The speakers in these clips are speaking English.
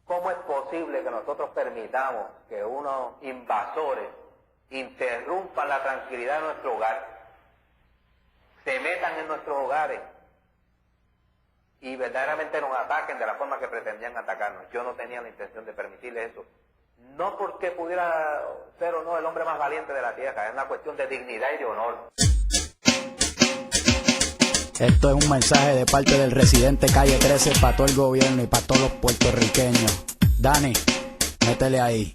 ¿Cómo es posible que nosotros permitamos que unos invasores interrumpan la tranquilidad de nuestro hogar, se metan en nuestros hogares y verdaderamente nos ataquen de la forma que pretendían atacarnos? Yo no tenía la intención de permitirle eso. No porque pudiera ser o no el hombre más valiente de la tierra, es una cuestión de dignidad y de honor. Esto es un mensaje de parte del residente Calle 13 para todo el gobierno y para todos los puertorriqueños. Dani, métele ahí.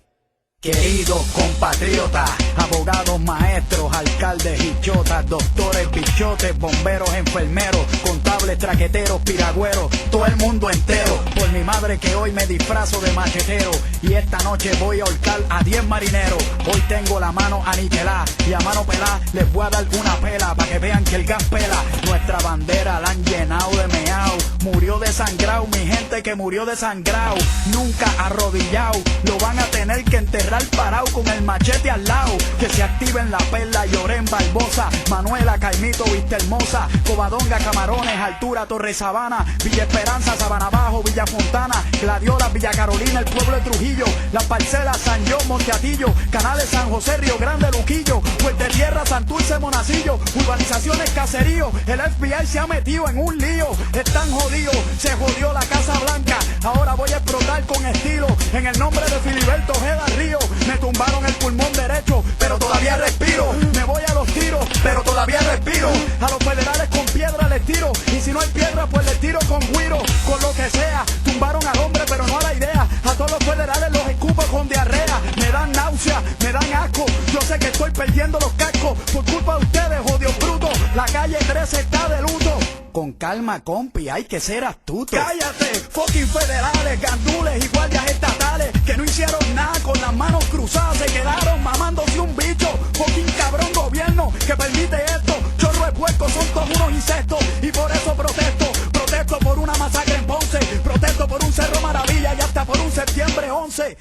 Queridos compatriotas, abogados, maestros, alcaldes y chotas, doctores, bichotes, bomberos, enfermeros, contables, traqueteros, piragüeros, todo el mundo entero, por mi madre que hoy me disfrazo de machetero y esta noche voy a ahorcar a 10 marineros. Hoy tengo la mano aniquilada y a mano pelada les voy a dar una pela para que vean que el gas pela. Nuestra bandera la han llenado de meao, murió desangrado, mi gente que murió desangrado, nunca arrodillado, lo van a tener que enterrar parado con el machete al lado. Que se activen La Perla, Llorén, Barbosa, Manuela, Caimito, Vista Hermosa, Covadonga, Camarones, Altura, Torre Sabana, Villa Esperanza, Sabana Bajo, Villa Fontana, Gladiola, Villa Carolina, el pueblo de Trujillo, Las Parcelas, San John, Monteatillo, Canales, San José, Río Grande, Luquillo, Puerto Tierra, Santurce, Monacillo, urbanizaciones, caseríos. El FBI se ha metido en un lío, están jodidos, se jodió la Casa Blanca. Ahora voy a explotar con estilo en el nombre de Filiberto Ojeda Río. Me tumbaron el pulmón derecho, pero todavía respiro. Me voy a los tiros, pero todavía respiro. A los federales con piedra les tiro, y si no hay piedra pues les tiro con guiro. Con lo que sea, tumbaron al hombre pero no a la idea. A todos los federales los escupo con diarrea. Me dan náusea, me dan asco. Yo sé que estoy perdiendo los cascos por culpa de ustedes, jodidos brutos. La calle 13 está de luto. Con calma, compi, hay que ser astuto. Cállate, fucking federales, gandules y guardias estatales que no hicieron nada con las manos cruzadas, se quedaron mamándose un bicho. Fucking cabrón gobierno que permite esto. Chorro de puercos, son todos unos insectos y por eso protesto. Protesto por una masacre en Ponce, protesto por un Cerro Maravilla y hasta por un septiembre 11.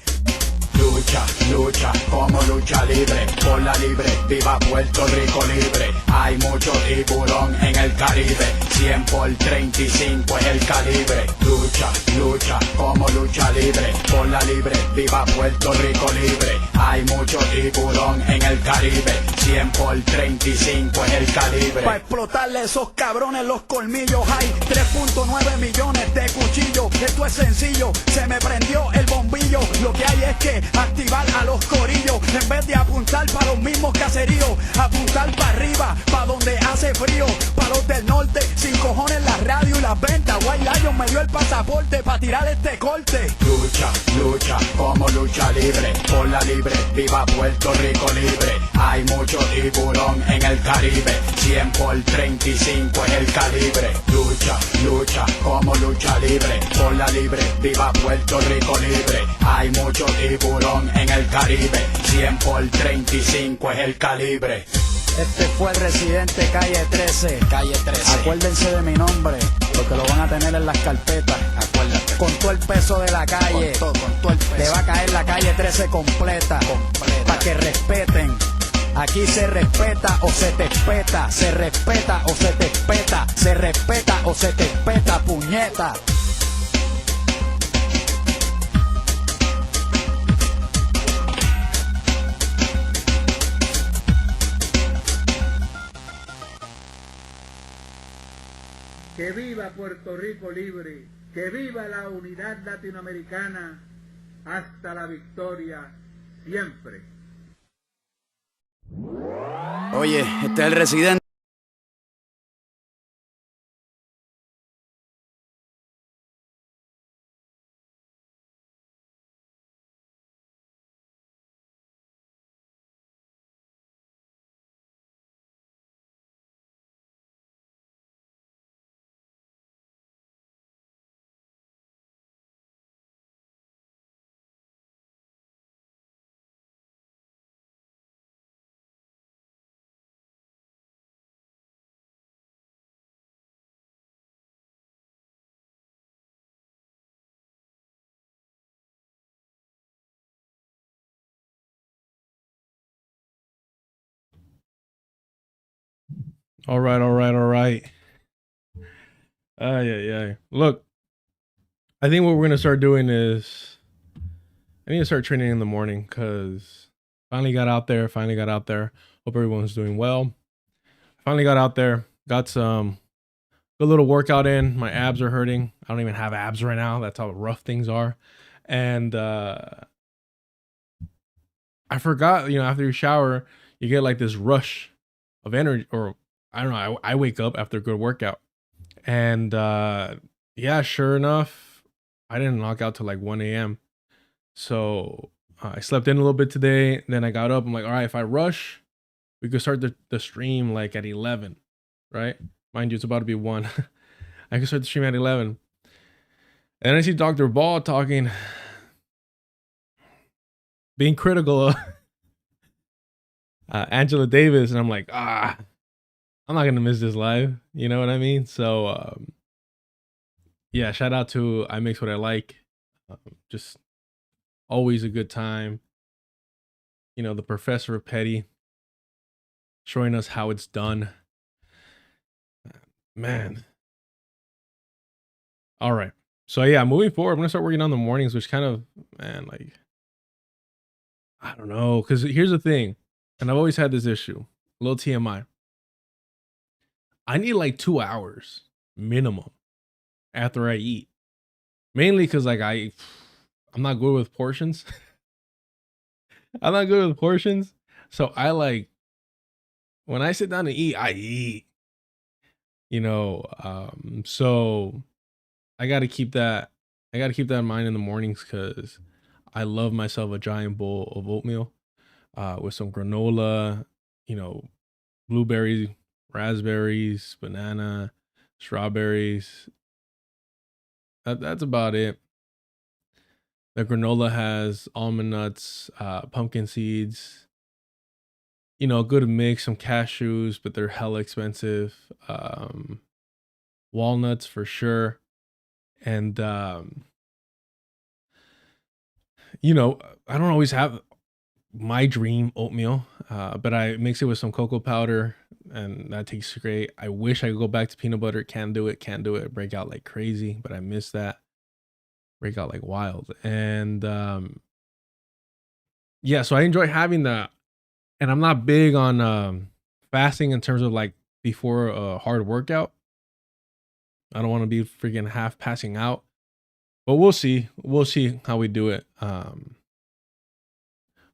Lucha, lucha, como lucha libre, por la libre, viva Puerto Rico libre. Hay mucho tiburón en el Caribe, 100 por 35 es el calibre. Lucha, lucha, como lucha libre, por la libre, viva Puerto Rico libre. Hay mucho tiburón en el Caribe, 100 por 35 es el calibre. Pa' explotarle esos cabrones los colmillos, hay 3.9 millones de cuchillos. Esto es sencillo, se me prendió el bombillo. Lo que hay es que activar a los corillos, en vez de apuntar para los mismos caseríos, apuntar para arriba, para donde hace frío, para los del norte, sin cojones la radio y las ventas. White Lion me dio el pasaporte para tirar este corte. Lucha, lucha, como lucha libre, por la libre, viva Puerto Rico libre. Hay mucho tiburón en el Caribe, 100 por 35 es el calibre. Lucha, lucha, como lucha libre, por la libre, viva Puerto Rico libre. Hay mucho tiburón en el Caribe, 100 por 35 es el calibre. Este fue el residente Calle 13. Calle 13. Acuérdense de mi nombre, porque lo van a tener en las carpetas. Acuérdate. Con todo el peso de la calle, con todo el peso. Te va a caer la calle 13 completa. Para que respeten. Aquí se respeta o se te espeta. Se respeta o se te espeta. Se respeta o se te espeta, puñeta. Que viva Puerto Rico libre, que viva la unidad latinoamericana, hasta la victoria, siempre. Oye, este es el residente. All right. Look, I think what we're gonna start doing is I need to start training in the morning because finally got out there. Hope everyone's doing well. Finally got out there. Got some good little workout in. My abs are hurting. I don't even have abs right now. That's how rough things are. And I forgot, after you shower, you get like this rush of energy, or I don't know. I wake up after a good workout. And yeah, sure enough, I didn't knock out till like 1 a.m. So I slept in a little bit today. Then I got up. I'm like, all right, if I rush, we could start the stream like at 11, right? Mind you, it's about to be 1. I could start the stream at 11. And I see Dr. Ball talking, being critical of Angela Davis. And I'm like, I'm not going to miss this live. You know what I mean? So, yeah, shout out to I Makes What I Like. Just always a good time. The professor of petty showing us how it's done. Man. All right. So yeah, moving forward, I'm going to start working on the mornings, which kind of, man, like, I don't know. Because here's the thing. And I've always had this issue. A little TMI. I need like 2 hours minimum after I eat. Mainly because like I'm not good with portions. I'm not good with portions. So I like, when I sit down to eat, I eat. So I got to keep that in mind in the mornings because I love myself a giant bowl of oatmeal with some granola, blueberries, raspberries, banana, strawberries. That's about it. The granola has almond nuts, pumpkin seeds, a good mix, some cashews, but they're hella expensive. Walnuts for sure. And, I don't always have my dream oatmeal, but I mix it with some cocoa powder and that tastes great. I wish I could go back to peanut butter. Can't do it. I break out like crazy, but I miss that. Break out like wild. And, yeah, so I enjoy having that. And I'm not big on fasting in terms of like before a hard workout. I don't want to be freaking half passing out, but we'll see. We'll see how we do it.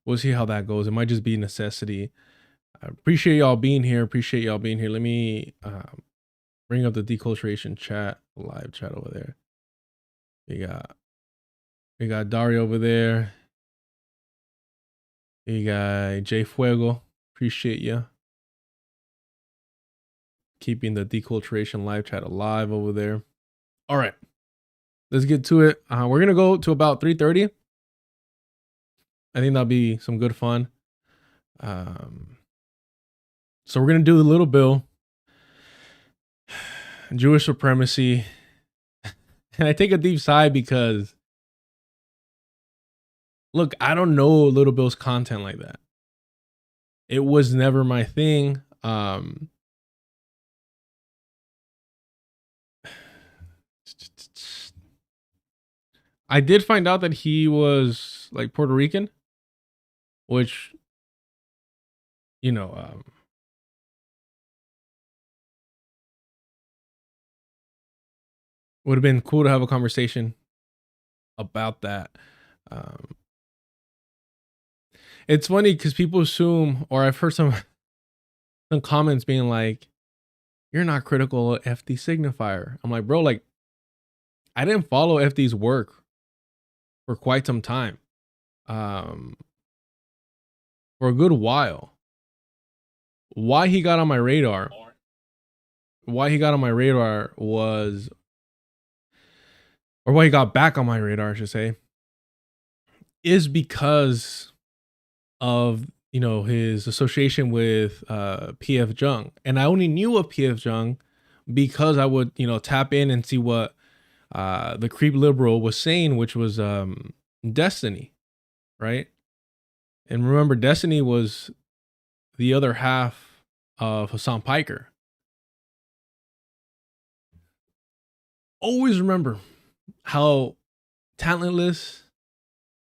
We'll see how that goes. It might just be necessity. I appreciate y'all being here. Let me bring up the deculturation chat, live chat over there. We got Dario over there. You got J Fuego. Appreciate you keeping the deculturation live chat alive over there. All right, let's get to it. We're gonna go to about 3:30. I think that'll be some good fun. So we're gonna do the little bill, Jewish supremacy, and I take a deep sigh because, look, I don't know Little Bill's content like that. It was never my thing. I did find out that he was like Puerto Rican, which, would have been cool to have a conversation about that. It's funny because people assume, or I've heard some comments being like, you're not critical of FD signifier. I'm like, bro, like, I didn't follow FD's work for quite some time. For a good while. Why he got on my radar was, or why he got back on my radar, I should say, is because of, his association with PF Jung. And I only knew of PF Jung because I would, tap in and see what the creep liberal was saying, which was Destiny, right? And remember, Destiny was the other half of Hassan Piker. Always remember how talentless,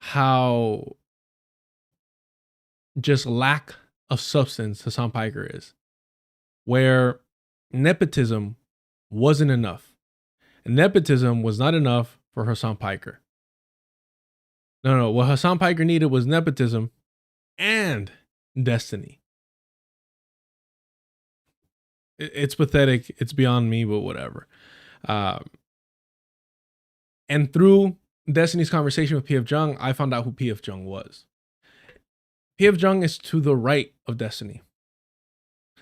how just lack of substance Hassan Piker is, where nepotism wasn't enough. Nepotism was not enough for Hassan Piker. No. What Hassan Piker needed was nepotism and destiny. It's pathetic. It's beyond me, but whatever. And through Destiny's conversation with P.F. Jung, I found out who P.F. Jung was. P.F. Jung is to the right of Destiny.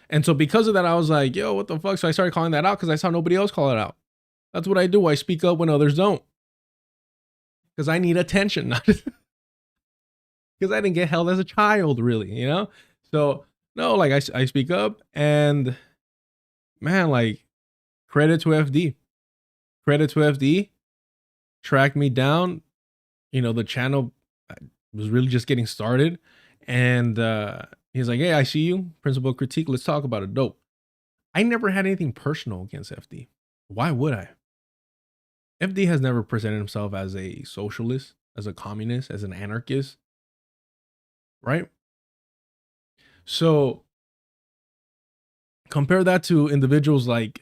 And so because of that, I was like, yo, what the fuck? So I started calling that out because I saw nobody else call it out. That's what I do. I speak up when others don't. Because I need attention. Not because I didn't get held as a child, really, you know? So, no, like I speak up, and man, like, credit to FD. Credit to FD. Tracked me down. You know, the channel was really just getting started. And he's like, hey, I see you. Principal critique. Let's talk about it. Dope. I never had anything personal against FD. Why would I? FD has never presented himself as a socialist, as a communist, as an anarchist. Right? So compare that to individuals like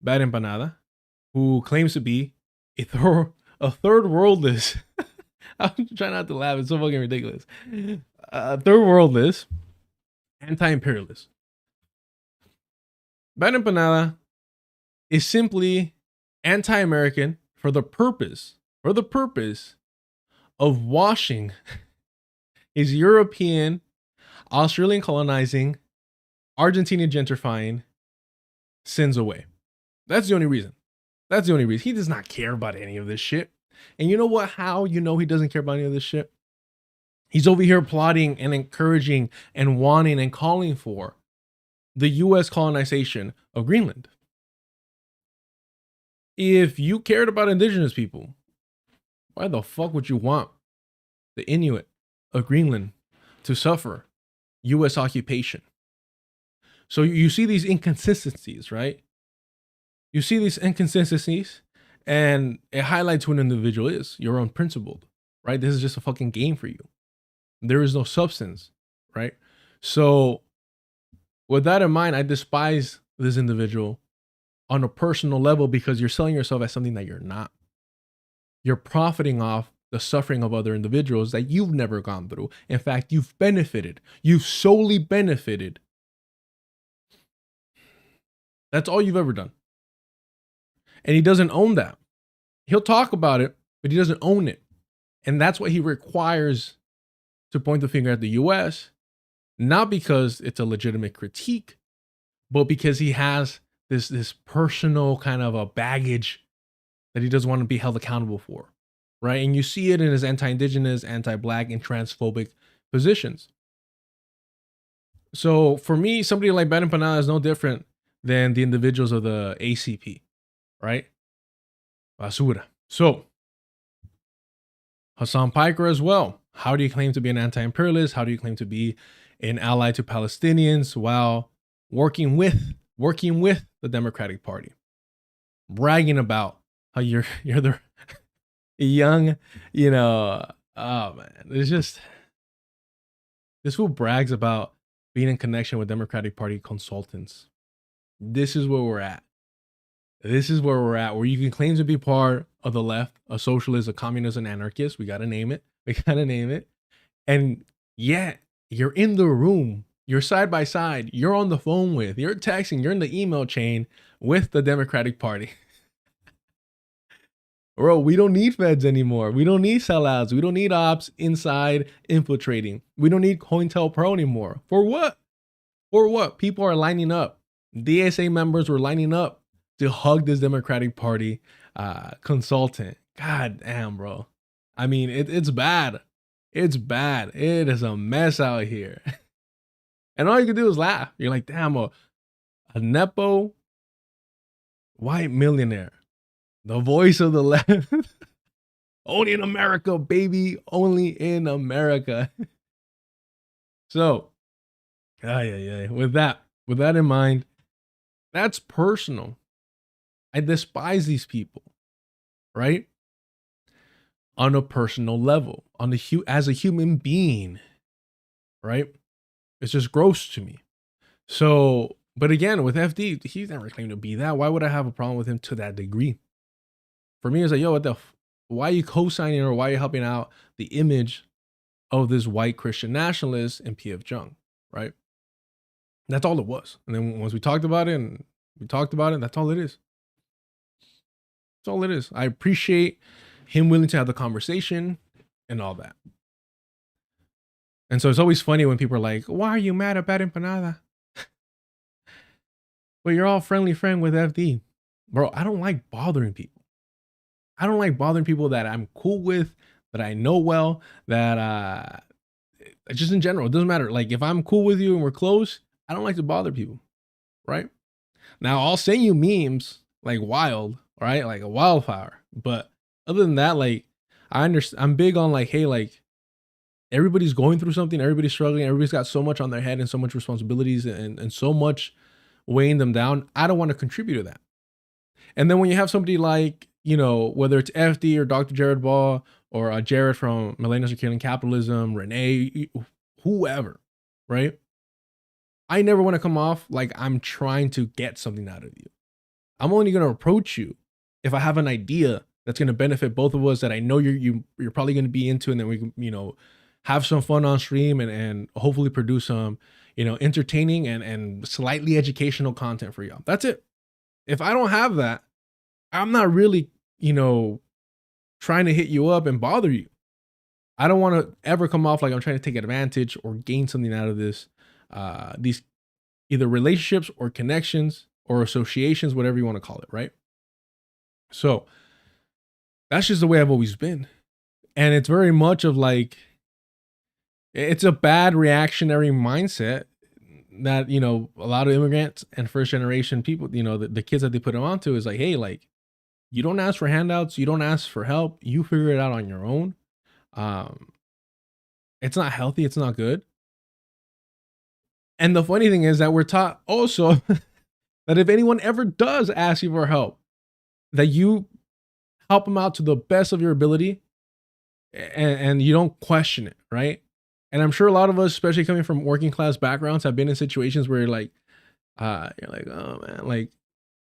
Bad Empanada, who claims to be a third worldist. I'm trying not to laugh. It's so fucking ridiculous. Third worldist, anti-imperialist. Bad Empanada is simply anti-American for the purpose of washing his European, Australian colonizing, Argentinian gentrifying sins away. That's the only reason. That's the only reason. He does not care about any of this shit. And you know what? How you know he doesn't care about any of this shit? He's over here plotting and encouraging and wanting and calling for the U.S. colonization of Greenland. If you cared about indigenous people, why the fuck would you want the Inuit of Greenland to suffer U.S. occupation? So you see these inconsistencies, right? You see these inconsistencies, and it highlights who an individual is. You're unprincipled, right? This is just a fucking game for you. There is no substance, right? So with that in mind, I despise this individual on a personal level because you're selling yourself as something that you're not. You're profiting off the suffering of other individuals that you've never gone through. In fact, you've benefited. You've solely benefited. That's all you've ever done. And he doesn't own that. He'll talk about it, but he doesn't own it. And that's what he requires to point the finger at the US, not because it's a legitimate critique, but because he has this personal kind of a baggage that he doesn't want to be held accountable for, right? And you see it in his anti-indigenous, anti-black, and transphobic positions. So for me, somebody like Bad Empanada is no different than the individuals of the ACP, right? Basura. So Hassan Piker as well. How do you claim to be an anti-imperialist? How do you claim to be an ally to Palestinians while working with the Democratic Party? Bragging about how you're the young, you know, oh man, it's just, this fool brags about being in connection with Democratic Party consultants. This is where we're at. This is where we're at, where you can claim to be part of the left, a socialist, a communist, an anarchist. We got to name it. And yet you're in the room, you're side by side, you're on the phone with, you're texting, you're in the email chain with the Democratic Party. Bro, we don't need feds anymore. We don't need sellouts. We don't need ops inside infiltrating. We don't need COINTELPRO anymore. For what? For what? People are lining up. DSA members were lining up to hug this Democratic Party consultant. God damn, bro. I mean, it's bad. It's bad. It is a mess out here. And all you can do is laugh. You're like, damn, a Nepo white millionaire. The voice of the left. Only in America, baby. Only in America. So, with that in mind, that's personal. I despise these people, right? on a personal level, on the as a human being, right? It's just gross to me. So, but again, with FD, he's never claimed to be that. Why would I have a problem with him to that degree? For me, it's like, yo, why are you co-signing or why are you helping out the image of this white Christian nationalist and PF Jung, right? That's all it was. And then once we talked about it, that's all it is. That's all it is. I appreciate him willing to have the conversation and all that. And so it's always funny when people are like, why are you mad about empanada? Well, you're all friendly friend with FD. Bro, I don't like bothering people. I don't like bothering people that I'm cool with, that I know well, that just in general, it doesn't matter. Like if I'm cool with you and we're close, I don't like to bother people, right? Now I'll send you memes like wild, right? Like a wildfire. But other than that, like I understand, I'm big on like, hey, like everybody's going through something, everybody's struggling, everybody's got so much on their head and so much responsibilities and so much weighing them down. I don't want to contribute to that. And then when you have somebody like, you know, whether it's FD or Dr. Jared Ball or Jared from Millennials Are Killing Capitalism, Renee, whoever, right? I never want to come off like I'm trying to get something out of you. I'm only going to approach you if I have an idea that's going to benefit both of us that I know you're probably going to be into, and then we can, you know, have some fun on stream and hopefully produce some, you know, entertaining and slightly educational content for y'all. That's it. If I don't have that, I'm not really, you know, trying to hit you up and bother you. I don't want to ever come off like I'm trying to take advantage or gain something out of this, these either relationships or connections or associations, whatever you want to call it, right? So that's just the way I've always been. And it's very much of like, it's a bad reactionary mindset that, you know, a lot of immigrants and first generation people, you know, the kids that they put them onto is like, hey, like, you don't ask for handouts, you don't ask for help, you figure it out on your own. It's not healthy, it's not good. And the funny thing is that we're taught also that if anyone ever does ask you for help, that you help them out to the best of your ability and you don't question it, right? And I'm sure a lot of us, especially coming from working class backgrounds, have been in situations where you're like, oh man, like,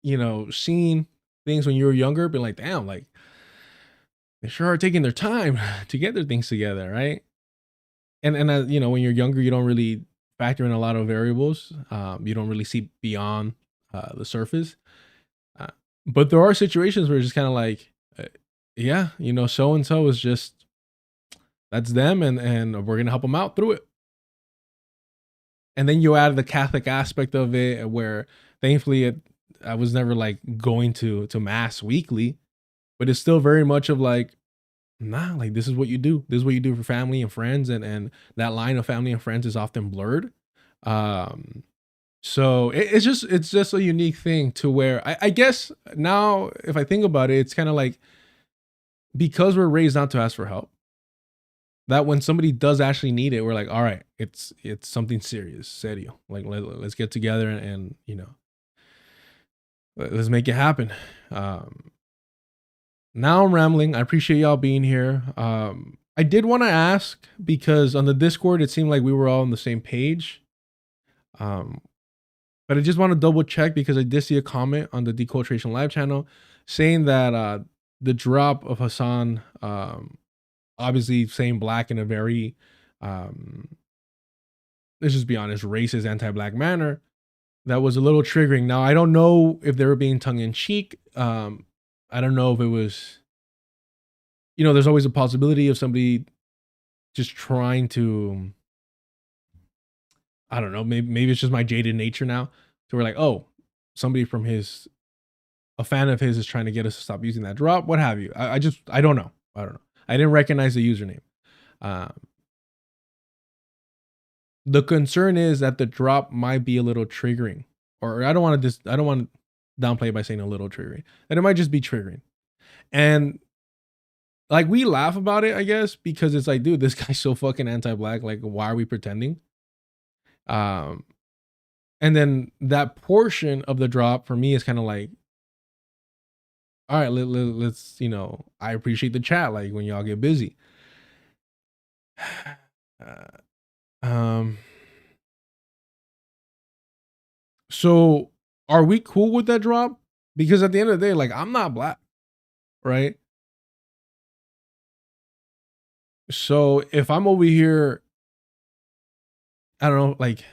you know, seeing things when you were younger, being like, damn, like they sure are taking their time to get their things together, right? And you know, when you're younger, you don't really factor in a lot of variables. You don't really see beyond the surface. But there are situations where it's just kind of like, yeah, you know, so and so is just, that's them, and we're gonna help them out through it. And then you add the Catholic aspect of it, where thankfully I was never like going to mass weekly, but it's still very much of like, nah, like this is what you do. This is what you do for family and friends, and that line of family and friends is often blurred. So it's just a unique thing to where I guess now if I think about it, it's kind of like, because we're raised not to ask for help, that when somebody does actually need it, we're like, all right, it's something serious, serio. Like let's get together and you know, let's make it happen. Now I'm rambling. I appreciate y'all being here. I did want to ask, because on the Discord it seemed like we were all on the same page. But I just want to double check, because I did see a comment on the Deculturation Live channel saying that the drop of Hassan, obviously saying black in a very, let's just be honest, racist, anti-black manner, that was a little triggering. Now, I don't know if they were being tongue-in-cheek. I don't know if it was, you know, there's always a possibility of somebody just trying to, I don't know, maybe it's just my jaded nature now. So we're like, oh, somebody from a fan of his is trying to get us to stop using that drop, what have you. I don't know. I don't know. I didn't recognize the username. The concern is that the drop might be a little triggering, or I don't want to downplay it by saying a little triggering, that it might just be triggering. And like, we laugh about it, I guess, because it's like, dude, this guy's so fucking anti-black. Like, why are we pretending? And then that portion of the drop for me is kind of like, All right, let's, you know, I appreciate the chat, like when y'all get busy. So are we cool with that drop? Because at the end of the day, like, I'm not black, right? So if I'm over here, I don't know, like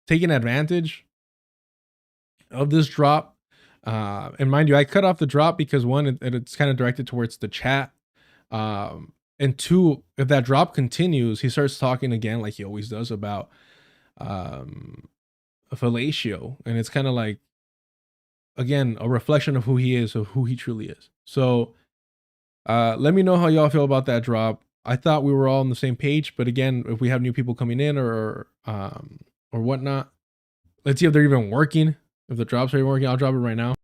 taking advantage of this drop, and mind you, I cut off the drop because one, it's kind of directed towards the chat. And two, if that drop continues, he starts talking again, like he always does, about fellatio, and it's kind of like, again, a reflection of who he is, of who he truly is. So let me know how y'all feel about that drop. I thought we were all on the same page, but again, if we have new people coming in or whatnot, let's see if they're even working. If the drops are even working, I'll drop it right now.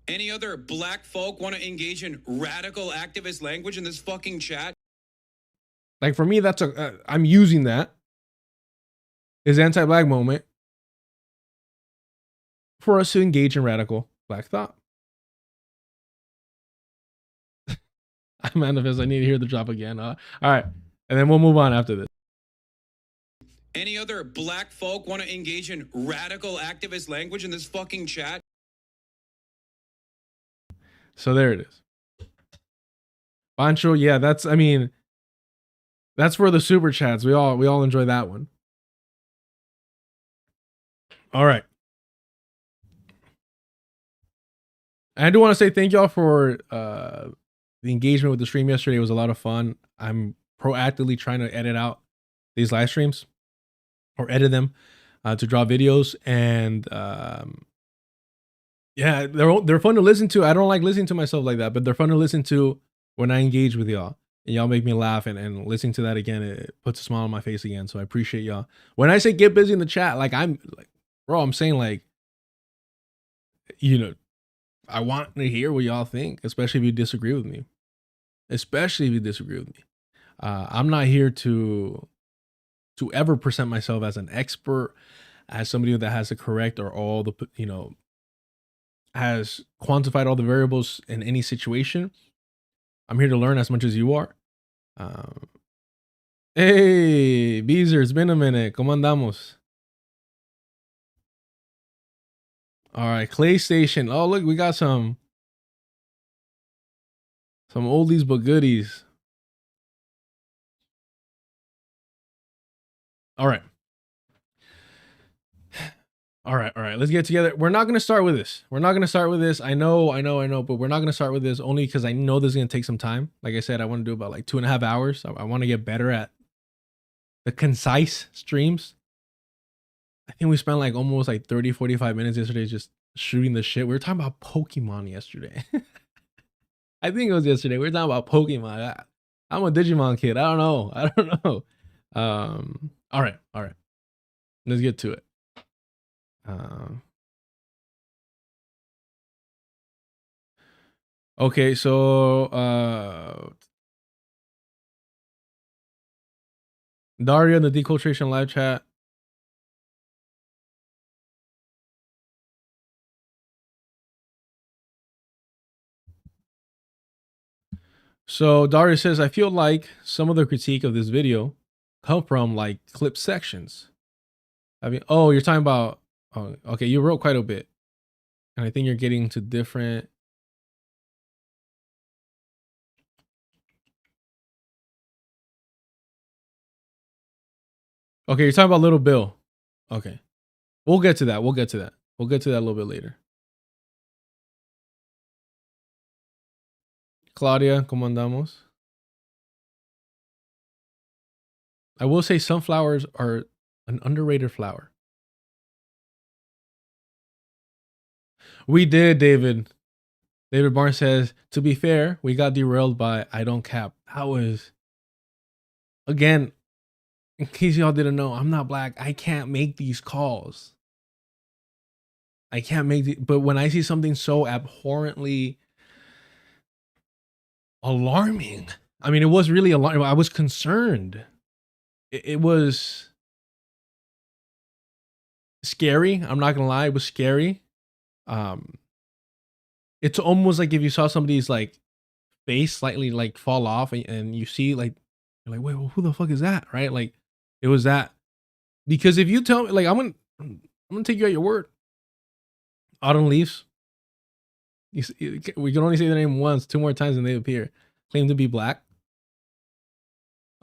Any other black folk want to engage in radical activist language in this fucking chat? Like for me, that's I'm using that as anti-black moment for us to engage in radical black thought. I manifest. I need to hear the drop again. All right, and then we'll move on after this. Any other black folk want to engage in radical activist language in this fucking chat? So there it is. Pancho, yeah, that's, I mean, that's for the super chats. We all enjoy that one. All right. I do want to say thank y'all for the engagement with the stream yesterday. It was a lot of fun. I'm proactively trying to edit out these live streams or edit them to draw videos, and yeah, they're fun to listen to. I don't like listening to myself like that, but they're fun to listen to when I engage with y'all. And y'all make me laugh, and listening to that again, it puts a smile on my face again. So I appreciate y'all. When I say get busy in the chat, like I'm like, bro, I'm saying like, you know, I want to hear what y'all think, especially if you disagree with me. Especially if you disagree with me. I'm not here to ever present myself as an expert, as somebody that has the correct or all the, you know, has quantified all the variables in any situation. I'm here to learn as much as you are. Hey, Beezer, it's been a minute. ¿Cómo andamos? All right, Clay Station. Oh, look, we got some oldies but goodies. All right. All right. Let's get together. We're not going to start with this. I know, but we're not going to start with this only because I know this is going to take some time. Like I said, I want to do about like 2.5 hours. I want to get better at the concise streams. I think we spent like almost like 30, 45 minutes yesterday just shooting the shit. We were talking about Pokemon yesterday. I think it was yesterday. We were talking about Pokemon. I'm a Digimon kid. I don't know. All right. Let's get to it. Okay, so Daria in the deculturation live chat. So Daria says, I feel like some of the critique of this video come from like clip sections. I mean, oh, you're talking about, oh, okay, you wrote quite a bit. And I think you're getting to different. Okay, you're talking about Little Bill. Okay. We'll get to that. We'll get to that a little bit later. Claudia, ¿cómo andamos? I will say sunflowers are an underrated flower. We did, David. David Barnes says, to be fair, we got derailed by I Don't Cap. That was, again, in case y'all didn't know, I'm not black. I can't make these calls. I can't make the, but when I see something so abhorrently alarming, I mean, it was really alarming. I was concerned. It was scary. I'm not gonna lie, it was scary. It's almost like if you saw somebody's like face slightly like fall off and you see like, you're like, wait, well, who the fuck is that? Right? Like it was that. Because if you tell me, like, I'm gonna take you at your word. Autumn Leaves. We can only say their name once, 2 more times, and they appear. Claim to be black.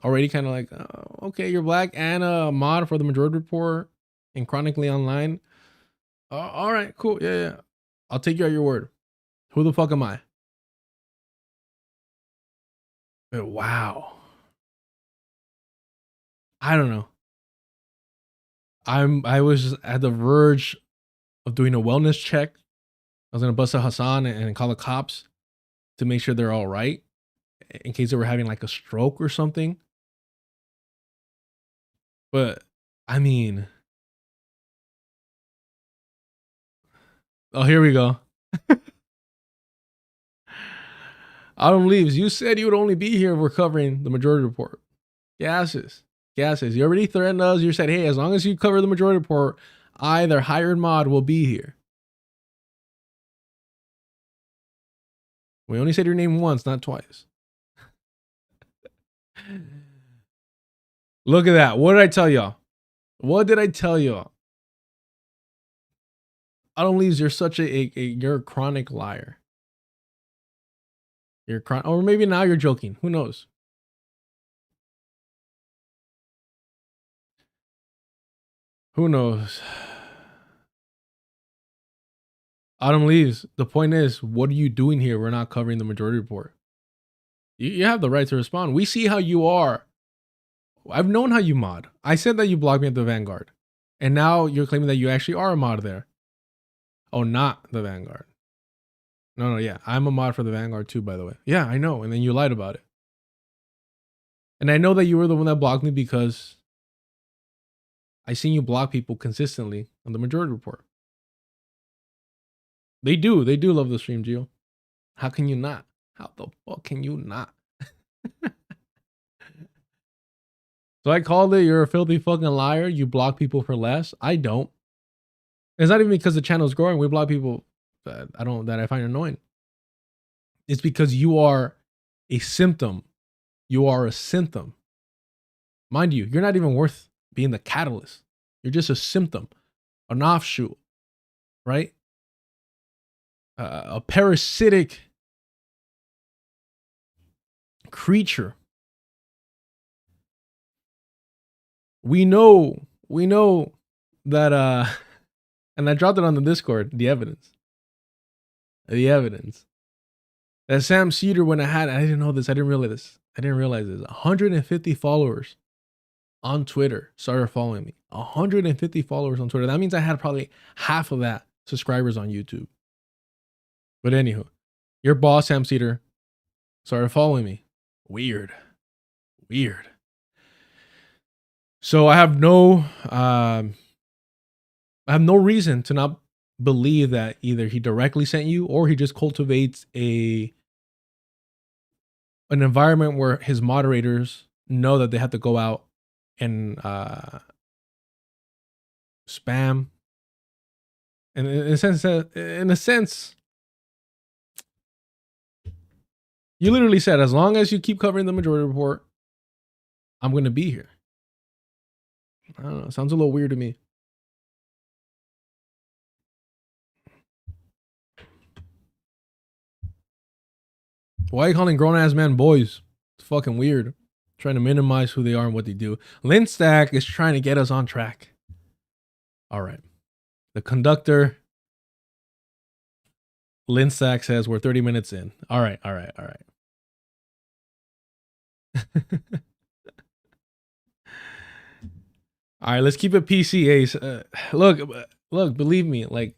Already kind of like, oh, okay, you're black and a mod for the Majority Report and Chronically Online. All right, cool, yeah. I'll take you at your word. Who the fuck am I? Wow. I don't know. I was at the verge of doing a wellness check. I was gonna bust a Hassan and call the cops to make sure they're all right in case they were having like a stroke or something. But I mean, oh, here we go. Autumn Leaves, you said you would only be here if we're covering the Majority Report. Gases. You already threatened us. You said, hey, as long as you cover the Majority Report, I, their hired mod, will be here. We only said your name once, not twice. Look at that. What did I tell y'all? Autumn Leaves, you're such you're a chronic liar. You're chronic, or maybe now you're joking. Who knows? Who knows? Autumn Leaves, the point is, what are you doing here? We're not covering the Majority Report. You have the right to respond. We see how you are. I've known how you mod. I said that you blocked me at the Vanguard. And now you're claiming that you actually are a mod there. Oh, not the Vanguard. No, yeah. I'm a mod for the Vanguard too, by the way. Yeah, I know. And then you lied about it. And I know that you were the one that blocked me because I seen you block people consistently on the Majority Report. They do love the stream, Gio. How can you not? How the fuck can you not? So I called it, you're a filthy fucking liar. You block people for less. I don't. It's not even because the channel's growing. We block people that I find annoying. It's because you are a symptom. You are a symptom. Mind you, you're not even worth being the catalyst. You're just a symptom, an offshoot, right? A parasitic creature. We know that and I dropped it on the Discord, the evidence that Sam Cedar, when I didn't know this, I didn't realize this, 150 followers on Twitter started following me. 150 followers on Twitter. That means I had probably half of that subscribers on YouTube. But anywho, your boss, Sam Cedar, started following me. Weird. So I have no reason to not believe that either he directly sent you or he just cultivates an environment where his moderators know that they have to go out and spam. And in a sense, you literally said, as long as you keep covering the Majority Report, I'm going to be here. I don't know. It sounds a little weird to me. Why are you calling grown-ass men boys? It's fucking weird. Trying to minimize who they are and what they do. Linstack is trying to get us on track. All right. The conductor, Linstack, says we're 30 minutes in. All right. All right, let's keep it PC, Ace. Look, believe me, like,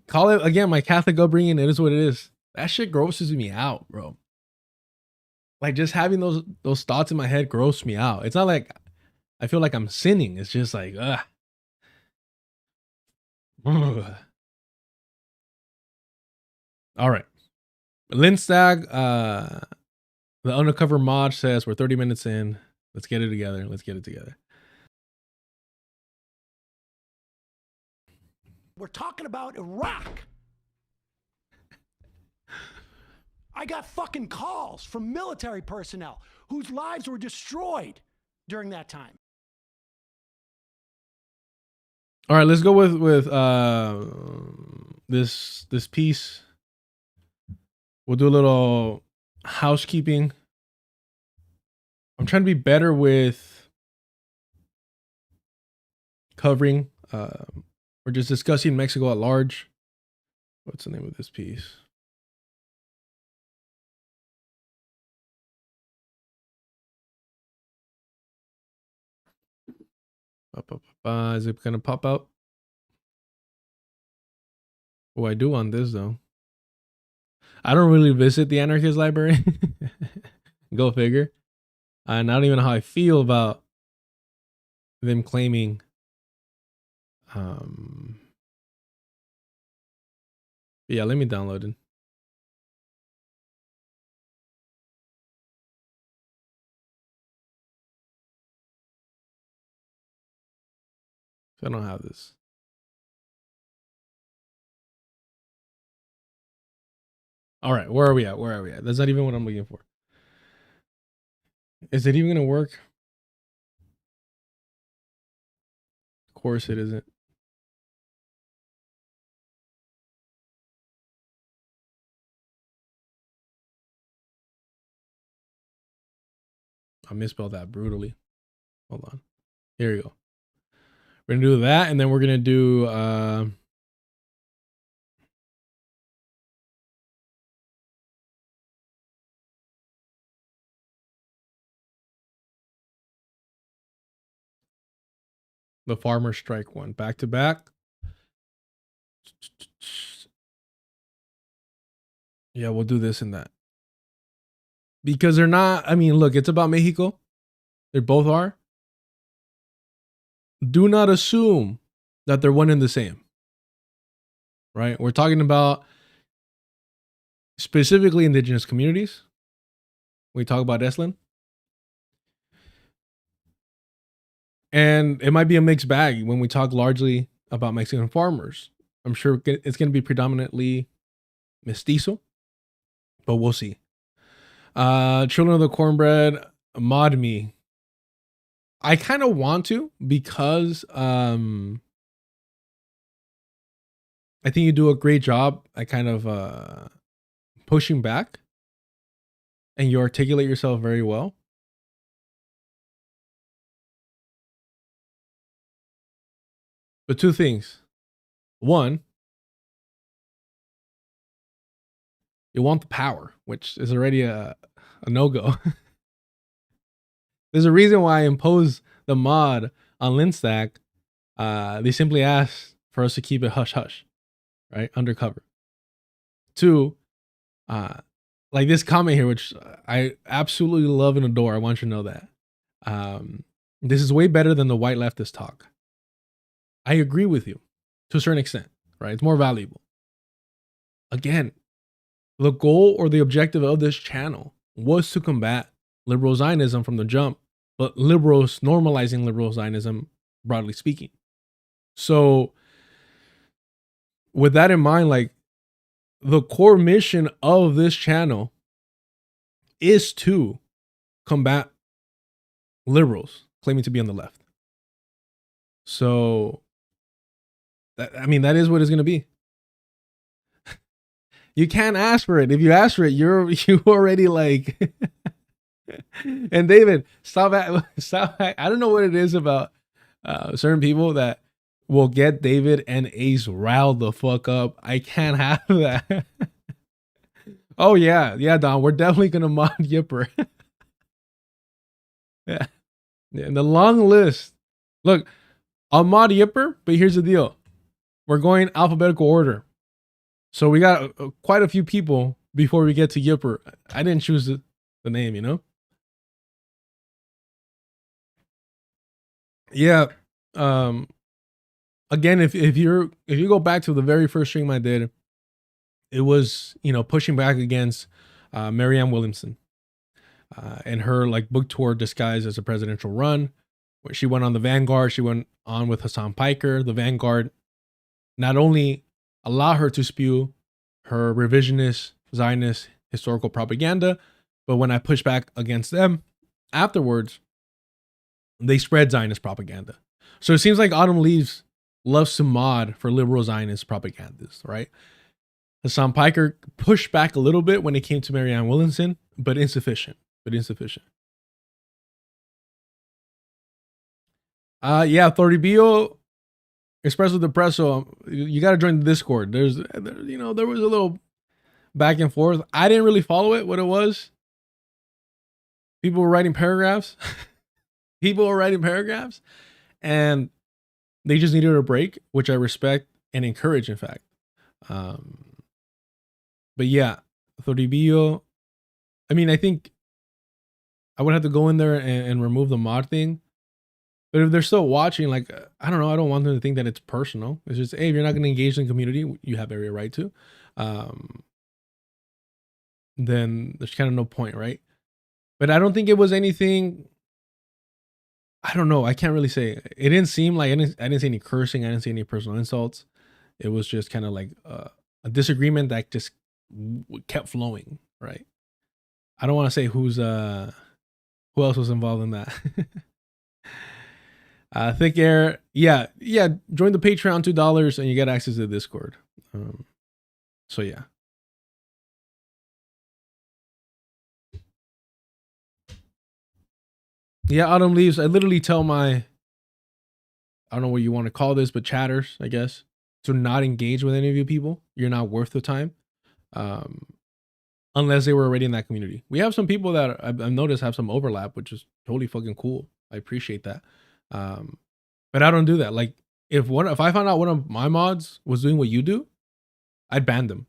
call it, again, my Catholic upbringing, it is what it is. That shit grosses me out, bro. Like, just having those thoughts in my head gross me out. It's not like I feel like I'm sinning. It's just like, ugh. All right. Linstag, the undercover mod, says we're 30 minutes in. Let's get it together. We're talking about Iraq. I got fucking calls from military personnel whose lives were destroyed during that time. All right, let's go with this piece. We'll do a little housekeeping. I'm trying to be better with covering or just discussing Mexico at large. What's the name of this piece? Is it gonna pop out? Oh, I do on this though. I don't really visit the anarchist library. Go figure. And I don't even know how I feel about them claiming yeah, let me download it. I don't have this. All right, where are we at? Where are we at? That's not even what I'm looking for. Is it even gonna work? Of course it isn't. I misspelled that brutally. Hold on. Here we go. We're gonna do that, and then we're gonna do the farmer strike one back to back. Yeah, we'll do this and that. Because they're not, I mean, look, it's about Mexico. They both are. Do not assume that they're one and the same. Right? We're talking about specifically indigenous communities. We talk about EZLN. And it might be a mixed bag when we talk largely about Mexican farmers. I'm sure it's going to be predominantly mestizo, but we'll see. Children of the Cornbread, mod me. I kind of want to because I think you do a great job at kind of pushing back, and you articulate yourself very well. But two things. One, you want the power, which is already a no-go. There's a reason why I impose the mod on Linstack. They simply ask for us to keep it hush-hush, right? Undercover. Two, like this comment here, which I absolutely love and adore. I want you to know that. This is way better than the white leftist talk. I agree with you to a certain extent, right? It's more valuable. Again, the goal or the objective of this channel was to combat liberal Zionism from the jump, but liberals normalizing liberal Zionism, broadly speaking. So with that in mind, like the core mission of this channel is to combat liberals claiming to be on the left. So I mean, that is what it's going to be. You can't ask for it. If you ask for it, you already like. And David, stop. I don't know what it is about certain people that will get David and Ace riled the fuck up. I can't have that. Oh yeah, Don. We're definitely gonna mod Yipper. Yeah, and the long list. Look, I'll mod Yipper, but here's the deal. We're going alphabetical order. So we got quite a few people before we get to Yipper. I didn't choose the name, you know? Yeah. Again, if you go back to the very first stream I did, it was, you know, pushing back against Marianne Williamson and her like book tour disguised as a presidential run. Where she went on the Vanguard, she went on with Hassan Piker. The Vanguard not only allow her to spew her revisionist Zionist historical propaganda. But when I push back against them afterwards, they spread Zionist propaganda. So it seems like Autumn Leaves loves to mod for liberal Zionist propagandists, right? Hassan Piker pushed back a little bit when it came to Marianne Williamson, but insufficient. Yeah, Toribio Expresso Depresso, you got to join the Discord. There was a little back and forth. I didn't really follow it, what it was. People were writing paragraphs. And they just needed a break, which I respect and encourage, in fact. But yeah, Toribio, I mean, I think I would have to go in there and remove the mod thing. But if they're still watching, like, I don't know, I don't want them to think that it's personal. It's just, hey, if you're not going to engage in the community, you have every right to. Then there's kind of no point, right? But I don't think it was anything. I don't know. I can't really say. It didn't seem like I didn't see any cursing. I didn't see any personal insults. It was just kind of like a disagreement that just kept flowing, right? I don't want to say who else was involved in that. Thick Air, yeah. Join the Patreon, $2, and you get access to the Discord. So yeah. Yeah, Autumn Leaves. I literally tell I don't know what you want to call this, but chatters, I guess, to not engage with any of you people. You're not worth the time. Unless they were already in that community. We have some people that I've noticed have some overlap, which is totally fucking cool. I appreciate that. But I don't do that. Like if I found out one of my mods was doing what you do, I'd ban them.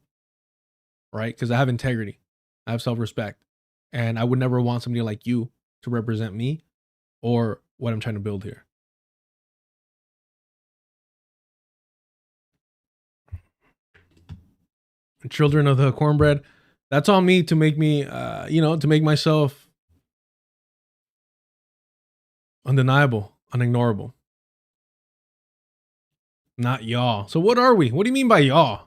Right? Because I have integrity. I have self-respect. And I would never want somebody like you to represent me or what I'm trying to build here. Children of the Cornbread. That's on me to make me, to make myself undeniable, unignorable. Not y'all. So what are we? What do you mean by y'all?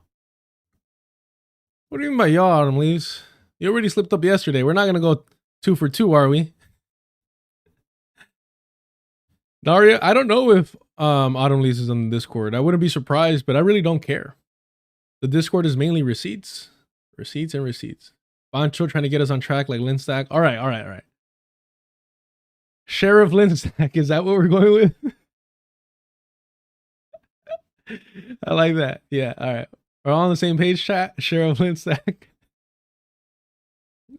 What do you mean by y'all, Autumn Leaves? You already slipped up yesterday. We're not going to go 2 for 2, are we? Daria, I don't know if Autumn Leaves is on the Discord. I wouldn't be surprised, but I really don't care. The Discord is mainly receipts. Receipts and receipts. Pancho trying to get us on track like Linstack. All right. Sheriff Linstack, is that what we're going with? I like that. Yeah, all right. We're all on the same page, chat. Sheriff Linstack.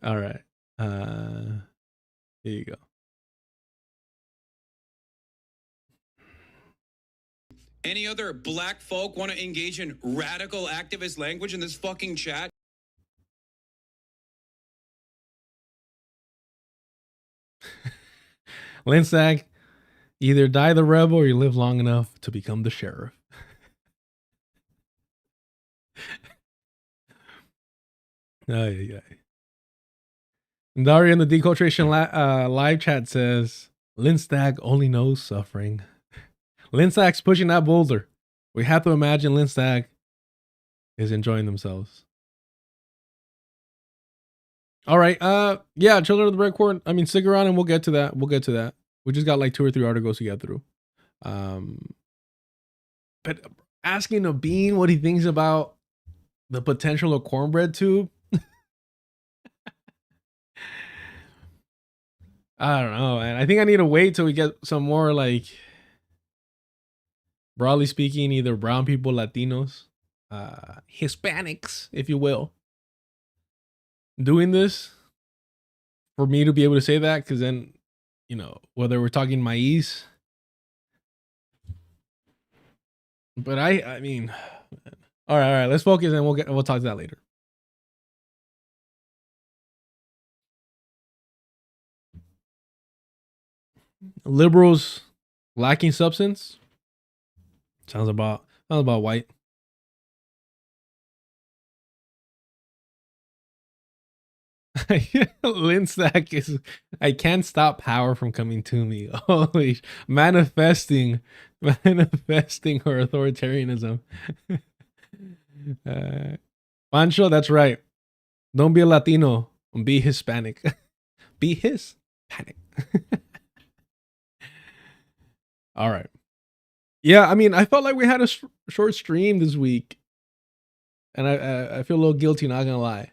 All right. Here you go. Any other black folk want to engage in radical activist language in this fucking chat? Linsack, either die the rebel or you live long enough to become the sheriff. Yeah. Daria in the Deculturation live chat says, Linstag only knows suffering. Linstag's pushing that boulder. We have to imagine Linstag is enjoying themselves. All right. Yeah, Children of the Red Court. I mean, stick around and we'll get to that. We just got like 2 or 3 articles to get through. But asking a bean what he thinks about the potential of cornbread tube. I don't know, man. I think I need to wait till we get some more, like, broadly speaking, either brown people, Latinos, Hispanics, if you will, doing this for me to be able to say that. Because then, whether we're talking maize, but I mean, all right, let's focus and we'll talk to that later. Liberals lacking substance. Sounds about white. Linsack is, I can't stop power from coming to me. Holy, manifesting her authoritarianism. Pancho, that's right. Don't be a Latino. Be Hispanic. Be Hispanic. All right. Yeah, I mean, I felt like we had a short stream this week. And I feel a little guilty, not gonna lie.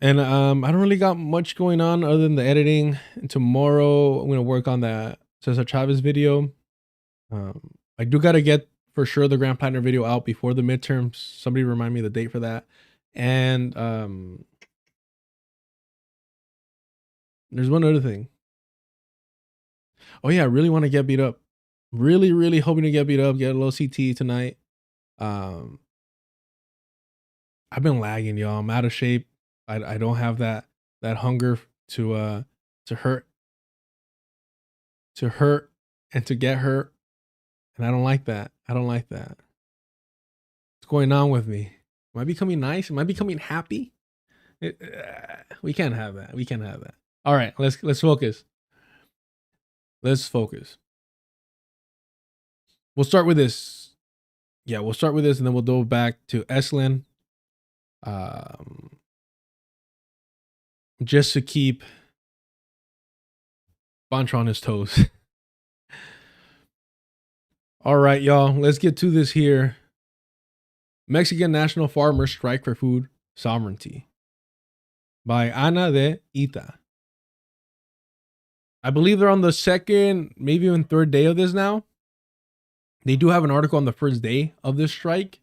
And I don't really got much going on other than the editing. And tomorrow I'm gonna work on that Cesar Chavez video. I do gotta get for sure the Grand Platinum video out before the midterms. Somebody remind me the date for that. And there's one other thing. Oh yeah, I really want to get beat up. Really, really hoping to get beat up, get a little CT tonight. I've been lagging, y'all. I'm out of shape. I don't have that hunger to hurt and to get hurt. And I don't like that. I don't like that. What's going on with me? Am I becoming nice? Am I becoming happy? We can't have that. We can't have that. All right, let's focus. Let's focus. We'll start with this. Yeah, we'll start with this and then we'll go back to EZLN. Just to keep Pancho on his toes. All right, y'all, let's get to this here. Mexican National Farmers Strike for Food Sovereignty by Ana de Ita. I believe they're on the second, maybe even third day of this now. They do have an article on the first day of this strike,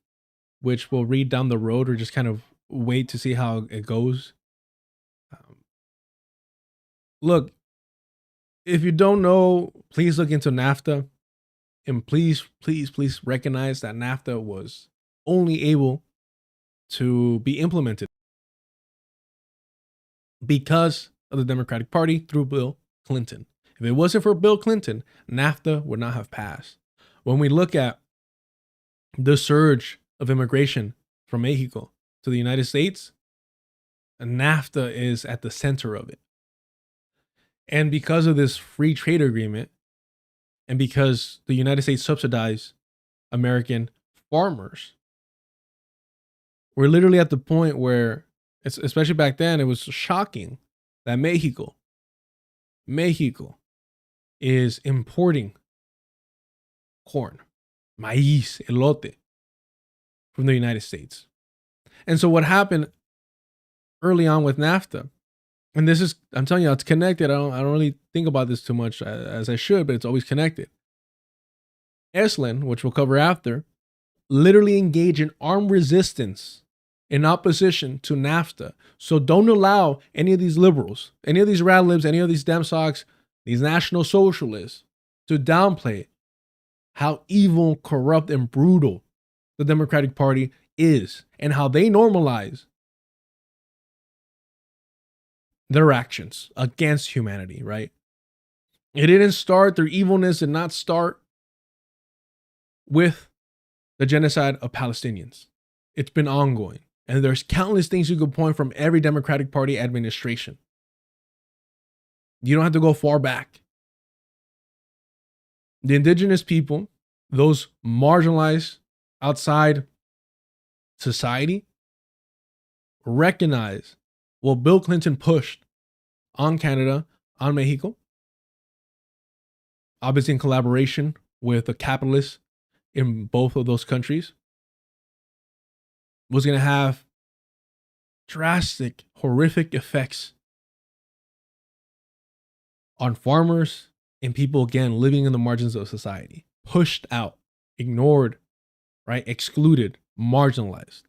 which we'll read down the road or just kind of wait to see how it goes. Look, if you don't know, please look into NAFTA. And please, please, please recognize that NAFTA was only able to be implemented because of the Democratic Party through Bill Clinton. If it wasn't for Bill Clinton, NAFTA would not have passed. When we look at the surge of immigration from Mexico to the United States, NAFTA is at the center of it. And because of this free trade agreement, and because the United States subsidized American farmers, we're literally at the point where, especially back then, it was shocking that Mexico is importing corn, maíz, elote from the United States. And so what happened early on with NAFTA, and this is, I'm telling you, it's connected. I don't really think about this too much as I should, but it's always connected. EZLN, which we'll cover after, literally engage in armed resistance in opposition to NAFTA. So don't allow any of these liberals, any of these rad libs, any of these dem socks, these national socialists to downplay how evil, corrupt, and brutal the Democratic Party is and how they normalize their actions against humanity, right? It didn't start, their evilness did not start with the genocide of Palestinians. It's been ongoing. And there's countless things you could point from every Democratic Party administration. You don't have to go far back. The indigenous people, those marginalized outside society, recognize what Bill Clinton pushed on Canada, on Mexico, obviously in collaboration with the capitalists in both of those countries, was going to have drastic, horrific effects on farmers and people, again, living in the margins of society, pushed out, ignored, right, excluded, marginalized.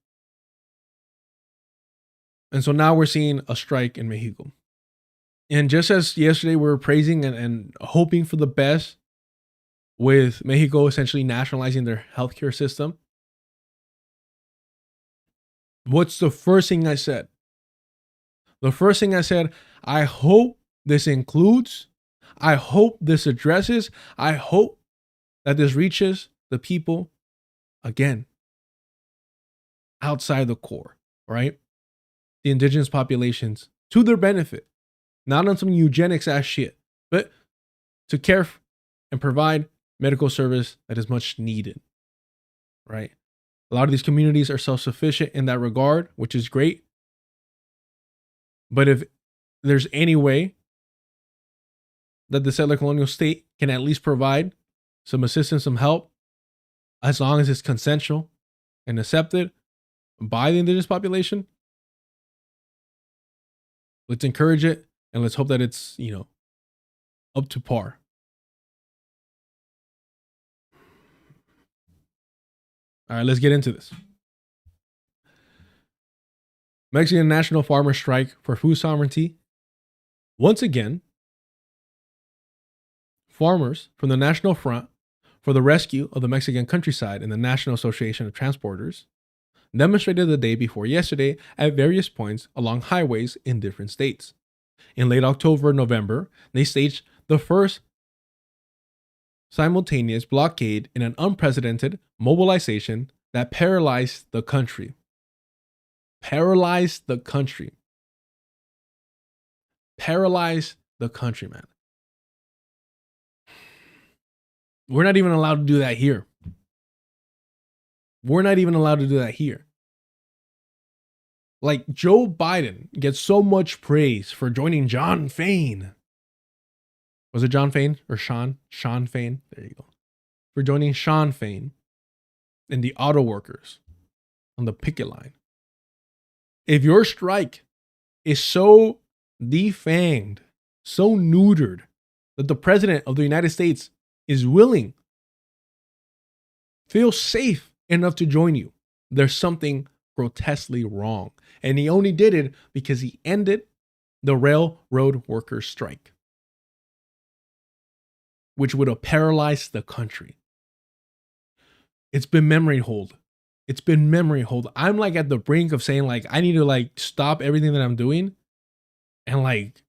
And so now we're seeing a strike in Mexico. And just as yesterday we were praising and hoping for the best with Mexico essentially nationalizing their healthcare system, what's the first thing I said? The first thing I said, I hope this includes, I hope this addresses, I hope that this reaches the people, again, outside the core, right? The indigenous populations to their benefit, not on some eugenics ass shit, but to care and provide medical service that is much needed, right? A lot of these communities are self-sufficient in that regard, which is great. But if there's any way that the settler colonial state can at least provide some assistance, some help, as long as it's consensual and accepted by the indigenous population, let's encourage it and let's hope that it's, up to par. All right, let's get into this. Mexican National Farmer Strike for Food Sovereignty. Once again, farmers from the National Front for the Rescue of the Mexican Countryside and the National Association of Transporters demonstrated the day before yesterday at various points along highways in different states. In late October and November, they staged the first simultaneous blockade in an unprecedented mobilization that paralyzed the country. Paralyzed the country. Paralyzed the country, man. We're not even allowed to do that here. We're not even allowed to do that here. Like, Joe Biden gets so much praise for joining John Fain. Was it John Fain or Sean? Sean Fain. There you go. For joining Sean Fain and the auto workers on the picket line. If your strike is so defanged, so neutered, that the president of the United States is willing, feels safe enough to join you, there's something grotesquely wrong. And he only did it because he ended the railroad workers' strike, which would have paralyzed the country. It's been memory hold. It's been memory hold. I'm like at the brink of saying, like, I need to like stop everything that I'm doing and like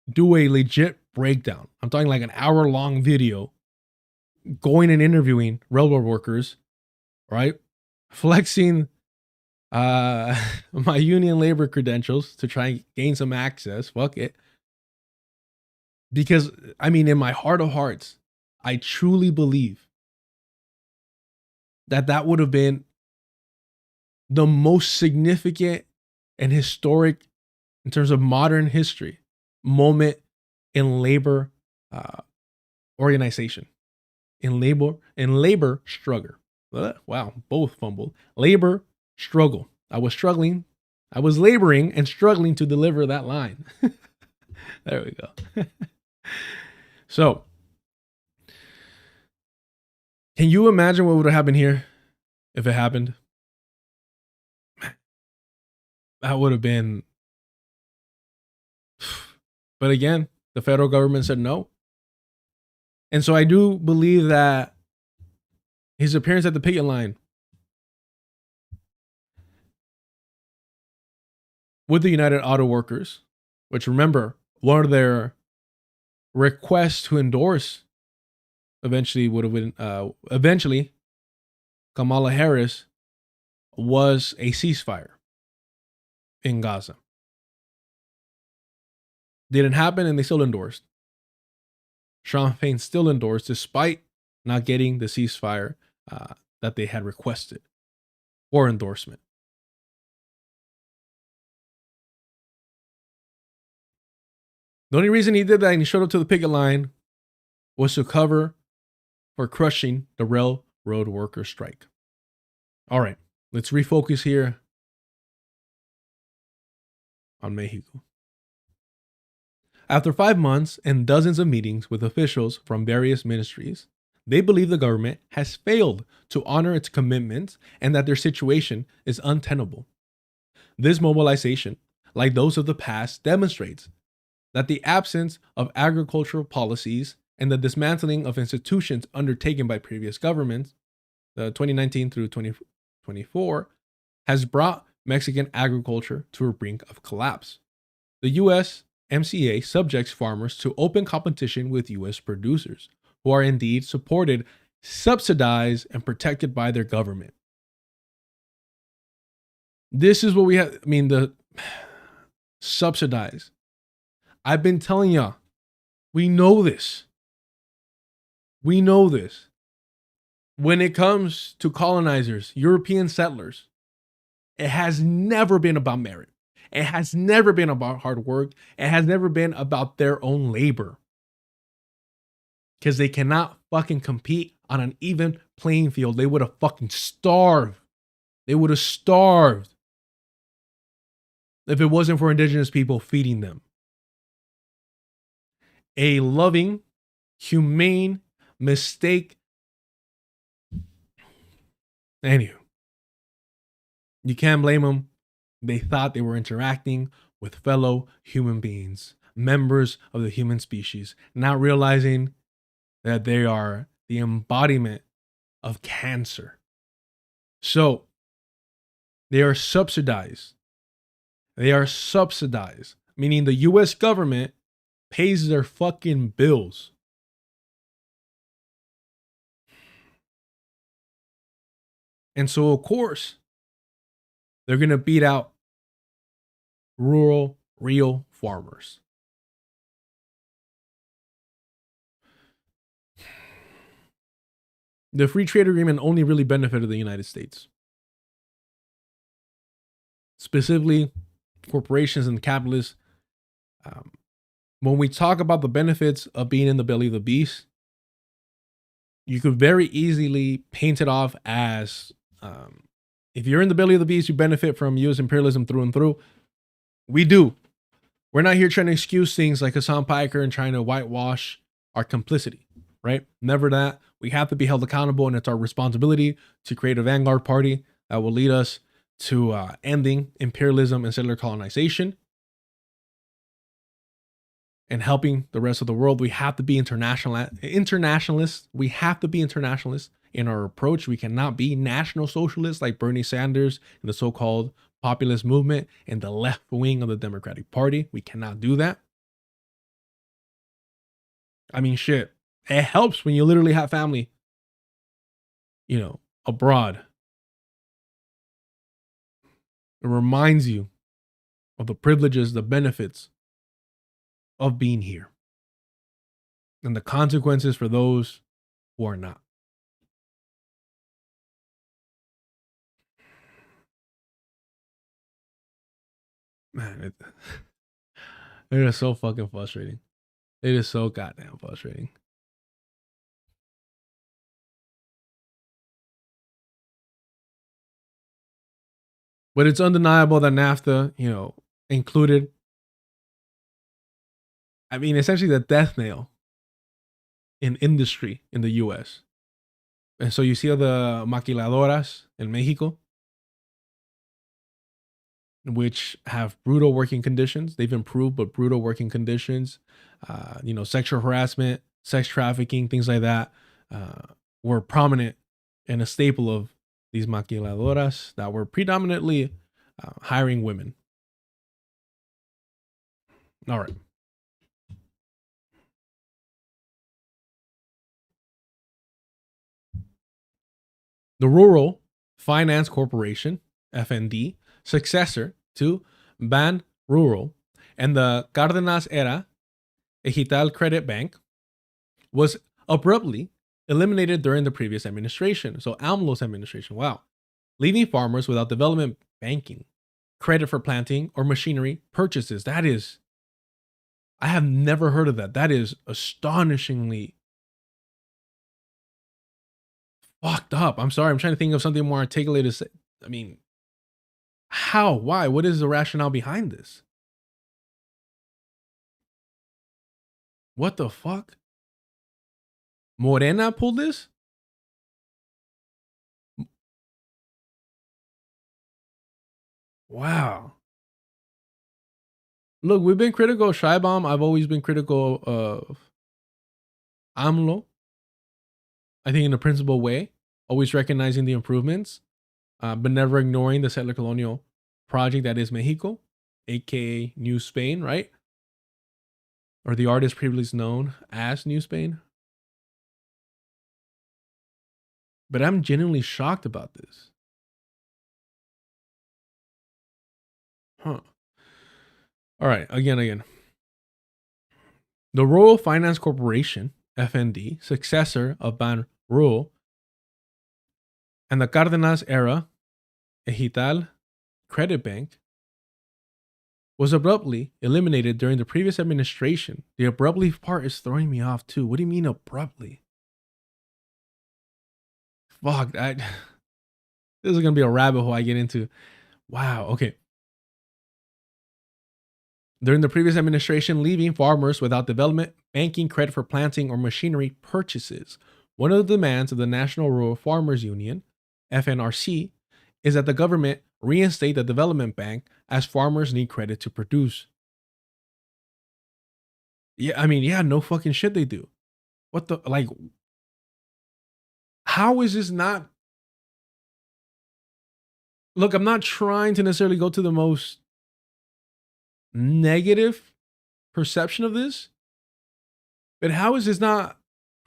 do a legit breakdown. I'm talking like an hour-long video going and interviewing railroad workers, right? Flexing my union labor credentials to try and gain some access. Fuck it. Because, I mean, in my heart of hearts, I truly believe that that would have been the most significant and historic, in terms of modern history, moment in labor organization, in labor struggle. Wow, both fumbled. Labor struggle. I was laboring and struggling to deliver that line. There we go. So, can you imagine what would have happened here if it happened? That would have been. But again, the federal government said no. And so I do believe that his appearance at the picket line with the United Auto Workers, which, remember, one of their requests to endorse eventually would have been, Kamala Harris, was a ceasefire in Gaza. Didn't happen, and they still endorsed. Sean Fain still endorsed despite not getting the ceasefire that they had requested or endorsement. The only reason he did that and he showed up to the picket line was to cover for crushing the railroad worker strike. All right, let's refocus here on Mexico. After 5 months and dozens of meetings with officials from various ministries, they believe the government has failed to honor its commitments and that their situation is untenable. This mobilization, like those of the past, demonstrates that the absence of agricultural policies and the dismantling of institutions undertaken by previous governments, the 2019 through 2024, has brought Mexican agriculture to a brink of collapse. The U.S. MCA subjects farmers to open competition with U.S. producers, who are indeed supported, subsidized, and protected by their government. This is what we have. I mean, the subsidized. I've been telling y'all, we know this. We know this. when it comes to colonizers, European settlers, it has never been about merit. It has never been about hard work. It has never been about their own labor. Because they cannot fucking compete on an even playing field. They would have fucking starved. They would have starved if it wasn't for indigenous people feeding them. A loving, humane mistake. Anywho, you can't blame them. They thought they were interacting with fellow human beings, members of the human species, not realizing that they are the embodiment of cancer. So they are subsidized. They are subsidized, meaning the US government pays their fucking bills. And so, of course, they're going to beat out rural, real farmers. The free trade agreement only really benefited the United States. Specifically, corporations and capitalists. When we talk about the benefits of being in the belly of the beast, you could very easily paint it off as if you're in the belly of the beast, you benefit from US imperialism through and through. We do. We're not here trying to excuse things like Hassan Piker and trying to whitewash our complicity, right? Never that. We have to be held accountable, and it's our responsibility to create a vanguard party that will lead us to ending imperialism and settler colonization and helping the rest of the world. We have to be internationalists. We have to be internationalists in our approach. We cannot be national socialists like Bernie Sanders and the so-called populist movement and the left wing of the Democratic Party. We cannot do that. I mean, shit. It helps when you literally have family, abroad. It reminds you of the privileges, the benefits of being here, and the consequences for those who are not. Man, it is so fucking frustrating. It is so goddamn frustrating. But it's undeniable that NAFTA, included, essentially the death knell in industry in the US. And so you see all the maquiladoras in Mexico, which have brutal working conditions. They've improved, but brutal working conditions, sexual harassment, sex trafficking, things like that, were prominent and a staple of these maquiladoras that were predominantly hiring women. All right. The Rural Finance Corporation, FND, successor to Ban Rural, and the Cárdenas Era Ejital Credit Bank, was abruptly eliminated during the previous administration. So AMLO's administration, wow. Leaving farmers without development banking, credit for planting, or machinery purchases. I have never heard of that. That is astonishingly fucked up. I'm sorry. I'm trying to think of something more articulated to say. How? Why? What is the rationale behind this? What the fuck? Morena pulled this? Wow. Look, we've been critical of Scheibom. I've always been critical of AMLO. I think in a principled way, always recognizing the improvements, but never ignoring the settler colonial project that is Mexico, aka New Spain, right? Or the artist previously known as New Spain. But I'm genuinely shocked about this. Huh. All right, again. The Rural Finance Corporation, FND, successor of Ban Rural, And the Cárdenas era Ejital Credit Bank was abruptly eliminated during the previous administration. The abruptly part is throwing me off too. What do you mean abruptly? Fuck, this is going to be a rabbit hole I get into. Wow, okay. During the previous administration, leaving farmers without development, banking, credit for planting, or machinery purchases. One of the demands of the National Rural Farmers Union, FNRC, is that the government reinstate the development bank as farmers need credit to produce. Yeah, I mean, yeah, no fucking shit they do. What the, like, how is this not? Look, I'm not trying to necessarily go to the most negative perception of this, but how is this not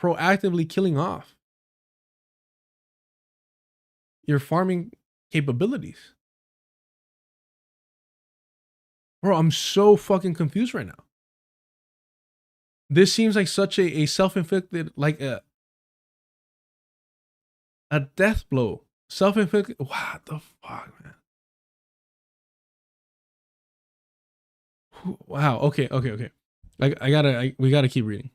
proactively killing off your farming capabilities? Bro, I'm so fucking confused right now. This seems like such a self-inflicted, like a death blow. Self-inflicted. What the fuck, man? Wow. Okay. We gotta keep reading.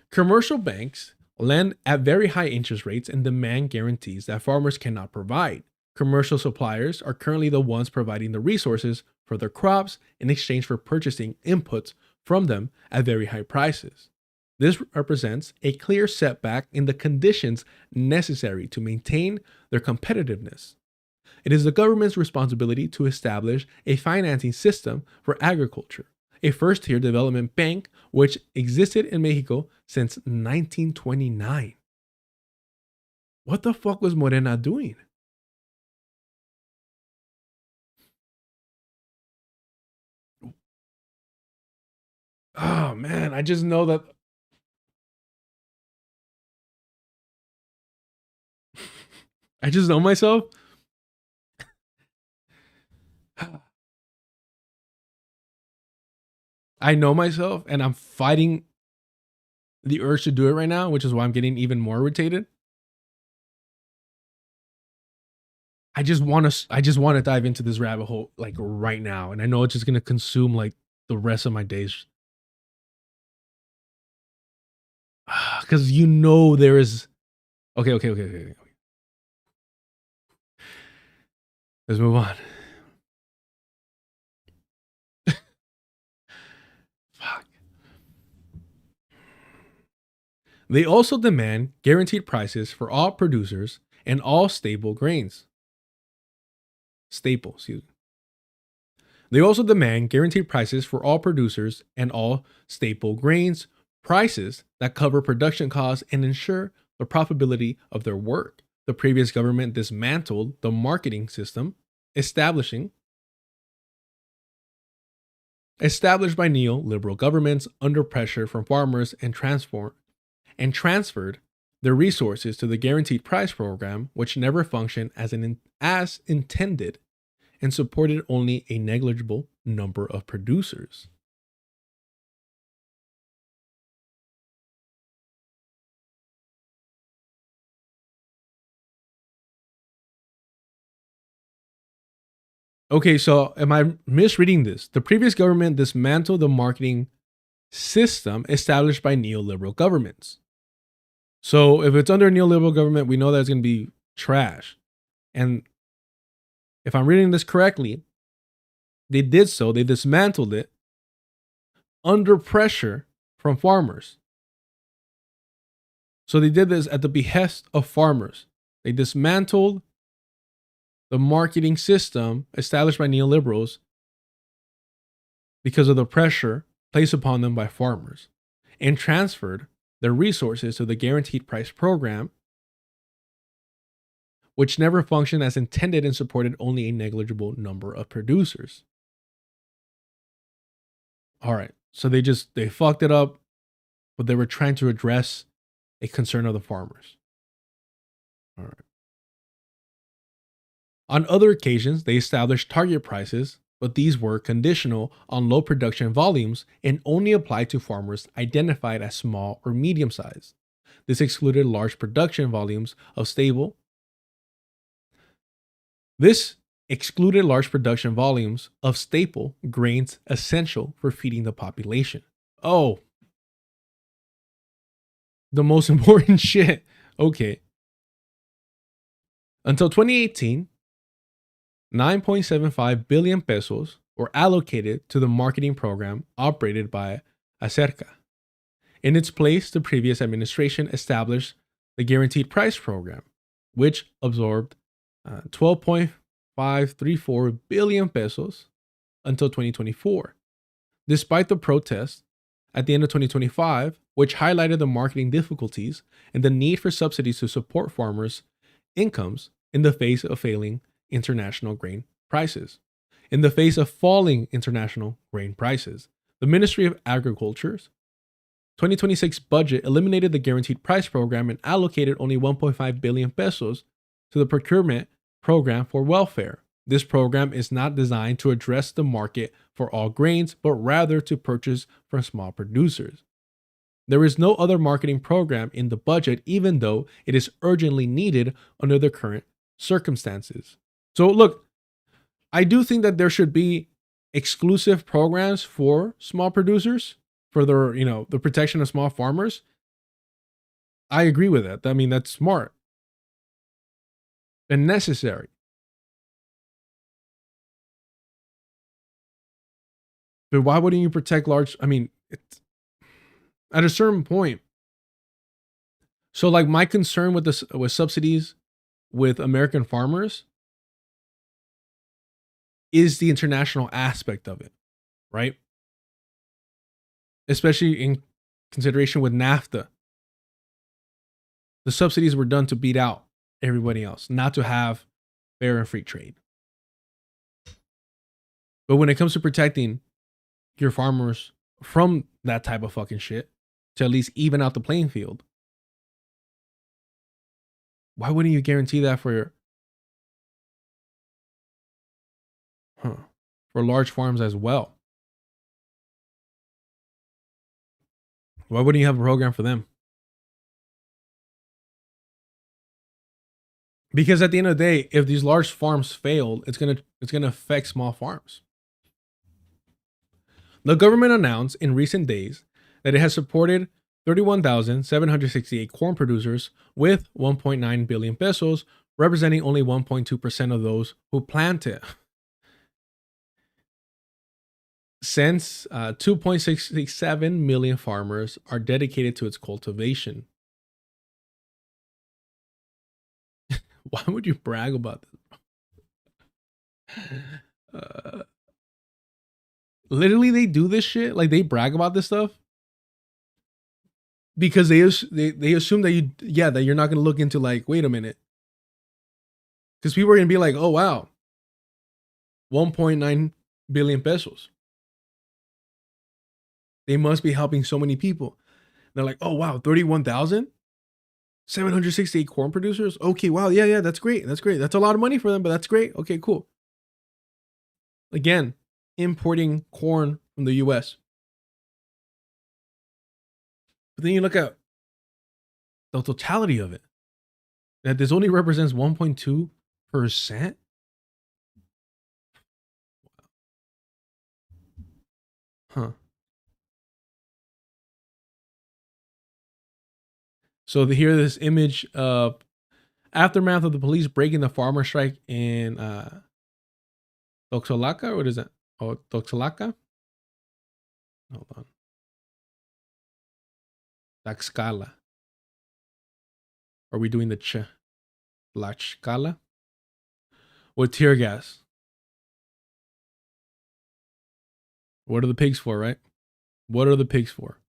Commercial banks lend at very high interest rates and demand guarantees that farmers cannot provide. Commercial suppliers are currently the ones providing the resources for their crops in exchange for purchasing inputs from them at very high prices. This represents a clear setback in the conditions necessary to maintain their competitiveness. It is the government's responsibility to establish a financing system for agriculture, a first-tier development bank which existed in Mexico since 1929. What the fuck was Morena doing? Oh man, I just know that I just know myself. I know myself and I'm fighting the urge to do it right now, which is why I'm getting even more irritated. I just want to dive into this rabbit hole like right now, and I know it's just going to consume like the rest of my days. Cuz you know there is Okay. Let's move on. Fuck. They also demand guaranteed prices for all producers and all staple grains. Staples, excuse me. They also demand guaranteed prices for all producers and all staple grains, prices that cover production costs and ensure the profitability of their work. The previous government dismantled the marketing system established by neoliberal governments under pressure from farmers and transferred their resources to the guaranteed price program, which never functioned as intended and supported only a negligible number of producers. Okay, so am I misreading this? The previous government dismantled the marketing system established by neoliberal governments. So if it's under a neoliberal government, we know that it's going to be trash. And if I'm reading this correctly, they did so. They dismantled it under pressure from farmers. So they did this at the behest of farmers. They dismantled the marketing system established by neoliberals because of the pressure placed upon them by farmers and transferred their resources to the guaranteed price program, which never functioned as intended and supported only a negligible number of producers. All right, so they fucked it up, but they were trying to address a concern of the farmers. All right. On other occasions, they established target prices, but these were conditional on low production volumes and only applied to farmers identified as small or medium sized. This excluded large production volumes of staple. This excluded large production volumes of staple grains essential for feeding the population. Oh, the most important shit. Okay. Until 2018, 9.75 billion pesos were allocated to the marketing program operated by Acerca. In its place, the previous administration established the Guaranteed Price Program, which absorbed 12.534 billion pesos until 2024. Despite the protests at the end of 2025, which highlighted the marketing difficulties and the need for subsidies to support farmers' incomes in the face of failing international grain prices. In the face of falling international grain prices, the Ministry of Agriculture's 2026 budget eliminated the Guaranteed Price Program and allocated only 1.5 billion pesos to the procurement program for welfare. This program is not designed to address the market for all grains, but rather to purchase from small producers. There is no other marketing program in the budget, even though it is urgently needed under the current circumstances. So look, I do think that there should be exclusive programs for small producers, for their, the protection of small farmers. I agree with that. I mean, that's smart and necessary. But why wouldn't you protect large? I mean, at a certain point. So like my concern with this, with subsidies with American farmers, is the international aspect of it, right? Especially in consideration with NAFTA. The subsidies were done to beat out everybody else, not to have fair and free trade. But when it comes to protecting your farmers from that type of fucking shit, to at least even out the playing field, why wouldn't you guarantee that for large farms as well? Why wouldn't you have a program for them? Because at the end of the day, if these large farms fail, it's gonna affect small farms. The government announced in recent days that it has supported 31,768 corn producers with 1.9 billion pesos, representing only 1.2% of those who plant it. Since 2.67 million farmers are dedicated to its cultivation. Why would you brag about this? Literally, they do this shit. Like, they brag about this stuff because they assume that that you're not going to look into, like, wait a minute. Because people are going to be like, oh, wow, 1.9 billion pesos. They must be helping so many people. They're like, oh, wow, 31,768 corn producers. Okay, wow, yeah, that's great. That's great. That's a lot of money for them, but that's great. Okay, cool. Again, importing corn from the US. But then you look at the totality of it, that this only represents 1.2%. Huh. So here, this image of aftermath of the police breaking the farmer strike in Toxolaca. What is that? Oh, Toxolaca? Hold on. Tlaxcala. Are we doing the Tlaxcala? With tear gas. What are the pigs for, right? What are the pigs for?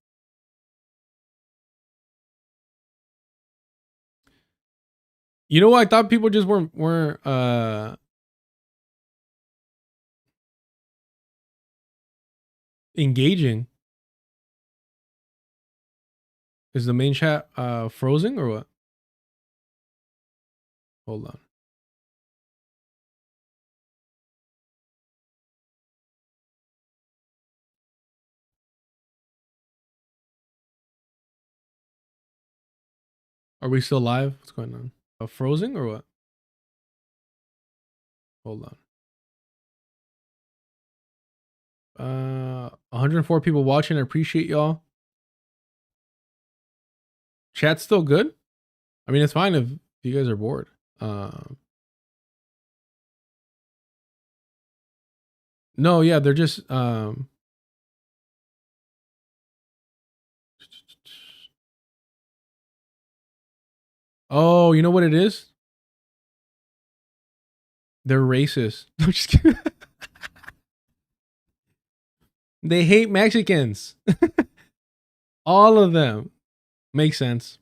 You know what? I thought people just weren't engaging. Is the main chat frozen or what? Hold on. Are we still live? What's going on? Frozen or what? Hold on. 104 people watching. I appreciate y'all. Chat's still good. I mean, it's fine if you guys are bored. No, yeah, they're just oh, you know what it is? They're racist. I'm just kidding. They hate Mexicans. All of them. Makes sense.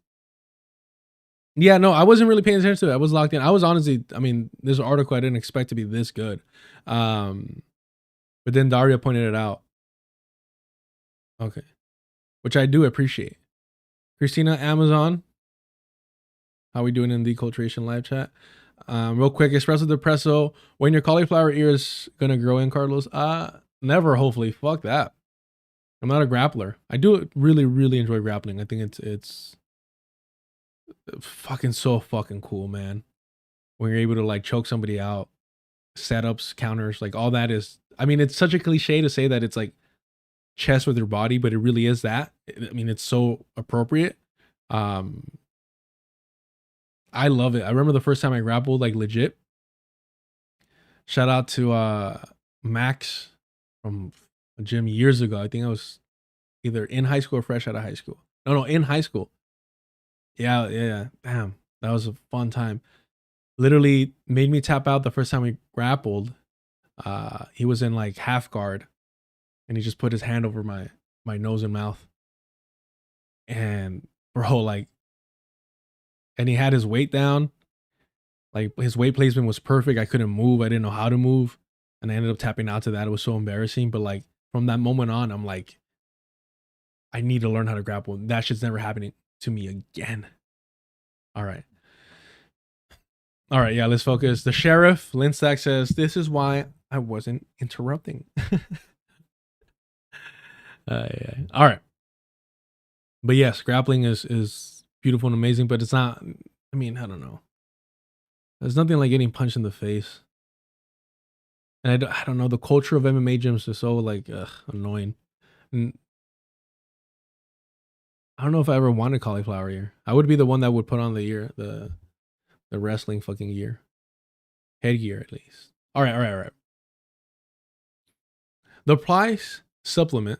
Yeah, no, I wasn't really paying attention to it. I was locked in. I was honestly, I mean, this article I didn't expect to be this good. But then Daria pointed it out. Okay. Which I do appreciate. Christina, Amazon. How we doing in the Culturation live chat? Real quick, espresso depresso. When your cauliflower ear is gonna grow in, Carlos? Never, hopefully. Fuck that. I'm not a grappler. I do really, really enjoy grappling. I think it's fucking so fucking cool, man. When you're able to like choke somebody out, setups, counters, like all that is, I mean, it's such a cliche to say that it's like chess with your body, but it really is that. I mean, it's so appropriate. I love it. I remember the first time I grappled, like legit. Shout out to Max from a gym years ago. I think I was either in high school or fresh out of high school. No, in high school. Yeah. Damn, that was a fun time. Literally made me tap out the first time we grappled. He was in like half guard, and he just put his hand over my nose and mouth. And bro, like, and he had his weight down. Like his weight placement was perfect. I couldn't move. I didn't know how to move. And I ended up tapping out to that. It was so embarrassing. But like from that moment on, I'm like, I need to learn how to grapple. That shit's never happening to me again. All right. Yeah, let's focus. The sheriff, Linstack, says, this is why I wasn't interrupting. Yeah. All right. But yes, grappling is beautiful and amazing, but it's not, I mean, I don't know. There's nothing like getting punched in the face. And I don't know, the culture of MMA gyms is so like annoying. And I don't know if I ever wanted cauliflower ear. I would be the one that would put on the ear, the wrestling fucking gear. Headgear at least. All right. The price supplement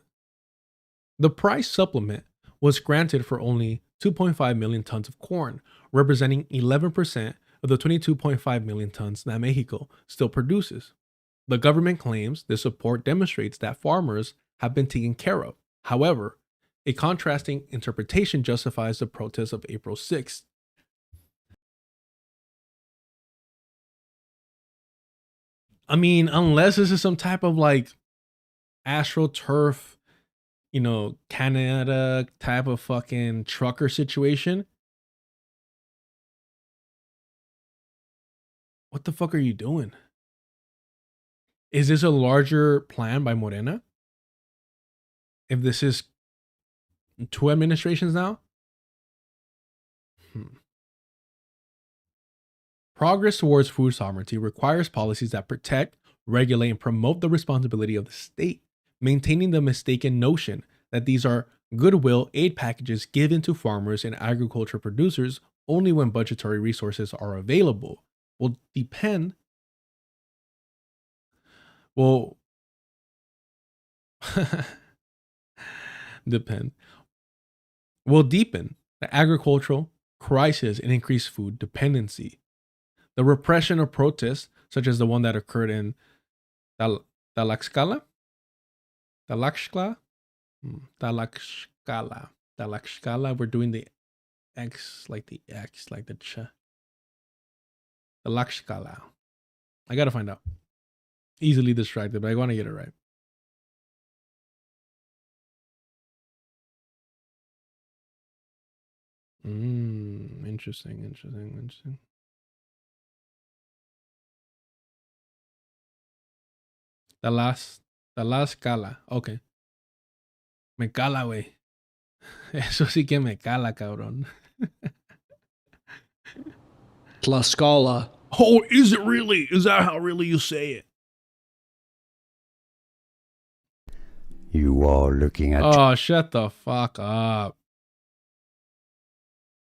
was granted for only 2.5 million tons of corn, representing 11% of the 22.5 million tons that Mexico still produces. The government claims this support demonstrates that farmers have been taken care of. However, a contrasting interpretation justifies the protests of April 6th. I mean, unless this is some type of like AstroTurf, you know, Canada type of fucking trucker situation. What the fuck are you doing? Is this a larger plan by Morena? If this is 2 administrations now? Progress towards food sovereignty requires policies that protect, regulate, and promote the responsibility of the state, maintaining the mistaken notion that these are goodwill aid packages given to farmers and agriculture producers only when budgetary resources are available will deepen the agricultural crisis and increase food dependency. The repression of protests, such as the one that occurred in Tlaxcala, we're doing the X like the X, like the ch. Tlaxcala. I gotta find out. Easily distracted, but I want to get it right. Interesting. Tlaxcala. Okay. Me cala, güey. Eso sí que me cala, cabrón. Tlaxcala. Oh, is it really? Is that how really you say it? You are looking at Oh, shut the fuck up.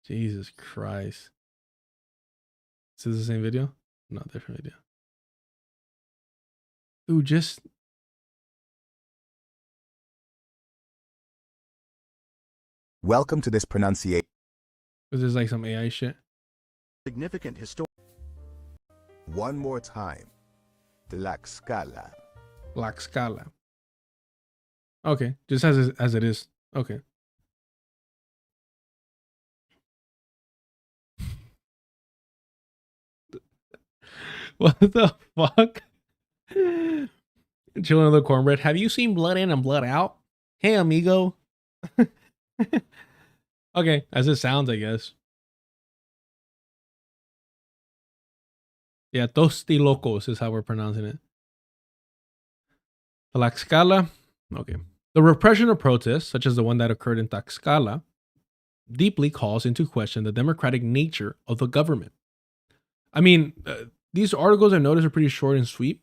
Jesus Christ. Is this the same video? No, different video. Ooh, just... Welcome to this pronunciation. Is this like some AI shit? Significant historic. One more time. Tlaxcala. Tlaxcala. Okay, just as it is. Okay. What the fuck? Chilling with the cornbread. Have you seen Blood In and Blood Out? Hey, amigo. Okay, as it sounds, I guess. Yeah, Tosti Locos is how we're pronouncing it. Tlaxcala. Okay. The repression of protests, such as the one that occurred in Tlaxcala, deeply calls into question the democratic nature of the government. I mean, these articles I noticed are pretty short and sweet.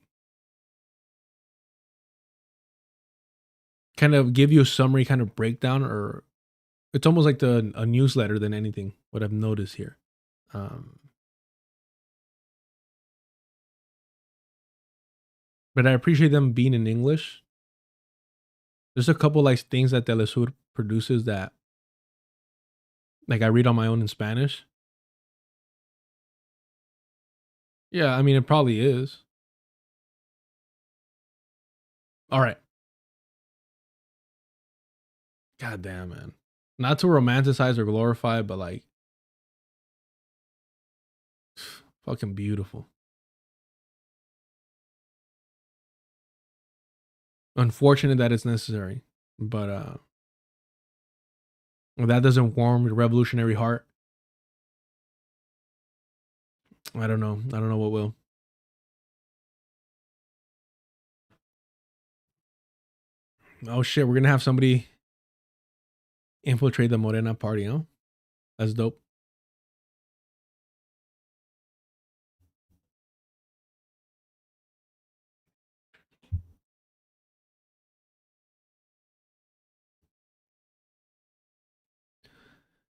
Kind of give you a summary kind of breakdown, or it's almost like a newsletter than anything, what I've noticed here. But I appreciate them being in English. There's a couple like things that Telesur produces that like I read on my own in Spanish. Yeah, I mean, it probably is. All right. God damn, man. Not to romanticize or glorify, but like fucking beautiful. Unfortunate that it's necessary, but if that doesn't warm the revolutionary heart, I don't know. I don't know what will. Oh shit, we're gonna have somebody infiltrate the Morena party, huh? That's dope.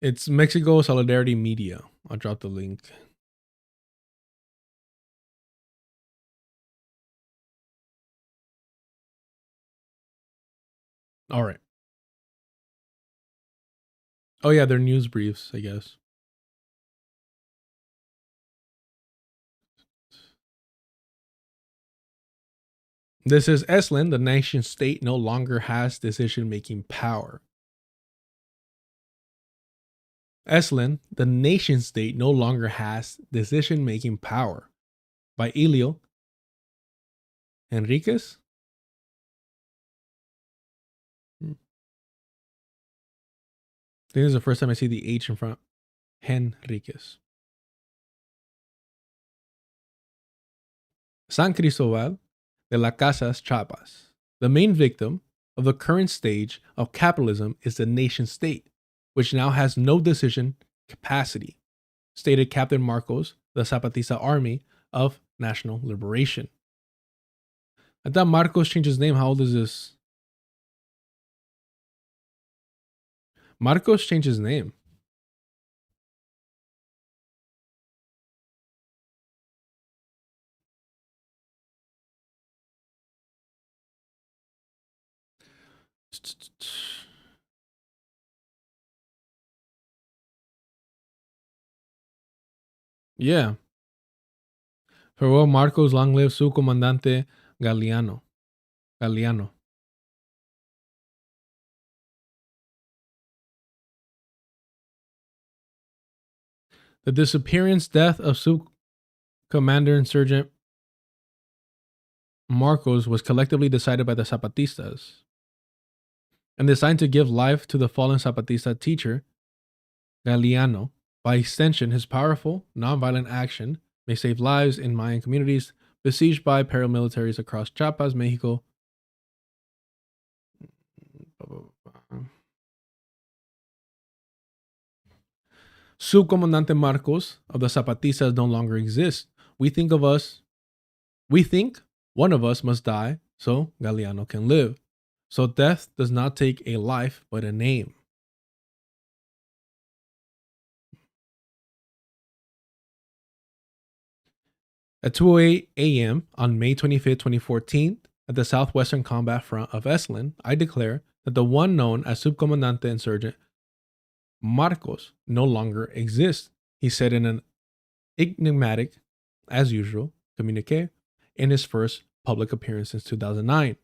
It's Mexico Solidarity Media. I'll drop the link. All right. Oh yeah, they're news briefs, I guess. This is EZLN, the nation state no longer has decision-making power. EZLN, the nation state no longer has decision-making power. By Elio Enriquez. I think this is the first time I see the H in front. Henriquez. San Cristobal de las Casas, Chiapas. The main victim of the current stage of capitalism is the nation state, which now has no decision capacity, stated Captain Marcos, the Zapatista Army of National Liberation. I thought Marcos changed his name. How old is this? Marcos changed his name. Yeah. Farewell, Marcos. Long live su comandante Galeano. The disappearance, death of Commander Insurgent Marcos was collectively decided by the Zapatistas and designed to give life to the fallen Zapatista teacher, Galeano. By extension, his powerful, nonviolent action may save lives in Mayan communities besieged by paramilitaries across Chiapas, Mexico. Subcomandante Marcos of the Zapatistas no longer exists. We think one of us must die so Galeano can live. So death does not take a life, but a name. At 2:08 a.m. on May 25, 2014, at the Southwestern Combat Front of EZLN, I declare that the one known as Subcomandante Insurgent Marcos no longer exists, he said in an enigmatic, as usual, communique in his first public appearance since 2009.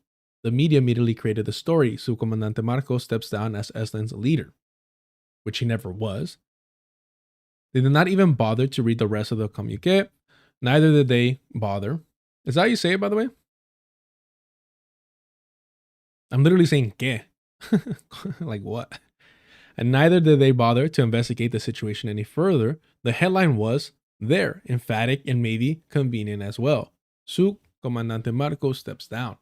The media immediately created the story Subcomandante Marcos steps down as EZLN's leader, which he never was. They did not even bother to read the rest of the communique. Neither did they bother. Is that how you say it, by the way? I'm literally saying que. Like what? And neither did they bother to investigate the situation any further. The headline was there, emphatic and maybe convenient as well. Subcomandante Marcos steps down.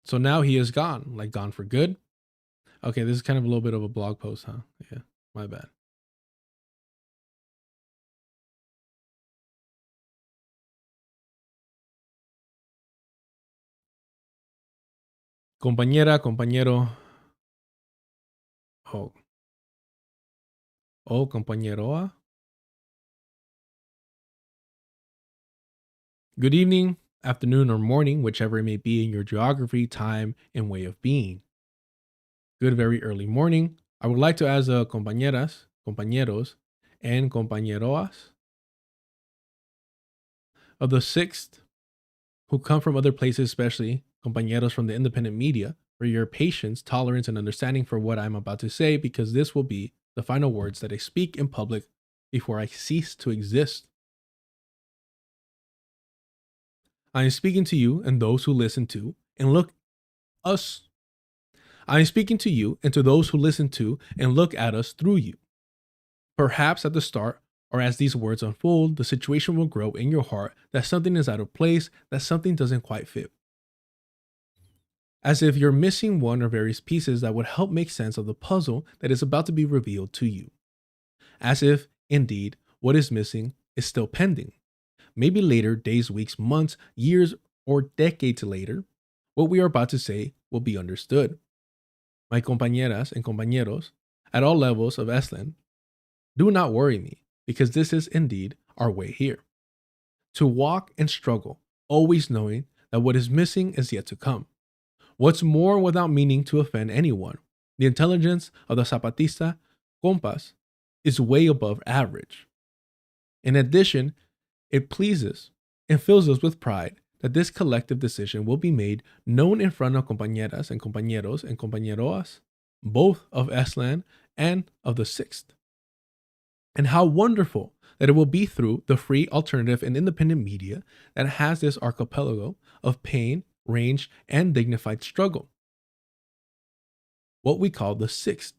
So now he is gone, like gone for good. Okay, this is kind of a little bit of a blog post, huh? Yeah, my bad. Compañera, compañero. Compañeroa. Good evening, afternoon, or morning, whichever it may be in your geography, time, and way of being. Good very early morning. I would like to ask the compañeras, compañeros, and compañeroas of the 6th who come from other places, especially compañeros from the independent media, for your patience, tolerance, and understanding for what I'm about to say, because this will be the final words that I speak in public before I cease to exist. I am speaking to you and those who listen to and look us. I am speaking to you and to those who listen to and look at us through you. Perhaps at the start, or as these words unfold, the situation will grow in your heart that something is out of place, that something doesn't quite fit. As if you're missing one or various pieces that would help make sense of the puzzle that is about to be revealed to you. As if, indeed, what is missing is still pending. Maybe later, days, weeks, months, years, or decades later, what we are about to say will be understood. My compañeras and compañeros, at all levels of EZLN, do not worry me, because this is indeed our way here. To walk and struggle, always knowing that what is missing is yet to come. What's more, without meaning to offend anyone, the intelligence of the Zapatista compas is way above average. In addition, it pleases and fills us with pride that this collective decision will be made known in front of compañeras and compañeros and compañeroas, both of EZLN and of the 6th. And how wonderful that it will be through the free, alternative, and independent media that has this archipelago of pain, range, and dignified struggle. What we call the 6th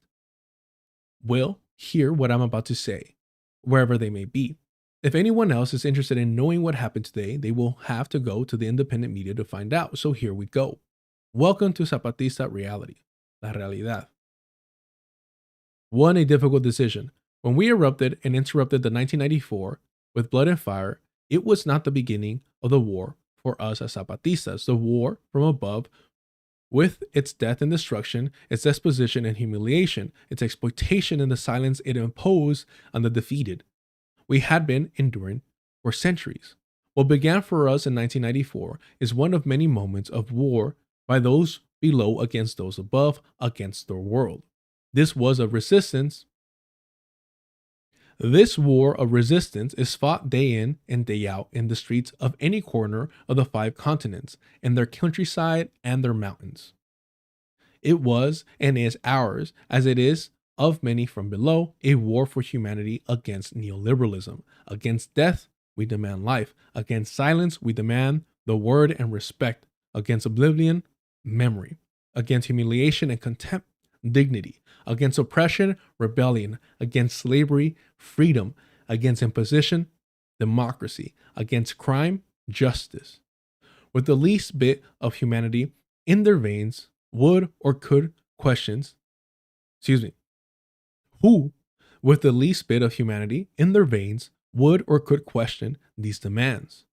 will hear what I'm about to say, wherever they may be. If anyone else is interested in knowing what happened today, they will have to go to the independent media to find out. So here we go. Welcome to Zapatista reality, la realidad. 1. A difficult decision. When we erupted and interrupted the 1994 with blood and fire, it was not the beginning of the war for us as Zapatistas. The war from above, with its death and destruction, its disposition and humiliation, its exploitation and the silence it imposed on the defeated, we had been enduring for centuries. What began for us in 1994 is one of many moments of war by those below against those above, against the world. This was a resistance. This war of resistance is fought day in and day out in the streets of any corner of the 5 continents, in their countryside and their mountains. It was and is ours, as it is of many from below, a war for humanity against neoliberalism. Against death, we demand life. Against silence, we demand the word and respect. Against oblivion, memory. Against humiliation and contempt, dignity. Against oppression, rebellion. Against slavery, freedom. Against imposition, democracy. Against crime, justice. With the least bit of humanity in their veins, would or could questions, who with the least bit of humanity in their veins would or could question these demands.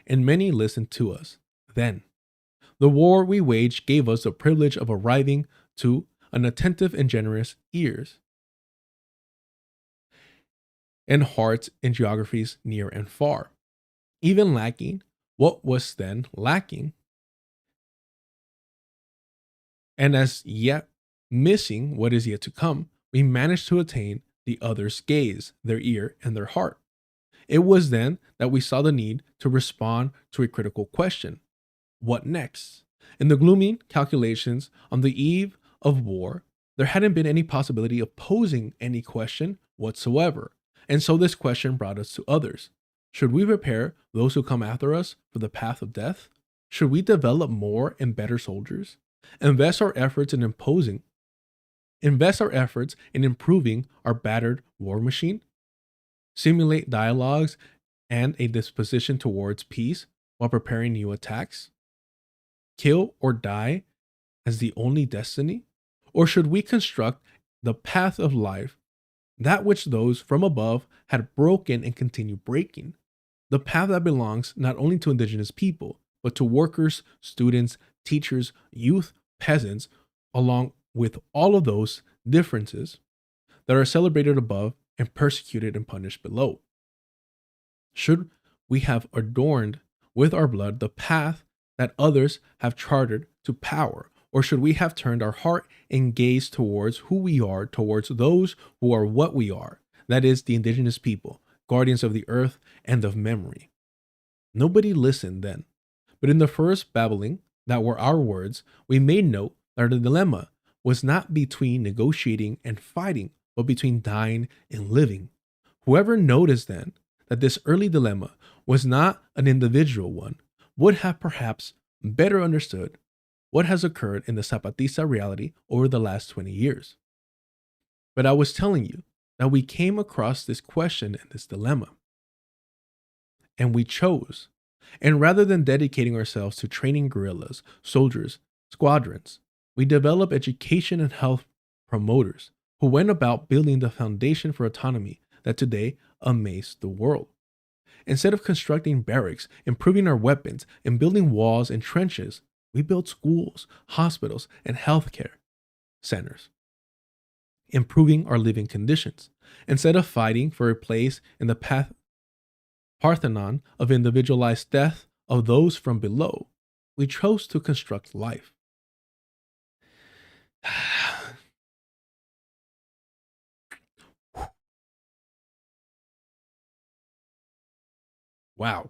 And many listened to us then. The war we waged gave us the privilege of arriving to an attentive and generous ears and hearts in geographies near and far, even lacking what was then lacking, and as yet missing what is yet to come, we managed to attain the other's gaze, their ear, and their heart. It was then that we saw the need to respond to a critical question: what next? In the gloomy calculations on the eve of war, there hadn't been any possibility of posing any question whatsoever. And so this question brought us to others. Should we prepare those who come after us for the path of death? Should we develop more and better soldiers? Invest our efforts in improving our battered war machine? Simulate dialogues and a disposition towards peace while preparing new attacks? Kill or die as the only destiny? Or should we construct the path of life, that which those from above had broken and continue breaking? The path that belongs not only to indigenous people, but to workers, students, teachers, youth, peasants, along with all of those differences that are celebrated above and persecuted and punished below. Should we have adorned with our blood the path that others have chartered to power? Or should we have turned our heart and gaze towards who we are, towards those who are what we are, that is, the indigenous people, guardians of the earth and of memory? Nobody listened then, but in the first babbling that were our words, we made note that the dilemma was not between negotiating and fighting, but between dying and living. Whoever noticed then that this early dilemma was not an individual one would have perhaps better understood what has occurred in the Zapatista reality over the last 20 years. But I was telling you that we came across this question and this dilemma, and we chose. And rather than dedicating ourselves to training guerrillas, soldiers, squadrons, we developed education and health promoters who went about building the foundation for autonomy that today amazed the world. Instead of constructing barracks, improving our weapons, and building walls and trenches, we built schools, hospitals, and healthcare centers, improving our living conditions. Instead of fighting for a place in the Parthenon of individualized death of those from below, we chose to construct life. Wow.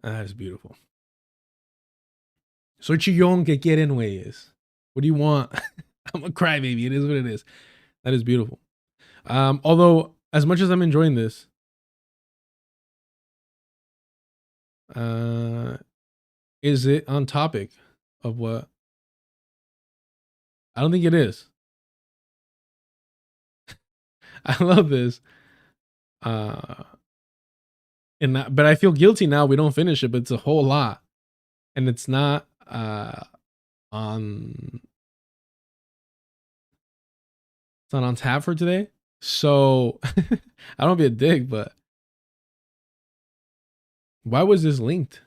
That is beautiful. Soy chillón que quieren, güeyes. What do you want? I'm a crybaby. It is what it is. That is beautiful. Although, as much as I'm enjoying this, is it on topic of what? I don't think it is. I love this. But I feel guilty now. We don't finish it, but it's a whole lot, and it's not on. It's not on tap for today. So I don't be a dick, but why was this linked?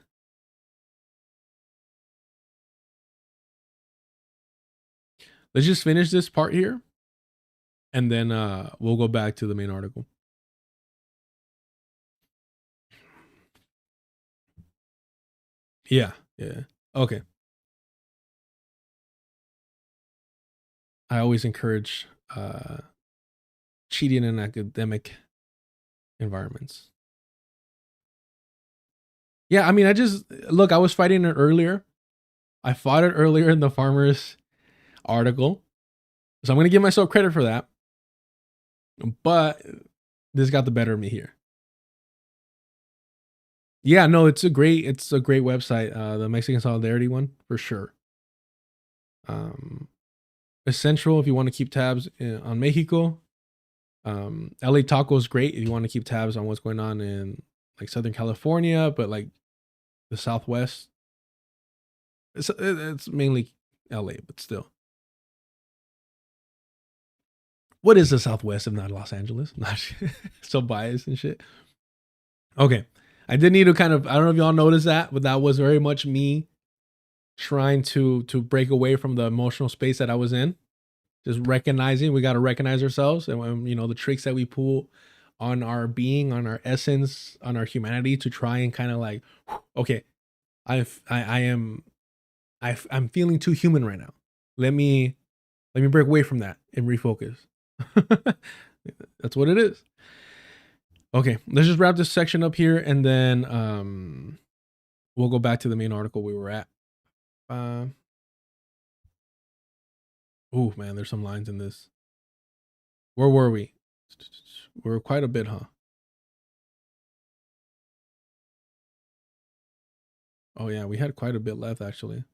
Let's just finish this part here, and then we'll go back to the main article. Yeah. Okay. I always encourage cheating in academic environments. Yeah, I mean, I was fighting it earlier. I fought it earlier in the farmers article. So I'm going to give myself credit for that. But this got the better of me here. Yeah, no, it's a great website. The Mexican Solidarity one, for sure. Essential if you want to keep tabs on Mexico. LA Taco is great if you want to keep tabs on what's going on in like Southern California, but like the Southwest. It's mainly LA, but still. What is the Southwest if not Los Angeles? Not so biased and shit. Okay. I did need to kind of, I don't know if y'all noticed that, but that was very much me trying to break away from the emotional space that I was in. Just recognizing, we got to recognize ourselves and, you know, the tricks that we pull on our being, on our essence, on our humanity to try and kind of like, okay, I'm feeling too human right now. Let me break away from that and refocus. That's what it is. Okay, let's just wrap this section up here and then we'll go back to the main article we were at. Oh man, there's some lines in this. Where were we? We were quite a bit, huh? Oh yeah, we had quite a bit left actually.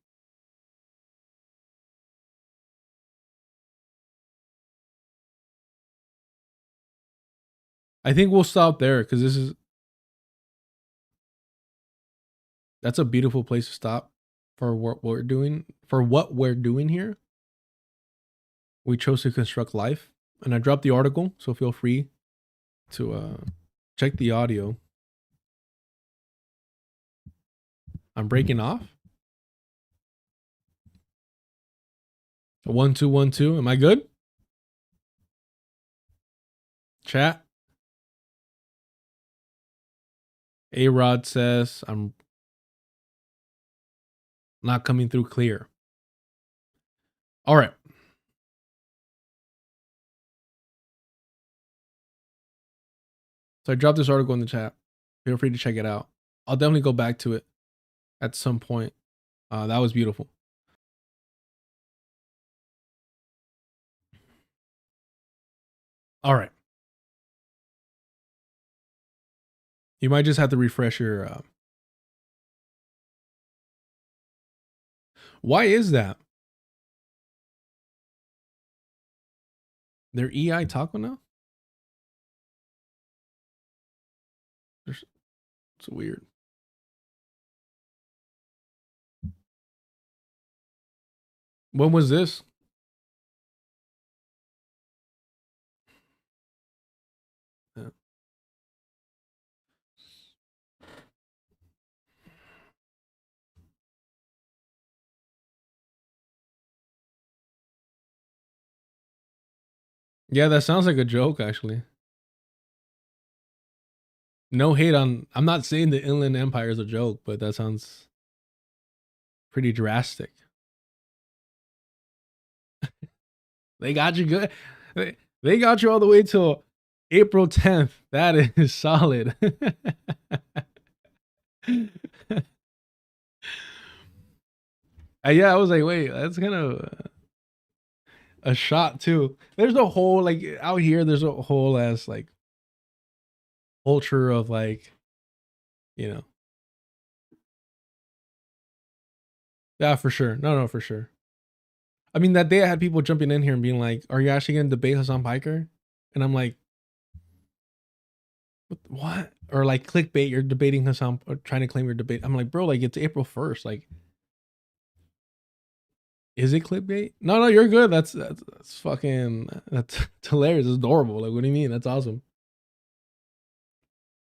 I think we'll stop there because that's a beautiful place to stop for what we're doing. For what we're doing here, we chose to construct life, and I dropped the article, so feel free to check the audio. I'm breaking off. 1 2 1 2. Am I good? Chat. A-Rod says I'm not coming through clear. All right. So I dropped this article in the chat. Feel free to check it out. I'll definitely go back to it at some point. That was beautiful. All right. You might just have to refresh your... Why is that? They're EI Taco now? It's weird. When was this? Yeah. Yeah, that sounds like a joke, actually. No hate on... I'm not saying the Inland Empire is a joke, but that sounds pretty drastic. They got you good. They got you all the way till April 10th. That is solid. Yeah, I was like, wait, that's kind of a shot too. There's a whole, like, out here, there's a whole ass, like, culture of, like, you know. Yeah, for sure. No, for sure. I mean, that day I had people jumping in here and being like, are you actually going to debate Hassan Piker? And I'm like, what? Or like clickbait, you're debating Hassan, or trying to claim your debate. I'm like, bro, like, it's April 1st. Like, is it clickbait? No, you're good. That's fucking, that's hilarious. It's adorable. Like, what do you mean? That's awesome.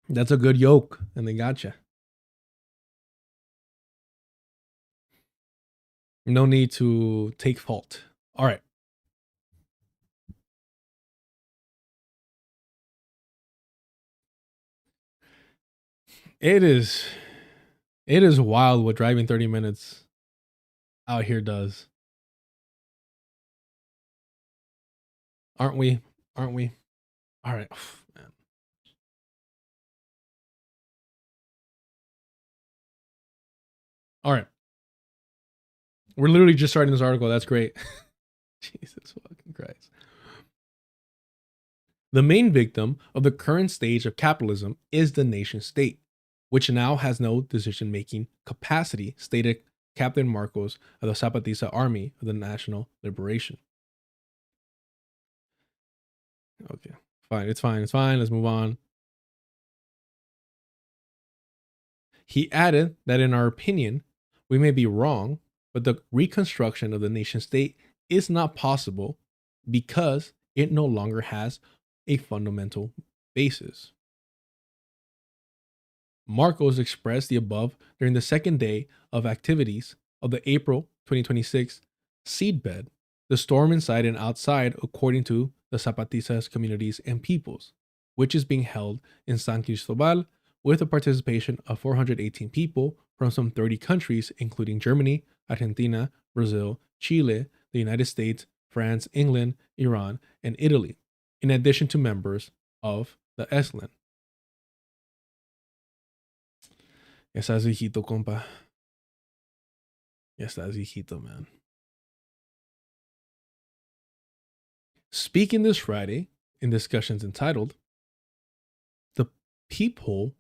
That's a good yoke, and they got you. No need to take fault. All right. It is wild what driving 30 minutes out here does. Aren't we? All right. Man. All right. We're literally just starting this article. That's great. Jesus fucking Christ. The main victim of the current stage of capitalism is the nation state, which now has no decision-making capacity, stated Captain Marcos of the Zapatista Army of the National Liberation. Okay, fine. It's fine. Let's move on. He added that in our opinion, we may be wrong, but the reconstruction of the nation state is not possible because it no longer has a fundamental basis. Marcos expressed the above during the second day of activities of the April 2026 seedbed, the storm inside and outside according to the Zapatistas communities and peoples, which is being held in San Cristobal with the participation of 418 people from some 30 countries, including Germany, Argentina, Brazil, Chile, the United States, France, England, Iran, and Italy, in addition to members of the EZLN. Ya estás viejito, compa. Ya estás viejito, man. Speaking this Friday in discussions entitled The Peephole,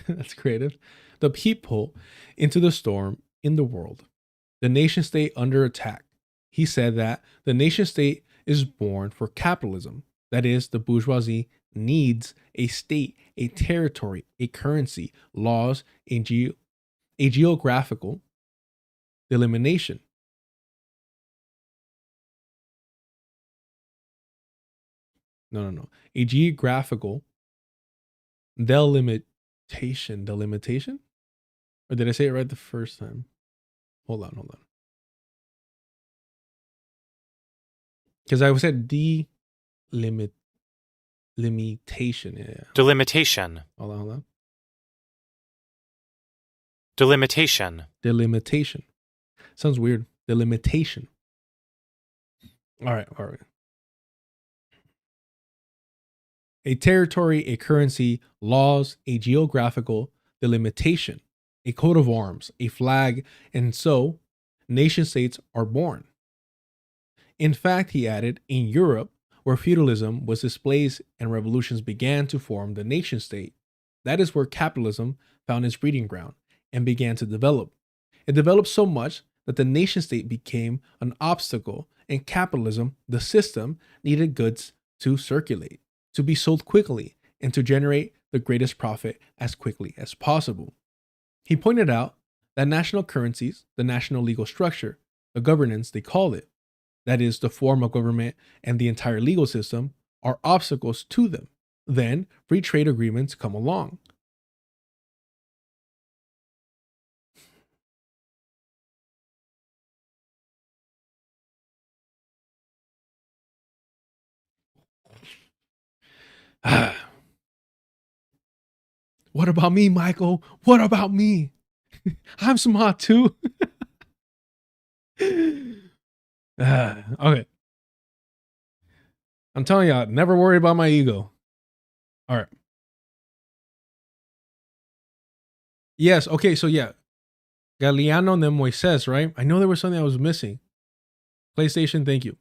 that's creative, The Peephole into the Storm in the World, the nation state under attack. He said that the nation state is born for capitalism. That is, the bourgeoisie needs a state, a territory, a currency, laws, a geographical delimitation. No. A geographical delimitation. Delimitation? Or did I say it right the first time? Hold on. Because I said limitation. Yeah. Delimitation. Hold on. Delimitation. Sounds weird. Delimitation. All right. A territory, a currency, laws, a geographical delimitation, a coat of arms, a flag, and so nation states are born. In fact, he added, in Europe, where feudalism was displaced and revolutions began to form the nation state, that is where capitalism found its breeding ground and began to develop. It developed so much that the nation state became an obstacle, and capitalism, the system, needed goods to circulate, to be sold quickly, and to generate the greatest profit as quickly as possible. He pointed out that national currencies, the national legal structure, the governance they call it, that is, the form of government and the entire legal system, are obstacles to them. Then free trade agreements come along. What about me, Michael? What about me? I'm smart too. Okay. I'm telling y'all, never worry about my ego. All right. Yes. Okay. So yeah, Galeano de Moises, right? I know there was something I was missing. PlayStation, thank you.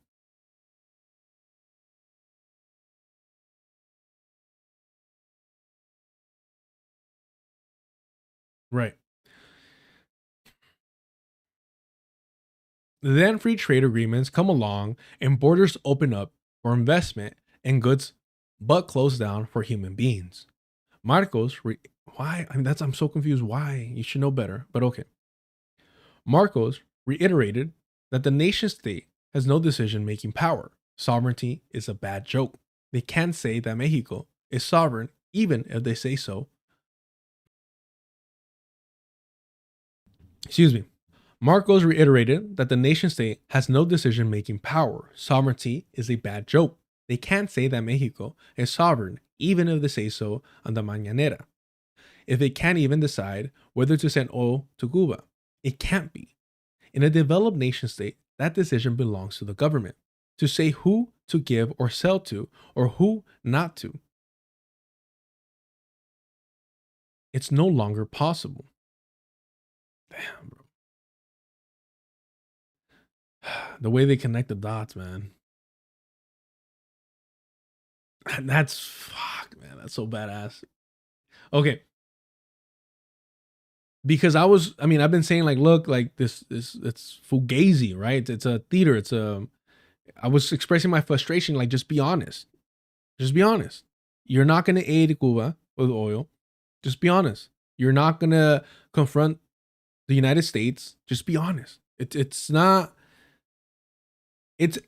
Right. Then free trade agreements come along and borders open up for investment and goods, but close down for human beings. Marcos, why? I'm so confused. Why? You should know better, but okay. Marcos reiterated that the nation state has no decision-making power. Sovereignty is a bad joke. They can't say that Mexico is sovereign, even if they say so. Excuse me. Marcos reiterated that the nation state has no decision-making power. Sovereignty is a bad joke. They can't say that Mexico is sovereign, even if they say so on the mañanera. If they can't even decide whether to send oil to Cuba, it can't be. In a developed nation state, that decision belongs to the government to say who to give or sell to, or who not to. It's no longer possible. Damn, bro. The way they connect the dots, man. That's fuck, man. That's so badass. Okay. Because I've been saying like, look, like this it's fugazi, right? It's a theater. I was expressing my frustration, like, just be honest. Just be honest. You're not going to aid Cuba with oil. Just be honest. You're not going to confront the United States. Just be honest. It's not, it's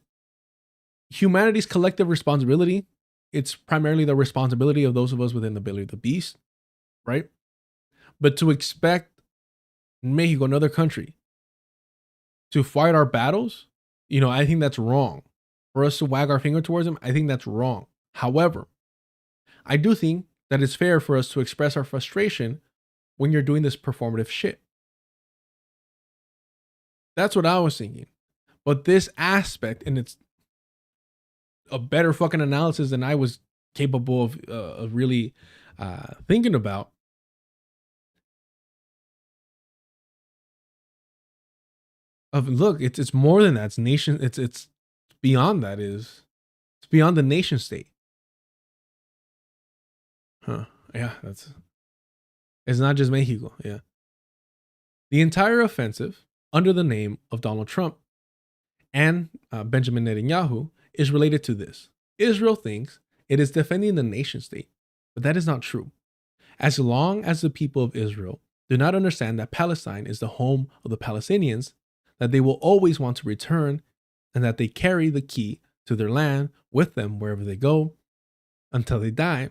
humanity's collective responsibility. It's primarily the responsibility of those of us within the belly of the beast, right? But to expect Mexico, another country, to fight our battles, I think that's wrong. For us to wag our finger towards them, I think that's wrong. However, I do think that it's fair for us to express our frustration when you're doing this performative shit. That's what I was thinking. But this aspect, and it's a better fucking analysis than I was capable of really thinking about. Look, it's more than that. It's nation. It's beyond that. It's beyond the nation state. Huh? Yeah, it's not just Mexico. Yeah, the entire offensive under the name of Donald Trump and Benjamin Netanyahu is related to this. Israel thinks it is defending the nation state, but that is not true. As long as the people of Israel do not understand that Palestine is the home of the Palestinians, that they will always want to return, and that they carry the key to their land with them wherever they go until they die.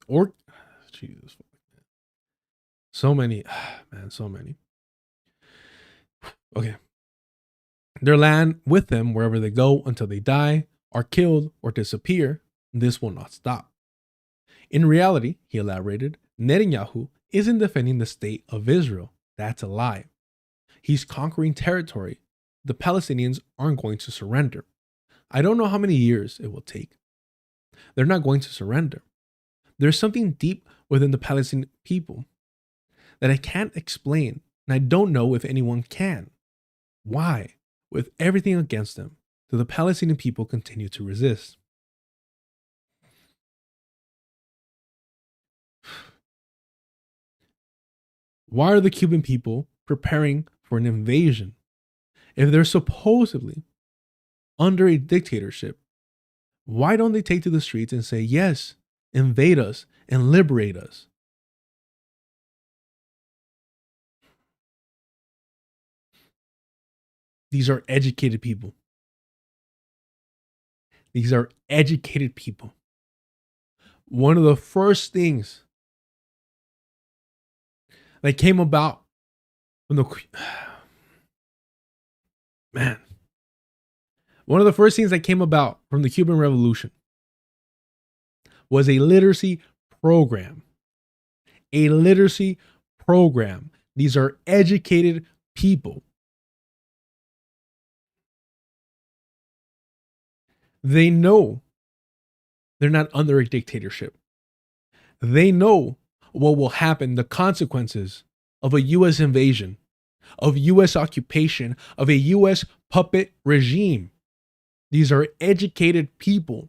Or, Jesus, so many, man, so many. Okay. Their land with them wherever they go until they die, are killed, or disappear. This will not stop. In reality, he elaborated, Netanyahu isn't defending the state of Israel. That's a lie. He's conquering territory. The Palestinians aren't going to surrender. I don't know how many years it will take. They're not going to surrender. There's something deep within the Palestinian people that I can't explain, and I don't know if anyone can. Why, with everything against them, do the Palestinian people continue to resist? Why are the Cuban people preparing for an invasion if they're supposedly under a dictatorship? Why don't they take to the streets and say, yes, invade us and liberate us? These are educated people. These are educated people. One of the first things that came about from one of the first things that came about from the Cuban Revolution was a literacy program. A literacy program. These are educated people. They know they're not under a dictatorship. They know what will happen, the consequences of a U.S. invasion, of U.S. occupation, of a U.S. puppet regime. These are educated people.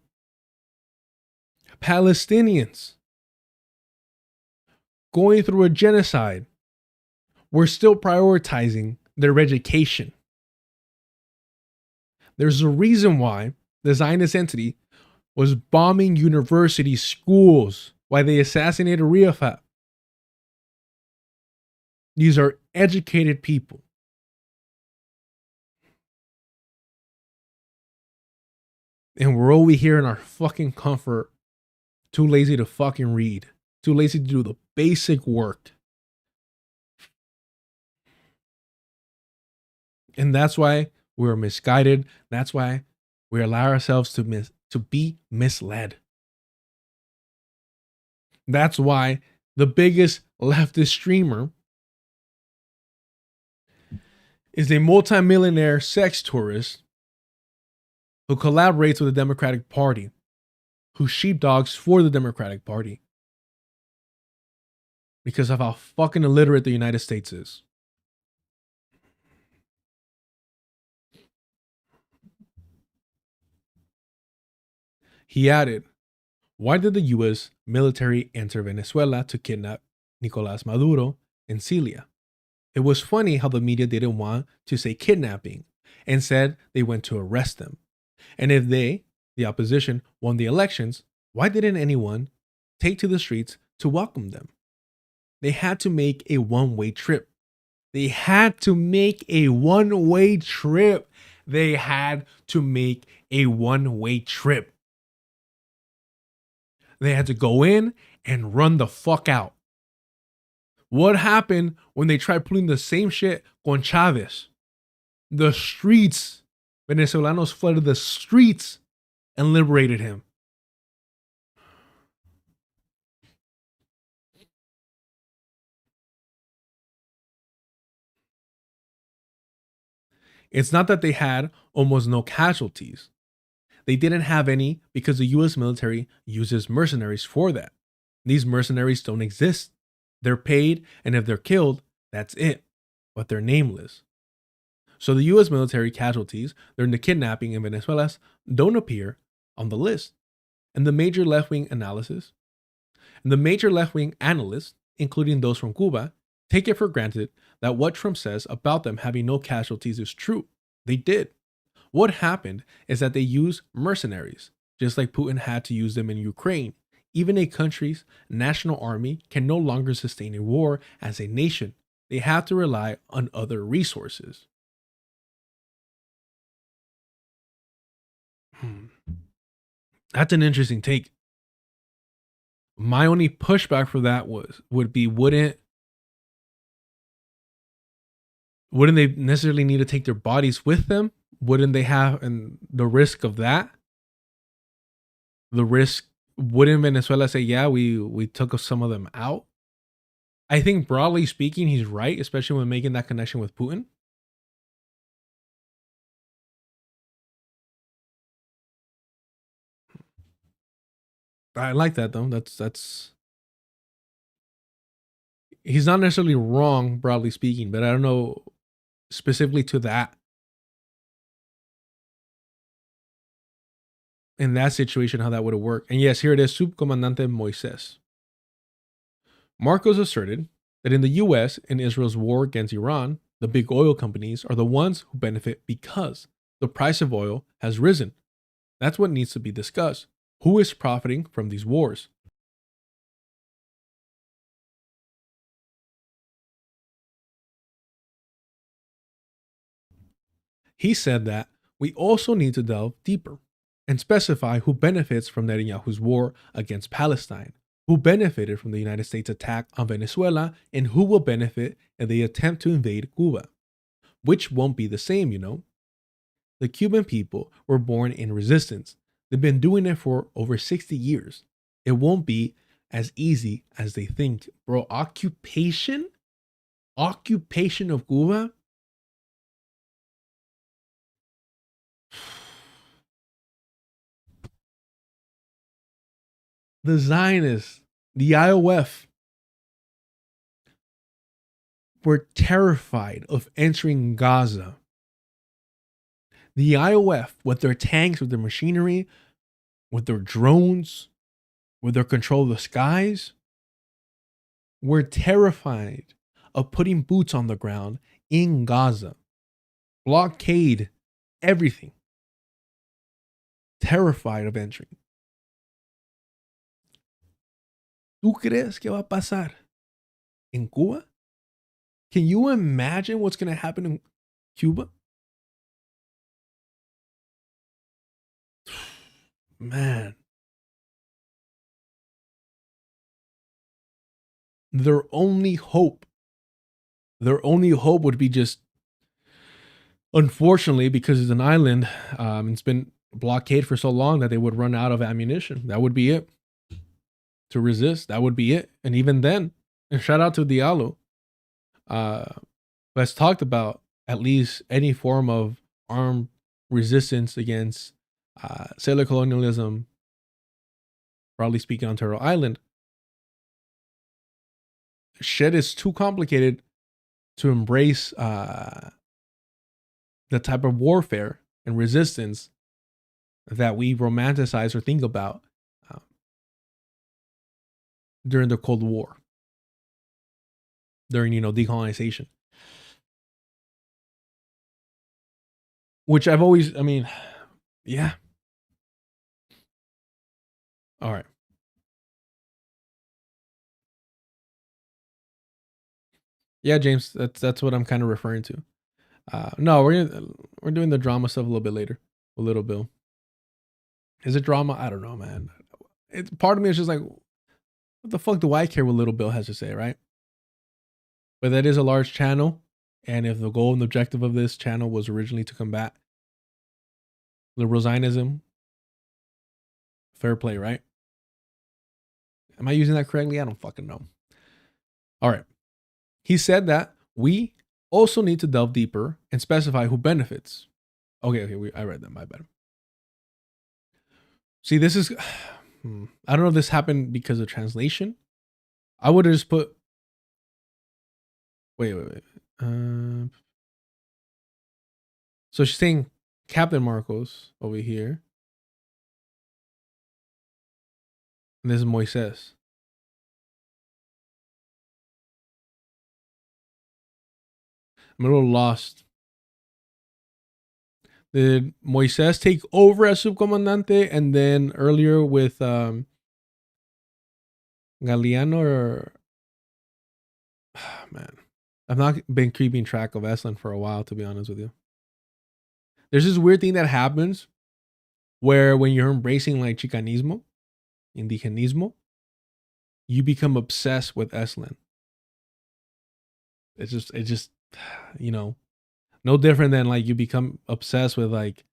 Palestinians going through a genocide. We're still prioritizing their education. There's a reason why the Zionist entity was bombing universities, schools, why they assassinated Riafat. These are educated people. And we're over here in our fucking comfort, too lazy to fucking read, too lazy to do the basic work. And that's why we're misguided. That's why we allow ourselves to be misled. That's why the biggest leftist streamer is a multimillionaire sex tourist who collaborates with the Democratic Party, who sheepdogs for the Democratic Party because of how fucking illiterate the United States is. He added, why did the U.S. military enter Venezuela to kidnap Nicolás Maduro and Celia? It was funny how the media didn't want to say kidnapping and said they went to arrest them. And if they, the opposition, won the elections, why didn't anyone take to the streets to welcome them? They had to make a one-way trip. They had to make a one-way trip. They had to make a one-way trip. They had to go in and run the fuck out. What happened when they tried putting the same shit con Chavez? The streets, Venezolanos flooded the streets and liberated him. It's not that they had almost no casualties. They didn't have any because the US military uses mercenaries for that. These mercenaries don't exist. They're paid, and if they're killed, that's it. But they're nameless. So the US military casualties during the kidnapping in Venezuela don't appear on the list. And the major left-wing analysts, including those from Cuba, take it for granted that what Trump says about them having no casualties is true. They did. What happened is that they used mercenaries, just like Putin had to use them in Ukraine. Even a country's national army can no longer sustain a war as a nation. They have to rely on other resources. That's an interesting take. My only pushback for that would be wouldn't they necessarily need to take their bodies with them? Wouldn't they have the risk of that? Wouldn't Venezuela say, yeah, we took some of them out? I think broadly speaking, he's right, especially when making that connection with Putin. I like that though. That's he's not necessarily wrong, broadly speaking, but I don't know specifically to that. In that situation, how that would have worked. And yes, here it is, Subcomandante Moises. Marcos asserted that in the US and Israel's war against Iran, the big oil companies are the ones who benefit because the price of oil has risen. That's what needs to be discussed. Who is profiting from these wars? He said that we also need to delve deeper and specify who benefits from Netanyahu's war against Palestine, who benefited from the United States' attack on Venezuela, and who will benefit if they attempt to invade Cuba, which won't be the same, you know. The Cuban people were born in resistance. They've been doing it for over 60 years. It won't be as easy as they think. Bro, occupation of Cuba? The Zionists, the IOF, were terrified of entering Gaza. The IOF, with their tanks, with their machinery, with their drones, with their control of the skies, were terrified of putting boots on the ground in Gaza. Blockade everything. Terrified of entering. ¿Tú crees que va a pasar en Cuba? Can you imagine what's going to happen in Cuba? Man. Their only hope would be just, unfortunately, because it's an island, it's been blockaded for so long that they would run out of ammunition. That would be it. To resist, that would be it. And even then, and shout out to Diallo, has talked about at least any form of armed resistance against settler colonialism, broadly speaking, on Turtle Island. Shit is too complicated to embrace the type of warfare and resistance that we romanticize or think about during the Cold War, during, decolonization. Which I've always, yeah. All right. Yeah, James, that's what I'm kind of referring to. No, we're doing the drama stuff a little bit later. A little Bill. Is it drama? I don't know, man. Part of me is just like, what the fuck do I care what Little Bill has to say, right? But that is a large channel, and if the goal and objective of this channel was originally to combat liberal Zionism, fair play, right? Am I using that correctly? I don't fucking know. All right. He said that we also need to delve deeper and specify who benefits. Okay, I read that, my bad. See, this is, I don't know if this happened because of translation. I would have just put, wait. So she's saying Captain Marcos over here. And this is Moises. I'm a little lost. Did Moises take over as subcomandante, and then earlier with Galeano, or man, I've not been keeping track of EZLN for a while, to be honest with you. There's this weird thing that happens where when you're embracing like Chicanismo, Indigenismo, you become obsessed with EZLN. It's just, you know, no different than like you become obsessed with like,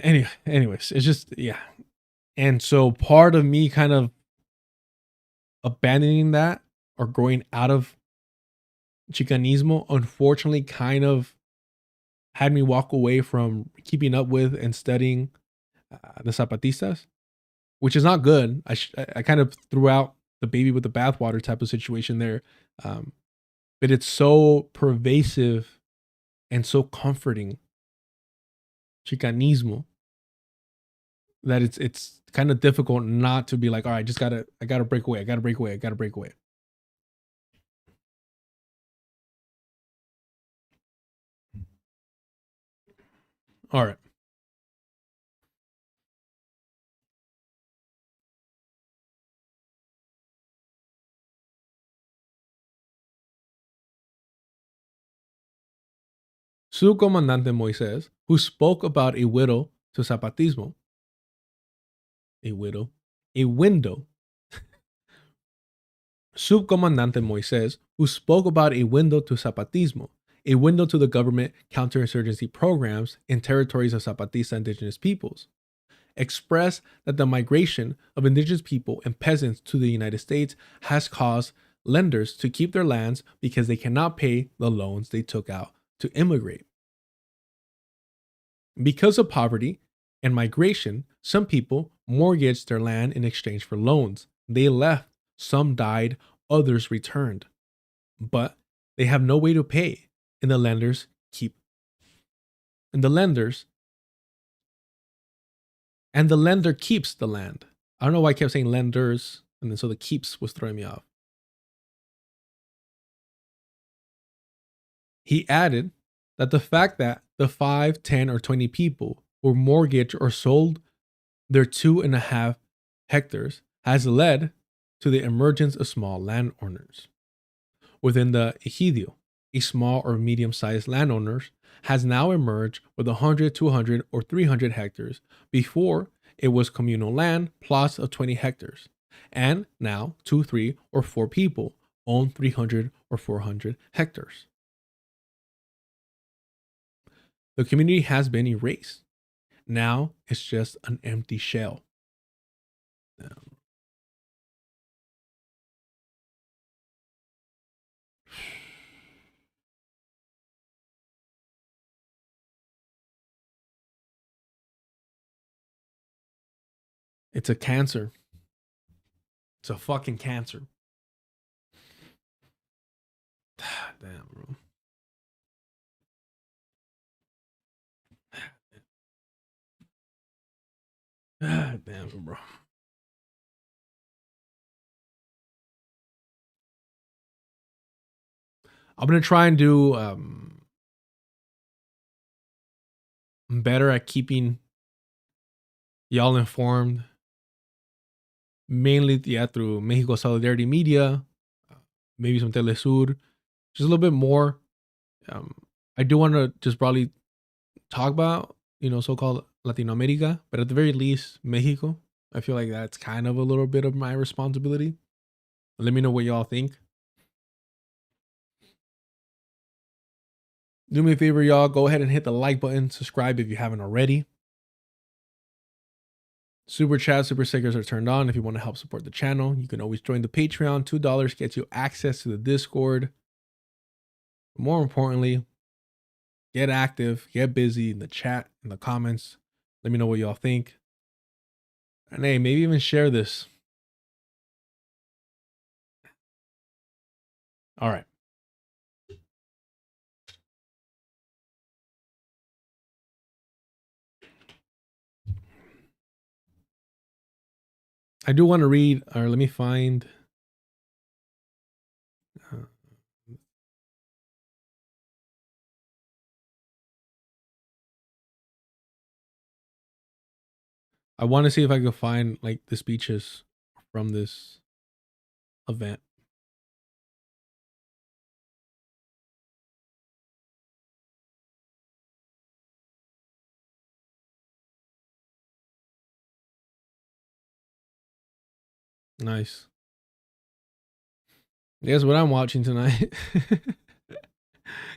anyways, it's just, yeah. And so part of me kind of abandoning that or growing out of Chicanismo, unfortunately, kind of had me walk away from keeping up with and studying the Zapatistas, which is not good. I kind of threw out the baby with the bathwater type of situation there. But it's so pervasive and so comforting, Chicanismo, that it's kind of difficult not to be like, all right, I gotta break away. I gotta break away. All right. Subcomandante Moises, who spoke about a widow to Zapatismo. A window. Subcomandante Moises, who spoke about a window to Zapatismo, a window to the government counterinsurgency programs in territories of Zapatista indigenous peoples, expressed that the migration of indigenous people and peasants to the United States has caused lenders to keep their lands because they cannot pay the loans they took out to immigrate. Because of poverty and migration, some people mortgaged their land in exchange for loans. They left, some died, others returned. But they have no way to pay, and the lender keeps the land. I don't know why I kept saying lenders, and then so the keeps was throwing me off. He added that the fact that the 5, 10, or 20 people who mortgaged or sold their 2.5 hectares has led to the emergence of small landowners. Within the ejido, a small or medium-sized landowner has now emerged with 100, 200, or 300 hectares. Before, it was communal land, plots of 20 hectares. And now, 2, 3, or 4 people own 300 or 400 hectares. The community has been erased. Now it's just an empty shell. It's a cancer. It's a fucking cancer. Damn, bro. Damn, bro. I'm gonna try and do better at keeping y'all informed. Mainly, through Mexico Solidarity Media, maybe some Telesur, just a little bit more. I do want to just probably talk about, so-called Latino America, but at the very least, Mexico. I feel like that's kind of a little bit of my responsibility. Let me know what y'all think. Do me a favor, y'all. Go ahead and hit the like button. Subscribe if you haven't already. Super chat, super stickers are turned on if you want to help support the channel. You can always join the Patreon. $2 gets you access to the Discord. More importantly, get active, get busy in the chat, in the comments. Let me know what y'all think. And hey, maybe even share this. All right. I do want to read, or let me find. I want to see if I could find like the speeches from this event. Nice. Guess what I'm watching tonight?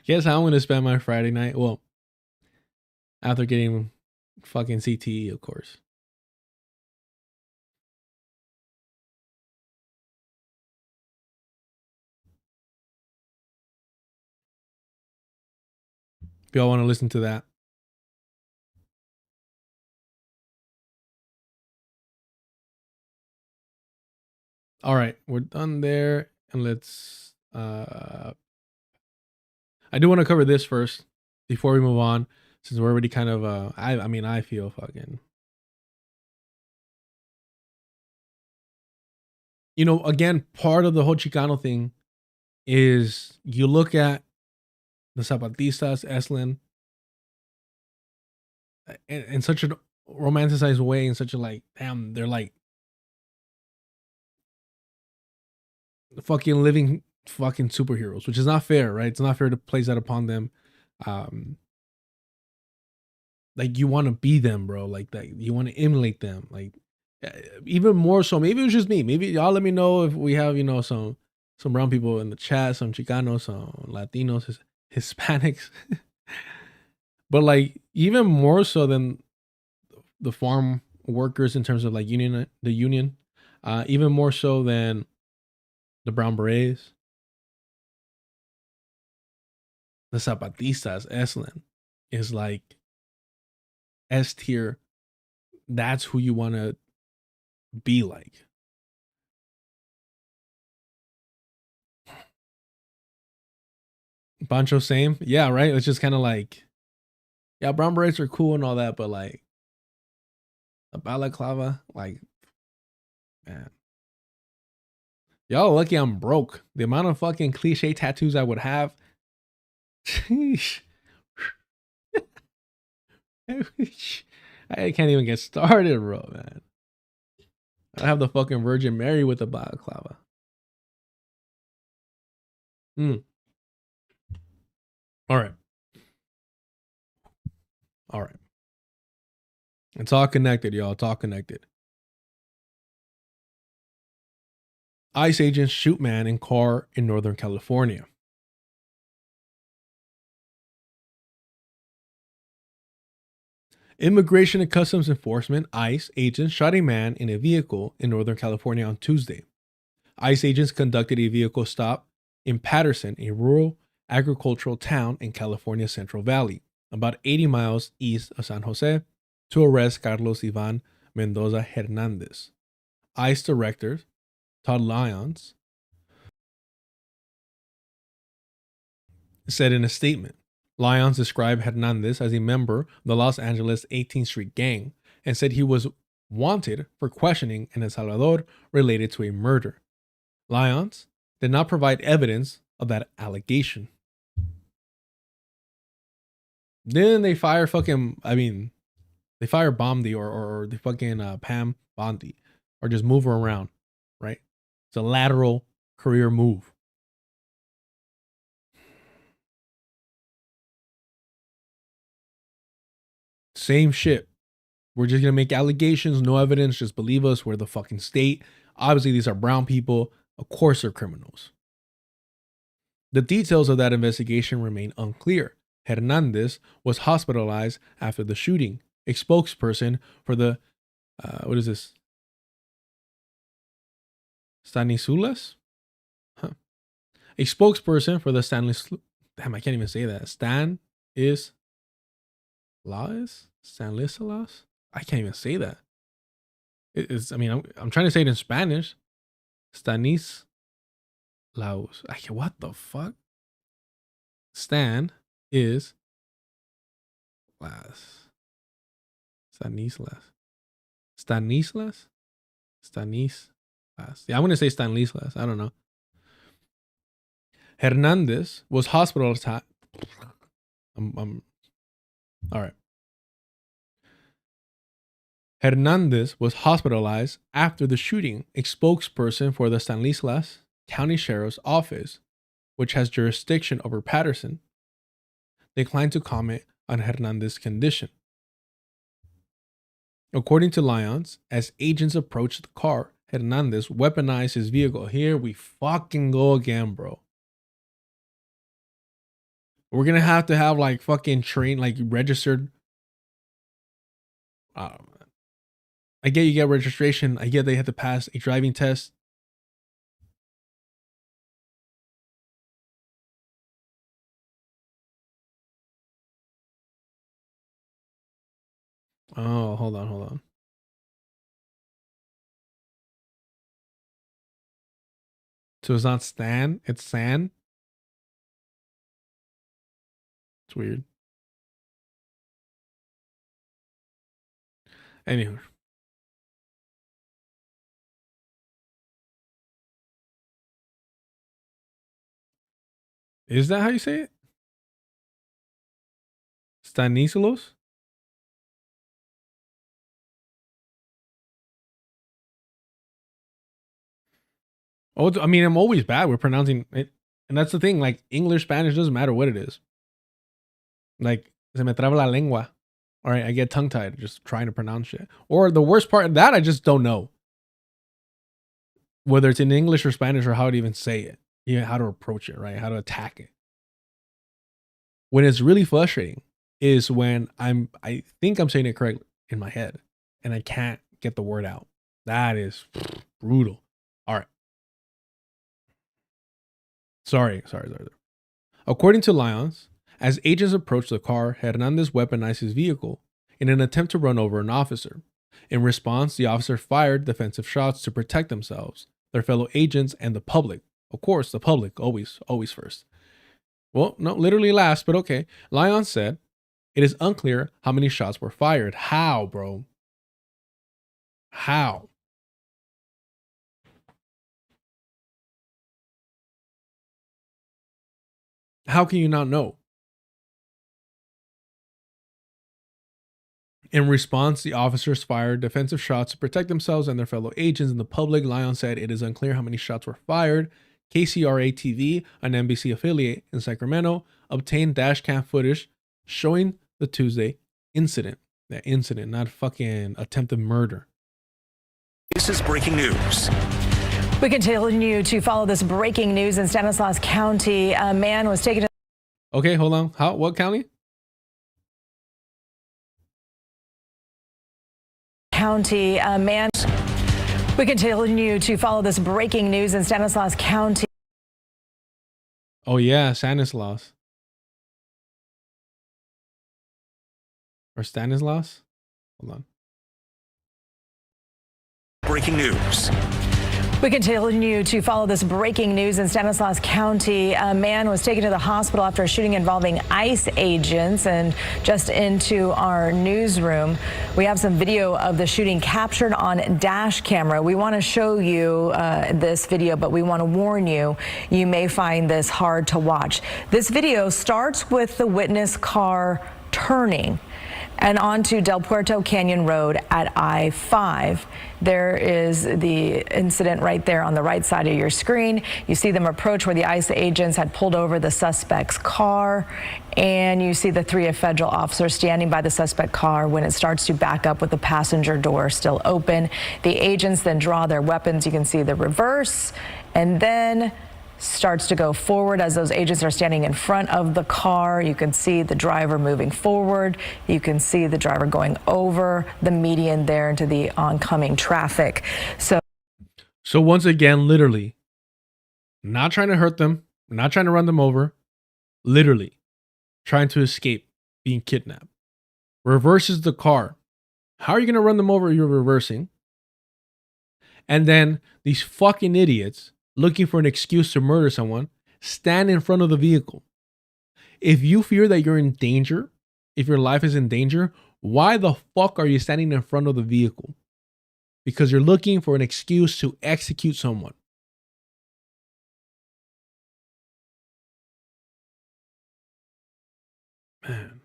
Guess how I'm going to spend my Friday night? Well, after getting fucking CTE, of course. If y'all want to listen to that. All right, we're done there. And let's I do want to cover this first before we move on, since we're already kind of I mean, I feel fucking, again, part of the whole Chicano thing is you look at the Zapatistas, EZLN, in such a romanticized way, in such a like, damn, they're like fucking living fucking superheroes, which is not fair, right? It's not fair to place that upon them. Like, you want to be them, bro. Like, that you want to emulate them. Like, even more so, maybe it was just me. Maybe y'all let me know if we have, some brown people in the chat, some Chicanos, some Latinos, Hispanics. But like, even more so than the farm workers in terms of like the union, even more so than the brown berets, the Zapatistas, EZLN is like S tier. That's who you want to be like. Pancho, same. Yeah, right. It's just kind of like, yeah, brown berets are cool and all that, but like a balaclava, like, man. Y'all lucky I'm broke. The amount of fucking cliche tattoos I would have. Sheesh. I can't even get started, bro, man. I have the fucking Virgin Mary with the balaclava. All right. All right. It's all connected, y'all. It's all connected. ICE agents shoot man in car in Northern California. Immigration and Customs Enforcement, ICE, agents shot a man in a vehicle in Northern California on Tuesday. ICE agents conducted a vehicle stop in Patterson, a rural agricultural town in California's Central Valley, about 80 miles east of San Jose, to arrest Carlos Ivan Mendoza Hernandez. ICE Director Todd Lyons said in a statement. Lyons described Hernandez as a member of the Los Angeles 18th Street Gang and said he was wanted for questioning in El Salvador related to a murder. Lyons did not provide evidence of that allegation. Then they fire fucking, they fire Bondi or the fucking Pam Bondi, or just move her around, right? It's a lateral career move. Same shit. We're just going to make allegations, no evidence, just believe us. We're the fucking state. Obviously, these are brown people. Of course, they're criminals. The details of that investigation remain unclear. Hernandez was hospitalized after the shooting. A spokesperson for the, what is this? Stanislas? Huh. A spokesperson for the Stanislas, damn, I can't even say that. Stanislas? I can't even say that. I'm trying to say it in Spanish. Stanislaus. What the fuck? Stan is last. Stanislas. Yeah, I'm gonna say Stanislas. I don't know. Hernandez was hospitalized. All right. Hernandez was hospitalized after the shooting. A spokesperson for the Stanislaus County Sheriff's Office, which has jurisdiction over Patterson, declined to comment on Hernandez's condition. According to Lyons, as agents approached the car, Hernandez weaponized his vehicle. Here we fucking go again, bro. We're gonna have to have like fucking registered. I get you get registration. I get they have to pass a driving test. Oh, hold on. So it's not Stan, it's San. It's weird. Anywho. Is that how you say it? Stanislaus? Oh, I mean, I'm always bad with pronouncing it. And that's the thing, like English, Spanish, doesn't matter what it is. Like, se me traba la lengua. All right, I get tongue-tied just trying to pronounce it. Or the worst part of that, I just don't know. Whether it's in English or Spanish or how to even say it. Even how to approach it, right? How to attack it. When it's really frustrating is when I think I'm saying it correctly in my head and I can't get the word out. That is brutal. All right. Sorry. According to Lyons, as agents approached the car, Hernandez weaponized his vehicle in an attempt to run over an officer. In response, the officer fired defensive shots to protect themselves, their fellow agents, and the public. Of course, the public, always first. Well, no, literally last, but okay. Lyons said, it is unclear how many shots were fired. How, bro? How? How can you not know? In response, the officers fired defensive shots to protect themselves and their fellow agents and the public. Lyons said it is unclear how many shots were fired. KCRA TV, an NBC affiliate in Sacramento, obtained dashcam footage showing the Tuesday incident. That incident, not fucking attempted murder. This is breaking news. We continue to follow this breaking news in Stanislaus County. A man was taken to... Okay, hold on. What county? County. A man... We continue to follow this breaking news in Stanislaus County. Oh yeah, Stanislaus. Or Stanislaus? Hold on. Breaking news. We continue to follow this breaking news in Stanislaus County. A man was taken to the hospital after a shooting involving ICE agents. And just into our newsroom, we have some video of the shooting captured on dash camera. We want to show you this video, but we want to warn you, you may find this hard to watch. This video starts with the witness car turning. And on to Del Puerto Canyon Road at I-5. There is the incident right there on the right side of your screen. You see them approach where the ICE agents had pulled over the suspect's car, and you see the 3 federal officers standing by the suspect car when it starts to back up with the passenger door still open. The agents then draw their weapons. You can see the reverse, and then starts to go forward as those agents are standing in front of the car. You can see the driver moving forward. You can see the driver going over the median there into the oncoming traffic. So once again, literally, not trying to hurt them, not trying to run them over, literally trying to escape being kidnapped. Reverses the car. How are you going to run them over if you're reversing? And then these fucking idiots looking for an excuse to murder someone, stand in front of the vehicle. If you fear that you're in danger, if your life is in danger, why the fuck are you standing in front of the vehicle? Because you're looking for an excuse to execute someone. Man.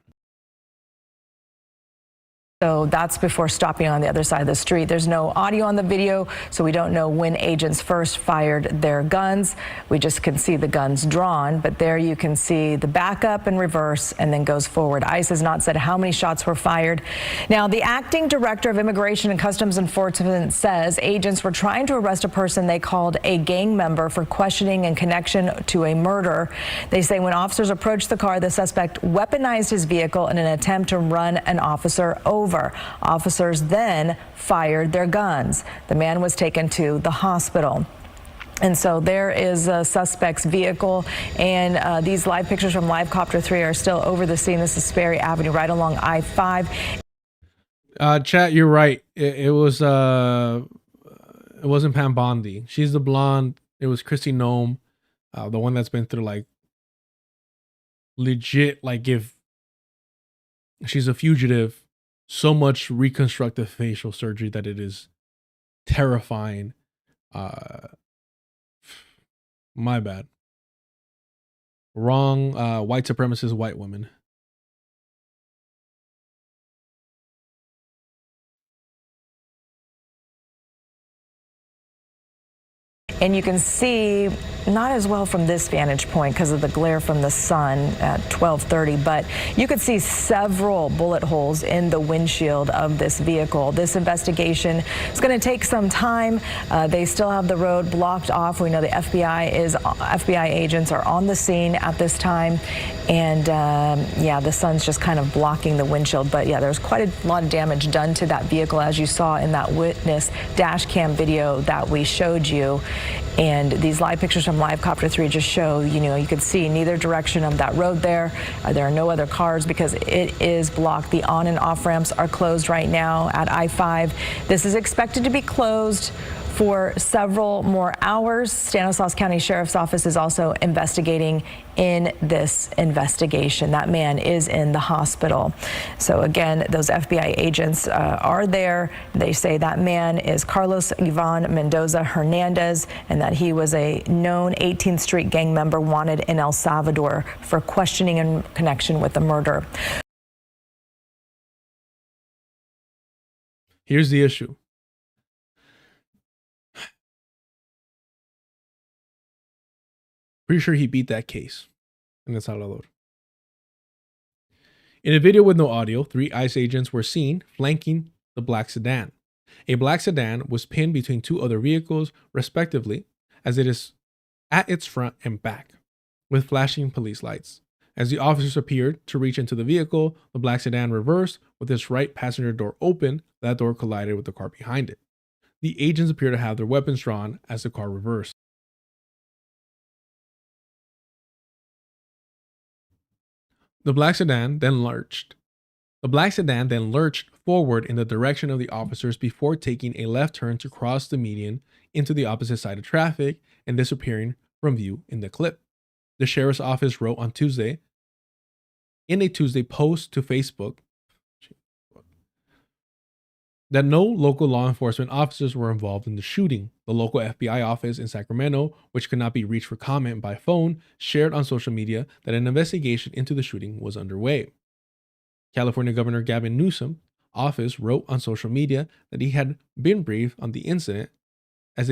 So that's before stopping on the other side of the street. There's no audio on the video, so we don't know when agents first fired their guns. We just can see the guns drawn, but there you can see the backup and reverse and then goes forward. ICE has not said how many shots were fired. Now, the acting director of Immigration and Customs Enforcement says agents were trying to arrest a person they called a gang member for questioning in connection to a murder. They say when officers approached the car, the suspect weaponized his vehicle in an attempt to run an officer over. Officers then fired their guns. The man was taken to the hospital. And so there is a suspect's vehicle, and these live pictures from Live Copter 3 are still over the scene. This is Sperry Avenue right along I-5. Chat, you're right. It wasn't Pam Bondi. She's the blonde. It was Christy Nome, the one that's been through like legit, like if she's a fugitive, so much reconstructive facial surgery that it is terrifying. My bad. Wrong. White supremacist white women. And you can see not as well from this vantage point because of the glare from the sun at 12:30, but you could see several bullet holes in the windshield of this vehicle. This investigation is going to take some time. They still have the road blocked off. We know the FBI agents are on the scene at this time. And yeah, the sun's just kind of blocking the windshield. But yeah, there's quite a lot of damage done to that vehicle, as you saw in that witness dash cam video that we showed you. And these live pictures from Live Copter 3 just show, you could see neither direction of that road there. There are no other cars because it is blocked. The on and off ramps are closed right now at I-5. This is expected to be closed for several more hours. Stanislaus County Sheriff's Office is also investigating in this investigation. That man is in the hospital. So again, those FBI agents are there. They say that man is Carlos Ivan Mendoza Hernandez and that he was a known 18th Street gang member wanted in El Salvador for questioning in connection with the murder. Here's the issue. Pretty sure he beat that case in El Salvador. In a video with no audio, 3 ICE agents were seen flanking the black sedan. A black sedan was pinned between 2 other vehicles, respectively, as it is at its front and back, with flashing police lights. As the officers appeared to reach into the vehicle, the black sedan reversed with its right passenger door open. That door collided with the car behind it. The agents appear to have their weapons drawn as the car reversed. The black sedan then lurched. Forward in the direction of the officers before taking a left turn to cross the median into the opposite side of traffic and disappearing from view in the clip. The sheriff's office wrote on Tuesday, in a Tuesday post to Facebook, that no local law enforcement officers were involved in the shooting. The local FBI office in Sacramento, which could not be reached for comment by phone, shared on social media that an investigation into the shooting was underway. California Governor Gavin Newsom's office wrote on social media that he had been briefed on the incident. As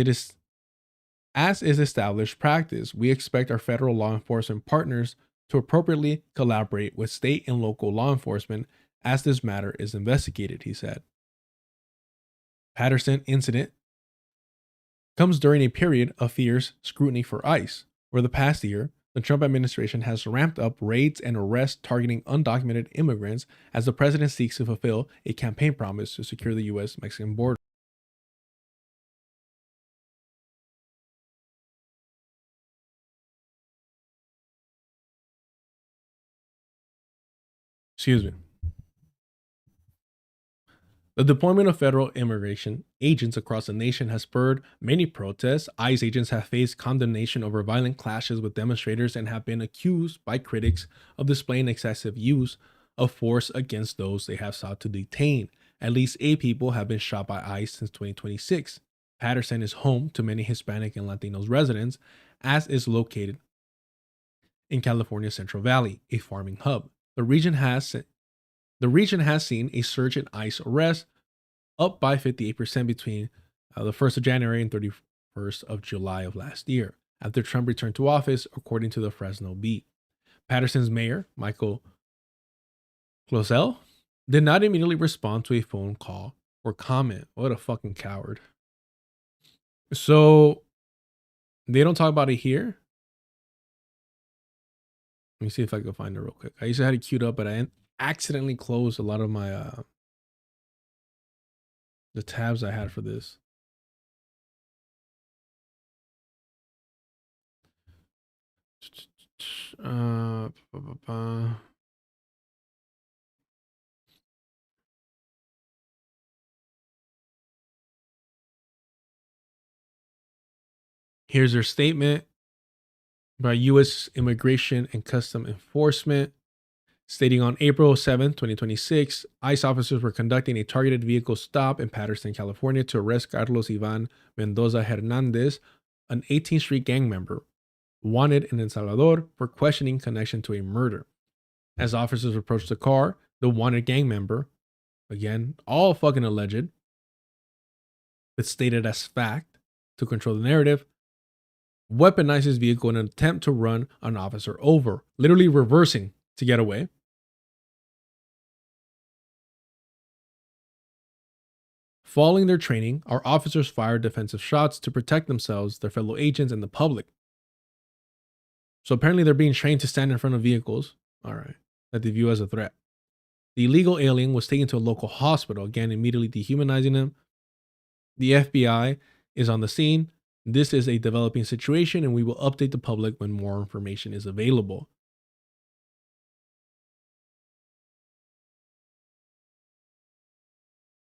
is established practice, we expect our federal law enforcement partners to appropriately collaborate with state and local law enforcement as this matter is investigated, he said. Patterson incident comes during a period of fierce scrutiny for ICE. Over the past year, the Trump administration has ramped up raids and arrests targeting undocumented immigrants as the president seeks to fulfill a campaign promise to secure the U.S.-Mexican border. Excuse me. The deployment of federal immigration agents across the nation has spurred many protests. ICE agents have faced condemnation over violent clashes with demonstrators and have been accused by critics of displaying excessive use of force against those they have sought to detain. At least 8 people have been shot by ICE since 2026. Patterson is home to many Hispanic and Latino residents, as is located in California's Central Valley, a farming hub. The region has seen a surge in ICE arrests, up by 58% between the 1st of January and 31st of July of last year, after Trump returned to office, according to the Fresno Beat. Patterson's mayor, Michael Closel, did not immediately respond to a phone call or comment. What a fucking coward. So, they don't talk about it here. Let me see if I can find it real quick. I used to have it queued up, but I accidentally closed a lot of my the tabs I had for this. Here's their statement by U.S. Immigration and Custom Enforcement, stating on April 7, 2026, ICE officers were conducting a targeted vehicle stop in Patterson, California to arrest Carlos Ivan Mendoza Hernandez, an 18th Street gang member, wanted in El Salvador for questioning connection to a murder. As officers approached the car, the wanted gang member, again, all fucking alleged, but stated as fact to control the narrative, weaponized his vehicle in an attempt to run an officer over, literally reversing to get away. Following their training, our officers fired defensive shots to protect themselves, their fellow agents, and the public. So apparently they're being trained to stand in front of vehicles, all right, that they view as a threat. The illegal alien was taken to a local hospital, again, immediately dehumanizing him. The FBI is on the scene. This is a developing situation, and we will update the public when more information is available.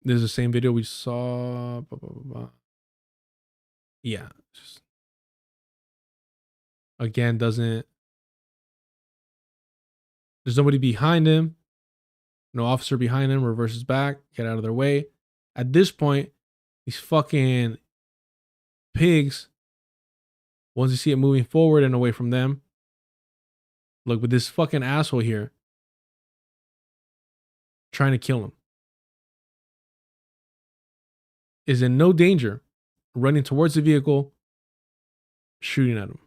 This is the same video we saw. Yeah. Again, there's nobody behind him. No officer behind him, reverses back, get out of their way. At this point, these fucking pigs, once you see it moving forward and away from them, look, with this fucking asshole here trying to kill him, is in no danger, running towards the vehicle, shooting at him.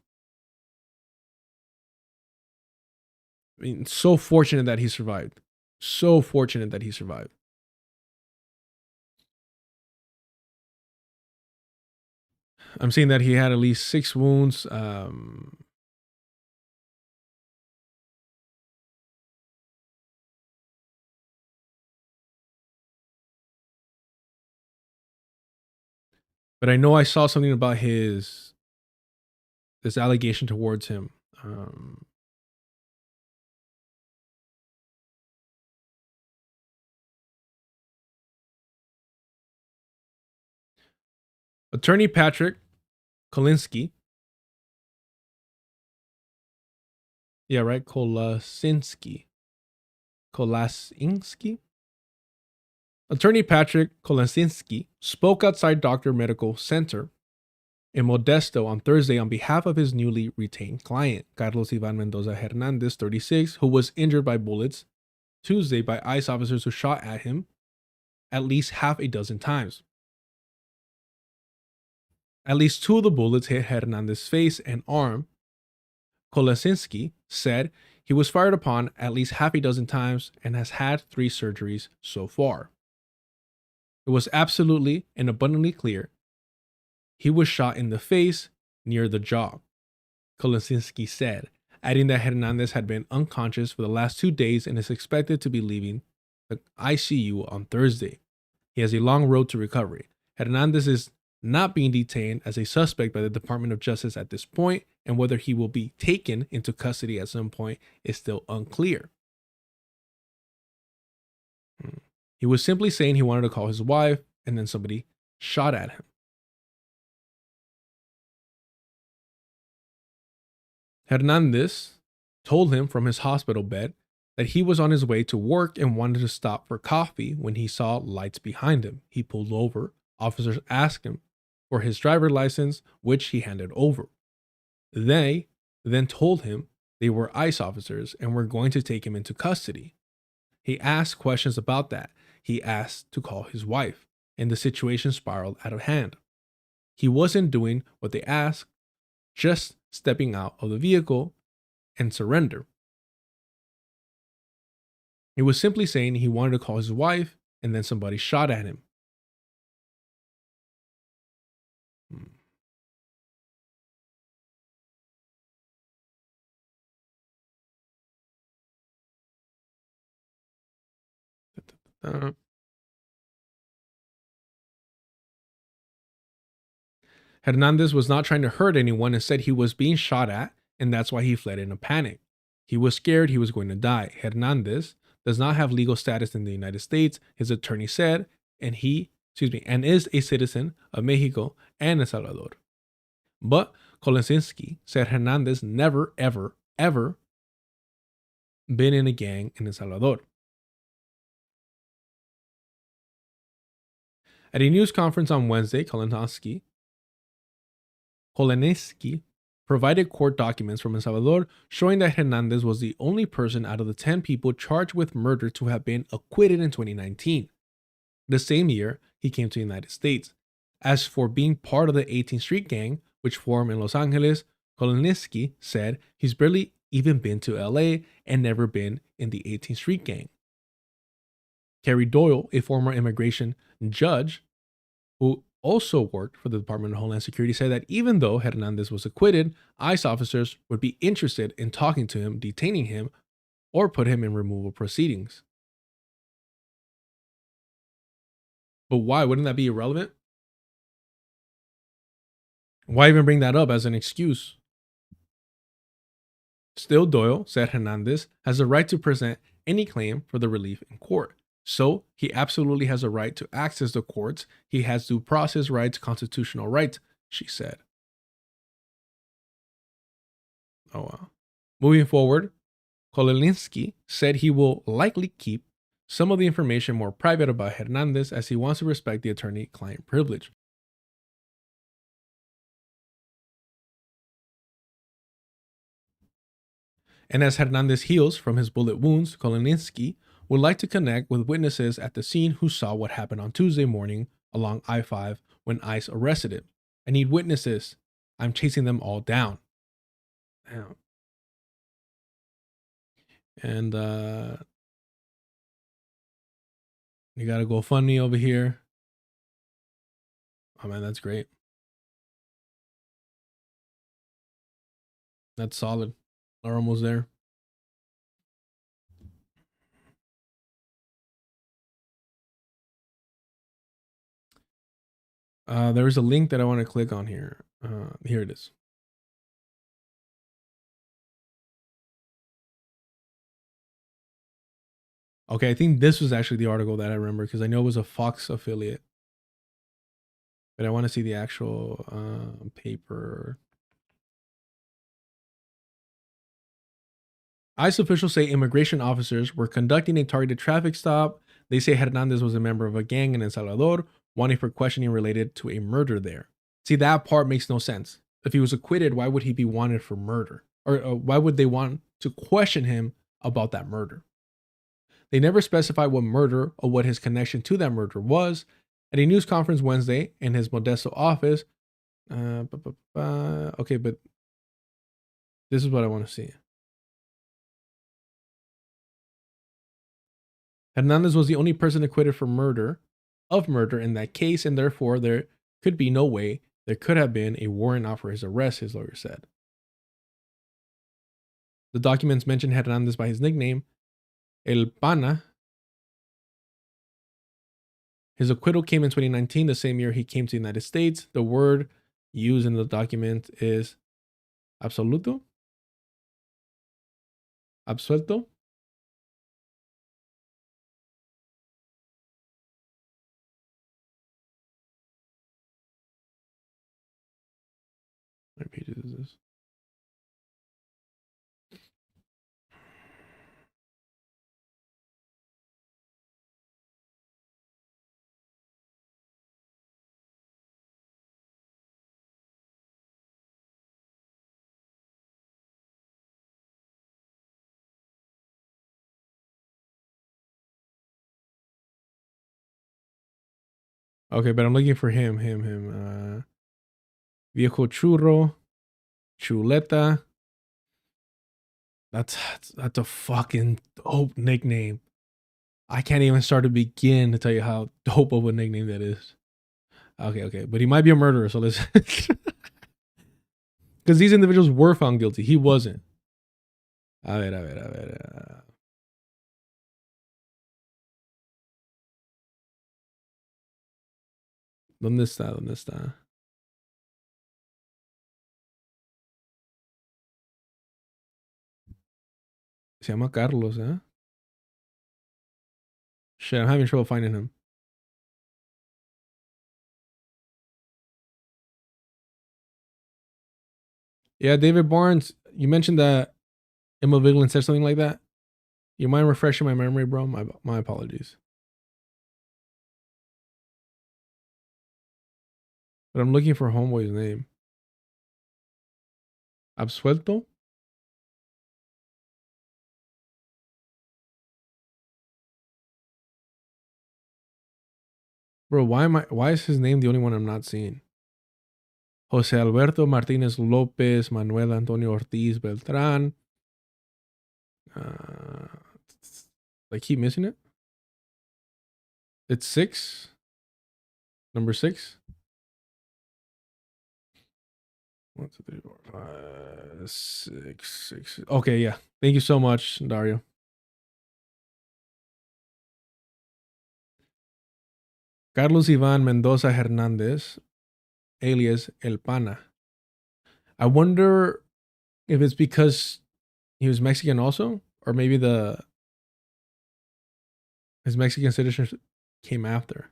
I mean, so fortunate that he survived. So fortunate that he survived. I'm seeing that he had at least 6 wounds. But I know I saw something about this allegation towards him. Attorney Patrick Kolinsky. Yeah, right. Kolasinski. Attorney Patrick Kolasinski spoke outside Doctor Medical Center in Modesto on Thursday on behalf of his newly retained client, Carlos Ivan Mendoza Hernandez, 36, who was injured by bullets Tuesday by ICE officers who shot at him at least half a dozen times. At least 2 of the bullets hit Hernandez's face and arm. Kolesinski said he was fired upon at least half a dozen times and has had 3 surgeries so far. It was absolutely and abundantly clear he was shot in the face near the jaw, Kolesinski said, adding that Hernandez had been unconscious for the last 2 days and is expected to be leaving the ICU on Thursday. He has a long road to recovery. Hernandez is not being detained as a suspect by the Department of Justice at this point, and whether he will be taken into custody at some point is still unclear. He was simply saying he wanted to call his wife, and then somebody shot at him. Hernandez told him from his hospital bed that he was on his way to work and wanted to stop for coffee when he saw lights behind him. He pulled over. Officers asked him for his driver's license, which he handed over. They then told him they were ICE officers and were going to take him into custody. He asked questions about that. He asked to call his wife, and the situation spiraled out of hand. He wasn't doing what they asked, just stepping out of the vehicle and surrender. He was simply saying he wanted to call his wife, and then somebody shot at him. Hernandez was not trying to hurt anyone and said he was being shot at, and that's why he fled in a panic. He was scared he was going to die. Hernandez does not have legal status in the United States, his attorney said, and is a citizen of Mexico and El Salvador. But Kolesinski said Hernandez never, ever, ever been in a gang in El Salvador. At a news conference on Wednesday, Kolesinski provided court documents from El Salvador showing that Hernandez was the only person out of the 10 people charged with murder to have been acquitted in 2019. The same year, he came to the United States. As for being part of the 18th Street Gang, which formed in Los Angeles, Kolesinski said he's barely even been to LA and never been in the 18th Street Gang. Carrie Doyle, a former immigration judge who also worked for the Department of Homeland Security, said that even though Hernandez was acquitted, ICE officers would be interested in talking to him, detaining him, or put him in removal proceedings. But why? Wouldn't that be irrelevant? Why even bring that up as an excuse? Still, Doyle said Hernandez has the right to present any claim for the relief in court. So he absolutely has a right to access the courts. He has due process rights, constitutional rights, she said. Oh, wow. Moving forward, Kolesinski said he will likely keep some of the information more private about Hernandez as he wants to respect the attorney-client privilege. And as Hernandez heals from his bullet wounds, Kolesinski would like to connect with witnesses at the scene who saw what happened on Tuesday morning along I-5 when ICE arrested him. I need witnesses. I'm chasing them all down. Damn. And you got a GoFundMe over here. Oh man, that's great. That's solid. We're almost there. There is a link that I want to click on here. Here it is. Okay, I think this was actually the article that I remember because I know it was a Fox affiliate. But I want to see the actual paper. ICE officials say immigration officers were conducting a targeted traffic stop. They say Hernandez was a member of a gang in El Salvador, wanting for questioning related to a murder there. See, that part makes no sense. If he was acquitted, why would he be wanted for murder? Or why would they want to question him about that murder? They never specified what murder or what his connection to that murder was. At a news conference Wednesday in his Modesto office, okay, but this is what I want to see. Hernandez was the only person acquitted of murder in that case, and therefore there could be no way there could have been a warrant out for his arrest, his lawyer said. The documents mention Hernandez by his nickname, El Pana. His acquittal came in 2019, the same year he came to the United States. The word used in the document is absoluto, absuelto. What pages is this? Okay, but I'm looking for him. Viejo churro, chuleta. That's a fucking dope nickname. I can't even start to begin to tell you how dope of a nickname that is. Okay, but he might be a murderer, so let's. Because these individuals were found guilty. He wasn't. A ver. ¿Dónde está? Se llama Carlos, ¿eh? Shit, I'm having trouble finding him. Yeah, David Barnes, you mentioned that Emma Vigeland said something like that. You mind refreshing my memory, bro? My apologies. But I'm looking for homeboy's name. Absuelto? Bro, why is his name the only one I'm not seeing? Jose Alberto Martinez Lopez, Manuel Antonio Ortiz Beltran. I keep missing it. It's 6. Number 6. 1, 2, 3, 4, 5, 6. Okay, yeah. Thank you so much, Dario. Carlos Ivan Mendoza Hernandez, alias El Pana. I wonder if it's because he was Mexican also, or maybe his Mexican citizenship came after.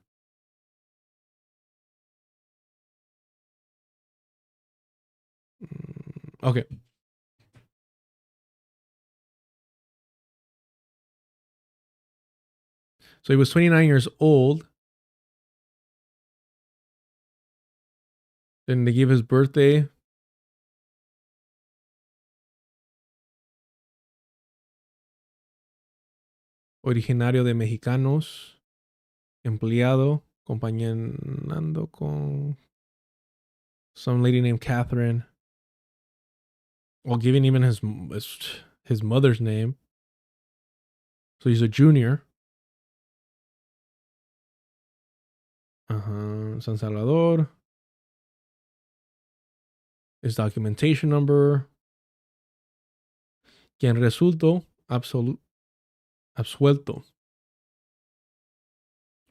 Okay. So he was 29 years old. Then they give his birthday. Originario de Mexicanos. Empleado. Compañando con some lady named Catherine. Well, giving even his mother's name. So he's a junior. San Salvador. His documentation number. Quien resultó absuelto.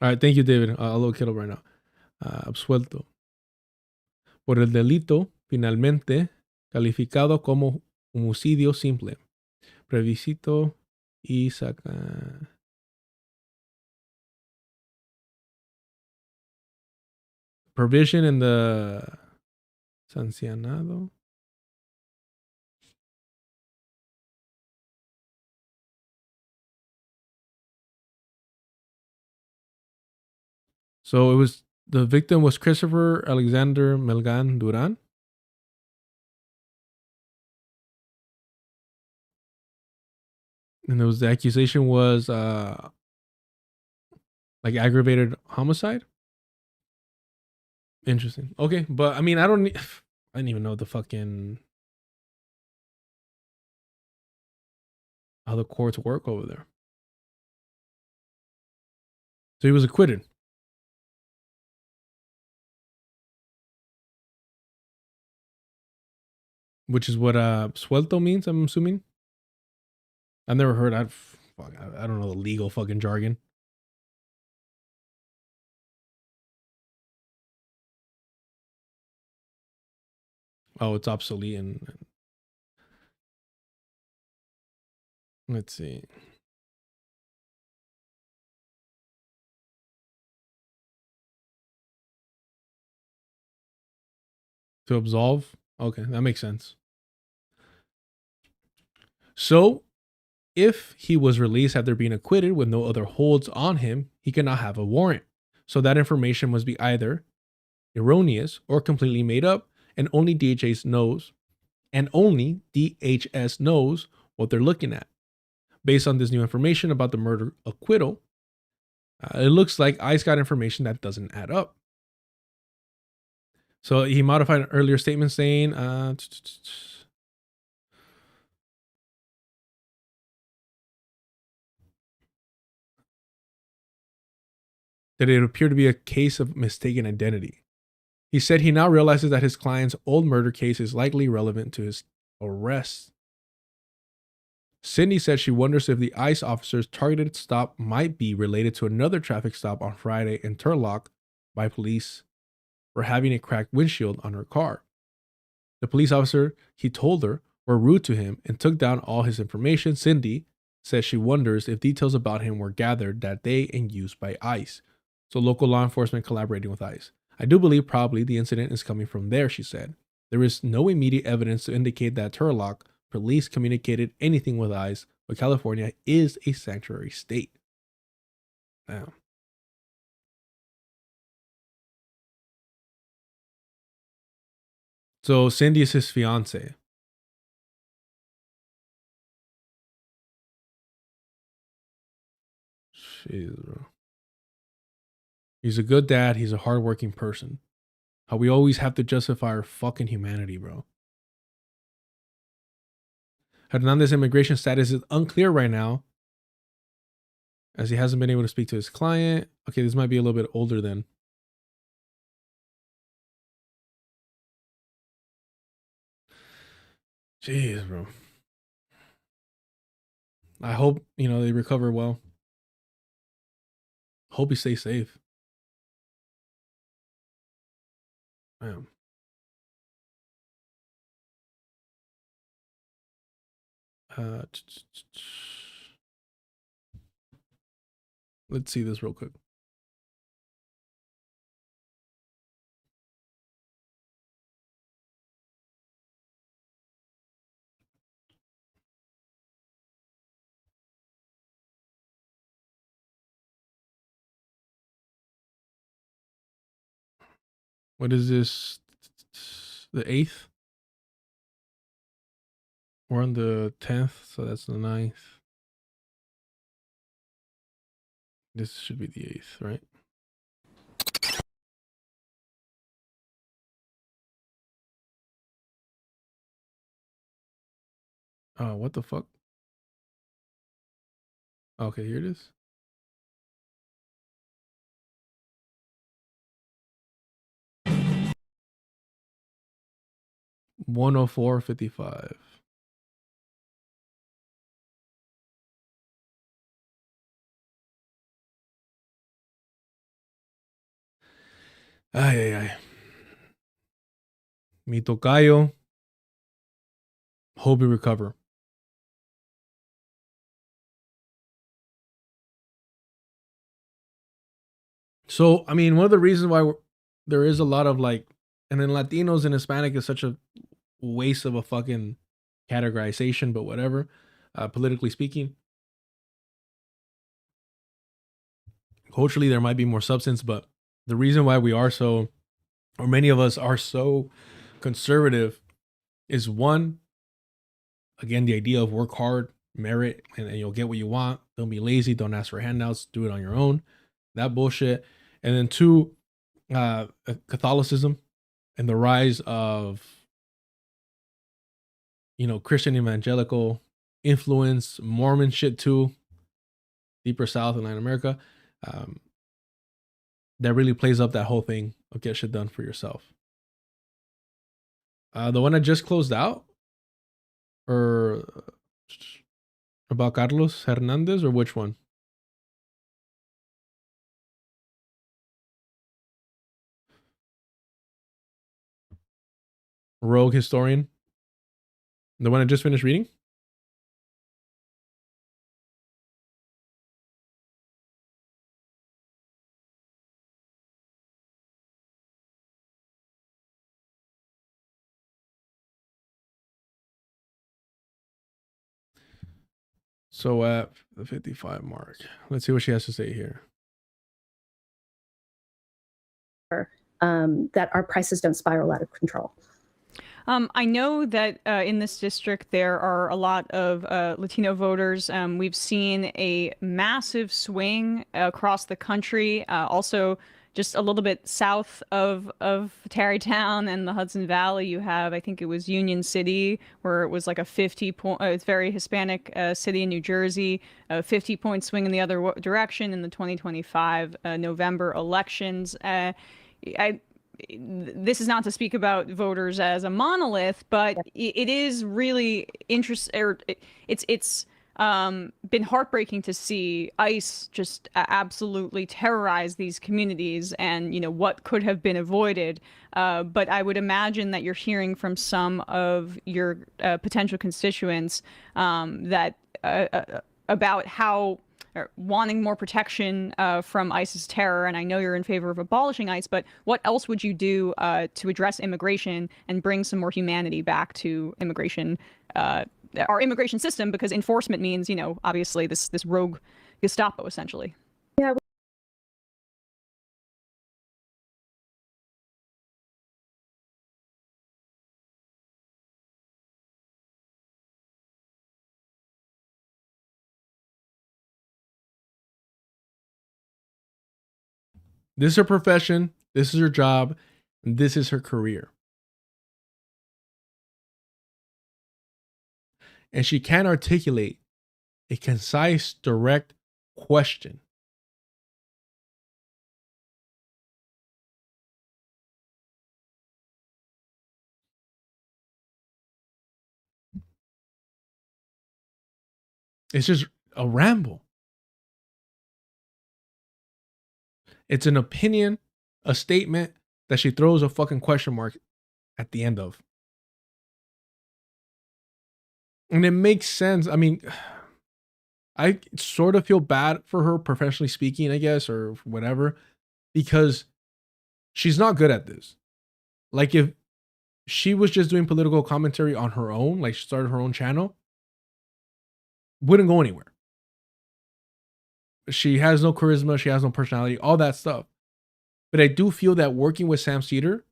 All right, thank you, David. I'll look it up right now. Absuelto. Por el delito, finalmente, calificado como homicidio simple. Previsito y saca. Provision in the sancionado. So the victim was Christopher Alexander Melgan Duran. And the accusation was like aggravated homicide. Interesting. Okay, but I mean, I didn't even know the fucking how the courts work over there. So he was acquitted. Which is what suelto means, I'm assuming. I've never heard. I don't know the legal fucking jargon. Oh, it's obsolete and let's see. To absolve? Okay, that makes sense. So, if he was released after being acquitted with no other holds on him, he cannot have a warrant. So that information must be either erroneous or completely made up, and only DHS knows what they're looking at. Based on this new information about the murder acquittal, it looks like ICE got information that doesn't add up. So he modified an earlier statement saying, that it appeared to be a case of mistaken identity. He said he now realizes that his client's old murder case is likely relevant to his arrest. Cindy said she wonders if the ICE officer's targeted stop might be related to another traffic stop on Friday in Turlock by police for having a cracked windshield on her car. The police officer, he told her, were rude to him and took down all his information. Cindy says she wonders if details about him were gathered that day and used by ICE. So local law enforcement collaborating with ICE. I do believe probably the incident is coming from there, she said. There is no immediate evidence to indicate that Turlock police communicated anything with ICE, but California is a sanctuary state. Now, so Cindy is his fiance. Jeez, bro. He's a good dad. He's a hardworking person. How we always have to justify our fucking humanity, bro. Hernandez's immigration status is unclear right now, as he hasn't been able to speak to his client. Okay, this might be a little bit older then. Jeez, bro. I hope, they recover well. Hope he stays safe. Damn. Let's see this real quick. What is this? The 8th? We're on the 10th, so that's the 9th. This should be the 8th, right? Oh, what the fuck? Okay, here it is. $104.55. Ay, ay, ay. Mi tocayo. Hope you recover. So, I mean, one of the reasons why there is a lot of and then Latinos and Hispanic is such a waste of a fucking categorization, but whatever, politically speaking. Culturally, there might be more substance, but the reason why we are so, or many of us are so conservative is one, again, the idea of work hard, merit, and you'll get what you want. Don't be lazy. Don't ask for handouts. Do it on your own. That bullshit. And then 2, Catholicism and the rise of, Christian evangelical influence, Mormon shit too, deeper south in Latin America. That really plays up that whole thing of get shit done for yourself. The one I just closed out, or about Carlos Hernandez, or which one? Rogue Historian. The one I just finished reading? So at the 55 mark, let's see what she has to say here. That our prices don't spiral out of control. I know that in this district there are a lot of Latino voters. We've seen a massive swing across the country. Also, just a little bit south of Tarrytown and the Hudson Valley, you have, I think it was Union City, where it was like a 50-point, it's very Hispanic city in New Jersey, a 50-point swing in the other direction in the 2025 November elections. This is not to speak about voters as a monolith, but it is really interesting. It's been heartbreaking to see ICE just absolutely terrorize these communities, and what could have been avoided. But I would imagine that you're hearing from some of your potential constituents that about how wanting more protection from ICE's terror. And I know you're in favor of abolishing ICE, but what else would you do to address immigration and bring some more humanity back to immigration, our immigration system? Because enforcement means, obviously this rogue Gestapo, essentially. Yeah. This is her profession. This is her job. And this is her career. And she can articulate a concise, direct question. It's just a ramble. It's an opinion, a statement that she throws a fucking question mark at the end of. And it makes sense. I mean, I sort of feel bad for her, professionally speaking, I guess, or whatever, because she's not good at this. Like, if she was just doing political commentary on her own, like she started her own channel, wouldn't go anywhere. She has no charisma, she has no personality, all that stuff. But I do feel that working with Sam Cedar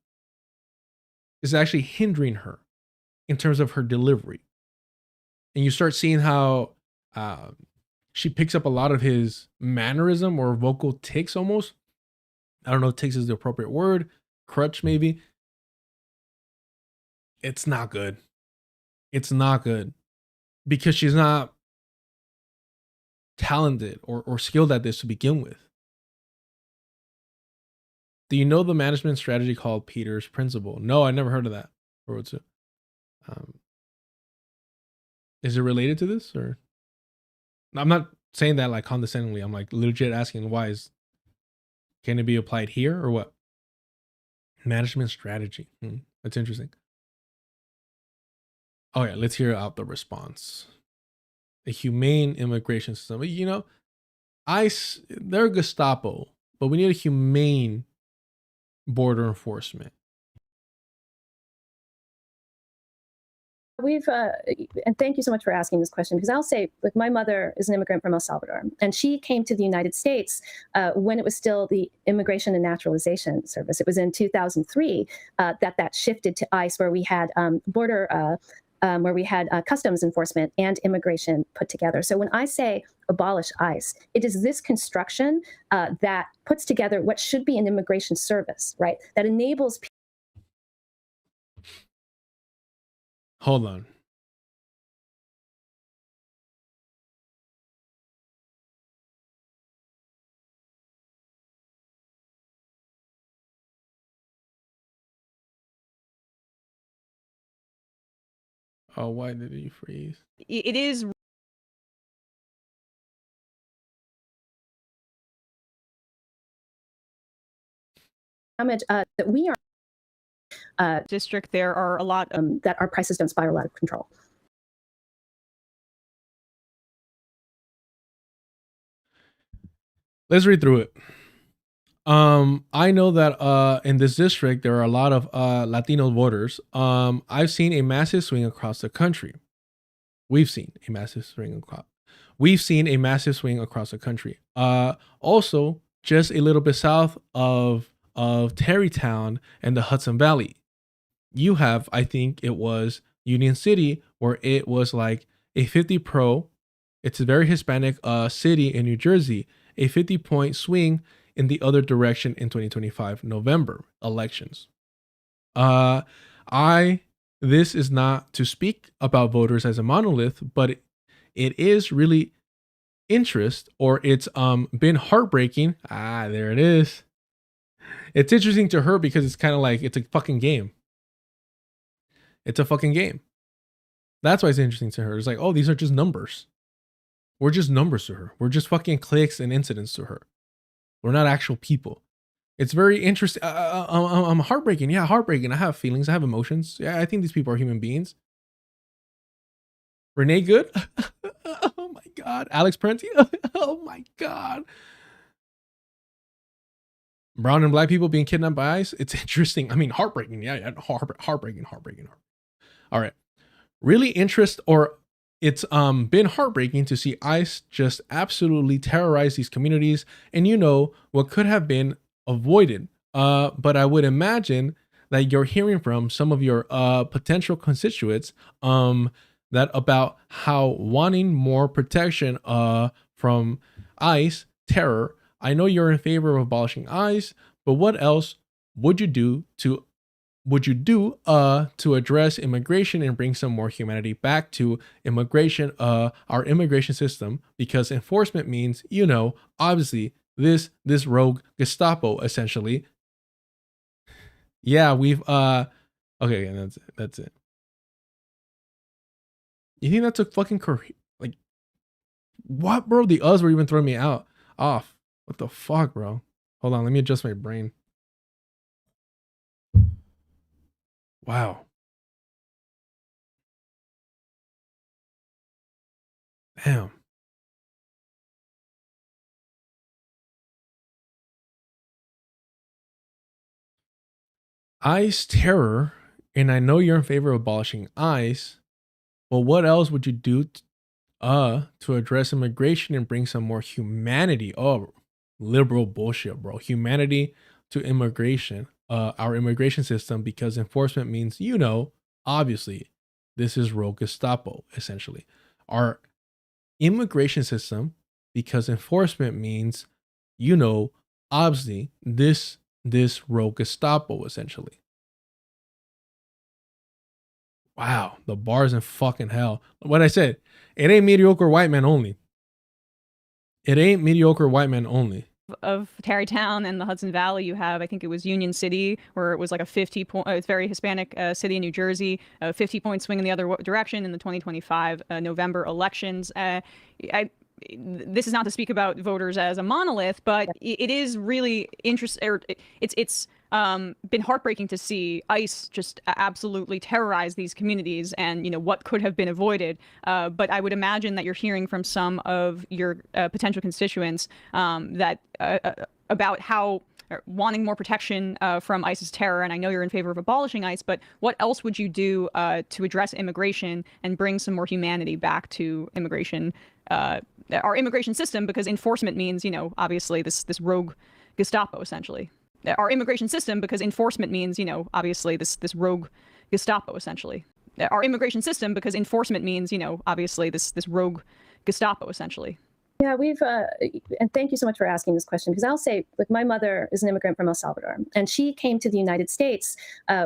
is actually hindering her in terms of her delivery. And you start seeing how she picks up a lot of his mannerism or vocal tics almost. I don't know if tics is the appropriate word. Crutch, maybe. It's not good. It's not good. Because she's not talented or skilled at this to begin with. Do you know the management strategy called Peter's Principle? No, I never heard of that. Or what's it? Is it related to this, or? I'm not saying that like condescendingly. I'm like legit asking why can it be applied here or what? Management strategy. That's interesting. Oh yeah, let's hear out the response. A humane immigration system. ICE, they're Gestapo, but we need a humane border enforcement. And thank you so much for asking this question, because I'll say, like, my mother is an immigrant from El Salvador, and she came to the United States when it was still the Immigration and Naturalization Service. It was in 2003 that shifted to ICE, where we had border where we had customs enforcement and immigration put together. So when I say abolish ICE, it is this construction that puts together what should be an immigration service, right? That enables people. Hold on. Oh, why did you freeze? It is Damage that we are district. There are a lot of that our prices don't spiral out of control. Let's read through it. I know that in this district there are a lot of Latino voters. I've seen a massive swing across the country. We've seen a massive swing across. We've seen a massive swing across the country. Also, just a little bit south of Tarrytown and the Hudson Valley, you have, I think it was Union City, where it was like a 50 pro. It's a very Hispanic city in New Jersey. A 50-point swing in the other direction in 2025 November elections. This is not to speak about voters as a monolith, but it is really interest, or it's been heartbreaking. There it is. It's interesting to her because it's kind of like it's a fucking game. It's a fucking game. That's why it's interesting to her. It's like, oh, these are just numbers. We're just numbers to her. We're just fucking clicks and incidents to her. We're not actual people. It's very interesting. I'm heartbreaking. Yeah, heartbreaking. I have feelings. I have emotions. Yeah, I think these people are human beings. Renee Good. Oh my God. Alex Parenti. Oh my God. Brown and black people being kidnapped by ICE. It's interesting. I mean, heartbreaking. Yeah, heartbreaking. All right. Really it's been heartbreaking to see ICE just absolutely terrorize these communities, and what could have been avoided. But I would imagine that you're hearing from some of your potential constituents that about how wanting more protection from ICE terror. I know you're in favor of abolishing ICE, but what else would you do to address immigration and bring some more humanity back to immigration, our immigration system? Because enforcement means, obviously this rogue Gestapo, essentially. Yeah, we've okay, and that's it. You think that's a fucking like what, bro? The us were even throwing me off. What the fuck, bro? Hold on, let me adjust my brain. Wow. Damn. ICE terror, and I know you're in favor of abolishing ICE, but what else would you do to address immigration and bring some more humanity? Oh, liberal bullshit, bro. Humanity to immigration, our immigration system, because enforcement means, obviously, this is rogue Gestapo, essentially. Our immigration system, because enforcement means, obviously, this rogue Gestapo, essentially. Wow, the bar's in fucking hell. What I said, it ain't mediocre white men only. It ain't mediocre white men only. Of Tarrytown and the Hudson Valley, you have, I think it was Union City, where it was like a 50-point, it's very Hispanic city in New Jersey, a 50-point swing in the other direction in the 2025 November elections. This is not to speak about voters as a monolith, but it is really interesting. It's been heartbreaking to see ICE just absolutely terrorize these communities, and what could have been avoided. But I would imagine that you're hearing from some of your potential constituents that about how wanting more protection from ICE's terror, and I know you're in favor of abolishing ICE, but what else would you do to address immigration and bring some more humanity back to immigration, our immigration system? Because enforcement means, obviously this rogue Gestapo, essentially. Our immigration system, because enforcement means, obviously this rogue Gestapo, essentially. our immigration system, because enforcement means, obviously this rogue Gestapo essentially. Yeah, and thank you so much for asking this question, because I'll say, like, my mother is an immigrant from El Salvador, and she came to the United States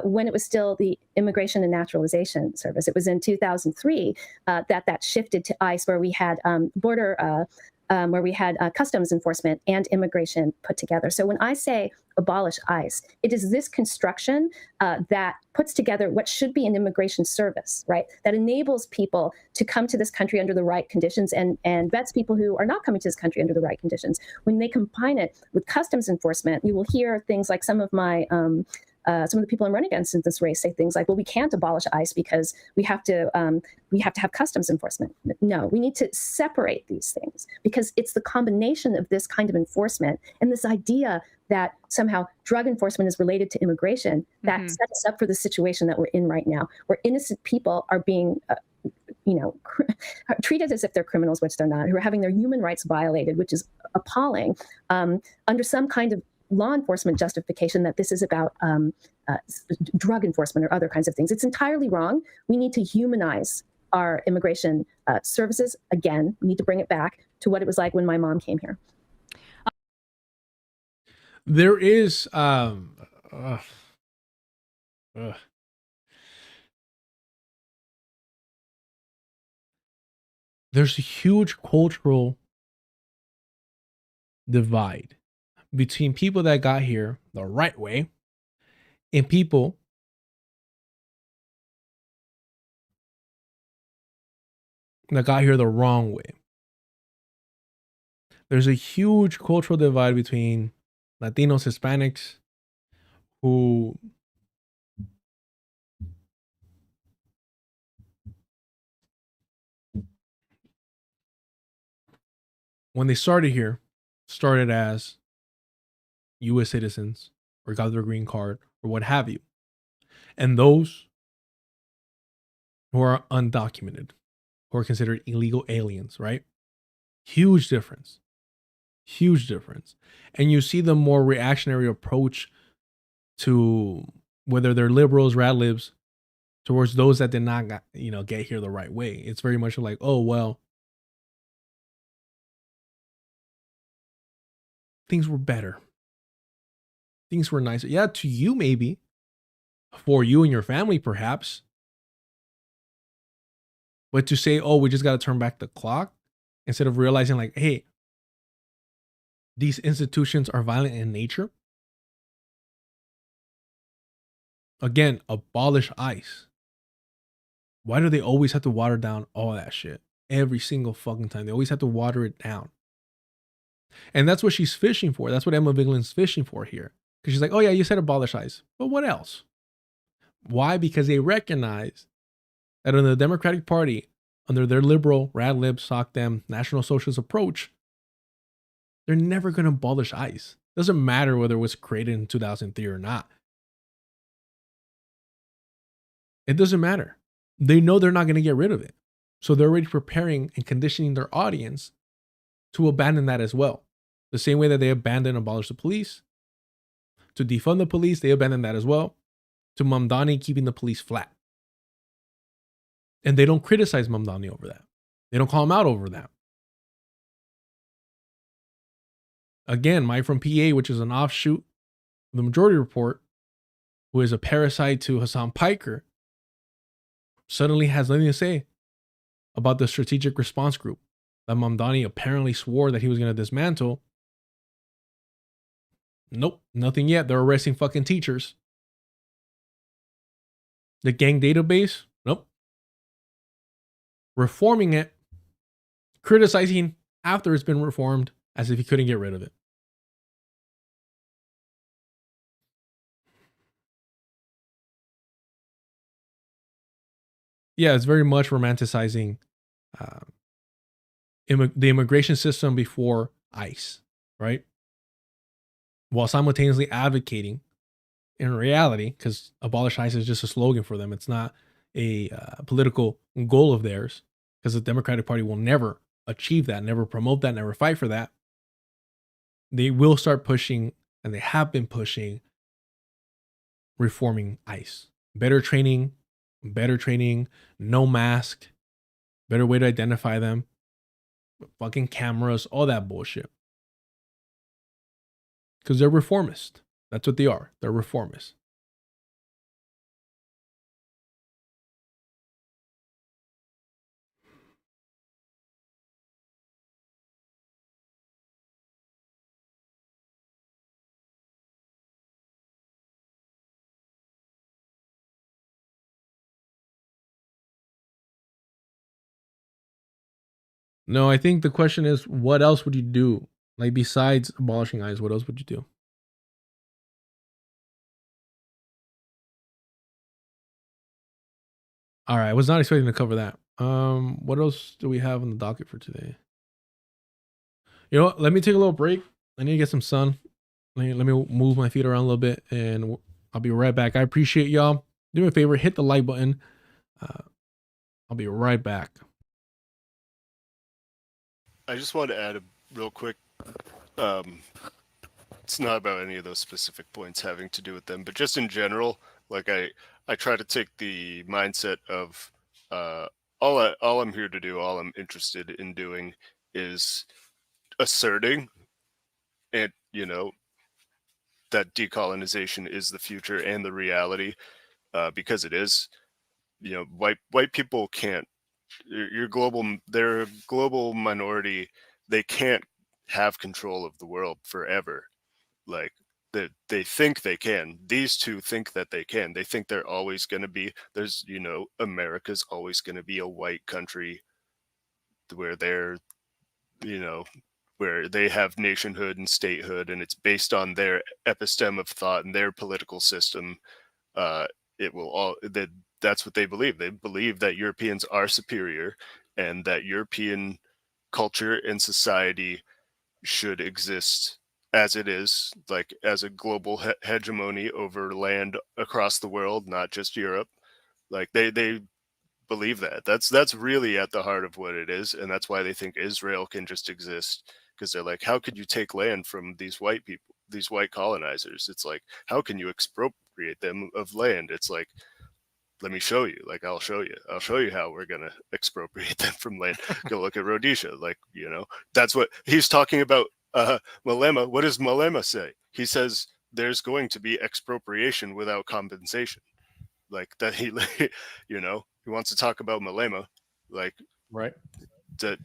when it was still the Immigration and Naturalization Service. It was in 2003 that shifted to ICE, where we had where we had customs enforcement and immigration put together. So when I say abolish ICE, it is this construction that puts together what should be an immigration service, right? That enables people to come to this country under the right conditions and vets people who are not coming to this country under the right conditions. When they combine it with customs enforcement, you will hear things like some of the people I'm running against in this race say things like, well, we can't abolish ICE because we have to have customs enforcement. No, we need to separate these things, because it's the combination of this kind of enforcement and this idea that somehow drug enforcement is related to immigration that sets us up for the situation that we're in right now, where innocent people are being treated as if they're criminals, which they're not, who are having their human rights violated, which is appalling, under some kind of law enforcement justification that this is about drug enforcement or other kinds of things. It's entirely wrong. We need to humanize our immigration services again. We need to bring it back to what it was like when my mom came here. There is there's a huge cultural divide between people that got here the right way and people that got here the wrong way. There's a huge cultural divide between Latinos, Hispanics, who when they started here, started as U.S. citizens or got their green card or what have you. And those who are undocumented, who are considered illegal aliens, right? Huge difference. Huge difference. And you see the more reactionary approach to whether they're liberals, rad libs, towards those that did not get here the right way. It's very much like, oh, well, things were better. Things were nicer. Yeah, to you maybe. For you and your family, perhaps. But to say, oh, we just got to turn back the clock, instead of realizing like, hey, these institutions are violent in nature. Again, abolish ICE. Why do they always have to water down all that shit? Every single fucking time. They always have to water it down. And that's what she's fishing for. That's what Emma Vigeland's fishing for here. Because she's like, oh yeah, you said abolish ICE. But what else? Why? Because they recognize that in the Democratic Party, under their liberal, rad lib, sock them, National Socialist approach, they're never going to abolish ICE. Doesn't matter whether it was created in 2003 or not. It doesn't matter. They know they're not going to get rid of it. So they're already preparing and conditioning their audience to abandon that as well. The same way that they abandoned and abolished the police. To defund the police, they abandoned that as well. To Mamdani keeping the police flat. And they don't criticize Mamdani over that. They don't call him out over that. Again, Mike from PA, which is an offshoot of the Majority Report, who is a parasite to Hassan Piker, suddenly has nothing to say about the strategic response group that Mamdani apparently swore that he was going to dismantle. Nope, nothing yet. They're arresting fucking teachers. The gang database? Nope. Reforming it, criticizing after it's been reformed as if he couldn't get rid of it. Yeah, it's very much romanticizing the immigration system before ICE, right? While simultaneously advocating, in reality, because abolish ICE is just a slogan for them. It's not a political goal of theirs, because the Democratic Party will never achieve that, never promote that, never fight for that. They will start pushing, and they have been pushing, reforming ICE. Better training, better training, no mask, better way to identify them, fucking cameras, all that bullshit. Because they're reformist. That's what they are. They're reformists. No, I think the question is, what else would you do? Like, besides abolishing ICE, what else would you do? All right, I was not expecting to cover that. What else do we have on the docket for today? You know what? Let me take a little break. I need to get some sun. Let me move my feet around a little bit, and I'll be right back. I appreciate y'all. Do me a favor, hit the like button. I'll be right back. I just want to add a real quick. It's not about any of those specific points having to do with them, but just in general, like I try to take the mindset of all I'm here to do, all I'm interested in doing is asserting, and that decolonization is the future and the reality, because it is. White people can't. They're a global minority. They can't have control of the world forever. Like they think they can. These two think that they can. They think they're always going to be. America's always going to be a white country where they're, where they have nationhood and statehood, and it's based on their episteme of thought and their political system. That's what they believe. They believe that Europeans are superior and that European culture and society should exist as it is, like as a global hegemony over land across the world, not just Europe. Like they believe that. That's really at the heart of what it is, and that's why they think Israel can just exist, because they're like, how could you take land from these white people, these white colonizers? It's like, how can you expropriate them of land? It's like, let me show you. Like, I'll show you how we're gonna expropriate them from land. Go look at Rhodesia. Like, that's what he's talking about. Malema, what does Malema say? He says there's going to be expropriation without compensation. Like that he wants to talk about Malema, like, right, that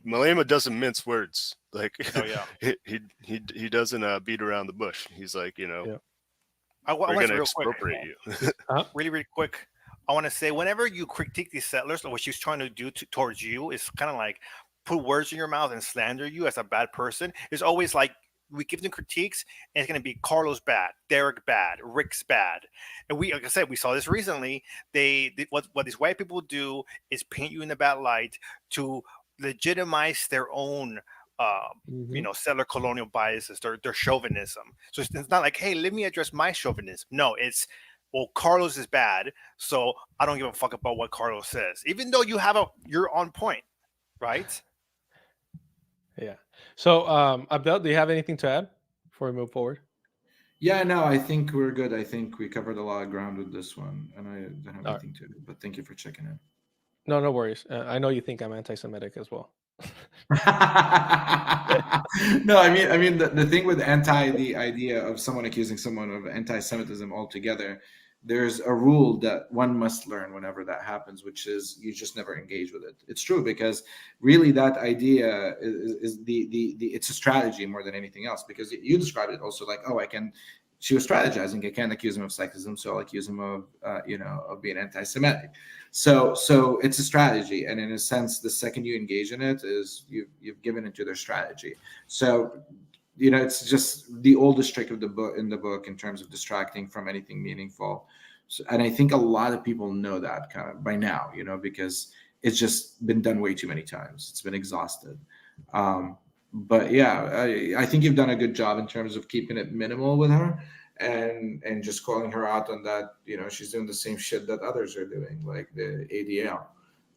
Malema doesn't mince words. Like, oh, yeah. he doesn't beat around the bush. He's like, I we're want gonna real expropriate quick. you. Really quick. I want to say, whenever you critique these settlers, or what she's trying to do towards you, is kind of like put words in your mouth and slander you as a bad person. It's always like, we give them critiques, and it's going to be Carlos bad, Derek bad, Rick's bad. And like I said, we saw this recently. What these white people do is paint you in a bad light to legitimize their own settler colonial biases, their chauvinism. So it's not like, hey, let me address my chauvinism. No, it's, well, Carlos is bad, so I don't give a fuck about what Carlos says, even though you're on point, right? Yeah. So, Abdel, do you have anything to add before we move forward? Yeah, no, I think we're good. I think we covered a lot of ground with this one, and I don't have anything to add, but thank you for checking in. No worries. I know you think I'm anti-Semitic as well. No, I mean the thing with the idea of someone accusing someone of anti-Semitism altogether, there's a rule that one must learn whenever that happens, which is you just never engage with it. It's true, because really that idea is it's a strategy more than anything else, because you described it also like, she was strategizing. I can't accuse him of sexism, so I'll accuse him of of being anti-Semitic. So it's a strategy, and in a sense, the second you engage in it, is you've given into their strategy. So it's just the oldest trick of the book in terms of distracting from anything meaningful. So, and I think a lot of people know that kind of by now, because it's just been done way too many times. It's been exhausted. But yeah, I think you've done a good job in terms of keeping it minimal with her, and just calling her out on that. She's doing the same shit that others are doing, like the ADL,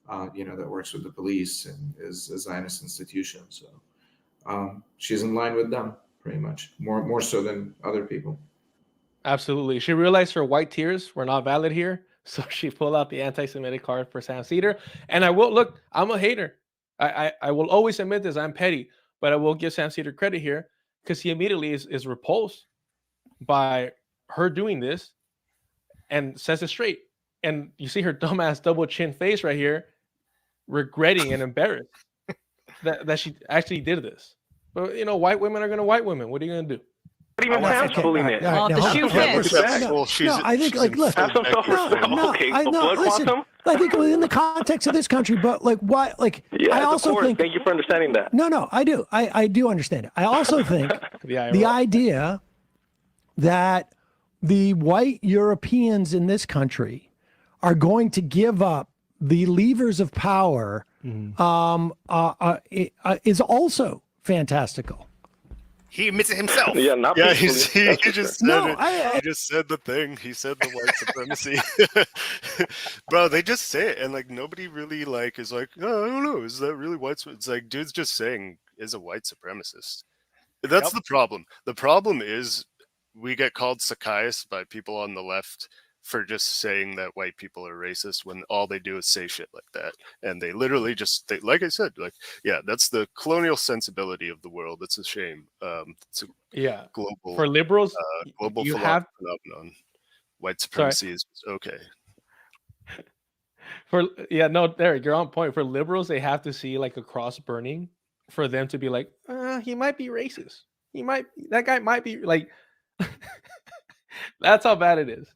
that works with the police and is a Zionist institution. So she's in line with them pretty much, more so than other people. Absolutely. She realized her white tears were not valid here, So she pulled out the anti-Semitic card for Sam Cedar. And I will look, I'm a hater. I will always admit this. I'm petty, but I will give Sam Cedar credit here because he immediately is repulsed by her doing this and says it straight. And you see her dumbass double chin face right here, regretting and embarrassed that she actually did this. But you know, white women are gonna white women. What are you gonna do? But even Sam's bullying it. Well, the shoe fits. No, I think like look, Have some self-respect. Okay, I so no, blood listen. quantum. I think within the context of this country, but like why? Like Yes, I also of course. think. Thank you for understanding that. No, I do. I do understand it. I also think Yeah, the idea that the white Europeans in this country are going to give up the levers of power is also fantastical. He admits it himself. Yeah, not Yeah, peacefully, he that's for just sure. said it. He just said the thing. He said the white supremacy. Bro, they just say it, and like nobody really like is like, oh, I don't know, is that really white? It's like dude's just saying is a white supremacist. That's the problem. The problem is we get called Sakaists by people on the left for just saying that white people are racist when all they do is say shit like that. And they literally just, like I said, like, yeah, that's the colonial sensibility of the world. It's a shame. It's a global, for liberals, global you have phenomenon. White supremacy is okay. Derek, you're on point. For liberals, they have to see like a cross burning for them to be like, he might be racist. That guy might be like, that's how bad it is.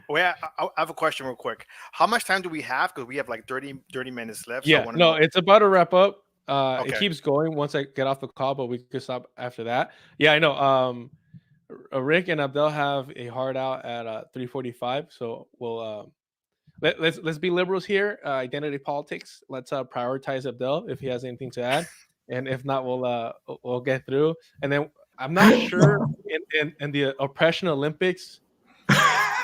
Well, yeah, I have a question real quick. How much time do we have? Because we have like 30 minutes left. Yeah, so I no, know. it's about to wrap up. Okay. It keeps going once I get off the call, but we could stop after that. Yeah, I know. Rick and Abdel have a hard out at 3:45, so we'll let's be liberals here. Identity politics. Let's prioritize Abdel if he has anything to add, and if not, we'll get through. And then I'm not sure in the oppression Olympics.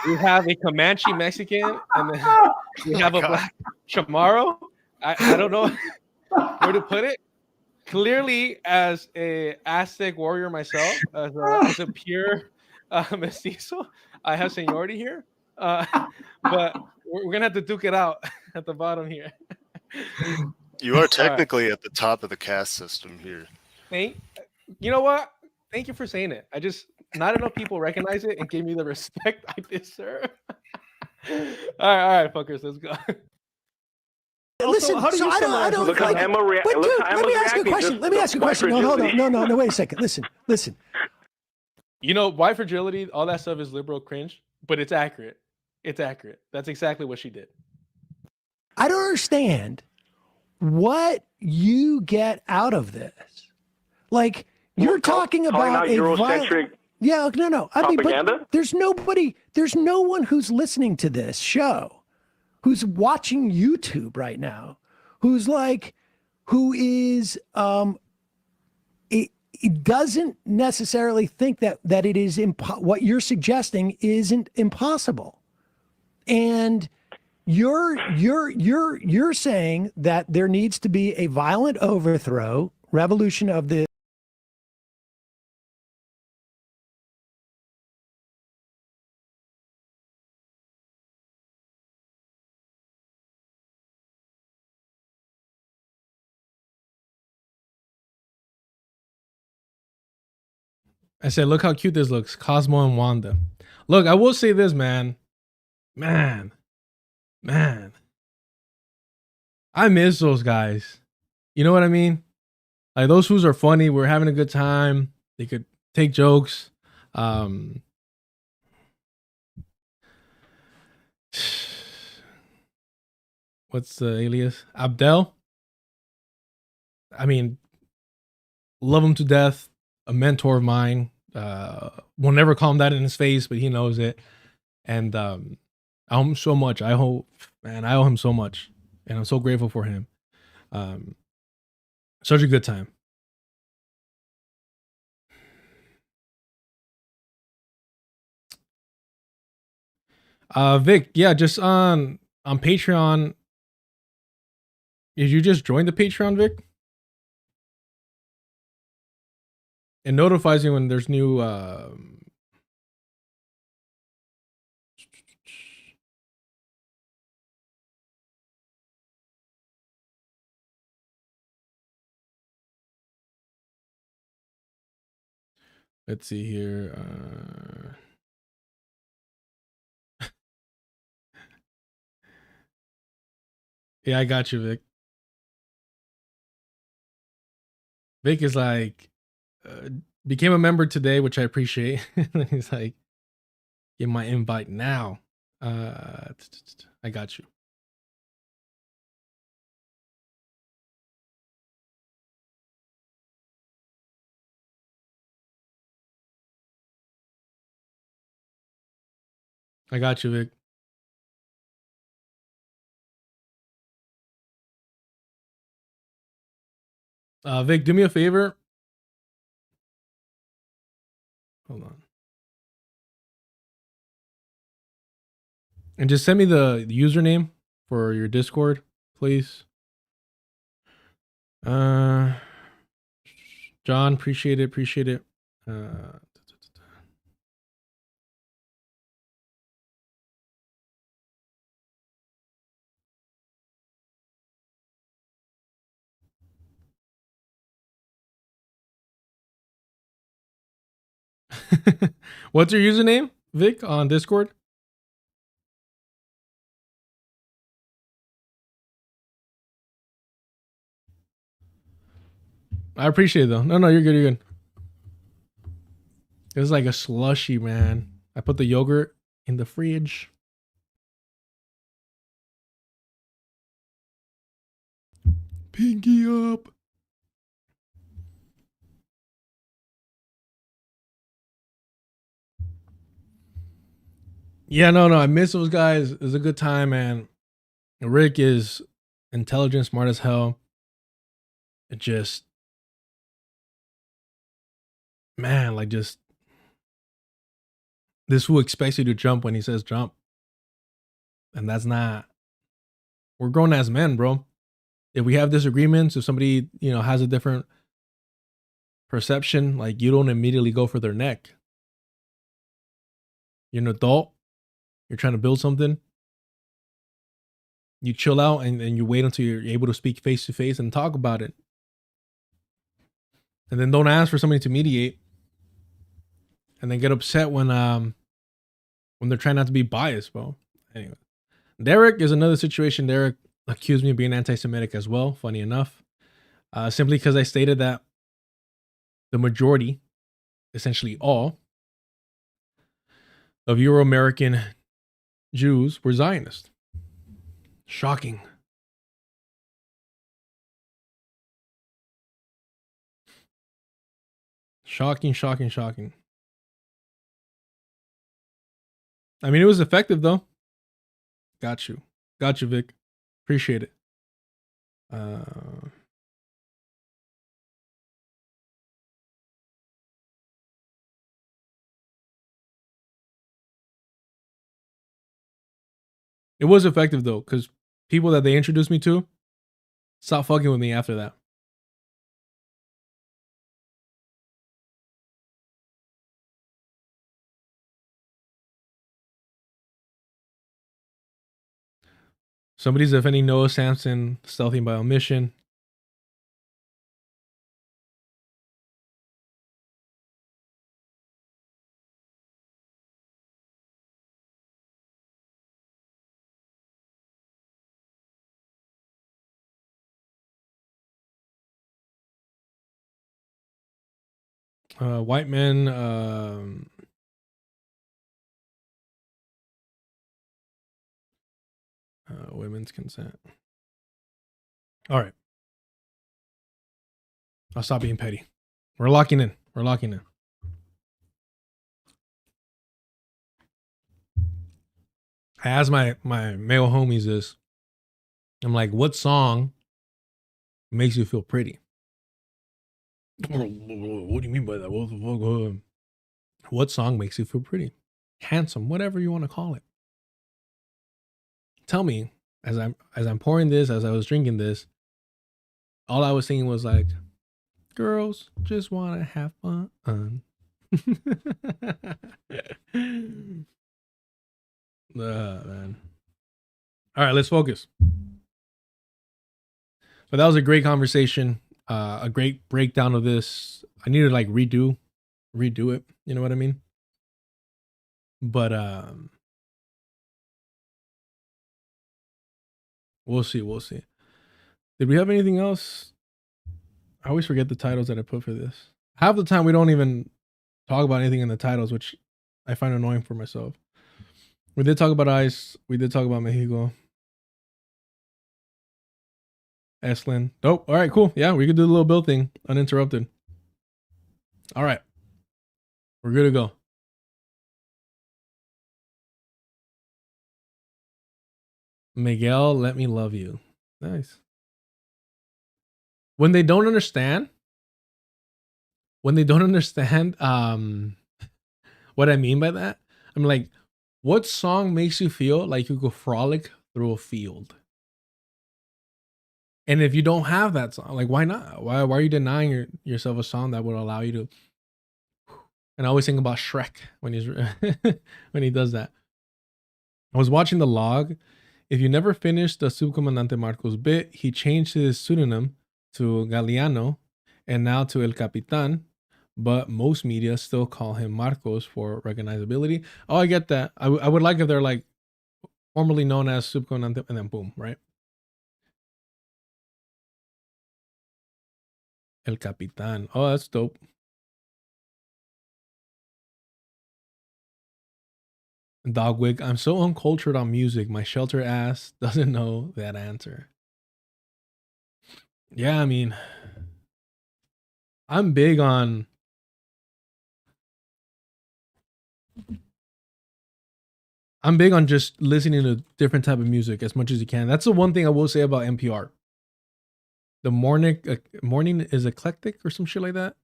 We have a Comanche Mexican, and then we have a black Chamorro. I don't know where to put it. Clearly, as a Aztec warrior myself, as a pure mestizo, I have seniority here. But we're gonna have to duke it out at the bottom here. You are technically at the top of the caste system here. You know what? Thank you for saying it. Not enough people recognize it and give me the respect I deserve. all right, fuckers, let's go. Listen, how do so you I don't Look like. how Emma Wait, dude, look how let me Emma's ask you a reacting. question. Let me ask you a question. No, hold on. No. Wait a second. Listen. You know, white fragility, all that stuff is liberal cringe, but it's accurate. It's accurate. That's exactly what she did. I don't understand what you get out of this. Like you're talking about a Eurocentric. Yeah, no. I mean, propaganda? but there's no one who's listening to this show, who's watching YouTube right now, who is it doesn't necessarily think that it is what you're suggesting isn't impossible. And you're saying that there needs to be a violent overthrow, revolution of the I said, look how cute this looks. Cosmo and Wanda. Look, I will say this, man. Man. I miss those guys. You know what I mean? Like those who's are funny. We're having a good time. They could take jokes. What's the alias? Abdel. I mean, love him to death. A mentor of mine. Will never call him that in his face, but he knows it. And I owe him so much. I owe him so much. And I'm so grateful for him. Such a good time. Vic, yeah, just on Patreon. Did you just join the Patreon, Vic? It notifies you when there's new Let's see here. Yeah, I got you, Vic. Vic is like, became a member today, which I appreciate. He's like, get my invite now. I got you. I got you, Vic. Vic, do me a favor. Hold on. And just send me the username for your Discord, please. John, appreciate it. What's your username, Vic, on Discord? I appreciate it though. No, you're good. You're good. It's like a slushy, man. I put the yogurt in the fridge. Pinky up. Yeah, no, I miss those guys. It was a good time, man. Rick is intelligent, smart as hell. It just, man, like just this fool expects you to jump when he says jump. And that's not, we're grown as men, bro. If we have disagreements, if somebody, has a different perception, like you don't immediately go for their neck. You're an adult. You're trying to build something. You chill out and you wait until you're able to speak face to face and talk about it. And then don't ask for somebody to mediate. And then get upset when they're trying not to be biased, bro. Anyway. Derek is another situation. Derek accused me of being anti-Semitic as well, funny enough. Simply because I stated that the majority, essentially all, of Euro-American Jews were Zionist. Shocking. Shocking. I mean, it was effective though. Got you, Vic. Appreciate it. It was effective though, because people that they introduced me to stopped fucking with me after that. Somebody's defending Noah Samson, stealthing by omission. White men, women's consent. All right. I'll stop being petty. We're locking in. I asked my male homies this. I'm like, what song makes you feel pretty? What do you mean by that? What the fuck? What song makes you feel pretty? Handsome, whatever you want to call it. Tell me, as I'm pouring this, as I was drinking this, all I was thinking was like, girls just want to have fun. Man. All right, let's focus. But that was a great conversation. A great breakdown of this. I need to like redo redo it. You know what I mean? But we'll see. We'll see. Did we have anything else? I always forget the titles that I put for this. Half the time we don't even talk about anything in the titles, which I find annoying for myself. We did talk about ICE. We did talk about Mexico. EZLN. Dope. All right, cool. Yeah, we could do the little bill thing uninterrupted. All right. We're good to go. Miguel, let me love you. Nice. When they don't understand what I mean by that, I'm like, what song makes you feel like you go frolic through a field? And if you don't have that song, like, why not? Why are you denying yourself a song that would allow you to? And I always think about Shrek when he's when he does that. I was watching the log. If you never finished the Subcomandante Marcos bit, he changed his pseudonym to Galeano and now to El Capitan, but most media still call him Marcos for recognizability. Oh, I get that. I would like if they're like formerly known as Subcomandante and then boom, right? El Capitan. Oh, that's dope. Dogwig, I'm so uncultured on music. My shelter ass doesn't know that answer. Yeah, I mean, I'm big on just listening to different type of music as much as you can. That's the one thing I will say about NPR. The morning is eclectic or some shit like that.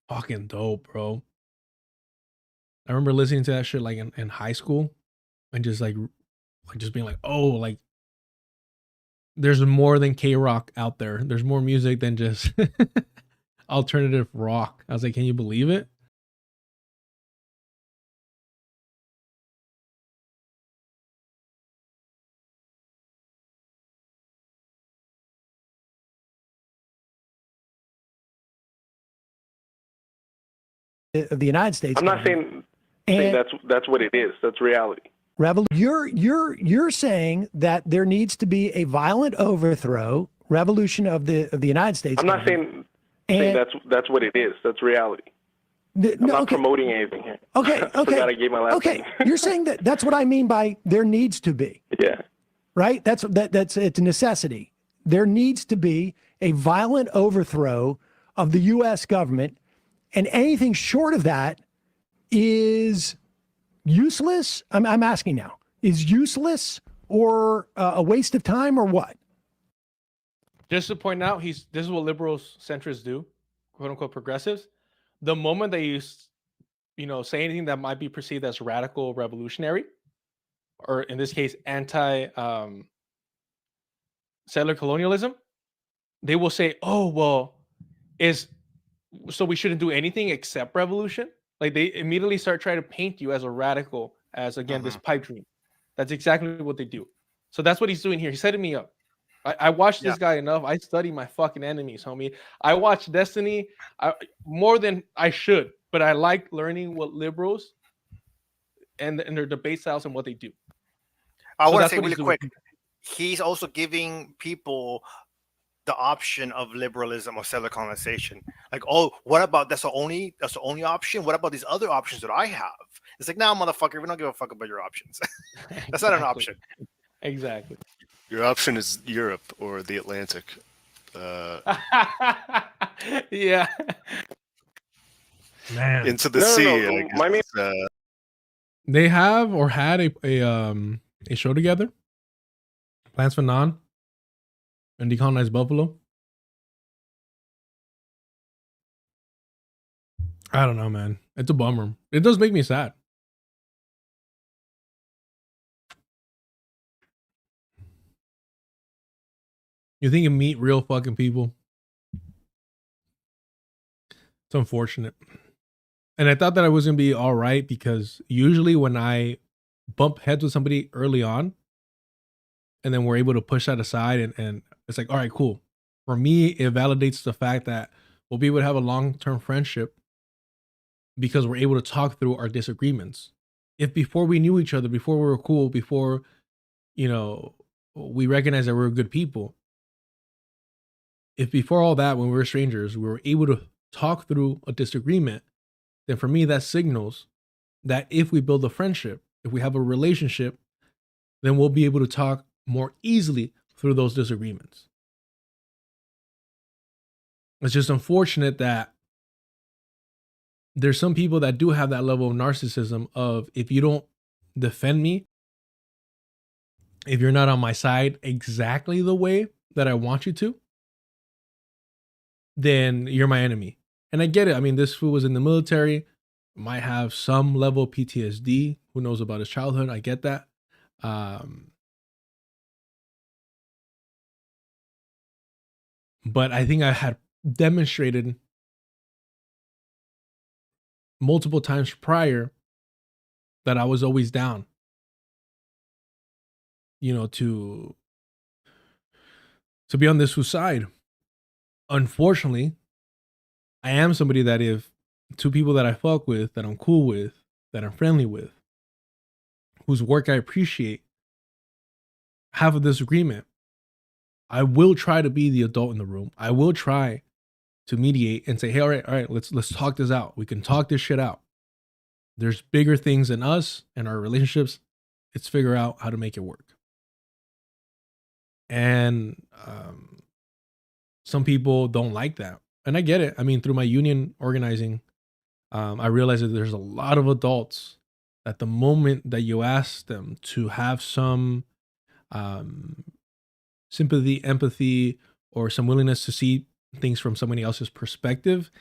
Fucking dope, bro. I remember listening to that shit like in high school and just just being like, oh, like there's more than K-rock out there. There's more music than just alternative rock. I was like, can you believe it? Of the United States. I'm not saying that's what it is. That's reality. You're saying that there needs to be a violent overthrow, revolution of the United States. I'm not saying that's what it is. That's reality. I'm not promoting anything here. Okay. I forgot I gave my last name. You're saying that's what I mean by there needs to be. Yeah. Right? That's it's a necessity. There needs to be a violent overthrow of the US government, and anything short of that is useless. I'm asking now. Is useless or a waste of time or what? Just to point out, this is what liberals, centrists do, quote unquote progressives. The moment that you say anything that might be perceived as radical revolutionary, or in this case, anti settler colonialism, they will say, oh, well, so we shouldn't do anything except revolution. Like they immediately start trying to paint you as a radical, as again, this pipe dream. That's exactly what they do. So that's what he's doing here. He's setting me up. I watched this guy enough. I study my fucking enemies, homie. I watch Destiny more than I should, but I like learning what liberals and their debate styles and what they do. I want to say really quick, he's also giving people the option of liberalism or settler colonization. Like, oh, what about that's the only option? What about these other options that I have? It's like, nah, motherfucker, we don't give a fuck about your options. That's not an option. Exactly. Your option is Europe or the Atlantic. Yeah. Man. Into the sea. They have or had a show together. Plans for Non and Decolonized Buffalo. I don't know, man. It's a bummer. It does make me sad. You think you meet real fucking people? It's unfortunate. And I thought that I was going to be all right because usually when I bump heads with somebody early on and then we're able to push that aside and it's like, all right, cool. For me, it validates the fact that we'll be able to have a long-term friendship because we're able to talk through our disagreements. If before we knew each other, before we were cool, before, we recognized that we were good people, if before all that, when we were strangers, we were able to talk through a disagreement, then for me, that signals that if we build a friendship, if we have a relationship, then we'll be able to talk more easily through those disagreements. It's just unfortunate that there's some people that do have that level of narcissism of, if you don't defend me, if you're not on my side exactly the way that I want you to, then you're my enemy. And I get it. I mean, this fool was in the military, might have some level of PTSD. Who knows about his childhood? I get that. But I think I had demonstrated multiple times prior that I was always down, to be on this side. Unfortunately, I am somebody that if two people that I fuck with, that I'm cool with, that I'm friendly with, whose work I appreciate, have a disagreement, I will try to be the adult in the room. I will try to mediate and say, hey, all right, let's talk this out. We can talk this shit out. There's bigger things than us and our relationships. Let's figure out how to make it work. And some people don't like that. And I get it. I mean, through my union organizing, I realized that there's a lot of adults at the moment that you ask them to have some sympathy, empathy, or some willingness to see things from somebody else's perspective,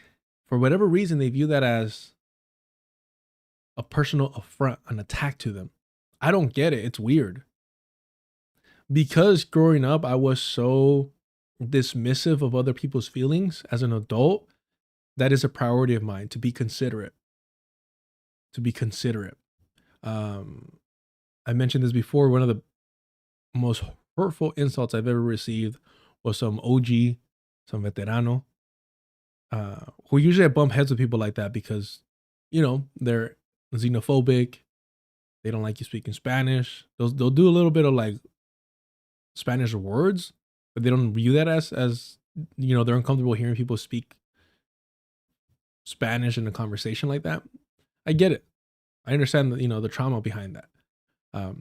for whatever reason, they view that as a personal affront, an attack to them. I don't get it. It's weird. Because growing up, I was so dismissive of other people's feelings as an adult, that is a priority of mine, to be considerate. I mentioned this before. One of the most hurtful insults I've ever received was some OG, some veterano, who usually I bump heads with people like that because, they're xenophobic. They don't like you speaking Spanish. They'll do a little bit of like Spanish words, but they don't view that as they're uncomfortable hearing people speak Spanish in a conversation like that. I get it. I understand that, the trauma behind that. But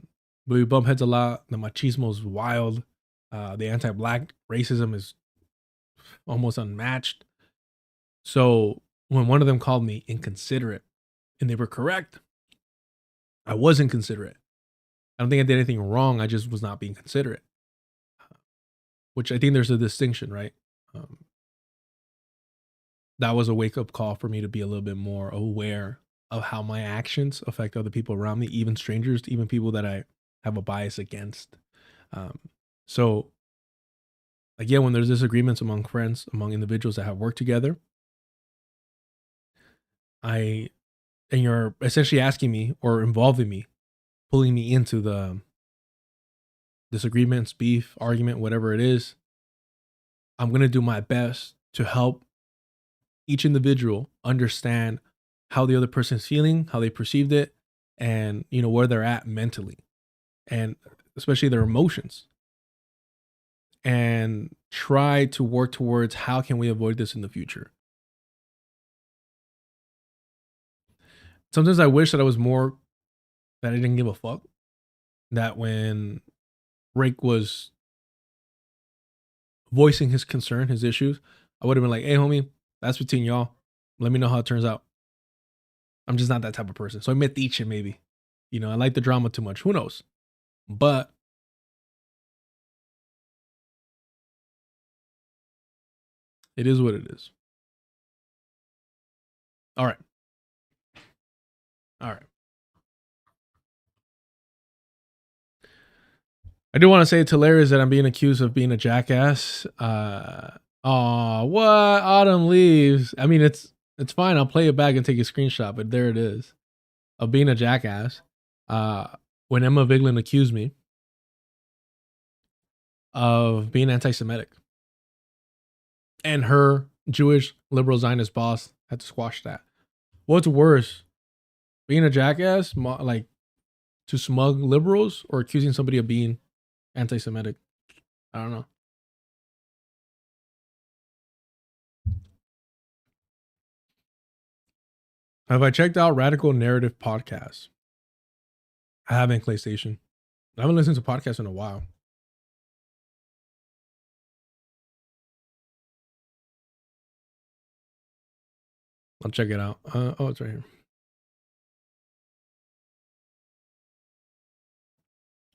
we bump heads a lot. The machismo is wild. The anti-black racism is almost unmatched. So when one of them called me inconsiderate, and they were correct, I was inconsiderate. I don't think I did anything wrong. I just was not being considerate. Which I think there's a distinction, right? That was a wake-up call for me to be a little bit more aware of how my actions affect other people around me, even strangers, even people that I have a bias against. So again, when there's disagreements among friends, among individuals that have worked together, and you're essentially asking me or involving me, pulling me into the disagreements, beef, argument, whatever it is, I'm going to do my best to help each individual understand how the other person's feeling, how they perceived it, and, where they're at mentally, and especially their emotions, and try to work towards how can we avoid this in the future. Sometimes I wish that that I didn't give a fuck, that when Rick was voicing his concern, his issues, I would have been like, hey, homie, that's between y'all. Let me know how it turns out. I'm just not that type of person. So I metiche maybe. I like the drama too much. Who knows? But it is what it is. All right. I do want to say it's hilarious that I'm being accused of being a jackass. What? Autumn leaves. I mean, it's fine. I'll play it back and take a screenshot, but there it is. Of being a jackass. When Emma Vigeland accused me of being anti-Semitic. And her Jewish liberal Zionist boss had to squash that. What's worse, being a jackass, like to smug liberals, or accusing somebody of being anti-Semitic? I don't know. Have I checked out Radical Narrative Podcast? I haven't, PlayStation. I haven't listened to podcasts in a while. I'll check it out. Oh, it's right here.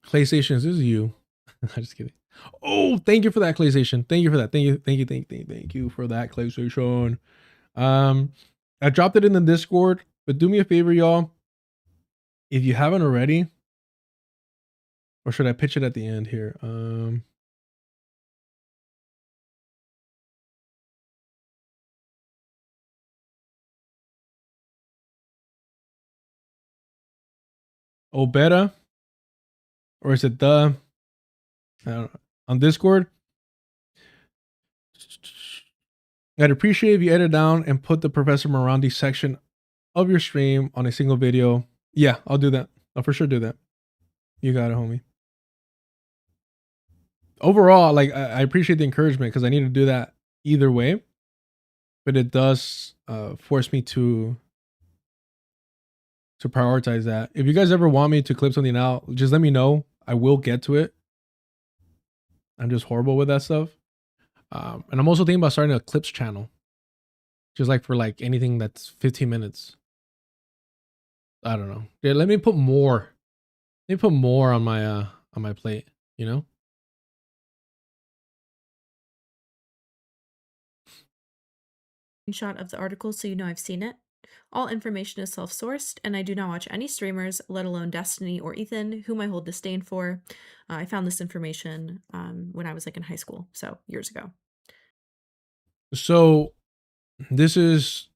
PlayStation, this is you. I'm just kidding. Oh, thank you for that, PlayStation. Thank you for that. Thank you for that, PlayStation. I dropped it in the Discord, but do me a favor, y'all. If you haven't already, or should I pitch it at the end here? Obeta, or is it the? I don't know. On Discord. I'd appreciate if you edit down and put the Professor Morandi section of your stream on a single video. Yeah, I'll do that. I'll for sure do that. You got it, homie. Overall, like I appreciate the encouragement because I need to do that either way, but it does force me to prioritize that. If you guys ever want me to clip something out, just let me know. I will get to it. I'm just horrible with that stuff. And I'm also thinking about starting a clips channel, just like for like anything that's 15 minutes. I don't know. Yeah, let me put more. Let me put more on my plate. You know. Screenshot of the article so you know I've seen it. All information is self-sourced, and I do not watch any streamers, let alone Destiny or Ethan, whom I hold disdain for. I found this information when I was like in high school, so years ago. So this is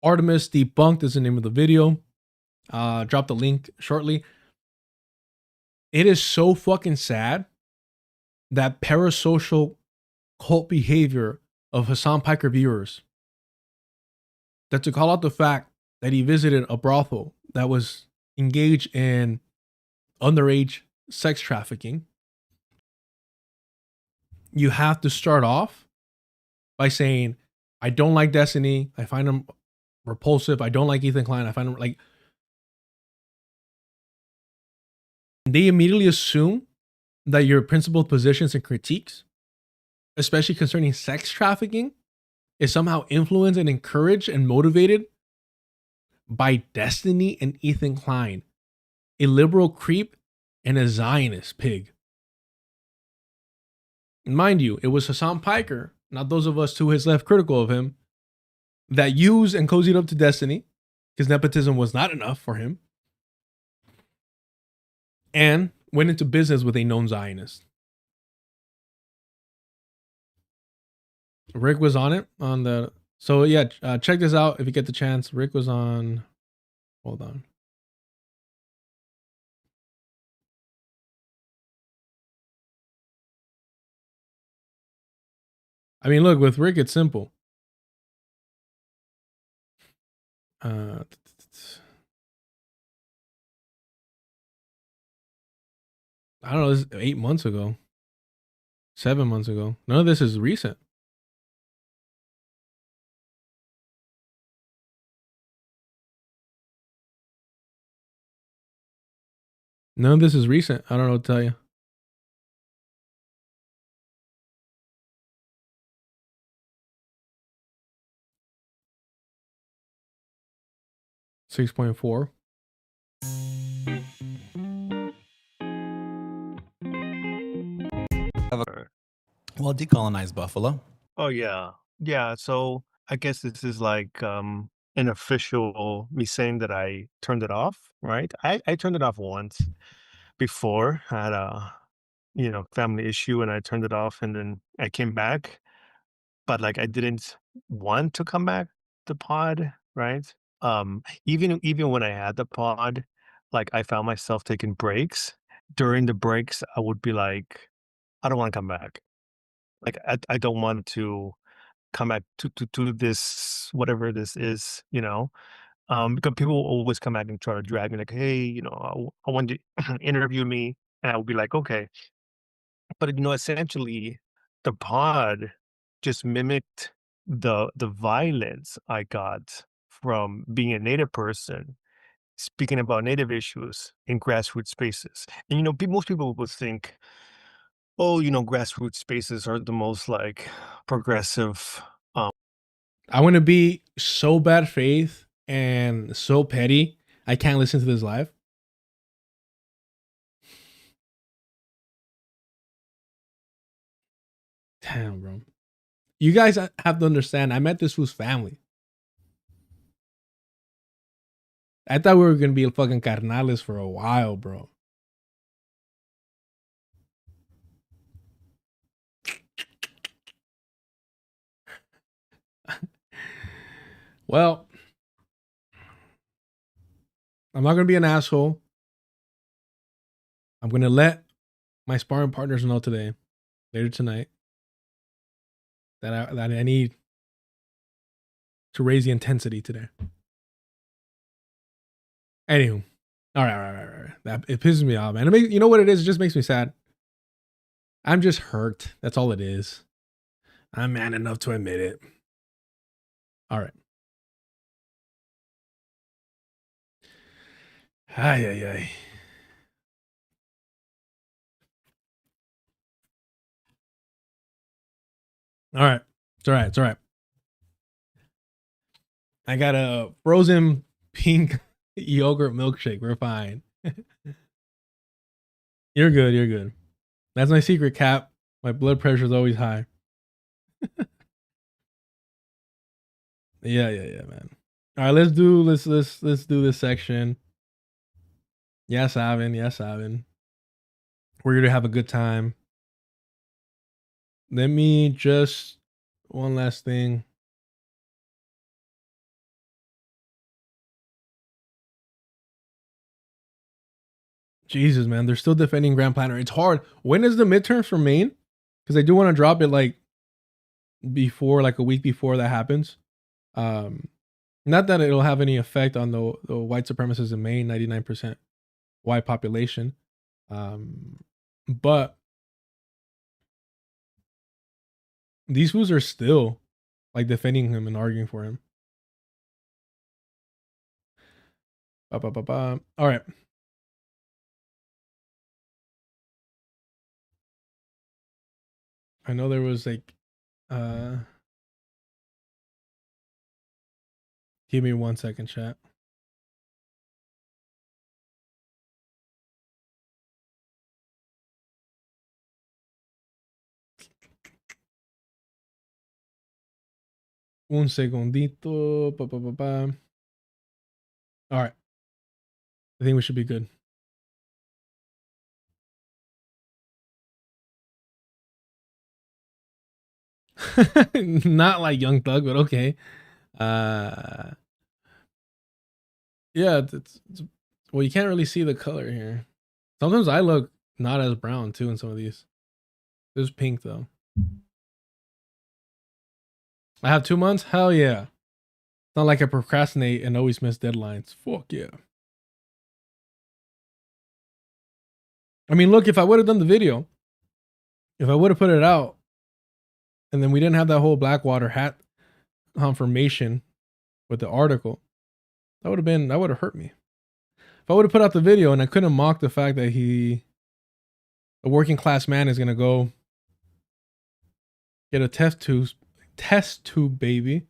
Artemis Debunked is the name of the video. Drop the link shortly. It is so fucking sad that parasocial cult behavior of Hassan Piker viewers, that to call out the fact that he visited a brothel that was engaged in underage sex trafficking, you have to start off by saying, I don't like Destiny. I find him repulsive. I don't like Ethan Klein. I find him like... They immediately assume that your principled positions and critiques, especially concerning sex trafficking, is somehow influenced and encouraged and motivated by Destiny and Ethan Klein, a liberal creep and a Zionist pig. And mind you, it was Hassan Piker, not those of us to his left critical of him, that used and cozied up to Destiny because nepotism was not enough for him, and went into business with a known Zionist. Rick was on it on the... So yeah, check this out if you get the chance. Rick was on... Hold on. I mean, look, with Rick, it's simple. I don't know, this is 8 months ago. 7 months ago. None of this is recent. None of this is recent. I don't know what to tell you. $6.4. Well, decolonize Buffalo. Oh yeah. Yeah. So I guess this is like an official me saying that I turned it off, right? I turned it off once before. I had a family issue and I turned it off and then I came back. But like I didn't want to come back to pod, right? Even when I had the pod, like I found myself taking breaks. During the breaks, I would be like, I don't want to come back. Like I don't want to come back to this whatever this is, Because people will always come back and try to drag me like, hey, I want to interview me, and I would be like, okay. But essentially, the pod just mimicked the violence I got from being a Native person, speaking about Native issues in grassroots spaces. And most people would think, oh, grassroots spaces are the most like progressive. I want to be so bad faith and so petty. I can't listen to this live. Damn, bro. You guys have to understand, I met this fool's family. I thought we were going to be fucking carnales for a while, bro. Well, I'm not going to be an asshole. I'm going to let my sparring partners know today, later tonight, that I need to raise the intensity today. Anywho, all right. It pisses me off, man. You know what it is? It just makes me sad. I'm just hurt. That's all it is. I'm man enough to admit it. All right. Ay. All right. It's all right. I got a frozen pink yogurt milkshake. We're fine. You're good. That's my secret, Cap. My blood pressure is always high. Yeah, man. All right, let's do this section. Yes, Ivan. We're here to have a good time. Let me just one last thing. Jesus, man, they're still defending Grand Planner. It's hard. When is the midterms for Maine? Because I do want to drop it like before, like a week before that happens. Not that it'll have any effect on the white supremacists in Maine, 99% white population. But these fools are still like defending him and arguing for him. All right. I know there was like give me 1 second, chat. Un segundito. All right. I think we should be good. Not like Young Thug, but okay. Yeah, it's well, you can't really see the color here. Sometimes I look not as brown too in some of these. This is pink though. I have 2 months? Hell yeah. It's not like I procrastinate and always miss deadlines. Fuck yeah. I mean, look, if I would have done the video, if I would have put it out, and then we didn't have that whole Blackwater hat confirmation with the article, that would have hurt me. If I would have put out the video and I couldn't mock the fact that a working class man is gonna go get a test tube baby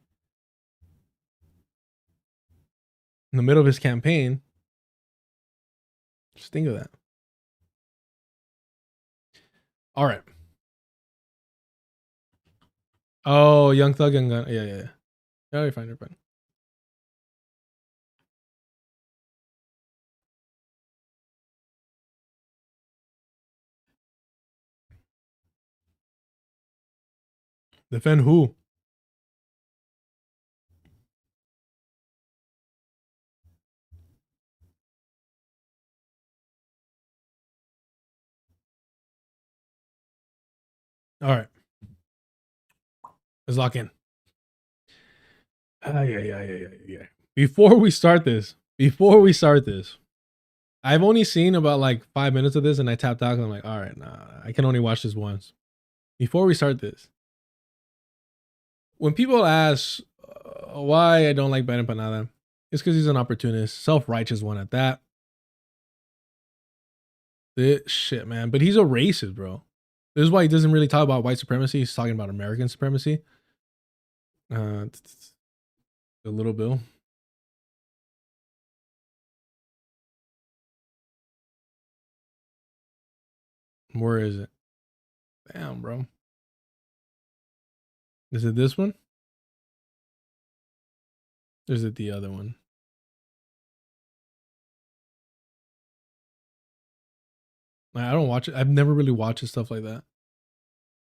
in the middle of his campaign, just think of that. All right. Oh, Young Thug and Gun. Yeah. Oh, you're fine. Defend who? All right. Let's lock in. Yeah. before we start this, I've only seen about like 5 minutes of this and I tapped out and I'm like, all right, nah, I can only watch this once. Before we start this, when people ask why I don't like Ben Empanada, it's because he's an opportunist, self-righteous one at that. This shit, man. But he's a racist, bro. This is why he doesn't really talk about white supremacy. He's talking about American supremacy. A little Bill. Where is it? Damn, bro. Is it this one? Or is it the other one? I don't watch it. I've never really watched stuff like that.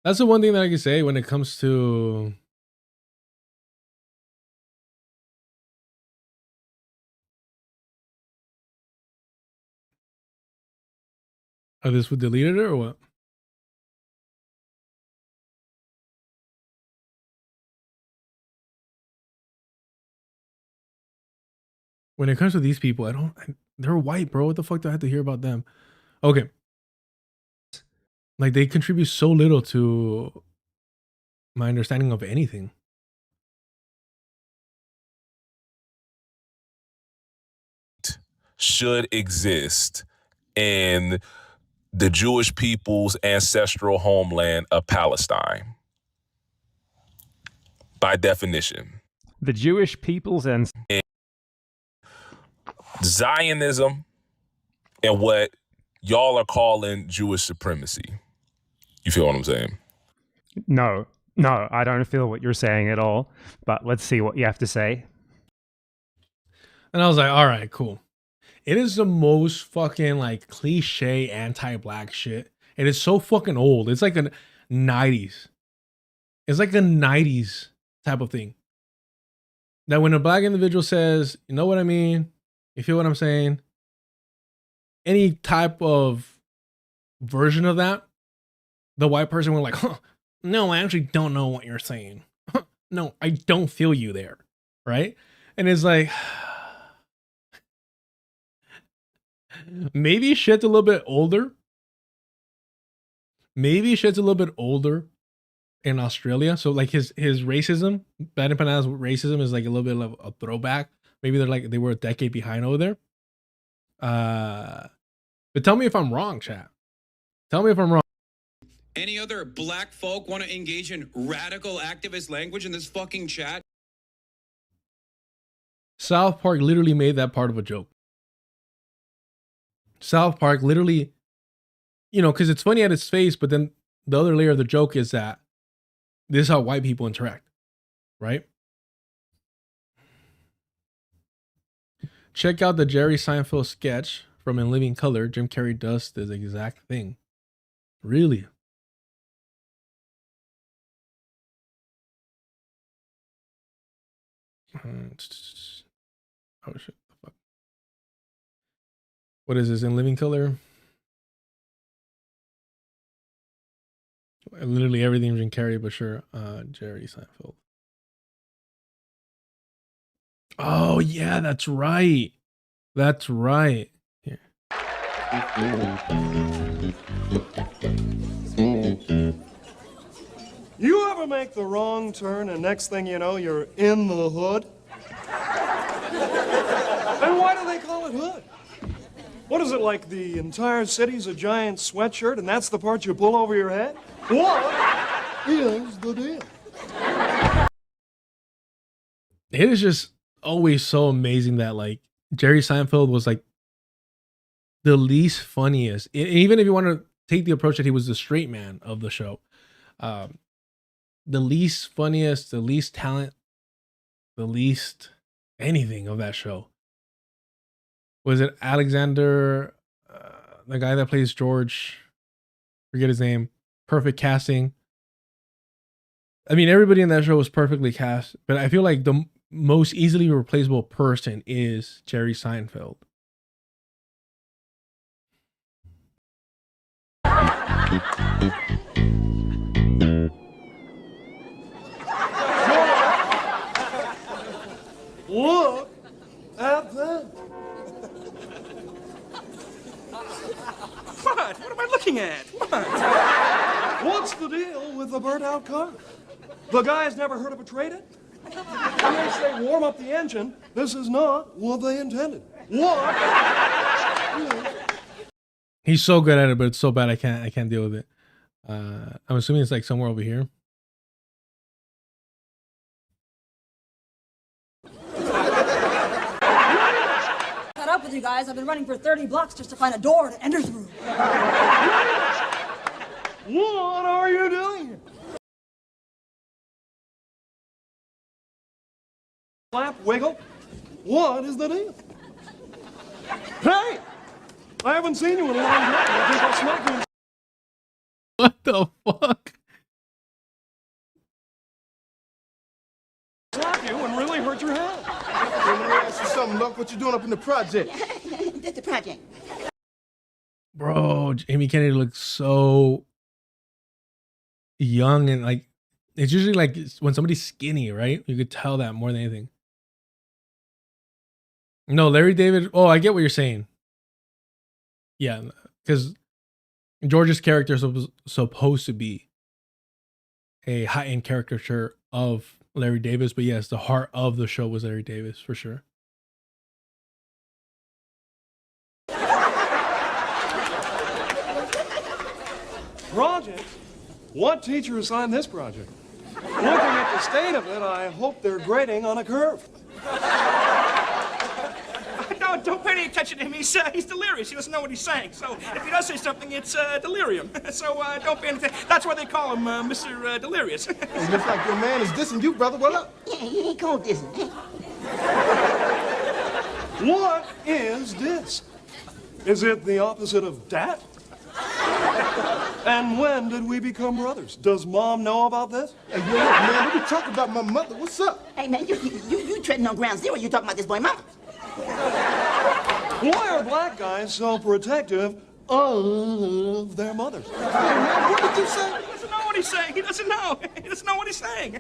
That's the one thing that I can say when it comes to this would deleted it or what? When it comes to these people, they're white, bro. What the fuck do I have to hear about them? Okay. Like, they contribute so little to my understanding of anything. Should exist in the Jewish people's ancestral homeland of Palestine. By definition. The Jewish people's and Zionism and what y'all are calling Jewish supremacy. You feel what I'm saying? No, I don't feel what you're saying at all, but let's see what you have to say. And I was like, all right, cool. It is the most fucking like cliche anti-black shit. It is so fucking old. It's like a 90s. It's like a 90s type of thing. That when a black individual says, you know what I mean? You feel what I'm saying? Any type of version of that, the white person will like, huh, no, I actually don't know what you're saying. No, I don't feel you there. Right? And it's like, maybe shit's a little bit older. Maybe shit's a little bit older in Australia. So like his racism, Ben Empanada's racism is like a little bit of a throwback. Maybe they were a decade behind over there. But tell me if I'm wrong, chat. Tell me if I'm wrong. Any other black folk want to engage in radical activist language in this fucking chat? South Park literally made that part of a joke. South Park literally, because it's funny at its face, but then the other layer of the joke is that this is how white people interact, right? Check out the Jerry Seinfeld sketch from In Living Color. Jim Carrey does this exact thing. Really? Oh shit. Fuck. What is this? In Living Color? Literally everything Jim Carrey, but sure. Jerry Seinfeld. Oh yeah, that's right. That's right. Here. You ever make the wrong turn and next thing you know, you're in the hood? And why do they call it hood? What is it, like the entire city's a giant sweatshirt and that's the part you pull over your head? What is the deal? It is just always so amazing that like Jerry Seinfeld was like the least funniest. Even if you want to take the approach that he was the straight man of the show, the least funniest, the least talent, the least anything of that show. Was it Alexander, the guy that plays George? Forget his name. Perfect casting. I mean, everybody in that show was perfectly cast, but I feel like the most easily replaceable person is Jerry Seinfeld. Look What? What am I looking at? What? What's the deal with the burnt-out car? The guy's never heard of a trade-in? When they say warm up the engine, this is not what they intended. What? He's so good at it, but it's so bad I can't deal with it. I'm assuming it's like somewhere over here. Caught up with you guys. I've been running for 30 blocks just to find a door to enter through. What are you doing here? Flap, wiggle. What is the deal? Hey! I haven't seen you in a long time. I think I'll smack you. What the fuck? Slap you and really hurt your head. Let me ask you something, look. What you doing up in the project? That's the project. Bro, Jamie Kennedy looks so young, and like it's usually like when somebody's skinny, right? You could tell that more than anything. No, Larry David. Oh, I get what you're saying. Yeah, because George's character is supposed to be a high-end caricature of Larry Davis, but yes, the heart of the show was Larry Davis for sure. Project? What teacher assigned this project? Looking at the state of it, I hope they're grading on a curve. No, don't pay any attention to him. He's delirious. He doesn't know what he's saying. So if he does say something, it's delirium. So don't pay any attention. That's why they call him Mr. Delirious. It looks like your man is dissing you, brother. What up? Yeah, he ain't called this. What is this? Is it the opposite of dat? And when did we become brothers? Does Mom know about this? Hey, yo, look, man, what you talking about my mother? What's up? Hey, man, you treading on ground zero. You talking about this boy mama. Why are black guys so protective of their mothers? Hey, man, what did you say? He doesn't know what he's saying. He doesn't know. He doesn't know what he's saying.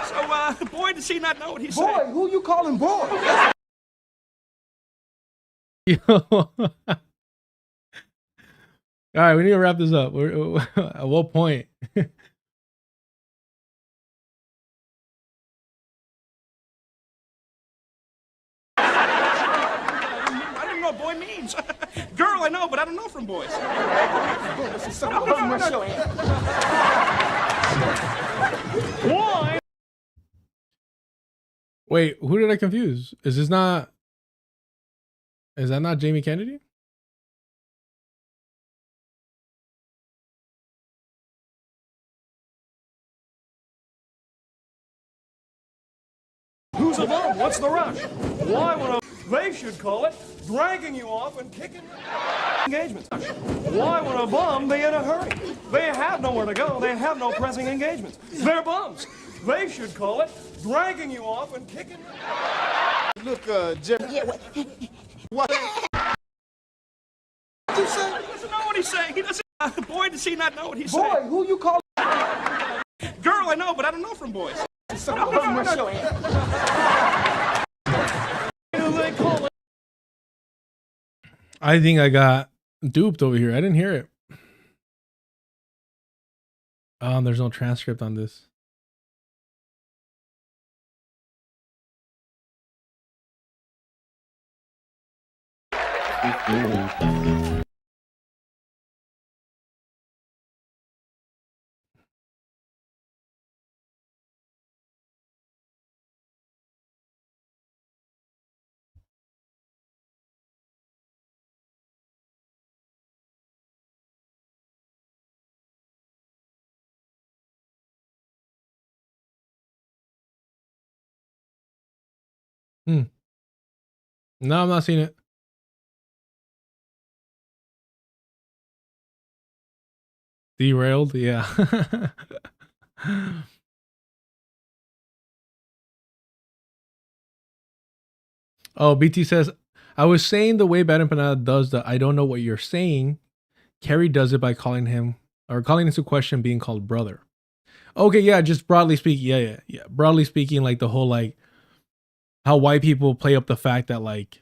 So, boy, does he not know what he's saying. Boy, who you calling boy? Yo. All right, we need to wrap this up. At what point? I don't know what boy means. Girl, I know, but I don't know from boys. Why? Wait, who did I confuse? Is that not Jamie Kennedy? Who's a bum? What's the rush? Why would they should call it dragging you off and kicking engagements. Why would a bum be in a hurry? They have nowhere to go. They have no pressing engagements. They're bums. They should call it dragging you off and kicking. Look, Jim. Yeah, What? What you say? He doesn't know what he's saying. He doesn't. Boy, does he not know what he's Boy, saying. who you calling? Girl, I know, but I don't know from boys. I think I got duped over here. I didn't hear it. There's no transcript on this. No, I'm not seeing it. Derailed, yeah. Oh, BT says, I was saying the way Bad Empanada does the I don't know what you're saying. Kerry does it by calling him or calling into question being called brother. Okay, yeah, just broadly speaking, yeah. Broadly speaking, like the whole like how white people play up the fact that like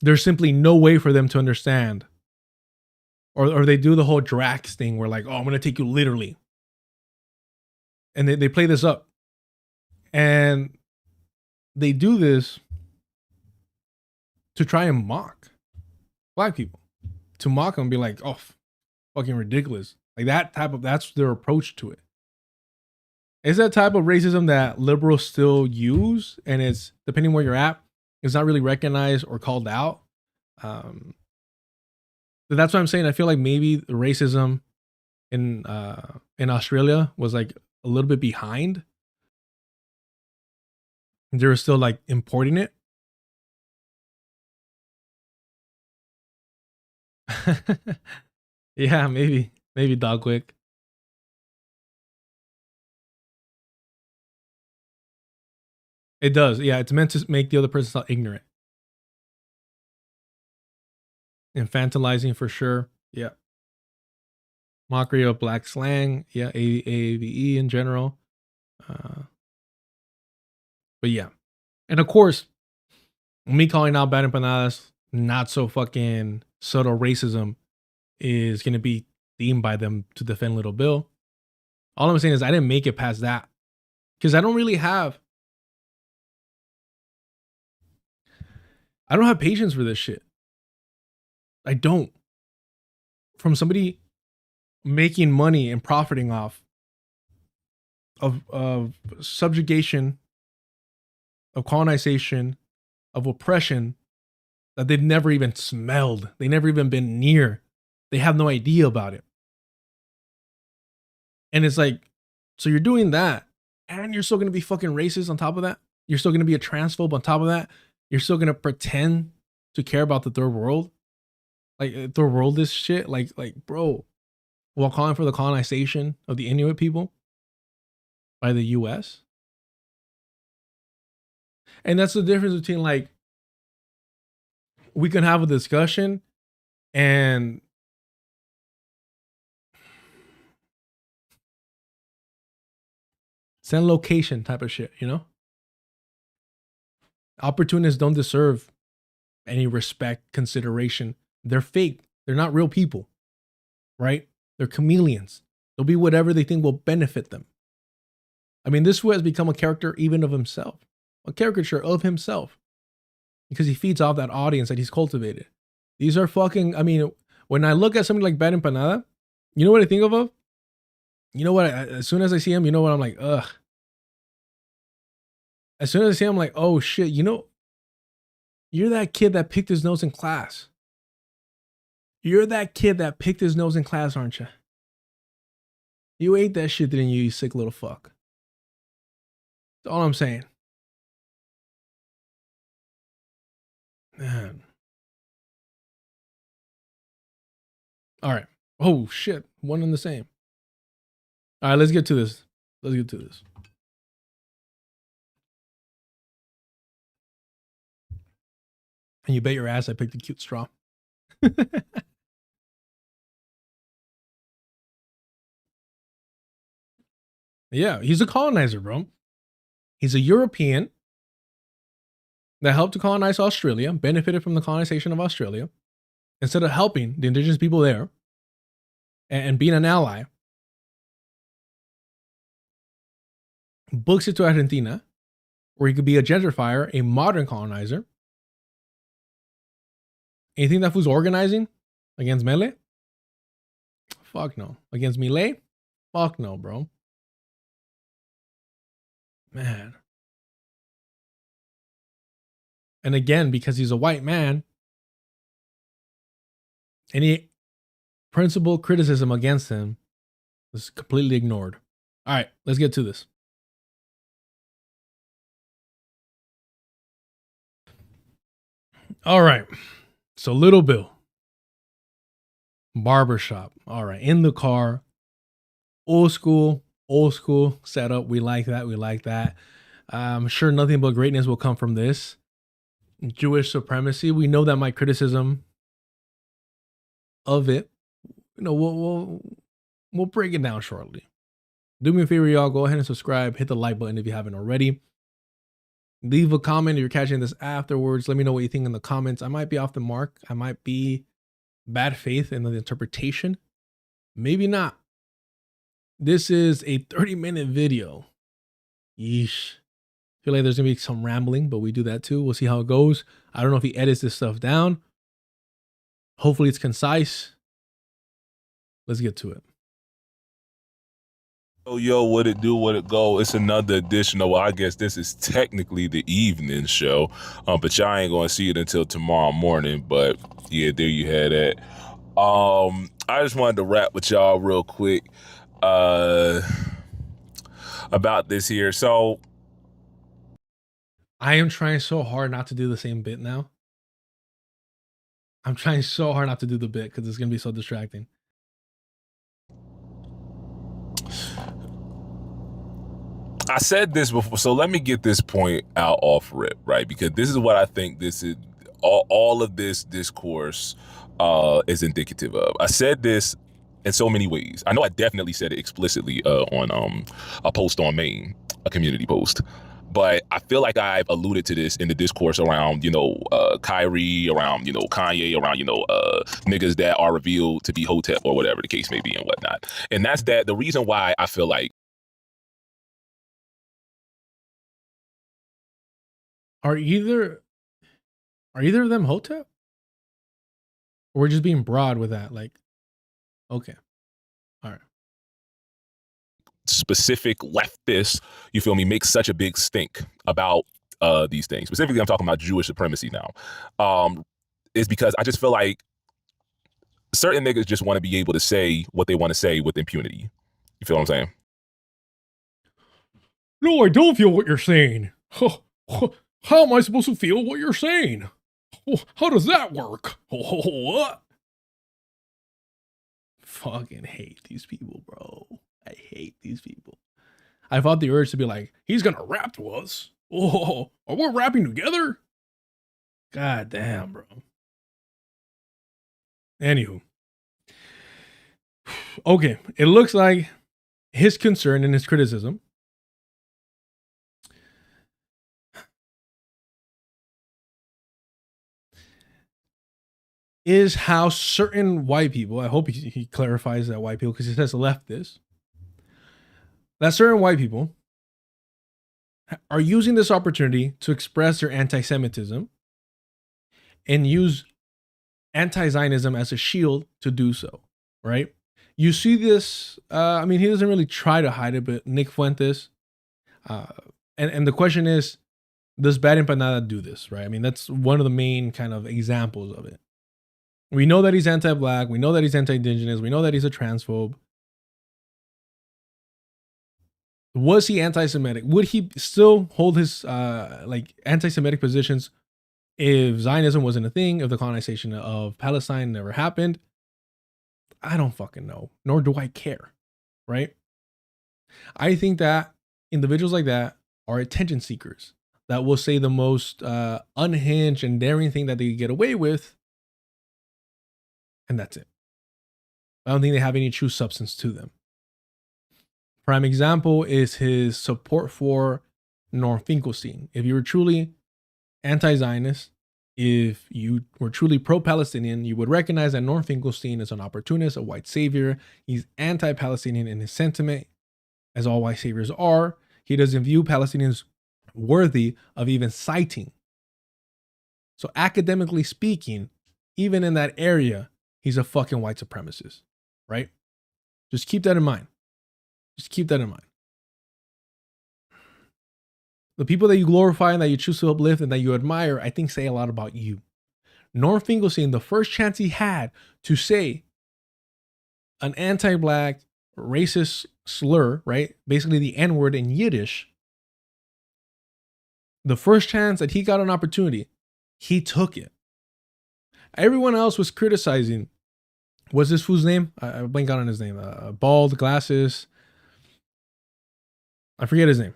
there's simply no way for them to understand. Or they do the whole Drax thing where like, oh, I'm going to take you literally. And they play this up. And they do this to try and mock black people. To mock them and be like, oh, fucking ridiculous. Like that's their approach to it. It's that type of racism that liberals still use. And it's, depending where you're at, it's not really recognized or called out. But that's what I'm saying. I feel like maybe the racism in Australia was like a little bit behind. They were still like importing it. Yeah, maybe Dogwick. It does. Yeah, it's meant to make the other person sound ignorant. Infantilizing for sure. Yeah. Mockery of black slang. Yeah, AAVE in general. But yeah. And of course, me calling out bad empanadas, not so fucking subtle racism, is going to be deemed by them to defend Little Bill. All I'm saying is I didn't make it past that. Because I don't have patience for this shit. I don't. From somebody making money and profiting off of subjugation, of colonization, of oppression that they've never even smelled. They never even been near. They have no idea about it. And it's like, so you're doing that and you're still going to be fucking racist on top of that? You're still going to be a transphobe on top of that? You're still going to pretend to care about the third world? Like, third world is shit? Like, bro, while calling for the colonization of the Inuit people by the US? And that's the difference between, like, we can have a discussion and send location type of shit, you know? Opportunists don't deserve any respect, consideration. They're fake. They're not real people, right? They're chameleons. They'll be whatever they think will benefit them. I mean, this has become a character even of himself, a caricature of himself, because he feeds off that audience that he's cultivated. These are fucking, I mean, when I look at something like Bad Empanada, you know what I think of? You know what? As soon as I see him, you know what? I'm like, ugh. As soon as I see him, I'm like, oh shit, you know, you're that kid that picked his nose in class. You're that kid that picked his nose in class, aren't you? You ate that shit, didn't you, you sick little fuck? That's all I'm saying. Man. All right. Oh, shit. One and the same. All right, let's get to this. Let's get to this. And you bet your ass I picked a cute straw. Yeah, he's a colonizer, bro. He's a European that helped to colonize Australia, benefited from the colonization of Australia. Instead of helping the indigenous people there and being an ally, books it to Argentina, where he could be a gentrifier, a modern colonizer. And you think that fool's organizing against Mele? Fuck no. Against Milei? Fuck no, bro. Man. And again, because he's a white man, any principled criticism against him was completely ignored. All right, let's get to this. All right. So Little Bill. Barbershop. All right. In the car. Old school setup. We like that. We like that. I'm sure nothing but greatness will come from this. Jewish supremacy. We know that my criticism of it, you know, we'll break it down shortly. Do me a favor, y'all. Go ahead and subscribe. Hit the like button if you haven't already. Leave a comment if you're catching this afterwards. Let me know what you think in the comments. I might be off the mark. I might be bad faith in the interpretation. Maybe not. This is a 30-minute video. Yeesh. Feel like there's gonna be some rambling, but we do that too. We'll see how it goes. I don't know if he edits this stuff down. Hopefully it's concise. Let's get to it. Yo, what it do, what it go? It's another edition of, well, I guess this is technically the evening show, but y'all ain't gonna see it until tomorrow morning. But yeah, there you had that. I just wanted to rap with y'all real quick about this here. So I am trying so hard not to do the same bit now. I'm trying so hard not to do the bit because it's gonna be so distracting. I said this before, so let me get this point out off rip, right? Because this is what I think this is, all of this discourse is indicative of. I said this in so many ways. I know I definitely said it explicitly on a post on Maine, a community post. But I feel like I've alluded to this in the discourse around, Kyrie, around, Kanye, around, niggas that are revealed to be Hotep or whatever the case may be and whatnot. And that's that the reason why I feel like Are either of them Hotep? Or we're just being broad with that, like, okay. All right. Specific leftists, you feel me, make such a big stink about these things. Specifically, I'm talking about Jewish supremacy now. Is because I just feel like certain niggas just want to be able to say what they want to say with impunity. You feel what I'm saying? No, I don't feel what you're saying. How am I supposed to feel what you're saying? How does that work? What? Fucking hate these people, bro. I hate these people. I fought the urge to be like, he's gonna rap to us. Oh, are we rapping together? God damn, bro. Anywho. Okay, it looks like his concern and his criticism is how certain white people, I hope he clarifies that white people, because he says leftists, that certain white people are using this opportunity to express their anti-Semitism and use anti-Zionism as a shield to do so, right? You see this, I mean, he doesn't really try to hide it, but Nick Fuentes, and the question is, does Bad Empanada do this, right? I mean, that's one of the main kind of examples of it. We know that he's anti-black. We know that he's anti-indigenous. We know that he's a transphobe. Was he anti-Semitic? Would he still hold his anti-Semitic positions if Zionism wasn't a thing, if the colonization of Palestine never happened? I don't fucking know, nor do I care, right? I think that individuals like that are attention seekers that will say the most unhinged and daring thing that they get away with, and that's it. I don't think they have any true substance to them. Prime example is his support for Norm Finkelstein. If you were truly anti-Zionist, if you were truly pro-Palestinian, you would recognize that Norm Finkelstein is an opportunist, a white savior. He's anti-Palestinian in his sentiment, as all white saviors are. He doesn't view Palestinians worthy of even citing. So academically speaking, even in that area, he's a fucking white supremacist, right? Just keep that in mind. Just keep that in mind. The people that you glorify and that you choose to uplift and that you admire, I think say a lot about you. Norm Finkelstein, the first chance he had to say an anti-black racist slur, right? Basically the N-word in Yiddish. The first chance that he got an opportunity, he took it. Everyone else was criticizing. What's this fool's name? I blank out on his name. Bald, glasses. I forget his name.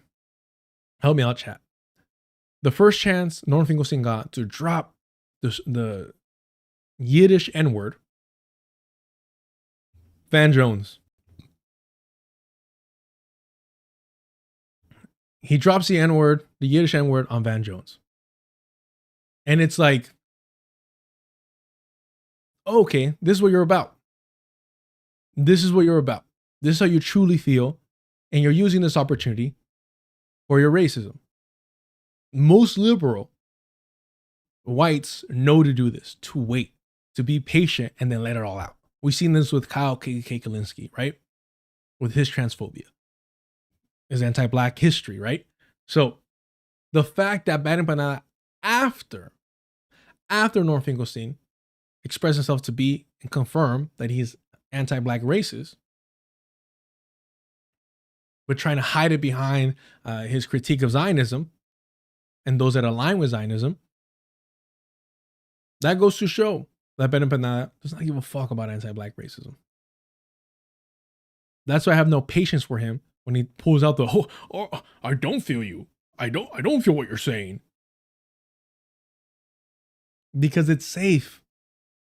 Help me out, chat. The first chance Norm Finkelstein got to drop the Yiddish N-word, Van Jones. he drops the N-word, the Yiddish N-word on Van Jones. And it's like, okay, this is what you're about. This is what you're about. This is how you truly feel. And you're using this opportunity for your racism. Most liberal whites know to do this, to wait, to be patient, and then let it all out. We've seen this with Kyle Kalinske, right? With his transphobia, his anti-black history, right? So the fact that Bad Empanada, after Norm Finkelstein expressed himself to be and confirm that he's anti-black racist, but trying to hide it behind his critique of Zionism and those that align with Zionism, that goes to show that Ben Empanada does not give a fuck about anti-black racism. That's why I have no patience for him when he pulls out the, oh, I don't feel you. I don't feel what you're saying. Because it's safe.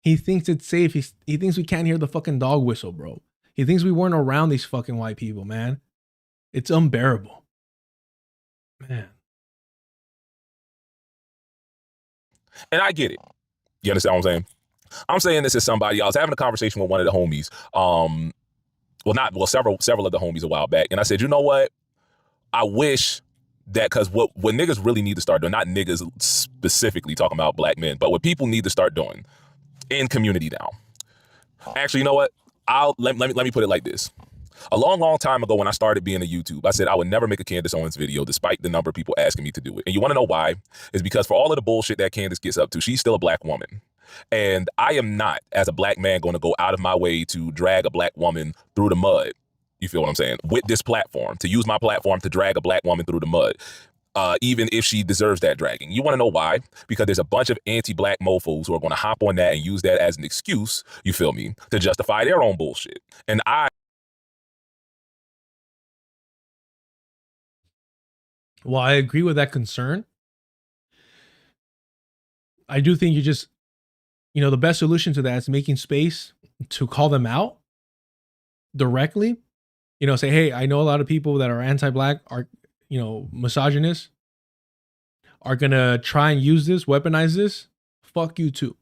He thinks it's safe. He thinks we can't hear the fucking dog whistle, bro. He thinks we weren't around these fucking white people, man. It's unbearable. Man. And I get it. You understand what I'm saying? I'm saying this as somebody, I was having a conversation with one of the homies. Several of the homies a while back. And I said, you know what? I wish that, because what niggas really need to start doing, not niggas specifically talking about black men, but what people need to start doing in community now. Actually, you know what? Let me put it like this. A long time ago when I started being a YouTube, I said I would never make a Candace Owens video despite the number of people asking me to do it. And you want to know why? It's because for all of the bullshit that Candace gets up to, she's still a black woman. And I am not, as a black man, going to go out of my way to drag a black woman through the mud. You feel what I'm saying? With this platform, to use my platform to drag a black woman through the mud. Even if she deserves that dragging. You want to know why? Because there's a bunch of anti-black mofos who are going to hop on that and use that as an excuse, you feel me, to justify their own bullshit. And While I agree with that concern, I do think the best solution to that is making space to call them out directly. Say, hey, I know a lot of people that are anti-black are, misogynist, are going to try and use this, weaponize this. Fuck you too.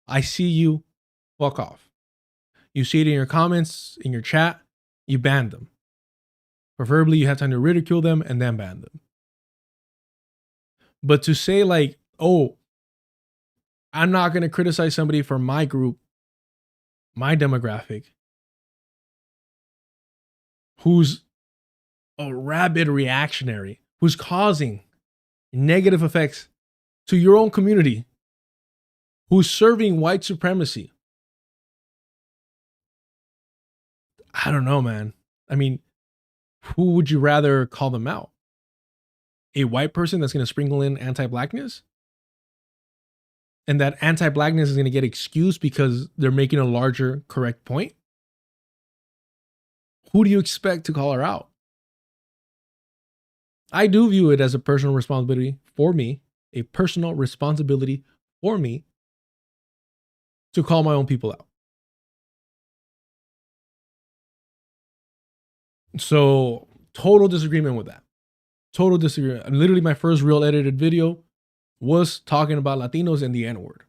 I see you. Fuck off. You see it in your comments, in your chat, you ban them. Preferably, you have time to ridicule them and then ban them. But to say like, oh, I'm not going to criticize somebody from my group, my demographic, who's a rabid reactionary, who's causing negative effects to your own community, who's serving white supremacy. I don't know, man. I mean, who would you rather call them out? A white person that's going to sprinkle in anti-blackness? And that anti-blackness is going to get excused because they're making a larger correct point? Who do you expect to call her out? I do view it as a personal responsibility for me, to call my own people out. So, total disagreement with that. Total disagreement. Literally, my first real edited video was talking about Latinos and the N-word.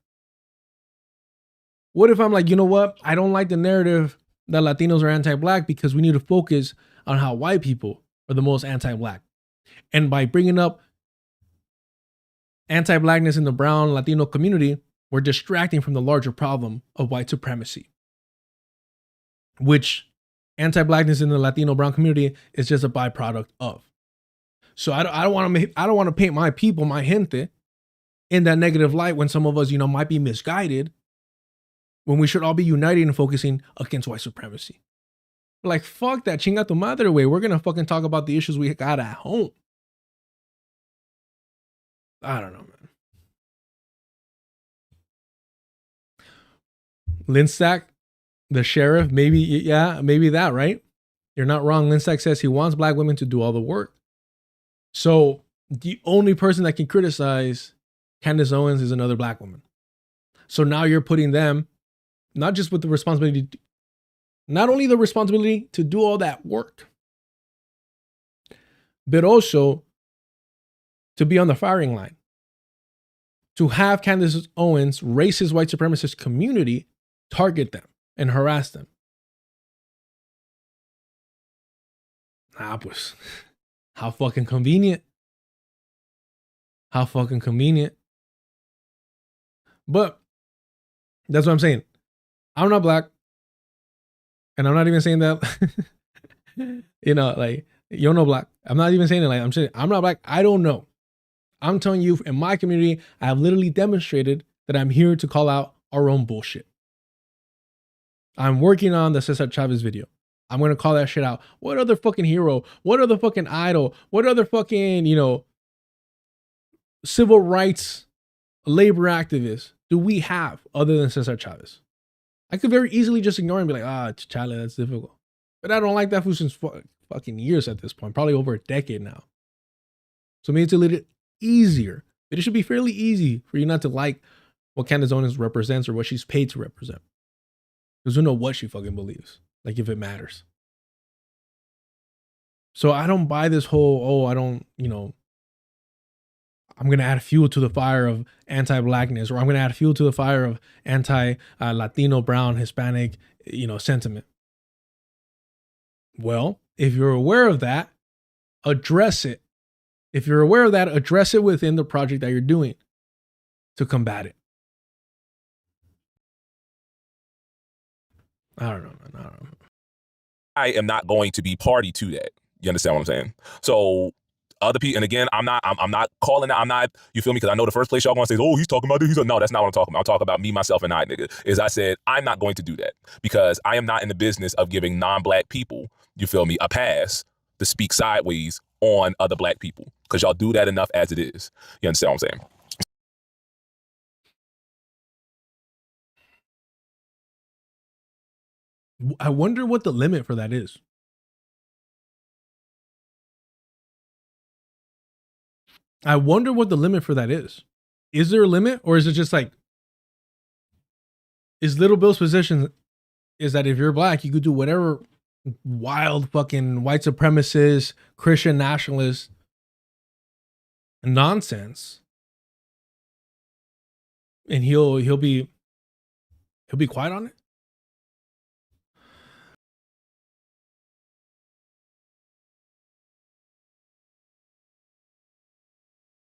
What if I'm like, you know what? I don't like the narrative that Latinos are anti-black because we need to focus on how white people are the most anti-black. And by bringing up anti-blackness in the brown Latino community, we're distracting from the larger problem of white supremacy, which anti-blackness in the Latino brown community is just a byproduct of. So I don't want to paint my people, my gente, in that negative light when some of us, might be misguided, when we should all be united and focusing against white supremacy. Like, fuck that, chinga tu madre way. We're gonna fucking talk about the issues we got at home. I don't know, man. Linstack, the sheriff, maybe that, right? You're not wrong. Linstack says he wants black women to do all the work. So the only person that can criticize Candace Owens is another black woman. So now you're putting them, not just with the responsibility, not only the responsibility to do all that work, but also to be on the firing line. To have Candace Owens, racist white supremacist community, target them and harass them. Pues, how fucking convenient. How fucking convenient. But that's what I'm saying. I'm not black. And I'm not even saying that, you know, like, you're no black. I'm not even saying it like I'm saying I'm not black. I don't know. I'm telling you, in my community, I have literally demonstrated that I'm here to call out our own bullshit. I'm working on the Cesar Chavez video. I'm going to call that shit out. What other fucking hero? What other fucking idol? What other fucking, you know, civil rights labor activist do we have other than Cesar Chavez? I could very easily just ignore and be like, chale, that's difficult. But I don't like that fool since fucking years at this point, probably over a decade now. So maybe it's a little easier. But it should be fairly easy for you not to like what Candace Owens represents or what she's paid to represent. Because we know what she fucking believes. Like, if it matters. So I don't buy this whole, I don't, you know, I'm going to add fuel to the fire of anti-blackness, or I'm going to add fuel to the fire of anti-Latino, brown, Hispanic, you know, sentiment. Well, if you're aware of that, address it. If you're aware of that, address it within the project that you're doing to combat it. I don't know, man. I don't know. I am not going to be party to that. You understand what I'm saying? So other people, and again, I'm not calling that. I'm not, you feel me? Because I know the first place y'all going to say, oh, he's talking about this. No, that's not what I'm talking about. I'm talking about me, myself, and I, nigga. Is I said, I'm not going to do that because I am not in the business of giving non-black people, you feel me, a pass to speak sideways on other black people. Because y'all do that enough as it is. You understand what I'm saying? I wonder what the limit for that is. I wonder what the limit for that is. Is there a limit, or is it just like, is Little Bill's position is that if you're black, you could do whatever wild fucking white supremacist, Christian nationalist nonsense, and he'll be quiet on it?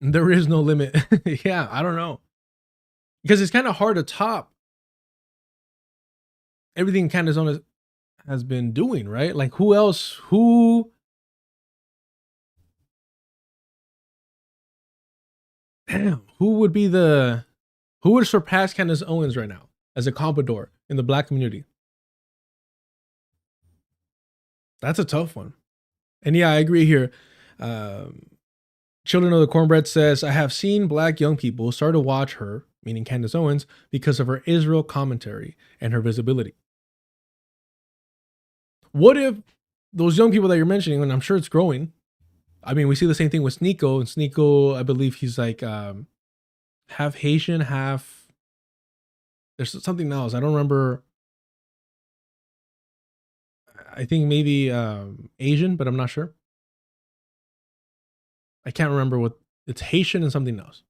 There is no limit. Yeah, I don't know. Because it's kind of hard to top everything Candace Owens has been doing, right? Like, who else? Who would be who would surpass Candace Owens right now as a comprador in the black community? That's a tough one. And yeah, I agree here. Children of the Cornbread says, I have seen black young people start to watch her, meaning Candace Owens, because of her Israel commentary and her visibility. What if those young people that you're mentioning, and I'm sure it's growing, I mean, we see the same thing with Sneeko, and Sneeko, I believe he's like half Haitian, half, there's something else. I don't remember. I think maybe Asian, but I'm not sure. I can't remember what, it's Haitian and something else.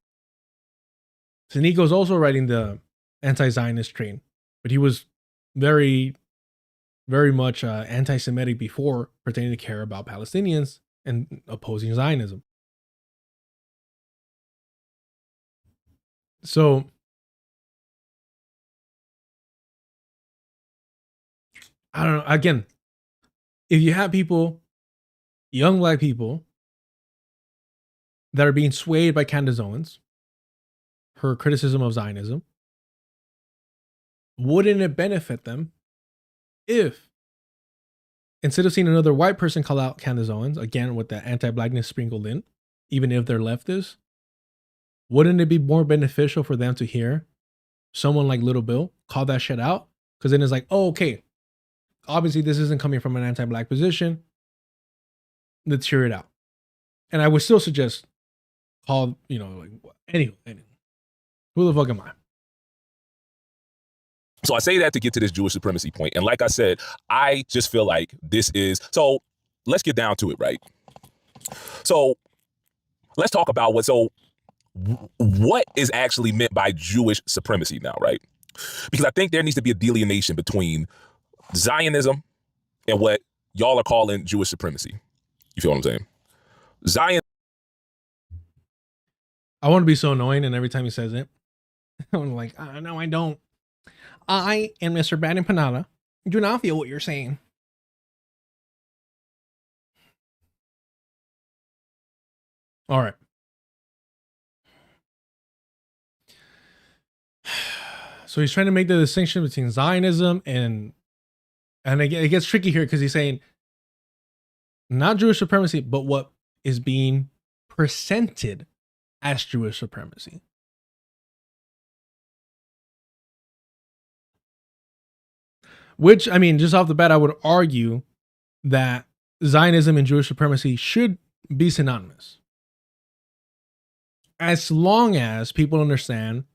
Sneeko's also riding the anti-Zionist train, but he was very, very much anti-Semitic before, pretending to care about Palestinians and opposing Zionism. So I don't know. Again, if you have people, young black people, that are being swayed by Candace Owens, her criticism of Zionism, wouldn't it benefit them if, instead of seeing another white person call out Candace Owens, again with the anti-blackness sprinkled in, even if they're leftist, wouldn't it be more beneficial for them to hear someone like Little Bill call that shit out? Because then it's like, oh, okay, obviously this isn't coming from an anti-black position. Let's hear it out. And I would still suggest call, you know, like, anyway, who the fuck am I? So I say that to get to this Jewish supremacy point. And like I said, I just feel like this is, so let's get down to it, right? So let's talk about what is actually meant by Jewish supremacy now, right? Because I think there needs to be a delineation between Zionism and what y'all are calling Jewish supremacy. You feel what I'm saying? Zion. I want to be so annoying, and every time he says it, I'm like, no, I don't. I and Mr. Bad Empanada do not feel what you're saying. All right. So he's trying to make the distinction between Zionism and it gets tricky here because he's saying not Jewish supremacy, but what is being presented as Jewish supremacy. Which, I mean, just off the bat, I would argue that Zionism and Jewish supremacy should be synonymous. As long as people understand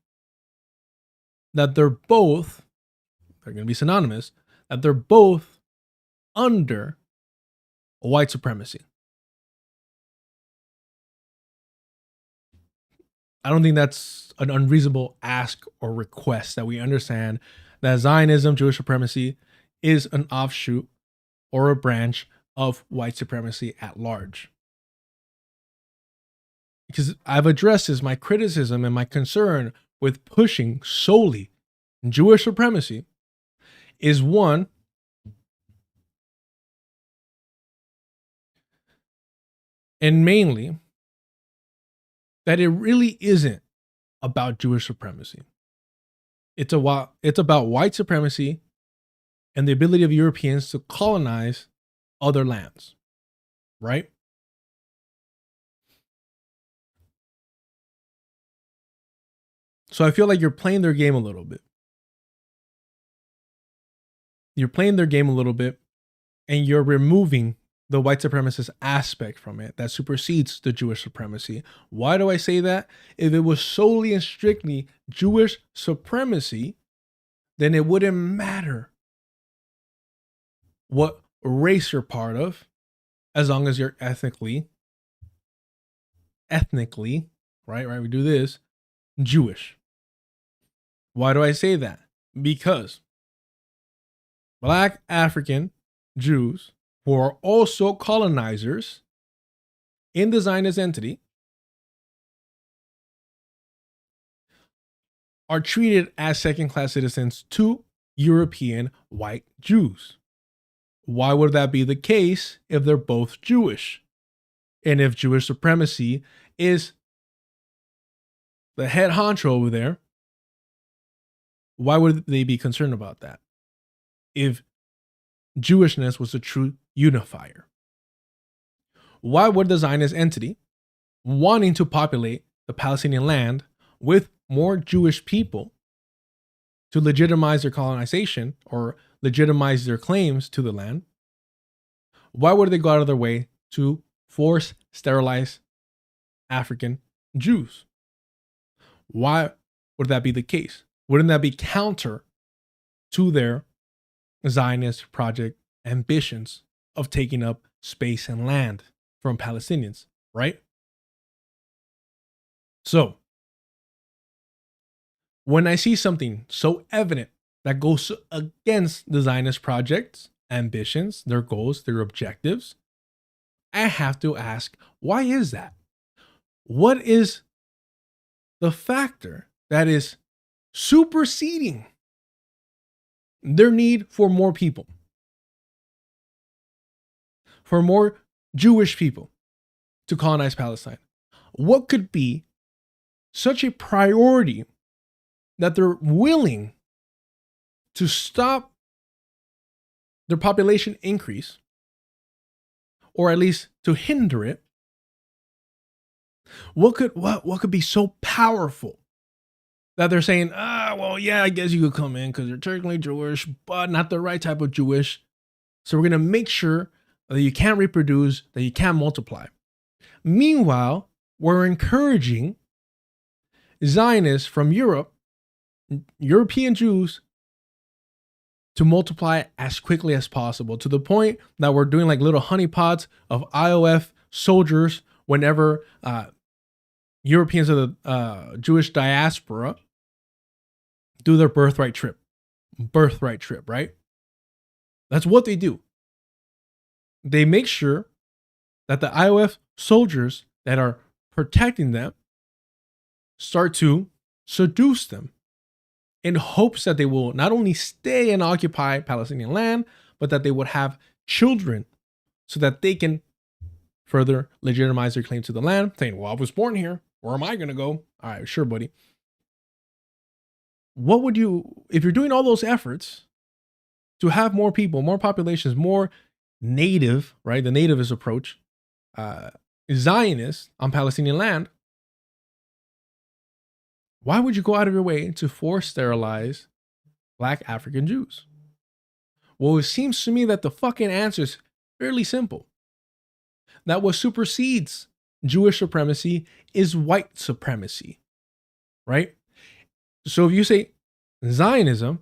that they're going to be synonymous, that they're both under white supremacy. I don't think that's an unreasonable ask or request, that we understand that Zionism, Jewish supremacy, is an offshoot or a branch of white supremacy at large. Because I've addressed this, my criticism and my concern with pushing solely Jewish supremacy is one, and mainly, that it really isn't about Jewish supremacy. It's about white supremacy and the ability of Europeans to colonize other lands, right? So I feel like you're playing their game a little bit. You're playing their game a little bit, and you're removing the white supremacist aspect from it that supersedes the Jewish supremacy. Why do I say that? If it was solely and strictly Jewish supremacy, then it wouldn't matter what race you're part of, as long as you're ethnically, right? We do this, Jewish. Why do I say that? Because Black African Jews who are also colonizers in the Zionist entity are treated as second-class citizens to European white Jews. Why would that be the case if they're both Jewish? And if Jewish supremacy is the head honcho over there, why would they be concerned about that? If Jewishness was a true unifier, why would the Zionist entity, wanting to populate the Palestinian land with more Jewish people to legitimize their colonization or legitimize their claims to the land, why would they go out of their way to force sterilize African Jews? Why would that be the case? Wouldn't that be counter to their Zionist project ambitions of taking up space and land from Palestinians, right? So, when I see something so evident that goes against the Zionist project's ambitions, their goals, their objectives, I have to ask, why is that? What is the factor that is superseding their need for more people, for more Jewish people to colonize Palestine? What could be such a priority that they're willing to stop their population increase, or at least to hinder it? What could be so powerful that they're saying, well, yeah, I guess you could come in because you're technically Jewish, but not the right type of Jewish. So we're going to make sure that you can't reproduce, that you can't multiply. Meanwhile, we're encouraging Zionists from Europe, European Jews, to multiply as quickly as possible, to the point that we're doing like little honeypots of IOF soldiers whenever Europeans of the Jewish diaspora do their birthright trip, right? That's what they do. They make sure that the IOF soldiers that are protecting them start to seduce them in hopes that they will not only stay and occupy Palestinian land, but that they would have children so that they can further legitimize their claim to the land, saying, well, I was born here. Where am I going to go? All right, sure, buddy. What would you, if you're doing all those efforts to have more people, more populations, more native, right? The nativist approach, Zionists on Palestinian land, why would you go out of your way to force sterilize Black African Jews? Well, it seems to me that the fucking answer is fairly simple. That what supersedes Jewish supremacy is white supremacy, right? So if you say Zionism,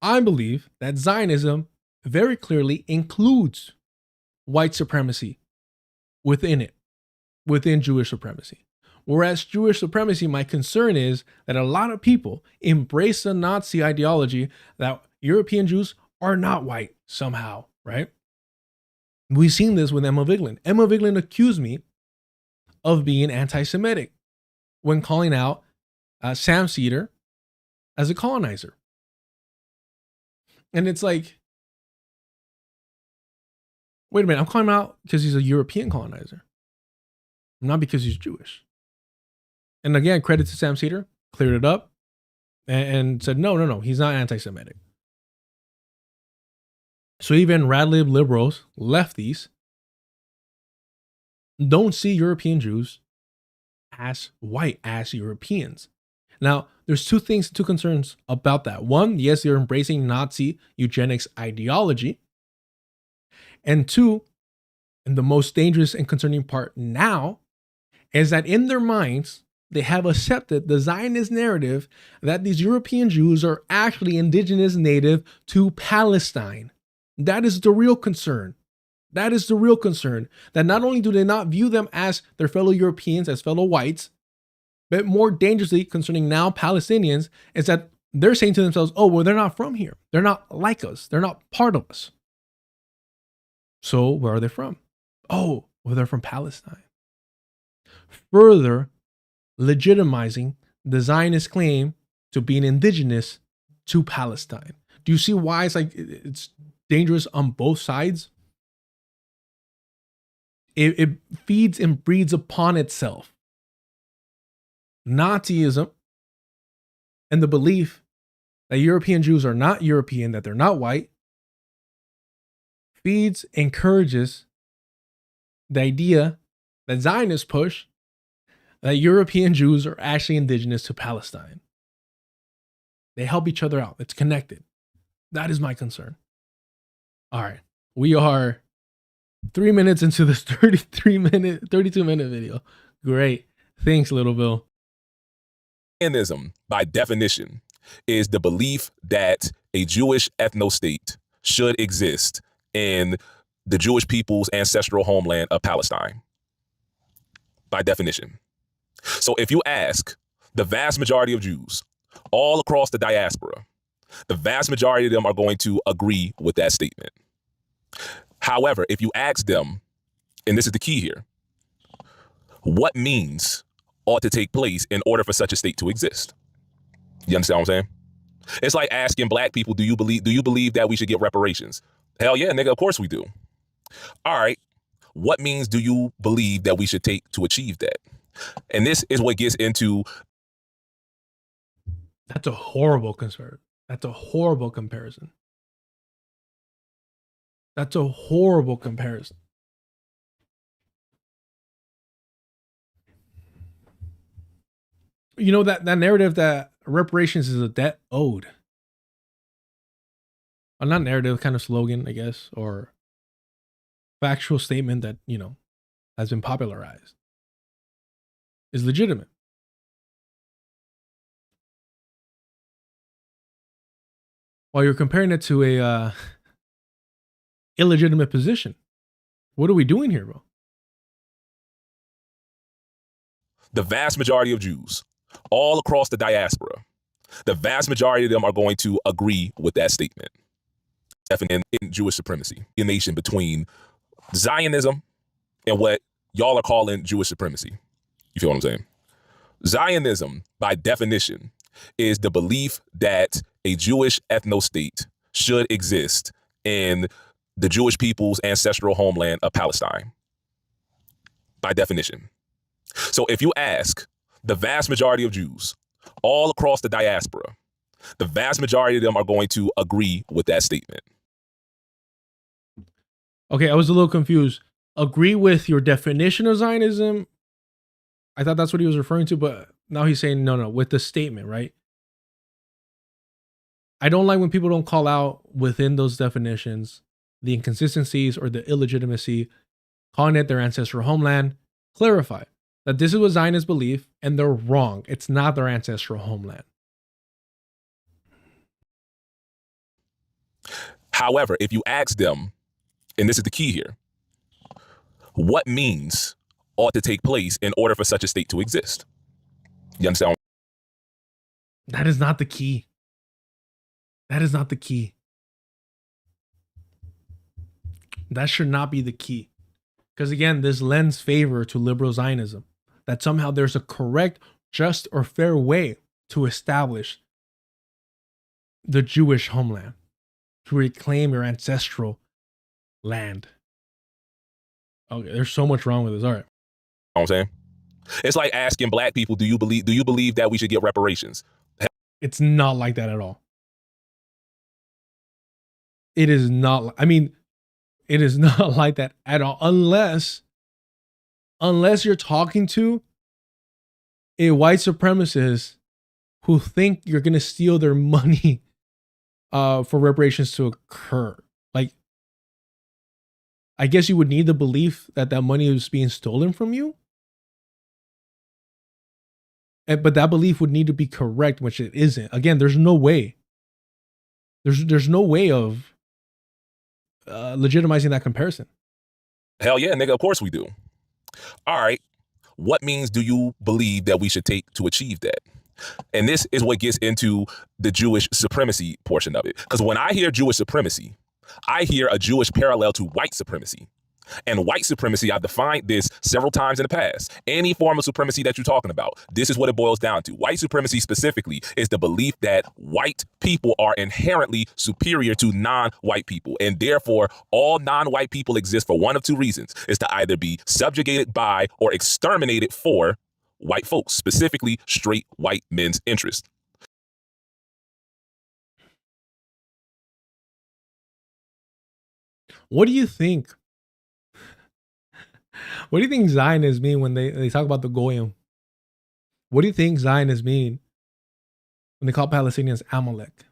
I believe that Zionism very clearly includes white supremacy within it, within Jewish supremacy. Whereas Jewish supremacy, my concern is that a lot of people embrace the Nazi ideology that European Jews are not white somehow, right? We've seen this with Emma Vigeland. Emma Vigeland accused me of being anti-Semitic when calling out Sam Cedar as a colonizer. And it's like, wait a minute, I'm calling him out because he's a European colonizer, not because he's Jewish. And again, credit to Sam Cedar, cleared it up and said, no, he's not anti-Semitic. So even rad-lib liberals, lefties, don't see European Jews as white, as Europeans. Now, there's two concerns about that. One, yes, they're embracing Nazi eugenics ideology. And two, and the most dangerous and concerning part now, is that in their minds, they have accepted the Zionist narrative that these European Jews are actually indigenous native to Palestine. That is the real concern. That is the real concern. That not only do they not view them as their fellow Europeans, as fellow whites, but more dangerously concerning now Palestinians is that they're saying to themselves, oh, well, they're not from here. They're not like us. They're not part of us. So where are they from? Oh, well, they're from Palestine. Further legitimizing the Zionist claim to being indigenous to Palestine. Do you see why it's dangerous on both sides? It feeds and breeds upon itself. Nazism and the belief that European Jews are not European, that they're not white, feeds, encourages the idea that Zionists push that European Jews are actually indigenous to Palestine. They help each other out. It's connected. That is my concern. All right. We are 3 minutes into this 32 minute video. Great. Thanks, Little Bill. Zionism, by definition, is the belief that a Jewish ethno-state should exist in the Jewish people's ancestral homeland of Palestine. By definition. So if you ask the vast majority of Jews all across the diaspora, the vast majority of them are going to agree with that statement. However, if you ask them, and this is the key here, what means ought to take place in order for such a state to exist? You understand what I'm saying? It's like asking black people, do you believe that we should get reparations? Hell yeah, nigga, of course we do. All right, what means do you believe that we should take to achieve that? And this is what gets into. That's a horrible concern. That's a horrible comparison. That's a horrible comparison. You know, that narrative that reparations is a debt owed. Well, not narrative, kind of slogan, I guess, or factual statement that, you know, has been popularized, is legitimate. While you're comparing it to a illegitimate position. What are we doing here, bro? the vast majority of Jews all across the diaspora, the vast majority of them are going to agree with that statement. Definitely in Jewish supremacy, a nation between Zionism and what y'all are calling Jewish supremacy. You feel what I'm saying? Zionism, by definition, is the belief that a Jewish ethno-state should exist in the Jewish people's ancestral homeland of Palestine. By definition. So if you ask the vast majority of Jews all across the diaspora, the vast majority of them are going to agree with that statement. Okay, I was a little confused. Agree with your definition of Zionism? I thought that's what he was referring to, but now he's saying no, with the statement, right? I don't like when people don't call out within those definitions the inconsistencies or the illegitimacy, calling it their ancestral homeland. Clarify that this is what Zionists believe, and they're wrong. It's not their ancestral homeland. However, if you ask them, and this is the key here, what means ought to take place in order for such a state to exist? You understand? That is not the key. That is not the key. That should not be the key. Because again, this lends favor to liberal Zionism. That somehow there's a correct, just, or fair way to establish the Jewish homeland, to reclaim your ancestral land. Okay, there's so much wrong with this. All right. You know what I'm saying? It's like asking black people, do you believe that we should get reparations? It's not like that at all. It is not. I mean, it is not like that at all. Unless you're talking to a white supremacist who think you're going to steal their money for reparations to occur. Like, I guess you would need the belief that that money is being stolen from you. But that belief would need to be correct, which it isn't. Again, there's no way. There's no way of legitimizing that comparison. Hell yeah, nigga, of course we do. All right, what means do you believe that we should take to achieve that? And this is what gets into the Jewish supremacy portion of it. Because when I hear Jewish supremacy, I hear a Jewish parallel to white supremacy. And white supremacy, I've defined this several times in the past. Any form of supremacy that you're talking about, this is what it boils down to. White supremacy specifically is the belief that white people are inherently superior to non-white people. And therefore, all non-white people exist for one of two reasons. Is to either be subjugated by or exterminated for white folks, specifically straight white men's interests. What do you think? What do you think Zionists mean when they talk about the Goyim? What do you think Zionists mean when they call Palestinians Amalek?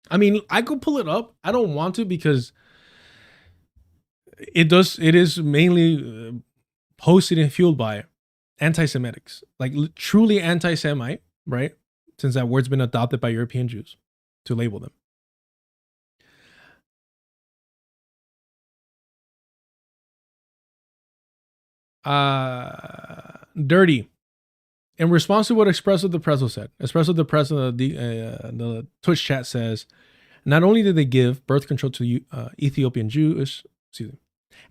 I mean, I could pull it up. I don't want to because it is mainly posted and fueled by anti-Semitics, like truly anti-Semite, right? Since that word's been adopted by European Jews to label them. Dirty. In response to what Espresso the Presso said, Espresso the Presso, the Twitch chat says, not only did they give birth control to Ethiopian Jewish,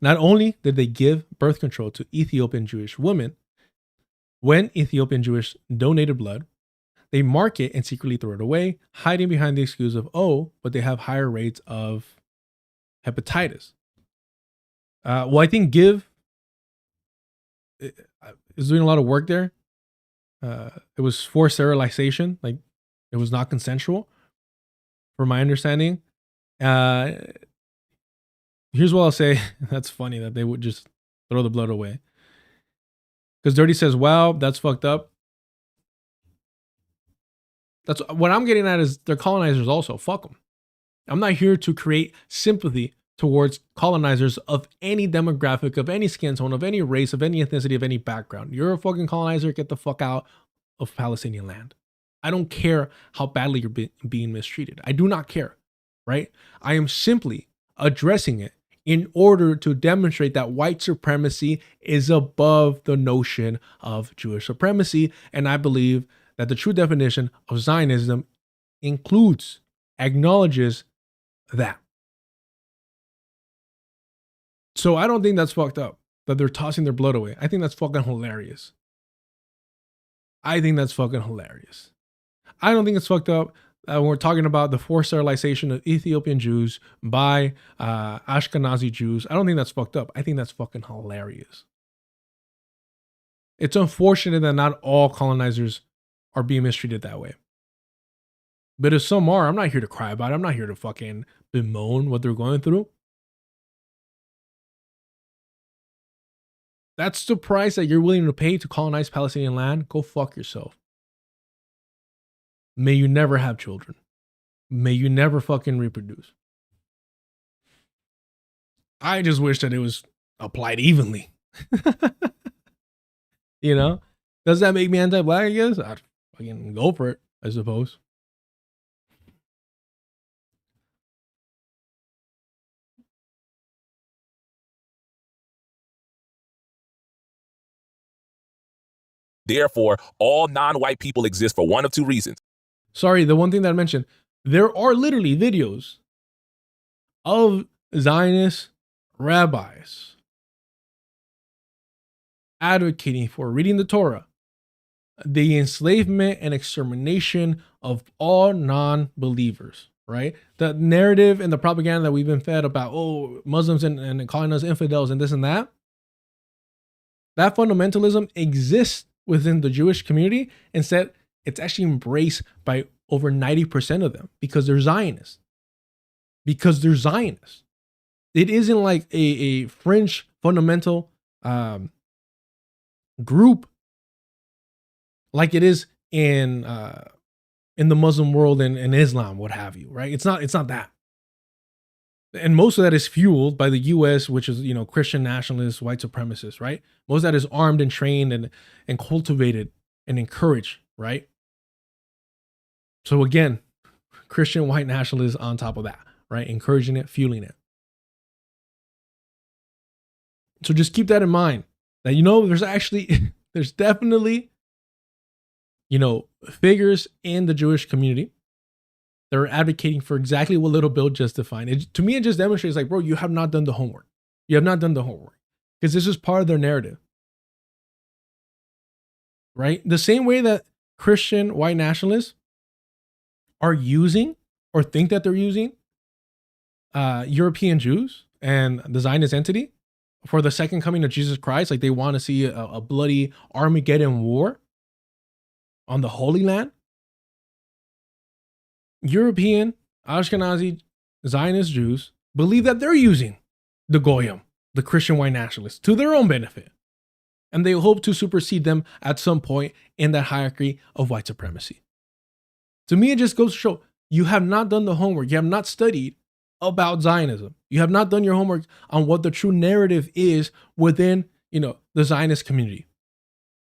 not only did they give birth control to Ethiopian Jewish women, when Ethiopian Jewish donated blood, they mark it and secretly throw it away, hiding behind the excuse of, oh, but they have higher rates of hepatitis. Well, I think Give is doing a lot of work there. It was forced sterilization, like it was not consensual, from my understanding. Here's what I'll say. That's funny that they would just throw the blood away. Because Dirty says, wow, that's fucked up. That's what I'm getting at is they're colonizers also. Fuck them. I'm not here to create sympathy towards colonizers of any demographic, of any skin tone, of any race, of any ethnicity, of any background. You're a fucking colonizer, get the fuck out of Palestinian land. I don't care how badly you're being mistreated. I do not care, right? I am simply addressing it in order to demonstrate that white supremacy is above the notion of Jewish supremacy. And I believe that the true definition of Zionism includes, acknowledges that. So I don't think that's fucked up, that they're tossing their blood away. I think that's fucking hilarious. I think that's fucking hilarious. I don't think it's fucked up when we're talking about the forced sterilization of Ethiopian Jews by Ashkenazi Jews. I don't think that's fucked up. I think that's fucking hilarious. It's unfortunate that not all colonizers are being mistreated that way. But if some are, I'm not here to cry about it. I'm not here to fucking bemoan what they're going through. That's the price that you're willing to pay to colonize Palestinian land. Go fuck yourself. May you never have children. May you never fucking reproduce. I just wish that it was applied evenly. You know? Does that make me anti-black, I guess? I'd fucking go for it, I suppose. Therefore, all non-white people exist for one of two reasons. Sorry, the one thing that I mentioned, there are literally videos of Zionist rabbis advocating for reading the Torah, the enslavement and extermination of all non-believers, right? The narrative and the propaganda that we've been fed about, oh, Muslims and calling us infidels and this and that, that fundamentalism exists within the Jewish community. Instead, it's actually embraced by over 90% of them because they're Zionists. Because they're Zionists. It isn't like a fringe fundamental group like it is in the Muslim world and Islam, what have you, right? It's not that. And most of that is fueled by the US, which is, you know, Christian nationalists, white supremacists, right? Most of that is armed and trained and cultivated and encouraged, right? So again, Christian white nationalists on top of that, right? Encouraging it, fueling it. So just keep that in mind that, you know, there's definitely, you know, figures in the Jewish community that are advocating for exactly what Little Bill just defined. To me, it just demonstrates like, bro, you have not done the homework. You have not done the homework because this is part of their narrative, right? The same way that Christian white nationalists are using or think that they're using European Jews and the Zionist entity for the second coming of Jesus Christ. Like they want to see a bloody Armageddon war on the Holy Land. European, Ashkenazi, Zionist Jews believe that they're using the Goyim, the Christian white nationalists, to their own benefit. And they hope to supersede them at some point in that hierarchy of white supremacy. To me, it just goes to show you have not done the homework. You have not studied about Zionism. You have not done your homework on what the true narrative is within, you know, the Zionist community.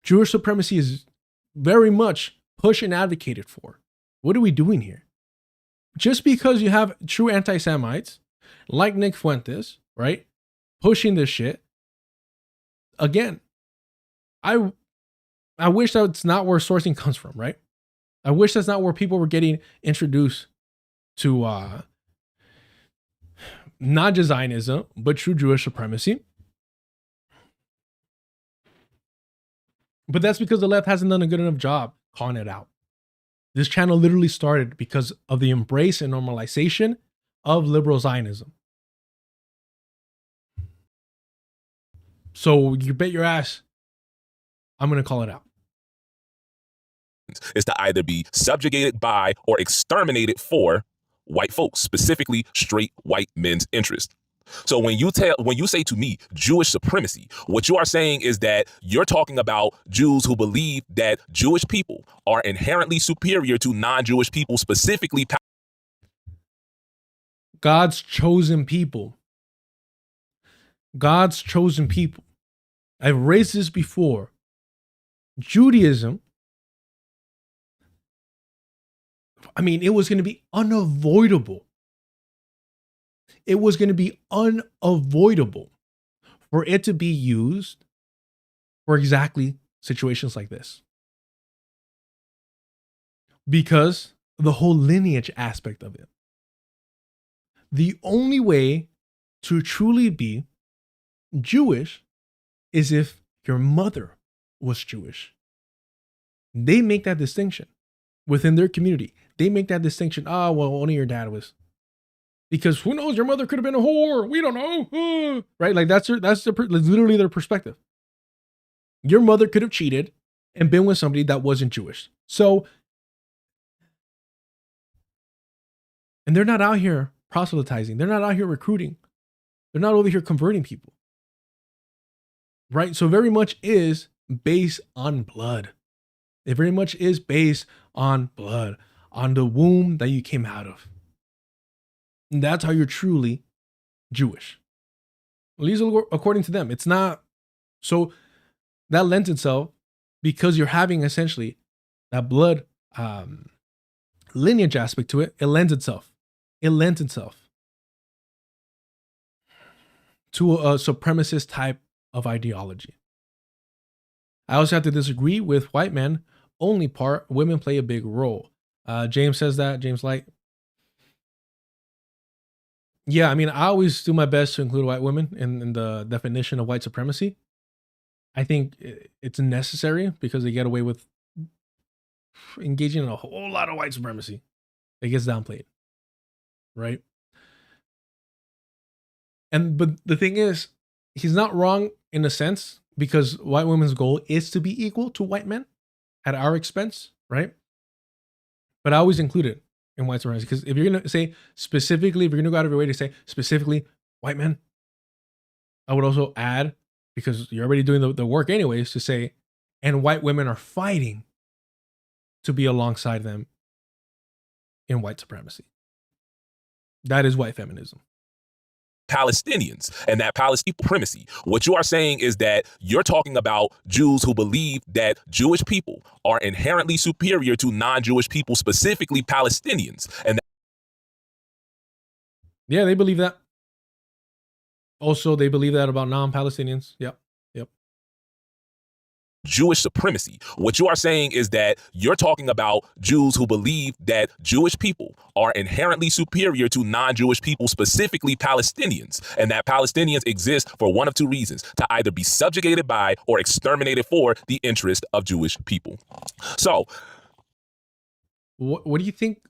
Jewish supremacy is very much pushed and advocated for. What are we doing here? Just because you have true anti-Semites like Nick Fuentes, right, pushing this shit, again, I wish that's not where sourcing comes from, right? I wish that's not where people were getting introduced to not just Zionism, but true Jewish supremacy. But that's because the left hasn't done a good enough job calling it out. This channel literally started because of the embrace and normalization of liberal Zionism. So you bet your ass I'm going to call it out. Is to either be subjugated by or exterminated for white folks, specifically straight white men's interest. So when you say to me Jewish supremacy, what you are saying is that you're talking about Jews who believe that Jewish people are inherently superior to non-Jewish people, specifically God's chosen people. God's chosen people. I've raised this before. Judaism, I mean, it was going to be unavoidable. it was going to be unavoidable for it to be used for exactly situations like this. Because the whole lineage aspect of it. The only way to truly be Jewish is if your mother was Jewish. They make that distinction within their community. They make that distinction. Ah, well, only your dad was. Because who knows, your mother could have been a whore. We don't know. Right? Like that's literally their perspective. Your mother could have cheated and been with somebody that wasn't Jewish. So, and they're not out here proselytizing. They're not out here recruiting. They're not over here converting people. Right? So very much is based on blood. It very much is based on blood, on the womb that you came out of. And that's how you're truly Jewish. At least according to them. It's not. So that lends itself, because you're having essentially that blood lineage aspect to it, it lends itself to a supremacist type of ideology. I also have to disagree with white men only part. Women play a big role. James says that. James Light. Yeah, I mean, I always do my best to include white women in the definition of white supremacy. I think it's necessary because they get away with engaging in a whole lot of white supremacy that gets downplayed, right? But the thing is, he's not wrong in a sense, because white women's goal is to be equal to white men at our expense, right? But I always include it in white supremacy, because if you're going to say specifically, if you're going to go out of your way to say specifically white men, I would also add, because you're already doing the work anyways, to say, and white women are fighting to be alongside them in white supremacy. That is white feminism. Palestinians and that Palestine supremacy. What you are saying is that you're talking about Jews who believe that Jewish people are inherently superior to non-Jewish people, specifically Palestinians. And yeah, they believe that. Also, they believe that about non-Palestinians. Yep. Jewish supremacy. What you are saying is that you're talking about Jews who believe that Jewish people are inherently superior to non-Jewish people, specifically Palestinians, and that Palestinians exist for one of two reasons: to either be subjugated by or exterminated for the interest of Jewish people. So, what do you think?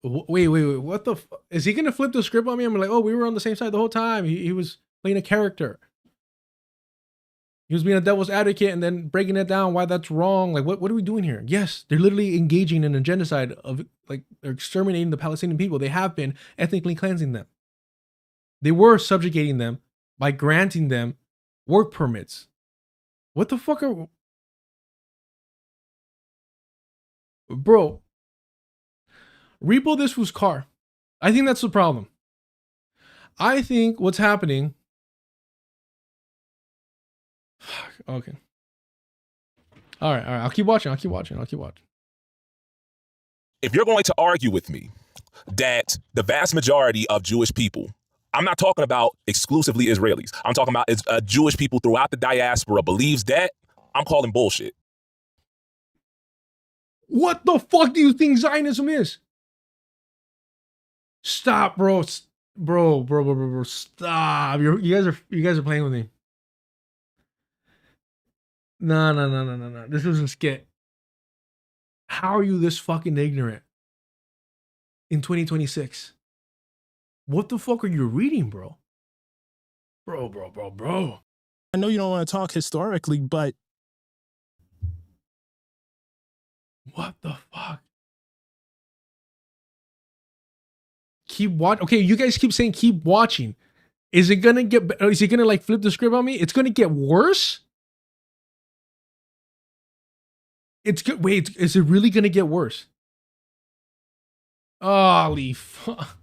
Wait. What the? Is he gonna flip the script on me? I'm like, oh, we were on the same side the whole time. He was playing a character. He was being a devil's advocate and then breaking it down why that's wrong. Like, what are we doing here? Yes, they're literally engaging in a genocide of, like, they're exterminating the Palestinian people. They have been ethnically cleansing them. They were subjugating them by granting them work permits. What the fuck are... Bro, repo this was car. I think that's the problem. I think what's happening... Okay. All right. I'll keep watching. if you're going to argue with me that the vast majority of Jewish people, I'm not talking about exclusively Israelis, I'm talking about Jewish people throughout the diaspora believes that, I'm calling bullshit. What the fuck do you think Zionism is? Stop, bro. Bro. Stop. You guys are playing with me. No. This isn't skit. How are you this fucking ignorant in 2026? What the fuck are you reading, bro? Bro. I know you don't want to talk historically, but what the fuck? Keep watching. Okay, you guys keep saying keep watching. Is it gonna get? Is he gonna like flip the script on me? It's gonna get worse. It's good. Wait, is it really gonna get worse? Holy fuck.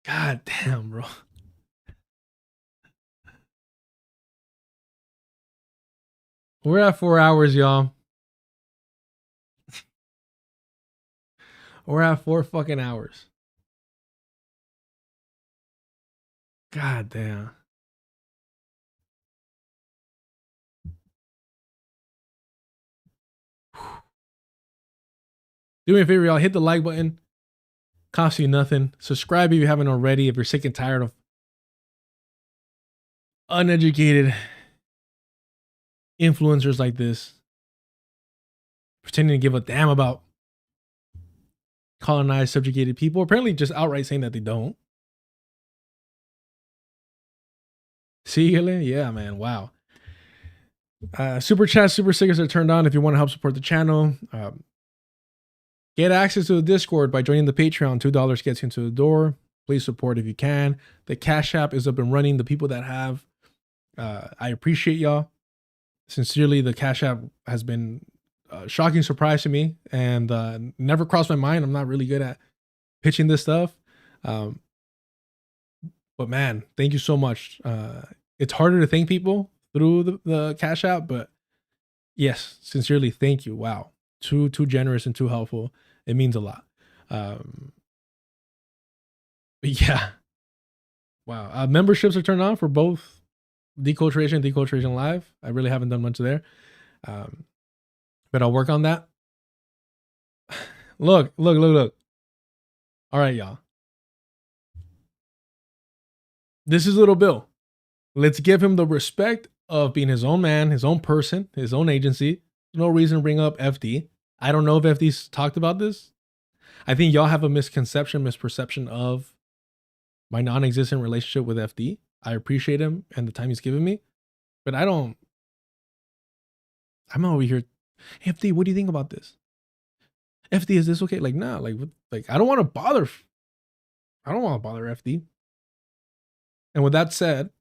God damn, bro. We're at 4 hours, y'all. We're at 4 fucking hours. God damn. Do me a favor, y'all. Hit the like button. Costs you nothing. Subscribe if you haven't already. If you're sick and tired of uneducated influencers like this pretending to give a damn about colonized, subjugated people, apparently just outright saying that they don't. See, yeah, man, wow. Super chat, super stickers are turned on if you want to help support the channel. Get access to the Discord by joining the Patreon. $2 gets you into the door. Please support if you can. The Cash App is up and running. The people that have, I appreciate y'all. Sincerely, the Cash App has been a shocking surprise to me and never crossed my mind. I'm not really good at pitching this stuff. But man, thank you so much. It's harder to thank people through the Cash App, but yes, sincerely, thank you. Wow. Too generous and too helpful. It means a lot. But yeah. Wow. Memberships are turned on for both Deculturation and Deculturation Live. I really haven't done much there. But I'll work on that. Look. All right, y'all. This is Little Bill. Let's give him the respect of being his own man, his own person, his own agency. No reason to bring up FD. I don't know if FD's talked about this. I think y'all have a misperception of my non-existent relationship with FD. I appreciate him and the time he's given me, but I'm over here. Hey, FD, what do you think about this? FD, is this okay? Like, nah, like I don't want to bother. I don't want to bother FD. And with that said,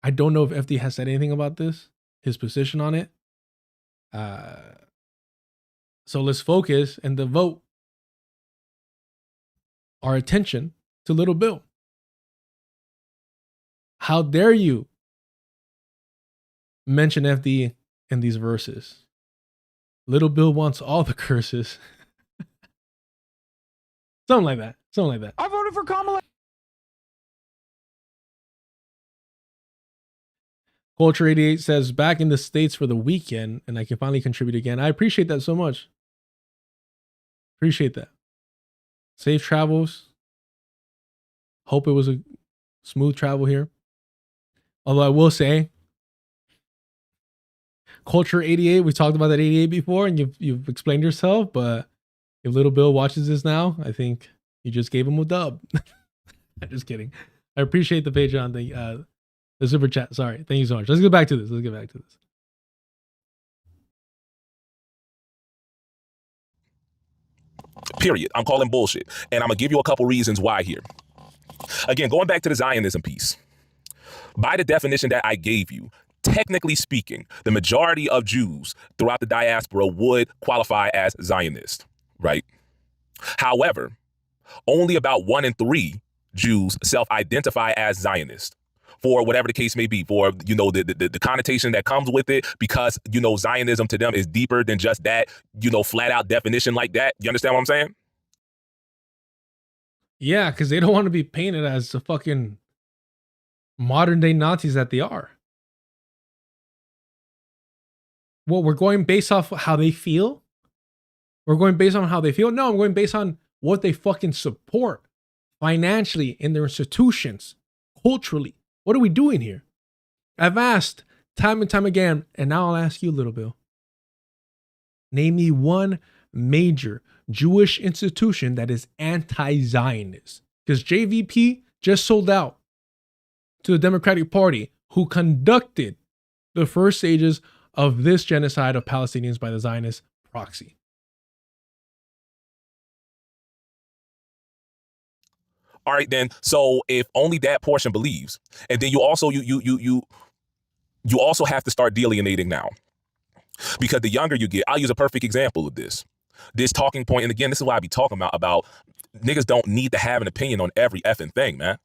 I don't know if FD has said anything about this, his position on it. So let's focus and devote our attention to Little Bill. How dare you mention FD in these verses? Little Bill wants all the curses. Something like that. I voted for Kamala. Culture 88 says, back in the States for the weekend, and I can finally contribute again. I appreciate that so much. Appreciate that. Safe travels. Hope it was a smooth travel here. Although I will say, Culture 88, we talked about that 88 before, and you've explained yourself, but if Little Bill watches this now, I think you just gave him a dub. I'm just kidding. I appreciate the Patreon thing. The super chat. Sorry. Thank you so much. Let's get back to this. Period. I'm calling bullshit. And I'm going to give you a couple reasons why here. Again, going back to the Zionism piece. By the definition that I gave you, technically speaking, the majority of Jews throughout the diaspora would qualify as Zionist, right? However, only about 1 in 3 Jews self-identify as Zionist, for whatever the case may be, for, you know, the connotation that comes with it, because, you know, Zionism to them is deeper than just that, you know, flat out definition like that. You understand what I'm saying? Yeah, because they don't want to be painted as the fucking modern day Nazis that they are. Well, we're going based off how they feel. We're going based on how they feel. No, I'm going based on what they fucking support financially in their institutions, culturally. What are we doing here? I've asked time and time again, and now I'll ask you, Little Bill. Name me one major Jewish institution that is anti-Zionist. Because JVP just sold out to the Democratic Party, who conducted the first stages of this genocide of Palestinians by the Zionist proxy. All right, then. So if only that portion believes, and then you also have to start delineating now, because the younger you get, I'll use a perfect example of this talking point. And again, this is why I be talking about niggas don't need to have an opinion on every effing thing, man.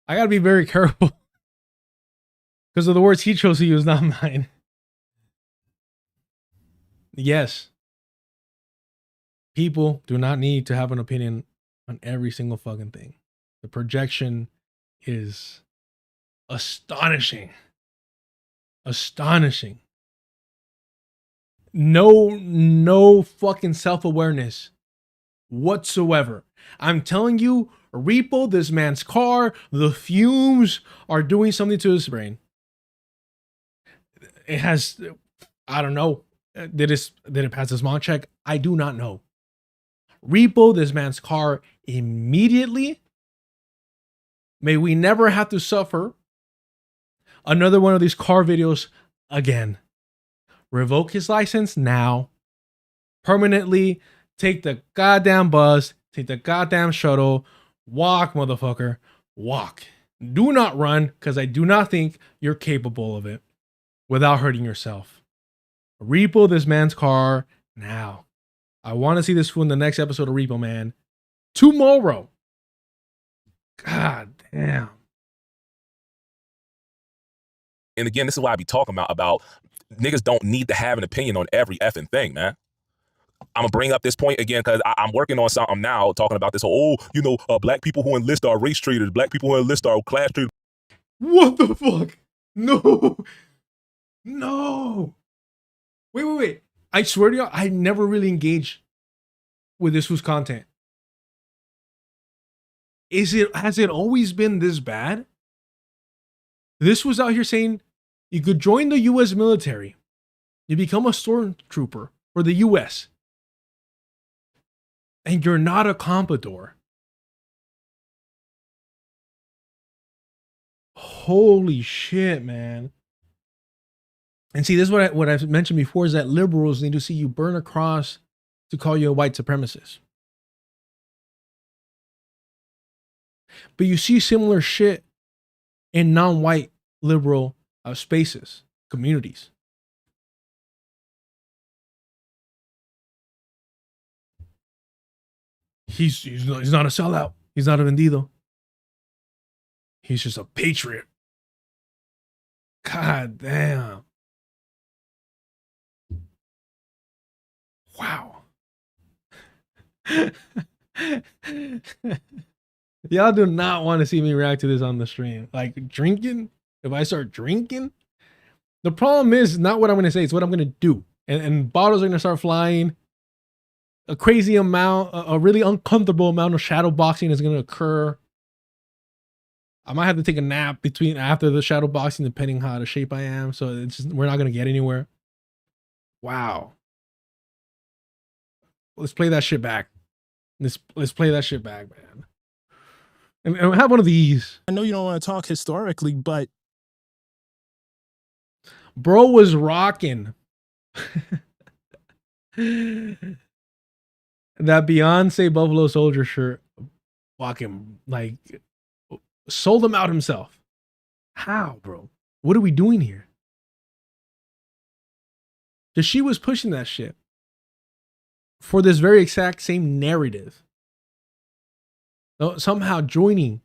I gotta be very careful because of the words he chose to use, not mine. Yes. People do not need to have an opinion on every single fucking thing. The projection is astonishing. Astonishing. No fucking self-awareness whatsoever. I'm telling you, repo this man's car, the fumes are doing something to his brain. It has, I don't know. Did it pass the smog check? I do not know. Repo this man's car immediately. May we never have to suffer another one of these car videos again. Revoke his license now. Permanently take the goddamn bus, take the goddamn shuttle. Walk, motherfucker. Walk. Do not run, because I do not think you're capable of it without hurting yourself. Repo this man's car now. I want to see this fool in the next episode of Repo Man tomorrow. God damn. And again, this is why I be talking about niggas don't need to have an opinion on every effing thing, man. I'm gonna bring up this point again because I'm working on something now talking about this whole, black people who enlist are race traitors, black people who enlist are class traitors. What the fuck? No. No. Wait. I swear to you, I never really engaged with this fool's content. Has it always been this bad? This was out here saying you could join the US military. You become a stormtrooper for the US. And you're not a comprador. Holy shit, man. And see, this is what I've mentioned before, is that liberals need to see you burn a cross to call you a white supremacist. But you see similar shit in non-white liberal spaces, communities. He's not a sellout. He's not a vendido. He's just a patriot. God damn. Wow. Y'all do not want to see me react to this on the stream. Like drinking, if I start drinking, the problem is not what I'm going to say, it's what I'm going to do. And bottles are going to start flying. A crazy amount, a really uncomfortable amount of shadow boxing is going to occur. I might have to take a nap after the shadow boxing, depending how out of shape I am. So it's just, we're not going to get anywhere. Wow. Let's play that shit back. Let's play that shit back, man. And have one of these. I know you don't want to talk historically, but bro was rocking that Beyonce Buffalo Soldier shirt. Walking, like, sold him out himself. How, bro? What are we doing here? Because she was pushing that shit for this very exact same narrative. Somehow joining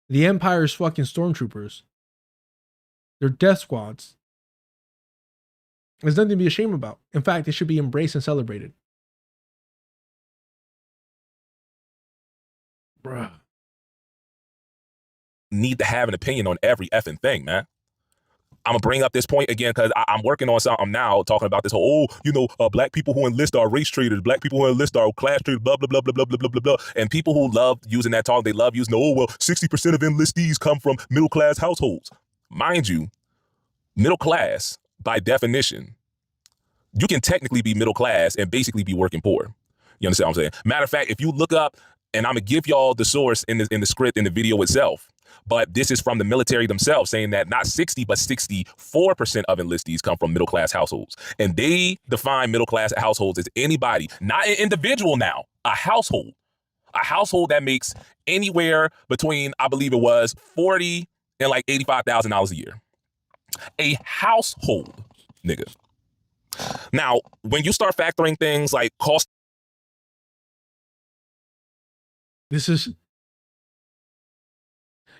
the Empire's fucking stormtroopers, their death squads, there's nothing to be ashamed about. In fact, it should be embraced and celebrated. Bruh. Need to have an opinion on every effing thing, man. I'm gonna bring up this point again because I'm working on something now talking about this whole, black people who enlist are race traitors, black people who enlist are class traitors, blah, blah, blah, blah, blah, blah, blah, blah, blah. And people who love using that talk, they love using, 60% of enlistees come from middle-class households. Mind you, middle class, by definition, you can technically be middle class and basically be working poor. You understand what I'm saying? Matter of fact, if you look up, and I'm gonna give y'all the source in the script in the video itself, but this is from the military themselves saying that not 60 but 64% of enlistees come from middle class households, and they define middle class households as anybody, not an individual now, a household that makes anywhere between, I believe it was 40 and like $85,000 a year. A household, nigga. Now, when you start factoring things like cost. This is,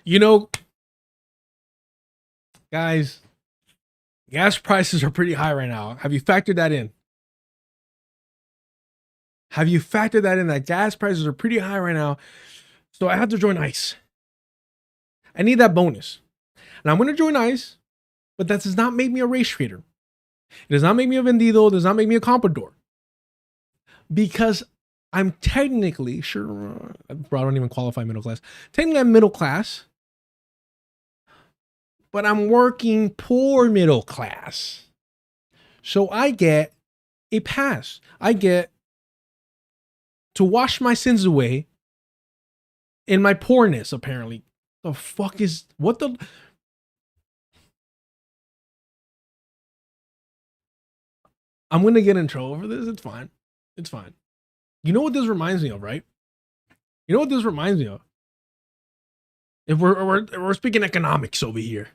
you know, guys, gas prices are pretty high right now. Have you factored that in? Have you factored that in, that gas prices are pretty high right now? So I have to join ICE. I need that bonus. And I'm going to join ICE, but that does not make me a race trader. It does not make me a vendido. It does not make me a comprador. Because I'm technically, sure, I don't even qualify middle class. Technically, I'm middle class, but I'm working poor middle class. So I get a pass. I get to wash my sins away in my poorness, apparently. The fuck is, what the? I'm going to get in trouble for this. It's fine. It's fine. You know what this reminds me of, right? You know what this reminds me of? If we're speaking economics over here.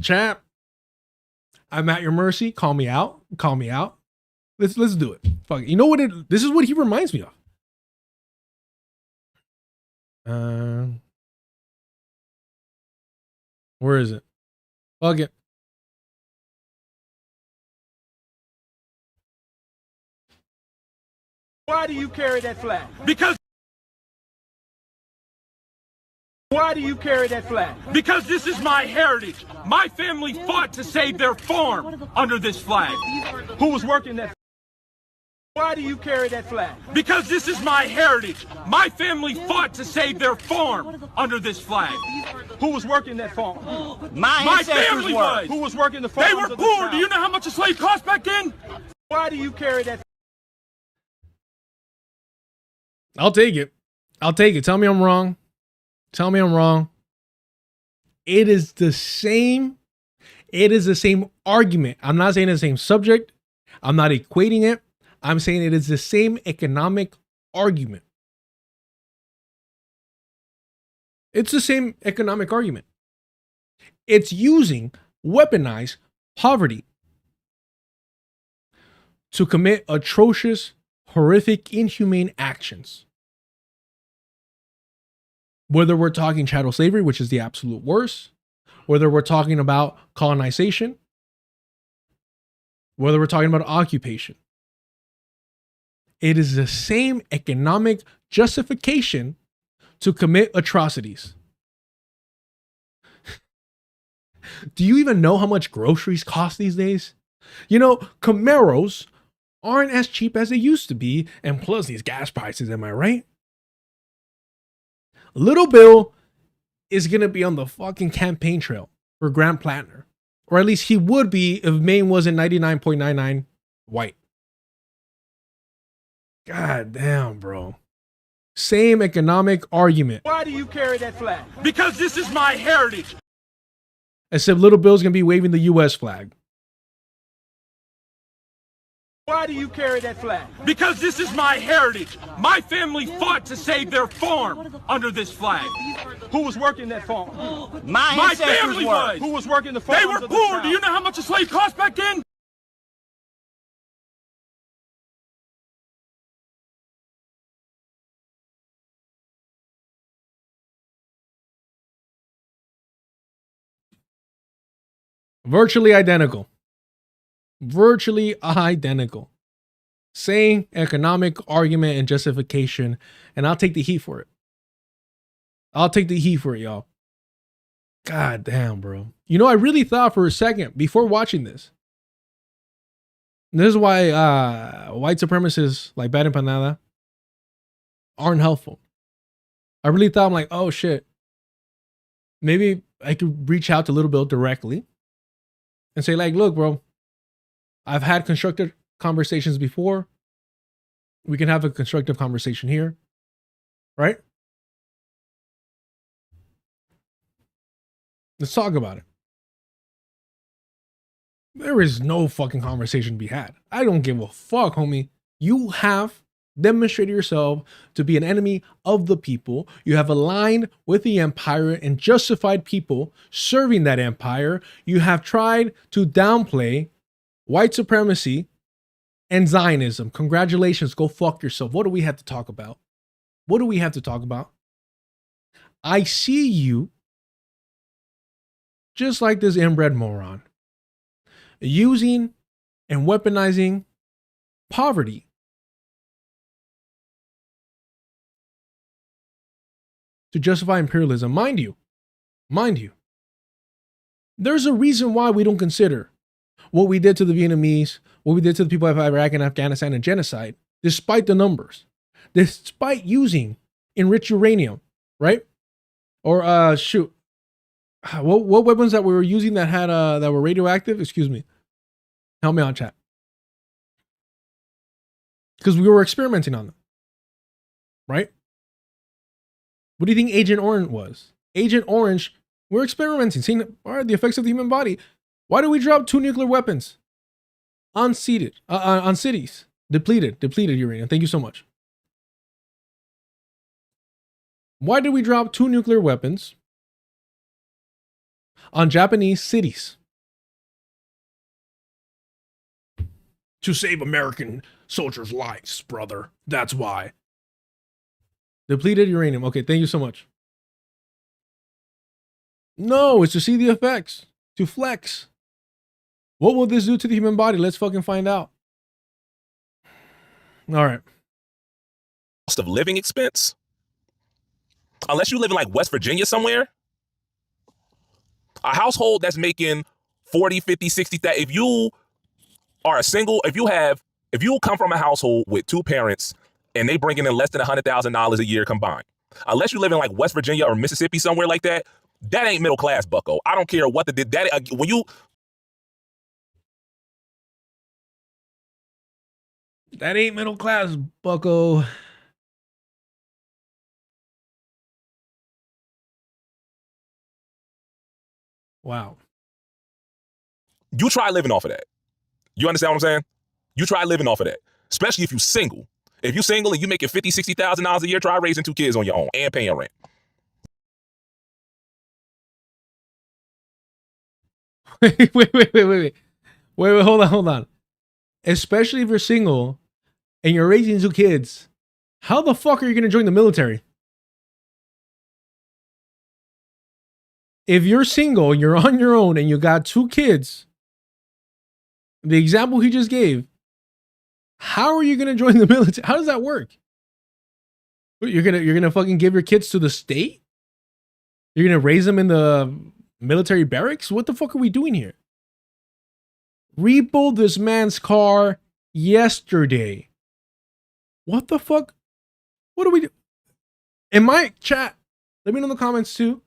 Chap, I'm at your mercy. Call me out. Call me out. Let's do it. Fuck it. You know what this is what he reminds me of. Where is it? Fuck it. Why do you carry that flag? Because. Why do you carry that flag? Because this is my heritage. My family fought to save their farm under this flag. Who was working that? Why do you carry that flag? Because this is my heritage. My family fought to save their farm under this flag. Who was working that farm? My family was. Who was working the farm? They were poor. Do you know how much a slave cost back then? Why do you carry that? I'll take it. I'll take it. Tell me I'm wrong. Tell me I'm wrong. It is the same. It is the same argument. I'm not saying it's the same subject. I'm not equating it. I'm saying it is the same economic argument. It's the same economic argument. It's using weaponized poverty to commit atrocious, horrific, inhumane actions. Whether we're talking chattel slavery, which is the absolute worst, whether we're talking about colonization, whether we're talking about occupation. It is the same economic justification to commit atrocities. Do you even know how much groceries cost these days? You know, Camaros aren't as cheap as they used to be, and plus these gas prices, am I right? Little Bill is going to be on the fucking campaign trail for Grant Plantner. Or at least he would be if Maine wasn't 99.99 white. God damn, bro. Same economic argument. Why do you carry that flag? Because this is my heritage. Except Little Bill's going to be waving the U.S. flag. Why do you carry that flag? Because this is my heritage. My family fought to save their farm under this flag. Who was working that farm? My family was. Who was working the farm? They were poor. Do you know how much a slave cost back then? Virtually identical. Virtually identical. Same economic argument and justification, and I'll take the heat for it. I'll take the heat for it, y'all. God damn, bro. You know, I really thought for a second before watching this. This is why white supremacists like Bad Empanada aren't helpful. I really thought, I'm like, oh shit. Maybe I could reach out to Little Bill directly and say, like, look, bro, I've had constructive conversations before. We can have a constructive conversation here, right? Let's talk about it. There is no fucking conversation to be had. I don't give a fuck, homie. You have demonstrated yourself to be an enemy of the people. You have aligned with the empire and justified people serving that empire. You have tried to downplay white supremacy and Zionism. Congratulations. Go fuck yourself. What do we have to talk about? What do we have to talk about? I see you just like this inbred moron, using and weaponizing poverty to justify imperialism. Mind you, there's a reason why we don't consider what we did to the Vietnamese, what we did to the people of Iraq and Afghanistan and genocide, despite the numbers, despite using enriched uranium, right? Or shoot, what weapons that we were using that had that were radioactive? Excuse me. Help me out, chat. Because we were experimenting on them, right? What do you think Agent Orange was? Agent Orange, we're experimenting, seeing the effects of the human body. Why do we drop 2 nuclear weapons on cities? Depleted uranium. Thank you so much. Why did we drop 2 nuclear weapons on Japanese cities? To save American soldiers' lives, brother. That's why. Depleted uranium. Okay, thank you so much. No, it's to see the effects. To flex. What will this do to the human body? Let's fucking find out. All right. Cost of living expense? Unless you live in like West Virginia somewhere. A household that's making 40, 50, 60, if you are a single, if you come from a household with 2 parents and they bring in less than $100,000 a year combined, unless you live in like West Virginia or Mississippi, somewhere like that, that ain't middle class, bucko. I don't care what that ain't middle class, bucko. Wow. You try living off of that. You understand what I'm saying? You try living off of that, especially if you're single. If you're single and you making $50,000, $60,000 a year, try raising 2 kids on your own and paying rent. Wait, hold on. Especially if you're single and you're raising 2 kids, how the fuck are you going to join the military? If you're single, you're on your own, and you got 2 kids, the example he just gave, how are you going to join the military? How does that work? You're gonna fucking give your kids to the state? You're gonna raise them in the military barracks? What the fuck are we doing here? Repo this man's car yesterday. What the fuck? What do we do? In my chat, let me know in the comments too.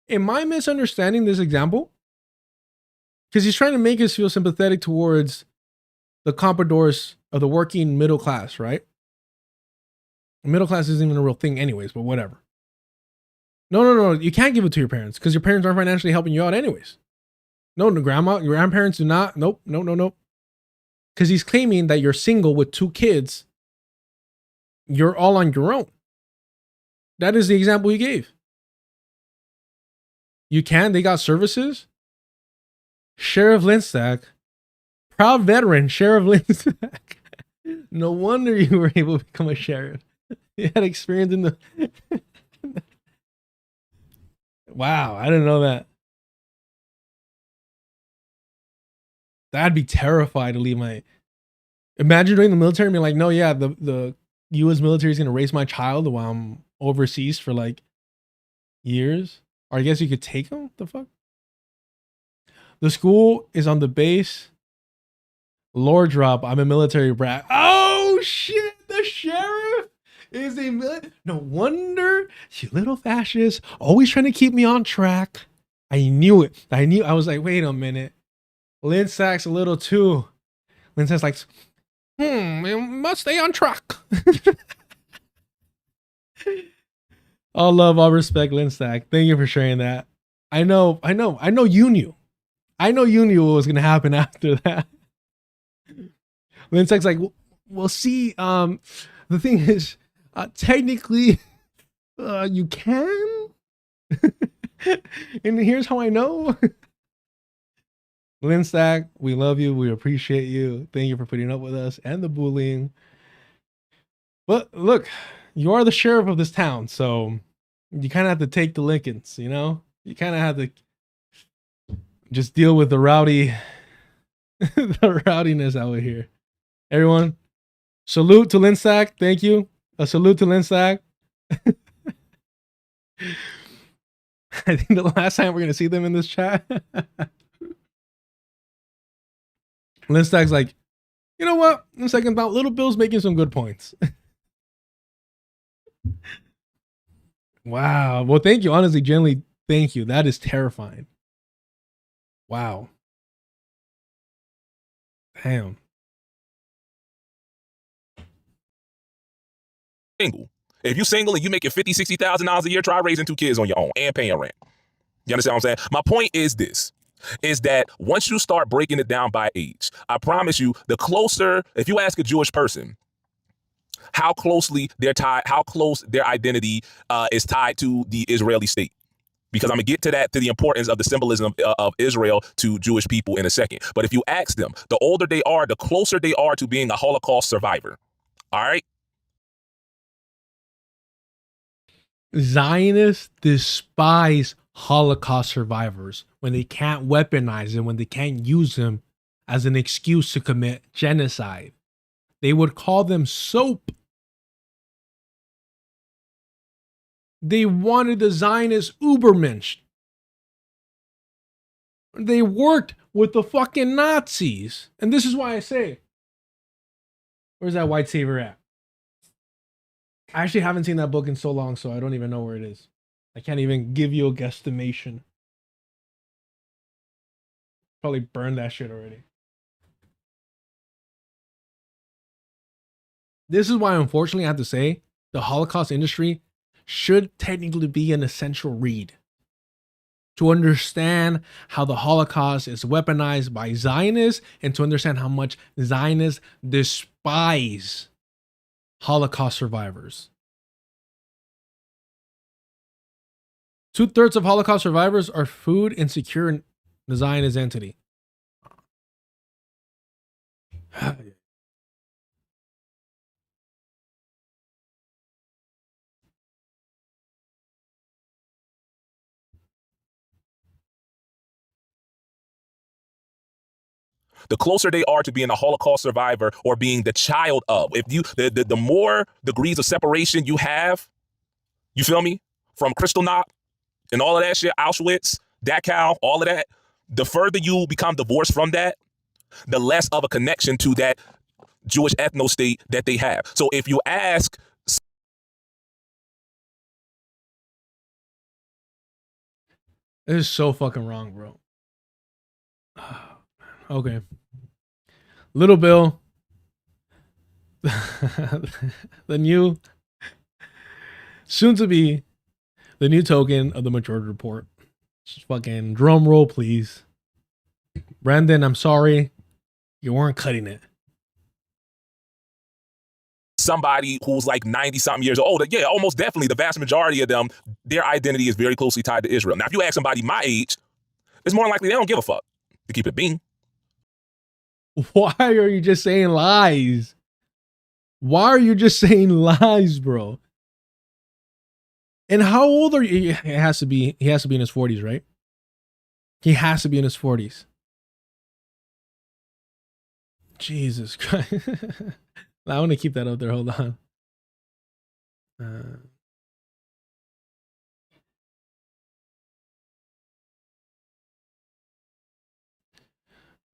Am I misunderstanding this example? Because he's trying to make us feel sympathetic towards the compradors of the working middle class, right? Middle class isn't even a real thing anyways, but whatever. No. You can't give it to your parents because your parents aren't financially helping you out anyways. No, grandma, your grandparents do not. Nope. Because he's claiming that you're single with 2 kids. You're all on your own. That is the example he gave. You can. They got services. Sheriff Linstack. Proud veteran, Sheriff Linstack. No wonder you were able to become a sheriff. You had experience in the... Wow, I didn't know that. I'd be terrified to leave my... Imagine joining the military and being like, no, yeah, the U.S. military is going to raise my child while I'm overseas for like years. Or I guess you could take them? The fuck? The school is on the base. Lore drop. I'm a military brat. Oh, shit. The sheriff is a military. No wonder you little fascist. Always trying to keep me on track. I knew it. I was like, wait a minute. Lynn Sack's a little too. Lynn Sack's like, We must stay on track. All love, all respect, Linstack. Thank you for sharing that. I know you knew. I know you knew what was gonna happen after that. Linstack's like, we'll see. The thing is, technically, you can. And here's how I know. Linstack, we love you. We appreciate you. Thank you for putting up with us and the bullying. But look, you are the sheriff of this town, so you kind of have to take the lickings, you know? You kind of have to just deal with the rowdy, the rowdiness out here. Everyone, salute to Linstack. Thank you. A salute to Linstack. I think the last time we're going to see them in this chat. Linstack's like, you know what? In a second thought, Little Bill's making some good points. Wow. Well, thank you. Honestly, genuinely, thank you. That is terrifying. Wow. Damn. Single. If you're single and you making $50,000, $60,000 a year, try raising 2 kids on your own and paying rent. You understand what I'm saying? My point is this, is that once you start breaking it down by age, I promise you, the closer, if you ask a Jewish person how closely they're tied, how close their identity is tied to the Israeli state, because I'm gonna get to that, to the importance of the symbolism of Israel to Jewish people in a second. But if you ask them, the older they are, the closer they are to being a Holocaust survivor. All right? Zionists despise Holocaust survivors when they can't weaponize them, when they can't use them as an excuse to commit genocide. They would call them soap. They wanted the Zionists Ubermensch. They worked with the fucking Nazis. And this is why I say, where's that white savior at? I actually haven't seen that book in so long, so I don't even know where it is. I can't even give you a guesstimation. Probably burned that shit already. This is why, unfortunately, I have to say the Holocaust industry should technically be an essential read to understand how the Holocaust is weaponized by Zionists and to understand how much Zionists despise Holocaust survivors. 2/3 of Holocaust survivors are food insecure in the Zionist entity. The closer they are to being a Holocaust survivor or being the child of, if you, the more degrees of separation you have, you feel me? From Kristallnacht and all of that shit, Auschwitz, Dachau, all of that, the further you become divorced from that, the less of a connection to that Jewish ethno state that they have. So if you ask, this is so fucking wrong, bro. Okay. Little Bill, the new, soon to be the new token of the majority report. Just fucking drum roll, please. Brandon, I'm sorry. You weren't cutting it. somebody who's like 90 something years old, yeah, almost definitely the vast majority of them, their identity is very closely tied to Israel. Now, if you ask somebody my age, it's more likely they don't give a fuck, to keep it being. Why are you just saying lies? Why are you just saying lies, bro? And how old are you? He has to be in his 40s, right? He has to be in his 40s. Jesus Christ. I want to keep that up there. Hold on.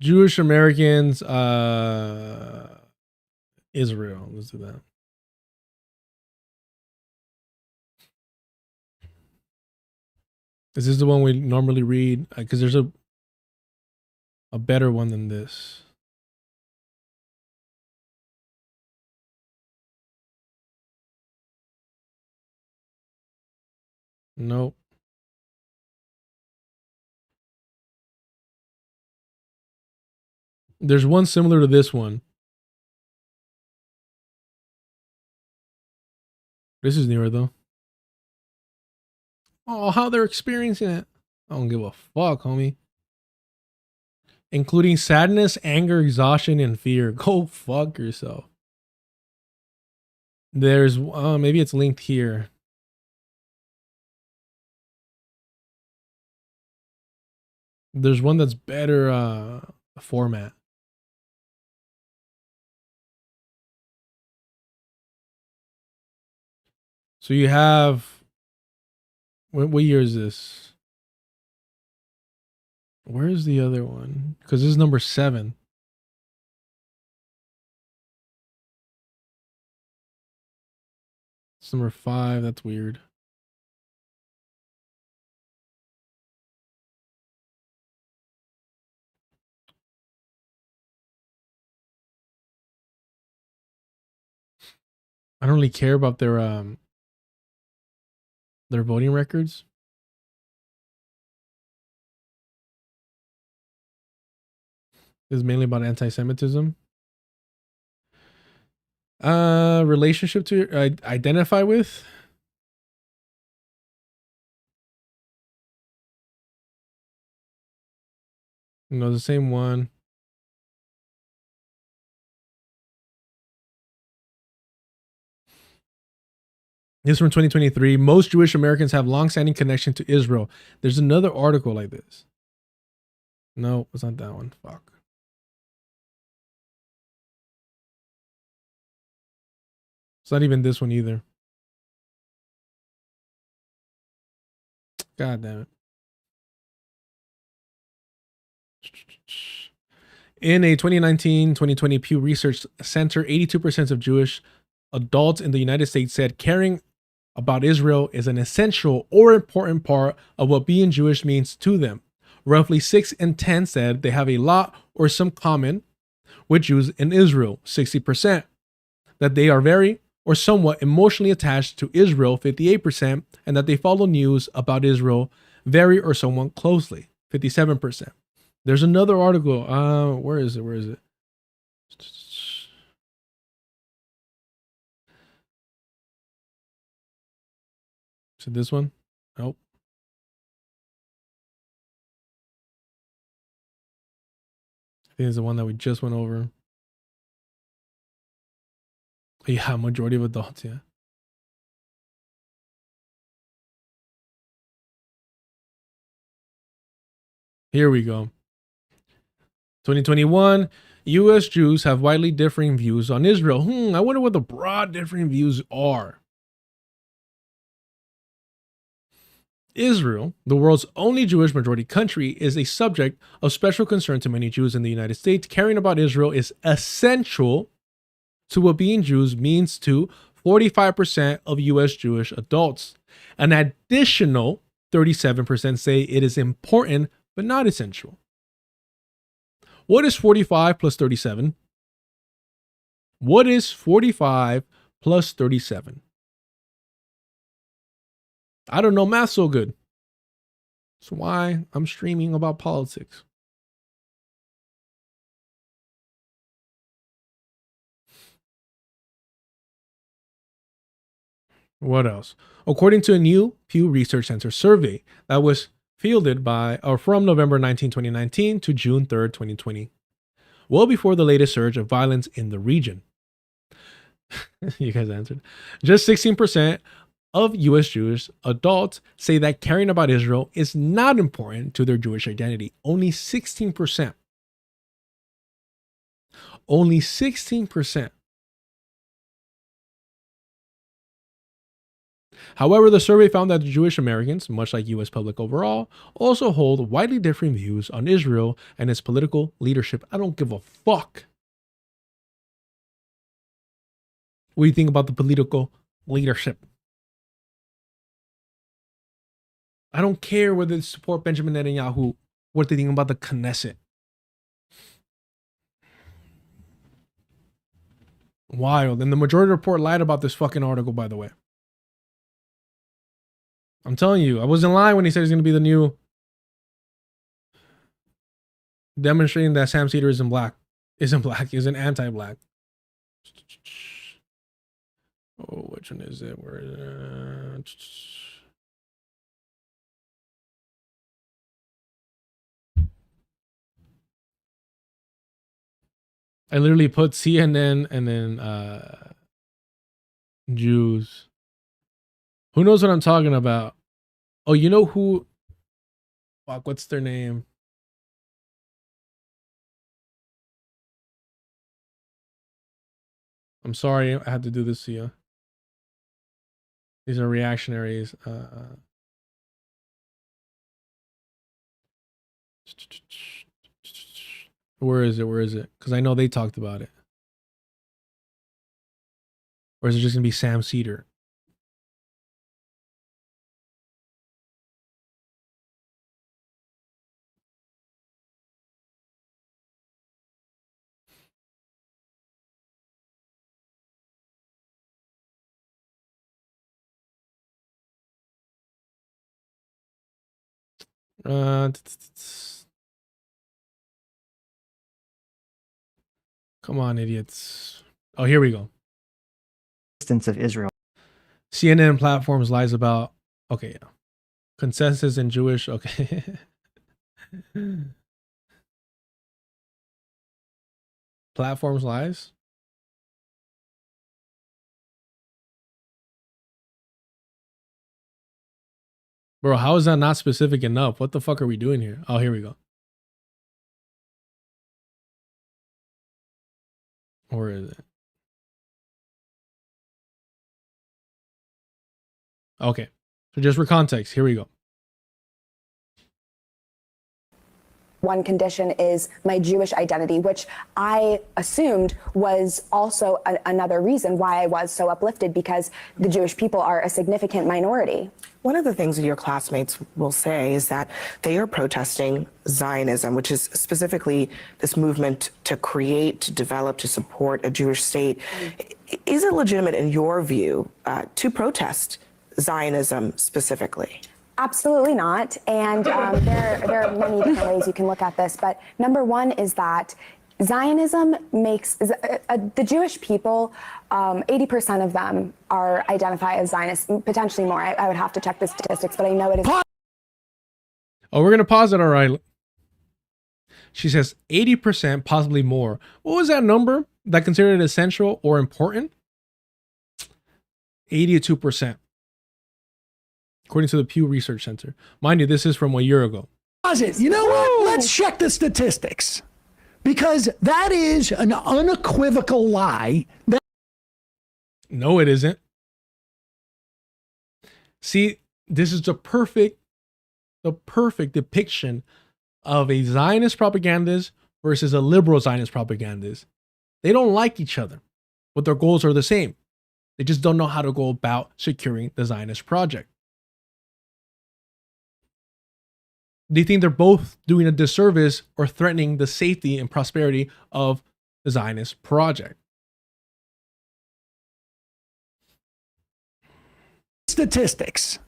Jewish Americans, Israel. Let's do that. Is this the one we normally read? Because there's a better one than this. Nope. There's one similar to this one. This is newer though. Oh, how they're experiencing it. I don't give a fuck, homie. Including sadness, anger, exhaustion, and fear. Go fuck yourself. There's maybe it's linked here. There's one that's better format. So you have, what year is this? Where's the other one? Because this is number 7. It's number 5. That's weird. I don't really care about their voting records. This is mainly about anti-Semitism. Relationship to identify with. No, the same one. This is from 2023. Most Jewish Americans have long-standing connection to Israel. There's another article like this. No, it's not that one. Fuck. It's not even this one either. God damn it. In a 2019-2020 Pew Research Center, 82% of Jewish adults in the United States said caring about Israel is an essential or important part of what being Jewish means to them. Roughly 6 in 10 said they have a lot or some common with Jews in Israel, 60%. That they are very or somewhat emotionally attached to Israel, 58%. And that they follow news about Israel very or somewhat closely, 57%. There's another article. Where is it? Is it this one? Nope. I think it's the one that we just went over. Yeah, majority of adults, yeah. Here we go. 2021, U.S. Jews have widely differing views on Israel. I wonder what the broad differing views are. Israel, the world's only Jewish majority country, is a subject of special concern to many Jews in the United States. Caring about Israel is essential to what being Jews means to 45% of U.S. Jewish adults. An additional 37% say it is important, but not essential. What is 45 plus 37? What is 45 plus 37? I don't know math so good. That's why I'm streaming about politics. What else? According to a new Pew Research Center survey that was fielded by or from November 19, 2019 to June 3rd, 2020, well before the latest surge of violence in the region. You guys answered. Just 16% of U.S. Jewish adults say that caring about Israel is not important to their Jewish identity. Only 16%. Only 16%. However, the survey found that Jewish Americans, much like U.S. public overall, also hold widely differing views on Israel and its political leadership. I don't give a fuck what do you think about the political leadership. I don't care whether they support Benjamin Netanyahu, what they think about the Knesset. Wild. And the majority report lied about this fucking article, by the way. I'm telling you, I wasn't lying when he said he's going to be the new demonstrating that Sam Cedar isn't black, isn't anti-black. Oh, which one is it? Where is it? I literally put CNN and then Jews. Who knows what I'm talking about? Oh, you know who? Fuck, what's their name? I'm sorry, I had to do this to you. These are reactionaries. Where is it? Where is it? Because I know they talked about it. Or is it just gonna be Sam Cedar? Come on, idiots. Oh, here we go. Of Israel. CNN platforms lies about, okay, yeah. Consensus in Jewish, okay. Platforms lies? Bro, how is that not specific enough? What the fuck are we doing here? Oh, here we go. Or is it? Okay. So just for context, here we go. One condition is my Jewish identity, which I assumed was also another reason why I was so uplifted, because the Jewish people are a significant minority. One of the things that your classmates will say is that they are protesting Zionism, which is specifically this movement to create, to develop, to support a Jewish state. Is it legitimate in your view to protest Zionism specifically? Absolutely not. And there are many different ways you can look at this. But number one is that Zionism makes the Jewish people, 80% of them identify as Zionists, potentially more. I would have to check the statistics, but I know it is. Oh, we're going to pause it. All right. She says 80%, possibly more. What was that number that considered essential or important? 82%. According to the Pew Research Center. Mind you, this is from a year ago. You know what? Let's check the statistics. Because that is an unequivocal lie. No, it isn't. See, this is the perfect depiction of a Zionist propagandist versus a liberal Zionist propagandist. They don't like each other, but their goals are the same. They just don't know how to go about securing the Zionist project. They think they're both doing a disservice or threatening the safety and prosperity of the Zionist project. Statistics.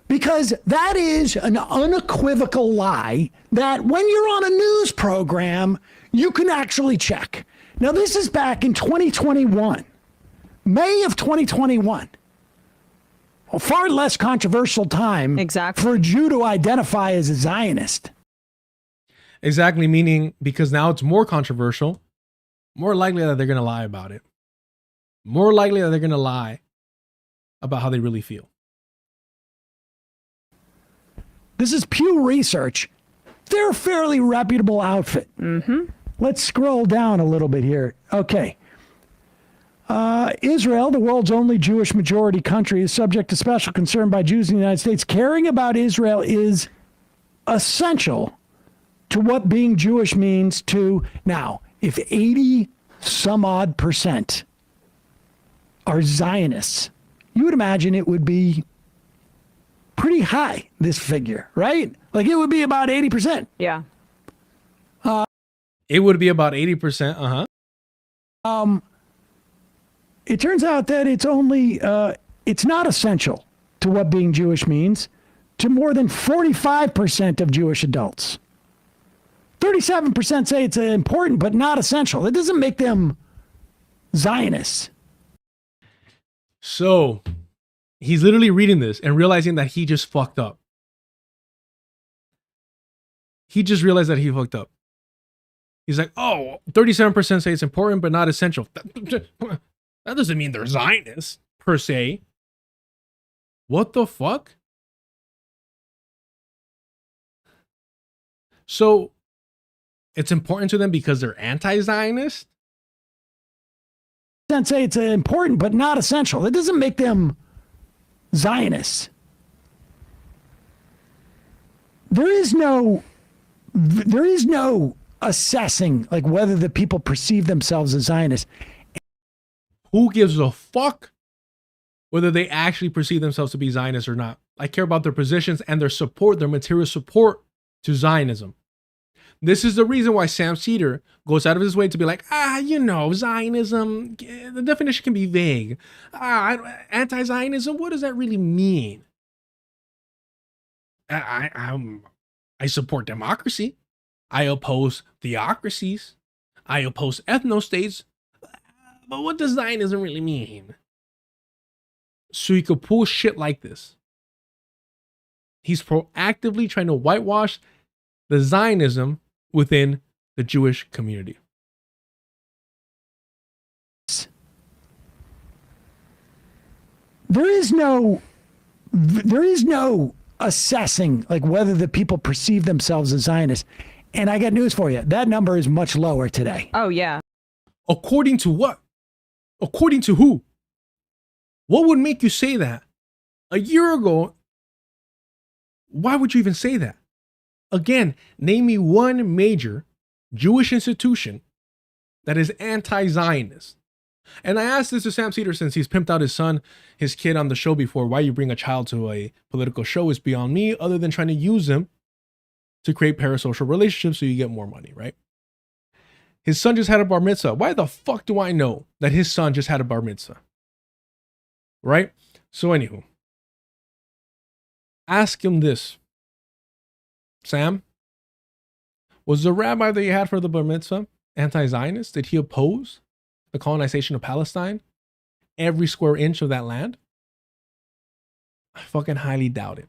Because that is an unequivocal lie that when you're on a news program, you can actually check. Now, this is back in 2021, May of 2021. A far less controversial time for a Jew to identify as a Zionist. Exactly, meaning because now it's more controversial, more likely that they're going to lie about it. More likely that they're going to lie about how they really feel. This is Pew Research. They're a fairly reputable outfit. Let's scroll down a little bit here. Okay. Israel, the world's only Jewish majority country, is subject to special concern by Jews in the United States. Caring about Israel is essential to what being Jewish means to, now, if 80 some odd % are Zionists, you would imagine it would be pretty high, this figure, right? Like it would be about 80%. Yeah. It would be about 80%. It turns out that it's only, it's not essential to what being Jewish means. to more than 45% of Jewish adults. 37% say it's important but not essential. That doesn't make them Zionists. So he's literally reading this and realizing that he just fucked up. He just realized that he fucked up. He's like, oh, 37% say it's important but not essential. That doesn't mean they're Zionists, per se. What the fuck? So it's important to them because they're anti-Zionist? Say it's important but not essential. That doesn't make them Zionists. There is no assessing like whether the people perceive themselves as Zionists. Who gives a fuck whether they actually perceive themselves to be Zionists or not? I care about their positions and their support, their material support to Zionism. This is the reason why Sam Cedar goes out of his way to be like, Zionism, the definition can be vague. Anti-Zionism, what does that really mean? I support democracy. I oppose theocracies. I oppose ethno-states. But what does Zionism really mean? So you could pull shit like this. He's proactively trying to whitewash the Zionism within the Jewish community. There is no assessing like whether the people perceive themselves as Zionists. And I got news for you. That number is much lower today. Oh, yeah. According to what? According to who? What would make you say that? A year ago, why would you even say that? Again, name me one major Jewish institution that is anti-Zionist. And I asked this to Sam Cedar since he's pimped out his kid on the show before. Why you bring a child to a political show is beyond me, other than trying to use them to create parasocial relationships so you get more money, right? His son just had a bar mitzvah. Why the fuck do I know that his son just had a bar mitzvah? Right? So anywho, ask him this. Sam, was the rabbi that you had for the bar mitzvah anti-Zionist? Did he oppose the colonization of Palestine? Every square inch of that land? I fucking highly doubt it.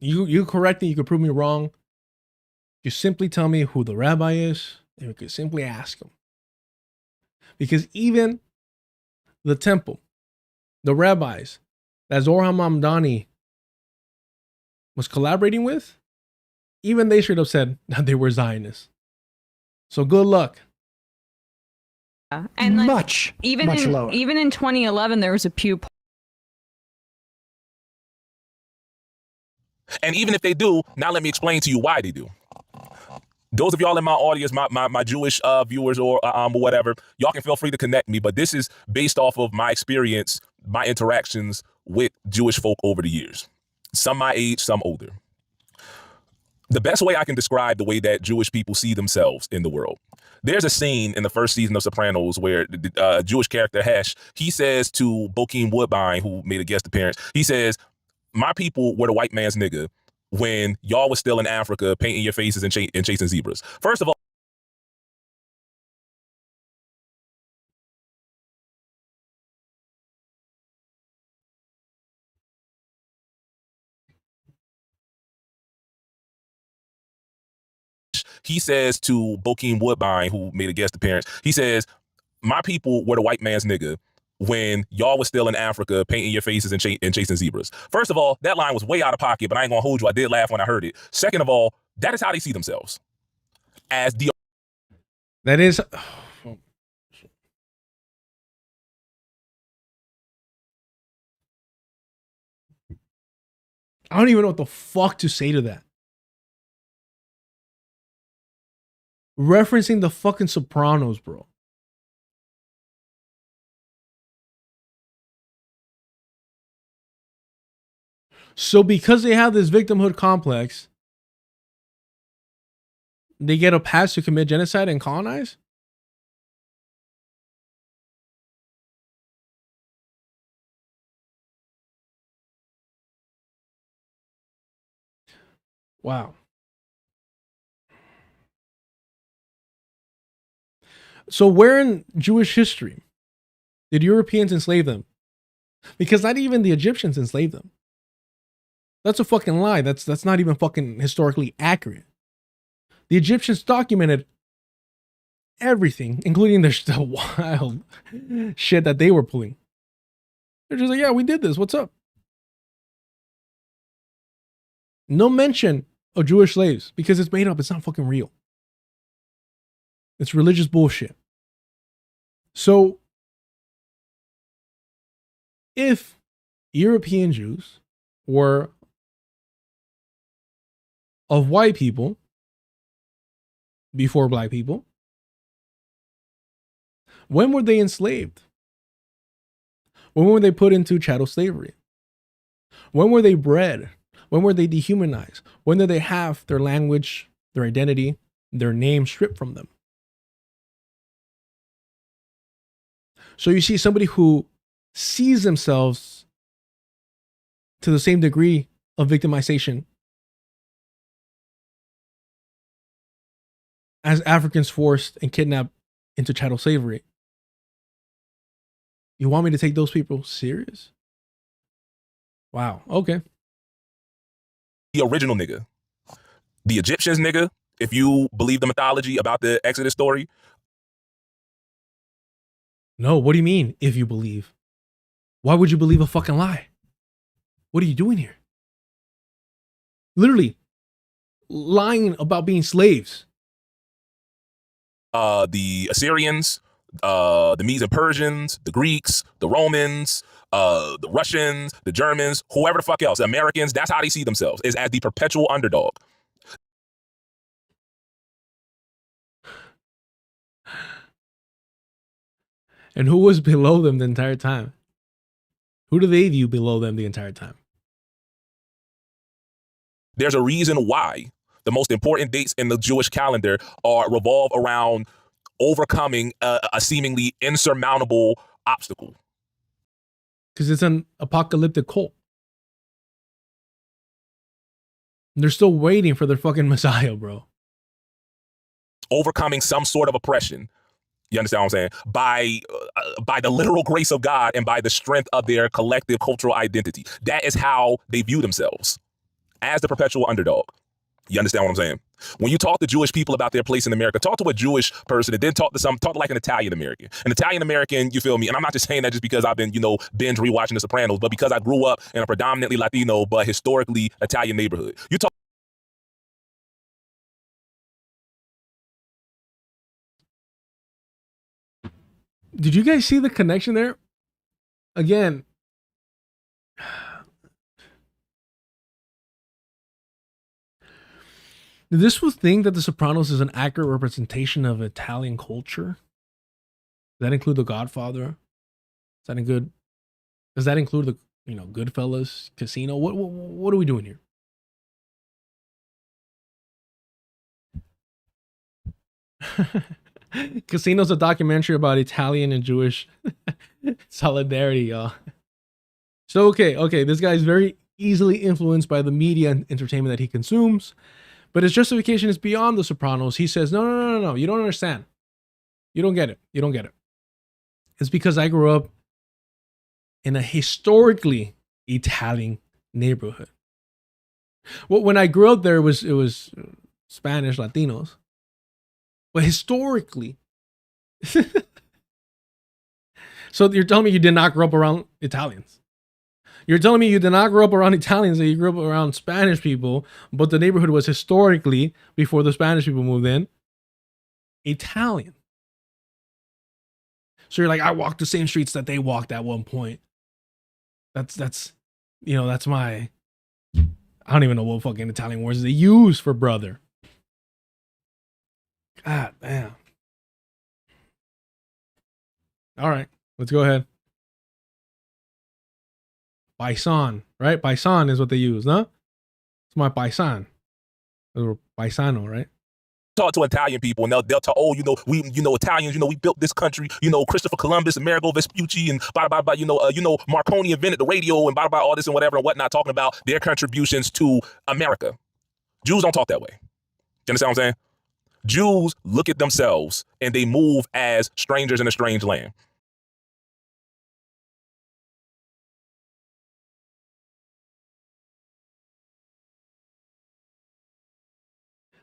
You correct me, you could prove me wrong. You simply tell me who the rabbi is, and we could simply ask him. Because even the temple, the rabbis that Zohar Mamdani was collaborating with, even they straight up said that they were Zionists. So good luck. And like, much lower. Even in 2011, there was a Pew poll. And even if they do, now let me explain to you why they do. Those of y'all in my audience, my Jewish viewers or whatever, y'all can feel free to connect me. But this is based off of my experience, my interactions with Jewish folk over the years. Some my age, some older. The best way I can describe the way that Jewish people see themselves in the world. There's a scene in the first season of Sopranos where the Jewish character Hesh, he says to Bokeem Woodbine, who made a guest appearance, he says, my people were the white man's nigga when y'all was still in Africa painting your faces and chasing zebras. First of all, he says to Bokeem Woodbine, who made a guest appearance, he says, my people were the white man's nigga when y'all was still in Africa painting your faces and chasing zebras. First of all, that line was way out of pocket, but I ain't gonna hold you. I did laugh when I heard it. Second of all, that is how they see themselves. As the That is... I don't even know what the fuck to say to that. Referencing the fucking Sopranos, bro. So because they have this victimhood complex, they get a pass to commit genocide and colonize? Wow. So where in Jewish history did Europeans enslave them? Because not even the Egyptians enslaved them. That's a fucking lie. That's not even fucking historically accurate. The Egyptians documented everything, including the wild shit that they were pulling. They're just like, yeah, we did this. What's up? No mention of Jewish slaves because it's made up. It's not fucking real. It's religious bullshit. So, if European Jews were of white people before black people, when were they enslaved? When were they put into chattel slavery? When were they bred? When were they dehumanized? When did they have their language, their identity, their name stripped from them? So you see somebody who sees themselves to the same degree of victimization as Africans forced and kidnapped into chattel slavery. You want me to take those people serious? Wow. Okay. The original nigga. The Egyptians nigga, if you believe the mythology about the Exodus story. No, what do you mean, if you believe? Why would you believe a fucking lie? What are you doing here? Literally lying about being slaves. The Assyrians, the Medes and Persians, the Greeks, the Romans, the Russians, the Germans, whoever the fuck else, the Americans, that's how they see themselves, is as the perpetual underdog. And who was below them the entire time? Who do they view below them the entire time? There's a reason why the most important dates in the Jewish calendar revolve around overcoming a seemingly insurmountable obstacle. Because it's an apocalyptic cult. They're still waiting for their fucking Messiah, bro. Overcoming some sort of oppression. You understand what I'm saying? By the literal grace of God and by the strength of their collective cultural identity. That is how they view themselves, as the perpetual underdog. You understand what I'm saying? When you talk to Jewish people about their place in America, talk to a Jewish person and then talk to like an Italian American. An Italian American, you feel me? And I'm not just saying that just because I've been, binge rewatching The Sopranos, but because I grew up in a predominantly Latino but historically Italian neighborhood. You talk. Did you guys see the connection there? Again, did this one think that The Sopranos is an accurate representation of Italian culture? Does that include The Godfather? Does that include the Goodfellas, Casino? What are we doing here? Casino's a documentary about Italian and Jewish solidarity, y'all. So okay, this guy's very easily influenced by the media and entertainment that he consumes, but his justification is beyond The Sopranos. He says, no, you don't understand. You don't get it. It's because I grew up in a historically Italian neighborhood. Well, when I grew up there, it was Spanish, Latinos. But historically, so you're telling me you did not grow up around Italians? You're telling me you did not grow up around Italians, that you grew up around Spanish people, but the neighborhood was historically, before the Spanish people moved in, Italian. So you're like, I walked the same streets that they walked at one point. That's my, I don't even know what fucking Italian words they use for brother. God damn. All right, let's go ahead. Paisan, right? Paisan is what they use, no? It's my paisan. Or paisano, right? Talk to Italian people and they'll talk, we Italians, we built this country, Christopher Columbus, Amerigo Vespucci, and blah, blah, blah, Marconi invented the radio and blah, blah, all this and whatever and whatnot, talking about their contributions to America. Jews don't talk that way. You understand what I'm saying? Jews look at themselves and they move as strangers in a strange land.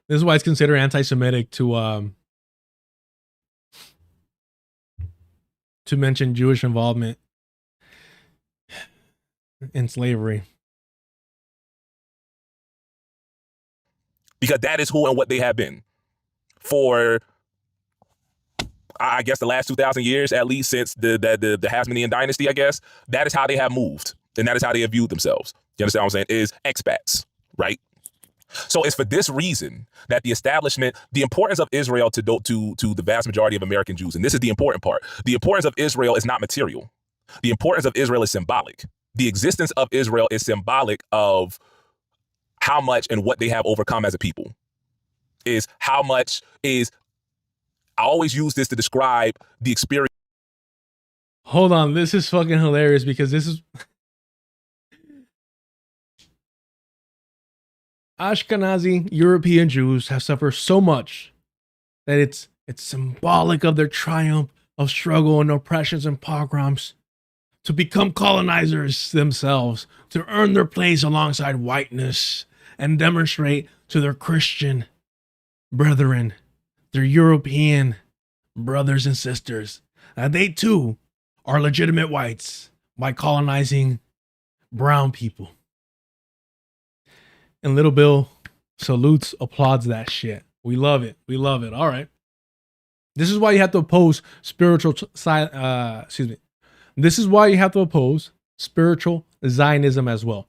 This is why it's considered anti-Semitic to mention Jewish involvement in slavery. Because that is who and what they have been for, I guess, the last 2,000 years, at least since the Hasmonean dynasty, I guess. That is how they have moved. And that is how they have viewed themselves. You understand what I'm saying? Is expats, right? So it's for this reason that the establishment, the importance of Israel to the vast majority of American Jews, and this is the important part, the importance of Israel is not material. The importance of Israel is symbolic. The existence of Israel is symbolic of how much and what they have overcome as a people. Is how much is, I always use this to describe the experience. Hold on, this is fucking hilarious because this is Ashkenazi European Jews have suffered so much that it's symbolic of their triumph of struggle and oppressions and pogroms to become colonizers themselves, to earn their place alongside whiteness and demonstrate to their Christian brethren, their European brothers and sisters, that they too are legitimate whites by colonizing brown people. And Little Bill salutes, applauds that shit. We love it. We love it. All right. This is why you have to oppose spiritual This is why you have to oppose spiritual Zionism as well.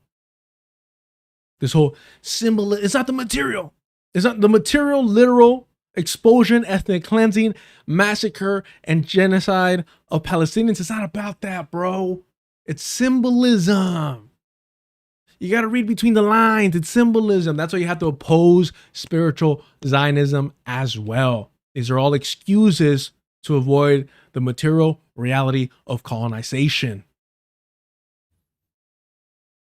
This whole symbol, it's not the material. It's not the material, literal expulsion, ethnic cleansing, massacre, and genocide of Palestinians. It's not about that, bro. It's symbolism. You got to read between the lines. It's symbolism. That's why you have to oppose spiritual Zionism as well. These are all excuses to avoid the material reality of colonization.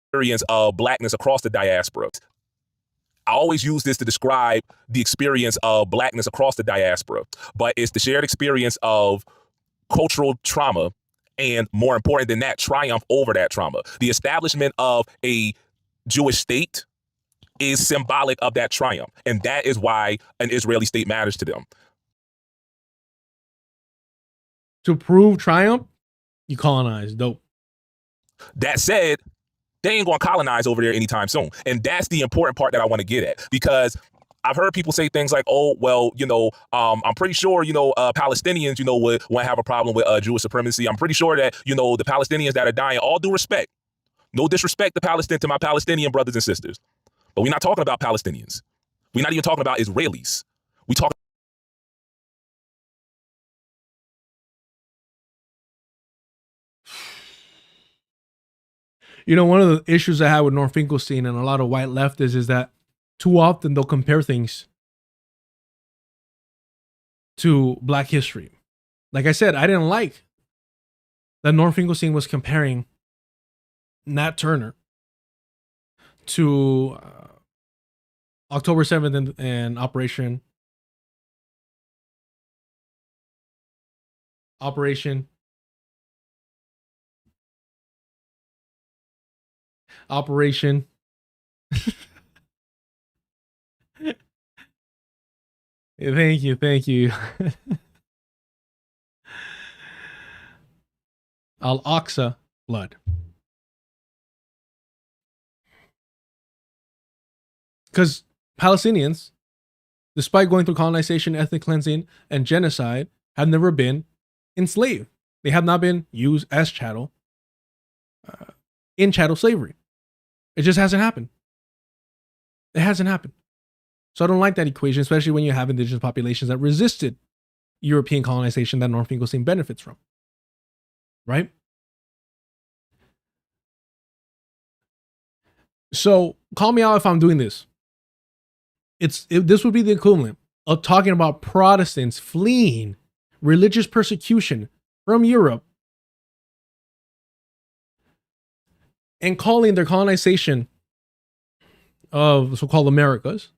Experience of blackness across the diaspora. I always use this to describe the experience of blackness across the diaspora, but it's the shared experience of cultural trauma, and more important than that, triumph over that trauma. The establishment of a Jewish state is symbolic of that triumph, and that is why an Israeli state matters to them. To prove triumph, you colonize. Dope. That said, they ain't going to colonize over there anytime soon. And that's the important part that I want to get at, because I've heard people say things like, oh, well, I'm pretty sure, Palestinians, won't have a problem with Jewish supremacy. I'm pretty sure that, the Palestinians that are dying, all due respect, no disrespect to my Palestinian brothers and sisters. But we're not talking about Palestinians. We're not even talking about Israelis. We talk. One of the issues I had with North Finkelstein and a lot of white leftists is that too often they'll compare things to Black history. Like I said, I didn't like that North Finkelstein was comparing Nat Turner to October 7th and Operation Thank you. Al-Aqsa flood. Because Palestinians, despite going through colonization, ethnic cleansing, and genocide, have never been enslaved. They have not been used as chattel in chattel slavery. It just hasn't happened. It hasn't happened. So I don't like that equation, especially when you have indigenous populations that resisted European colonization that North Finkelstein benefits from. Right? So call me out if I'm doing this. This would be the equivalent of talking about Protestants fleeing religious persecution from Europe and calling their colonization of so-called Americas,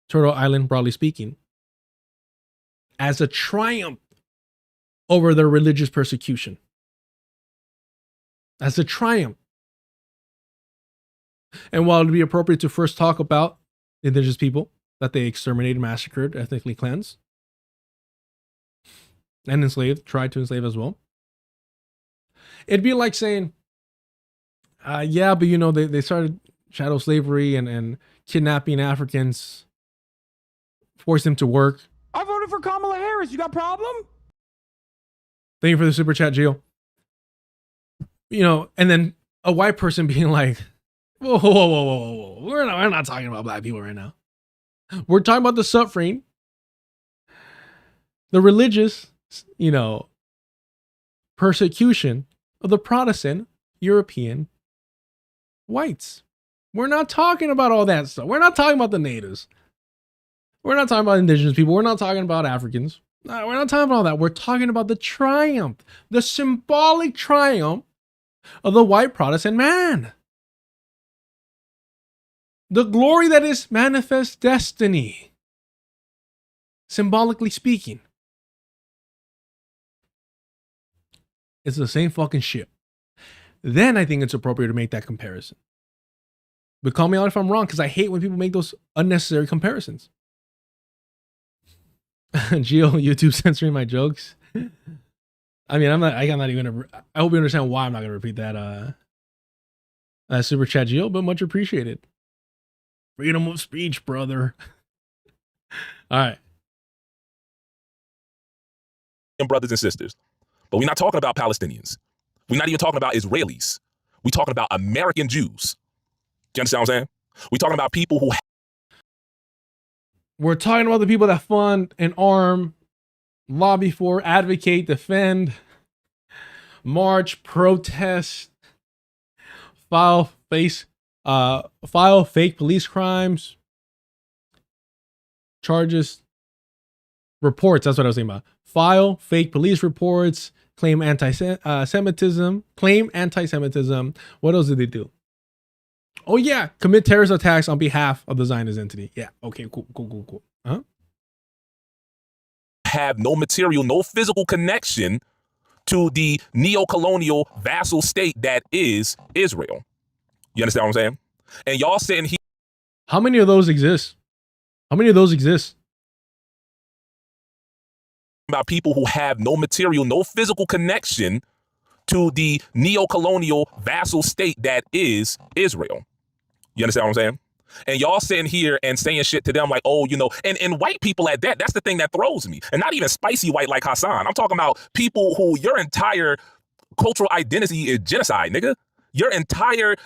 Turtle Island, broadly speaking, as a triumph over their religious persecution. As a triumph. And while it would be appropriate to first talk about indigenous people that they exterminated, massacred, ethnically cleansed, and enslaved, tried to enslave as well, it'd be like saying, yeah, but you know, they started chattel slavery and kidnapping Africans, forced them to work. I voted for Kamala Harris. You got a problem? Thank you for the super chat, Gio. You know, and then a white person being like, whoa, whoa, whoa, whoa, whoa, whoa. We're not talking about black people right now. We're talking about the suffering, the religious, you know, persecution of the Protestant European whites. We're not talking about all that stuff. We're not talking about the natives. We're not talking about indigenous people. We're not talking about Africans. No, we're not talking about all that. We're talking about the triumph, the symbolic triumph of the white Protestant man. The glory that is manifest destiny, symbolically speaking. It's the same fucking shit. Then I think it's appropriate to make that comparison. But call me out if I'm wrong, because I hate when people make those unnecessary comparisons. Gio, YouTube censoring my jokes. I mean, I'm not even gonna, I hope you understand why I'm not gonna repeat that super chat, Gio, but much appreciated. Freedom of speech, brother. All right. Brothers and sisters. But we're not talking about Palestinians. We're not even talking about Israelis. We're talking about American Jews. Do you understand what I'm saying? We're talking about people who... We're talking about the people that fund and arm, lobby for, advocate, defend, march, protest, file fake police crimes, charges, reports. That's what I was saying about. File fake police reports, claim anti-Semitism. What else did they do? Oh yeah, commit terrorist attacks on behalf of the Zionist entity. Yeah, okay, cool. Huh? Have no material, no physical connection to the neo-colonial vassal state that is Israel. You understand what I'm saying? And y'all sitting here. How many of those exist? About people who have no material, no physical connection to the neo-colonial vassal state that is Israel. You understand what I'm saying? And y'all sitting here and saying shit to them like, oh, you know, and white people at that, that's the thing that throws me. And not even spicy white like Hassan. I'm talking about people who your entire cultural identity is genocide, nigga. Your entire,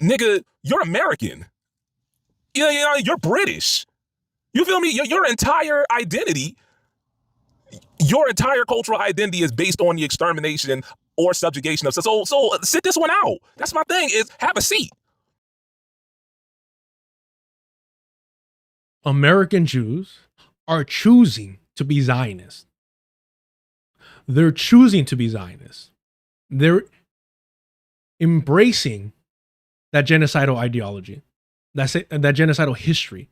nigga, you're American. You know, you're British. You feel me? Your entire identity, your entire cultural identity is based on the extermination or subjugation of. So sit this one out. That's my thing, is have a seat. American Jews are choosing to be Zionists. They're choosing to be Zionists. They're embracing that genocidal ideology, that genocidal history.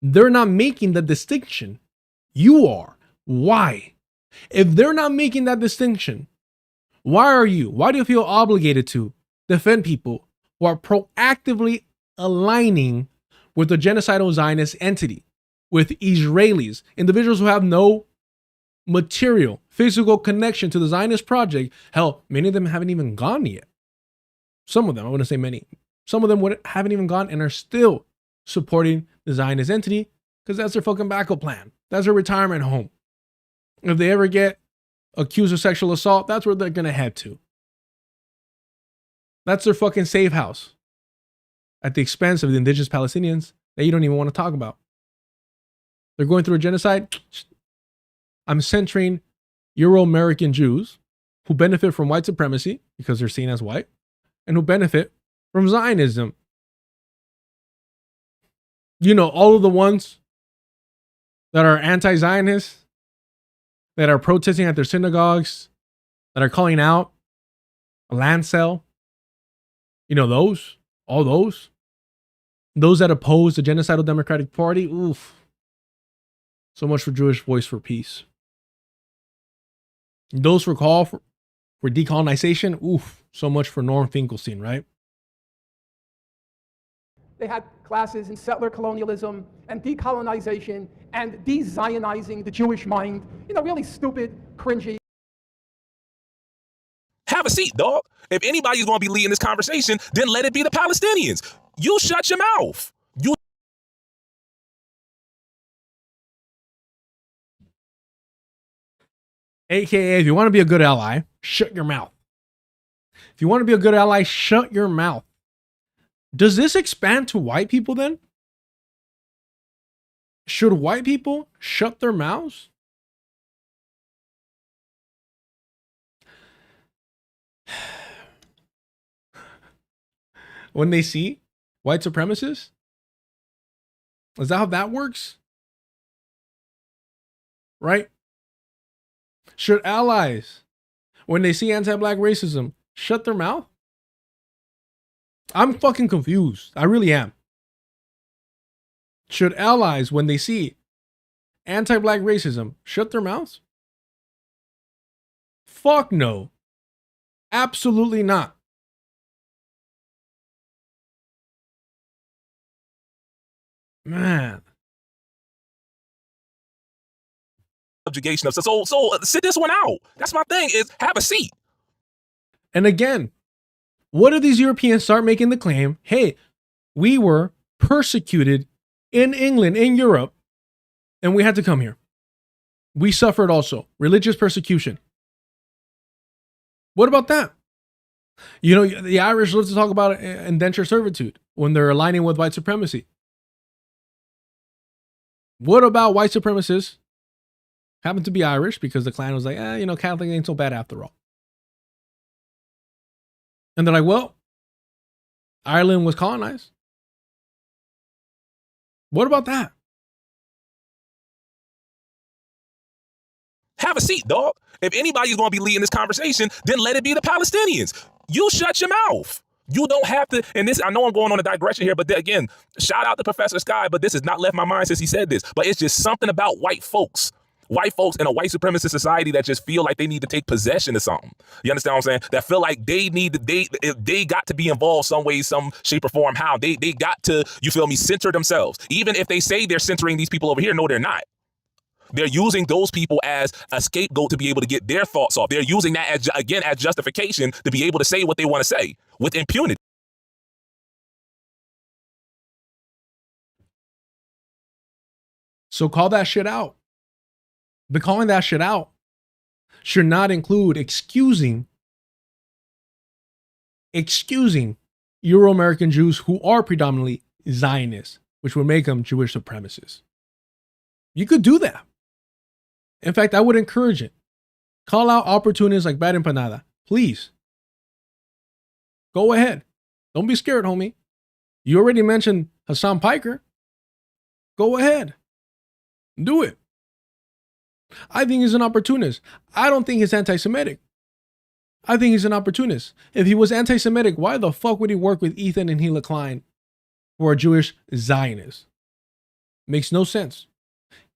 They're not making the distinction. You are. Why? If they're not making that distinction, why are you? Why do you feel obligated to defend people who are proactively aligning with the genocidal Zionist entity, with Israelis, individuals who have no material, physical connection to the Zionist project? Hell, many of them haven't even gone yet. Some of them, I wouldn't say many. Some of them haven't even gone and are still supporting the Zionist entity because that's their fucking backup plan. That's their retirement home. If they ever get accused of sexual assault, that's where they're going to head to. That's their fucking safe house at the expense of the indigenous Palestinians that you don't even want to talk about. They're going through a genocide. I'm centering Euro-American Jews who benefit from white supremacy because they're seen as white and who benefit from Zionism. You know, all of the ones that are anti-Zionist, that are protesting at their synagogues, that are calling out a land sale. You know, all those. Those that oppose the genocidal Democratic Party, oof. So much for Jewish Voice for Peace. Those who call for decolonization, oof. So much for Norm Finkelstein, right? They had classes in settler colonialism and decolonization and de-Zionizing the Jewish mind. You know, really stupid, cringy. Have a seat, dog. If anybody's going to be leading this conversation, then let it be the Palestinians. You shut your mouth. You. AKA, if you want to be a good ally, shut your mouth. If you want to be a good ally, shut your mouth. Does this expand to white people then? Should white people shut their mouths? When they see white supremacists? Is that how that works? Right? Should allies, when they see anti-black racism, shut their mouth? I'm fucking confused. I really am. Should allies, when they see anti-black racism, shut their mouths? Fuck no. Absolutely not. Man. Subjugation of so sit this one out. That's my thing, is have a seat. And again, what do these Europeans start making the claim? Hey, we were persecuted in England, in Europe, and we had to come here. We suffered also religious persecution. What about that? You know, the Irish love to talk about indentured servitude when they're aligning with white supremacy. What about white supremacists? Happen to be Irish because the Klan was like, you know, Catholic ain't so bad after all. And they're like, well, Ireland was colonized. What about that? Have a seat, dog. If anybody's going to be leading this conversation, then let it be the Palestinians. You shut your mouth. You don't have to, and this, I know I'm going on a digression here, but again, shout out to Professor Sky, but this has not left my mind since he said this, but it's just something about white folks in a white supremacist society that just feel like they need to take possession of something. You understand what I'm saying? That feel like they got to be involved some way, some shape or form. How they got to, you feel me, center themselves. Even if they say they're centering these people over here, no, they're not. They're using those people as a scapegoat to be able to get their thoughts off. They're using that as justification to be able to say what they want to say with impunity. So call that shit out. But calling that shit out should not include excusing Euro-American Jews who are predominantly Zionists, which would make them Jewish supremacists. You could do that. In fact, I would encourage it. Call out opportunists like Bad Empanada. Please. Go ahead. Don't be scared, homie. You already mentioned Hassan Piker. Go ahead. Do it. I think he's an opportunist. I don't think he's anti-Semitic. I think he's an opportunist. If he was anti-Semitic, why the fuck would he work with Ethan and Hila Klein for a Jewish Zionist? Makes no sense.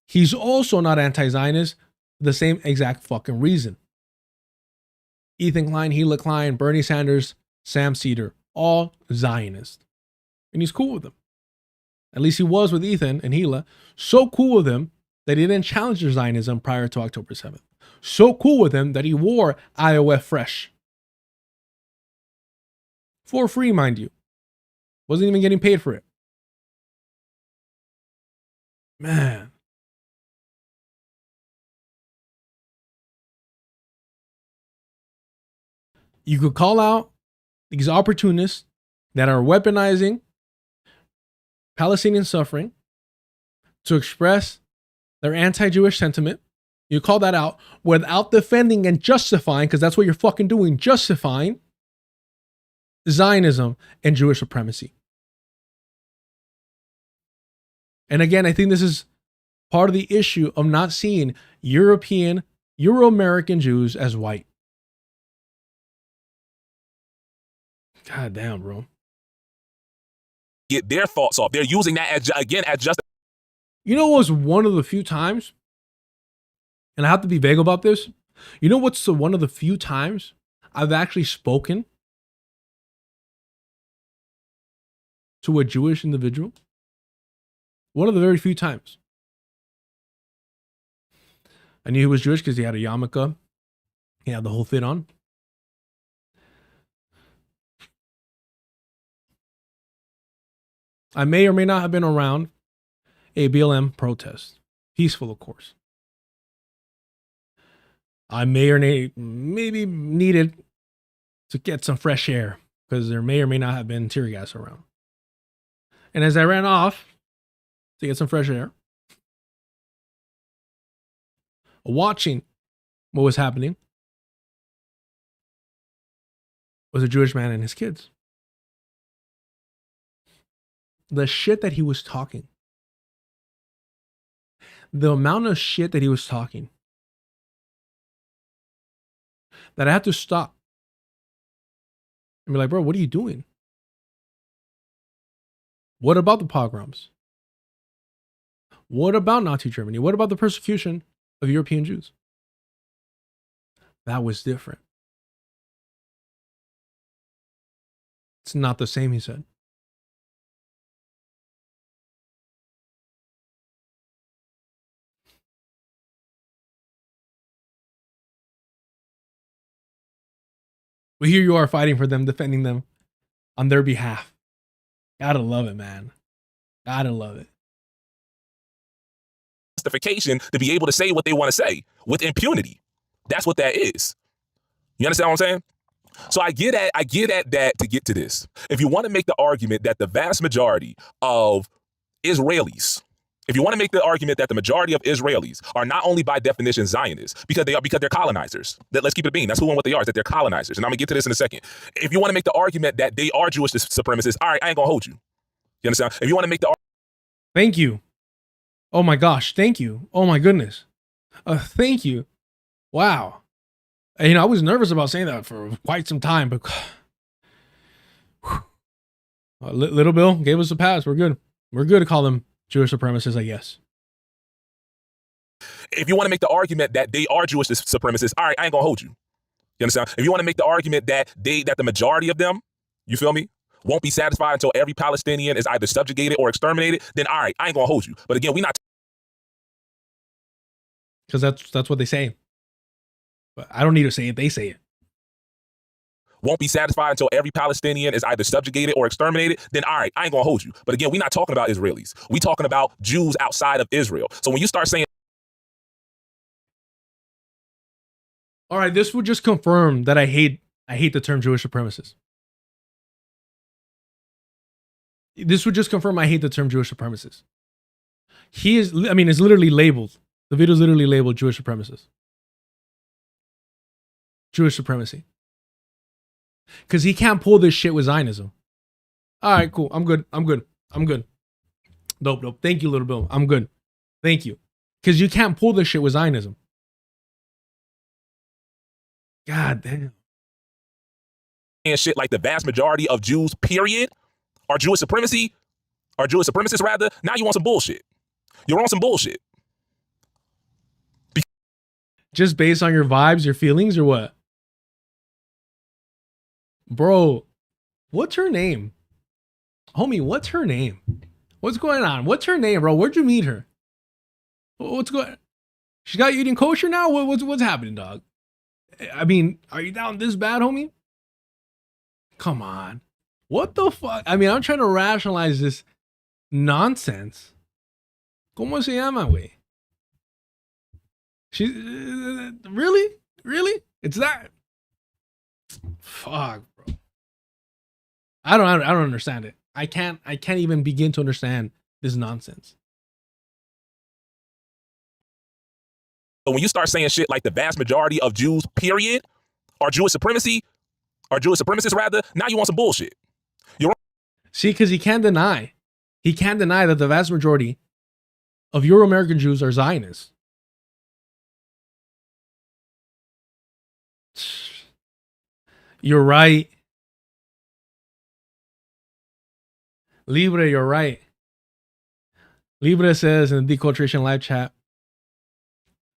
He's also not anti-Zionist for the same exact fucking reason. Ethan Klein, Hila Klein, Bernie Sanders, Sam Cedar, all Zionists. And he's cool with them. At least he was with Ethan and Hila. So cool with them that he didn't challenge their Zionism prior to October 7th. So cool with him that he wore IOF Fresh. For free, mind you. Wasn't even getting paid for it. Man. You could call out these opportunists that are weaponizing Palestinian suffering to express their anti-Jewish sentiment. You call that out without defending and justifying, because that's what you're fucking doing, justifying Zionism and Jewish supremacy. And again, I think this is part of the issue of not seeing Euro-American Jews as white. God damn, bro. get their thoughts off. They're using that as just. You know what was one of the few times, and I have to be vague about this. You know what's one of the few times I've actually spoken to a Jewish individual? One of the very few times. I knew he was Jewish because he had a yarmulke. He had the whole fit on. I may or may not have been around a BLM protest. Peaceful, of course. I may or maybe needed to get some fresh air because there may or may not have been tear gas around. And as I ran off to get some fresh air, watching what was happening was a Jewish man and his kids. The shit that he was talking, the amount of shit that he was talking, that I had to stop and be like, bro, what are you doing? What about the pogroms? What about Nazi Germany? What about the persecution of European Jews? That was different. It's not the same, he said. But here you are fighting for them, defending them on their behalf. Gotta love it, man. Gotta love it. Justification to be able to say what they want to say with impunity. That's what that is. You understand what I'm saying? So I get at that to get to this. If you want to make the argument that the vast majority of Israelis, if you want to make the argument that the majority of Israelis are not only by definition Zionists, because they're colonizers. Let's keep it a bean. That's who and what they are, is that they're colonizers. And I'm gonna get to this in a second. If you want to make the argument that they are Jewish supremacists, all right, I ain't gonna hold you. You understand? If you want to make the Thank you. Oh my gosh, thank you. Oh my goodness. Thank you. Wow. And, I was nervous about saying that for quite some time, but Little Bill gave us a pass. We're good. We're good to call them Jewish supremacists, I guess. If you want to make the argument that they are Jewish supremacists, all right, I ain't gonna hold you. You understand? If you want to make the argument that the majority of them, you feel me, won't be satisfied until every Palestinian is either subjugated or exterminated, then all right, I ain't gonna hold you. But again, we not, because that's what they say. But I don't need to say it, they say it. Won't be satisfied until every Palestinian is either subjugated or exterminated, then all right, I ain't gonna hold you. But again, we're not talking about Israelis. We talking about Jews outside of Israel. So when you start saying, all right, this would just confirm that I hate the term Jewish supremacist. This would just confirm I hate the term Jewish supremacist. It's literally labeled. The video is literally labeled Jewish supremacist. Jewish supremacy. Because he can't pull this shit with Zionism. All right, cool. I'm good. Dope. Thank you, Little Bill. I'm good. Thank you. Because you can't pull this shit with Zionism. God damn. and shit like the vast majority of Jews, period, are Jewish supremacy, are Jewish supremacists rather, now you want some bullshit. You're on some bullshit. Just based on your vibes, your feelings, or what? Bro, what's her name? Homie, what's her name? What's going on? What's her name, bro? Where'd you meet her? What's going on? She got you eating kosher now? What's happening, dog? I mean, are you down this bad, homie? Come on. What the fuck? I mean, I'm trying to rationalize this nonsense. ¿Cómo se llama, güey? She really? It's that? Fuck, bro. I don't understand it. I can't even begin to understand this nonsense. But when you start saying shit like the vast majority of Jews, period, are Jewish supremacy, are Jewish supremacists rather, now you want some bullshit. You're See, because he can't deny that the vast majority of Euro-American Jews are Zionists. You're right. Libre, you're right. Libre says in the Deculturation live chat,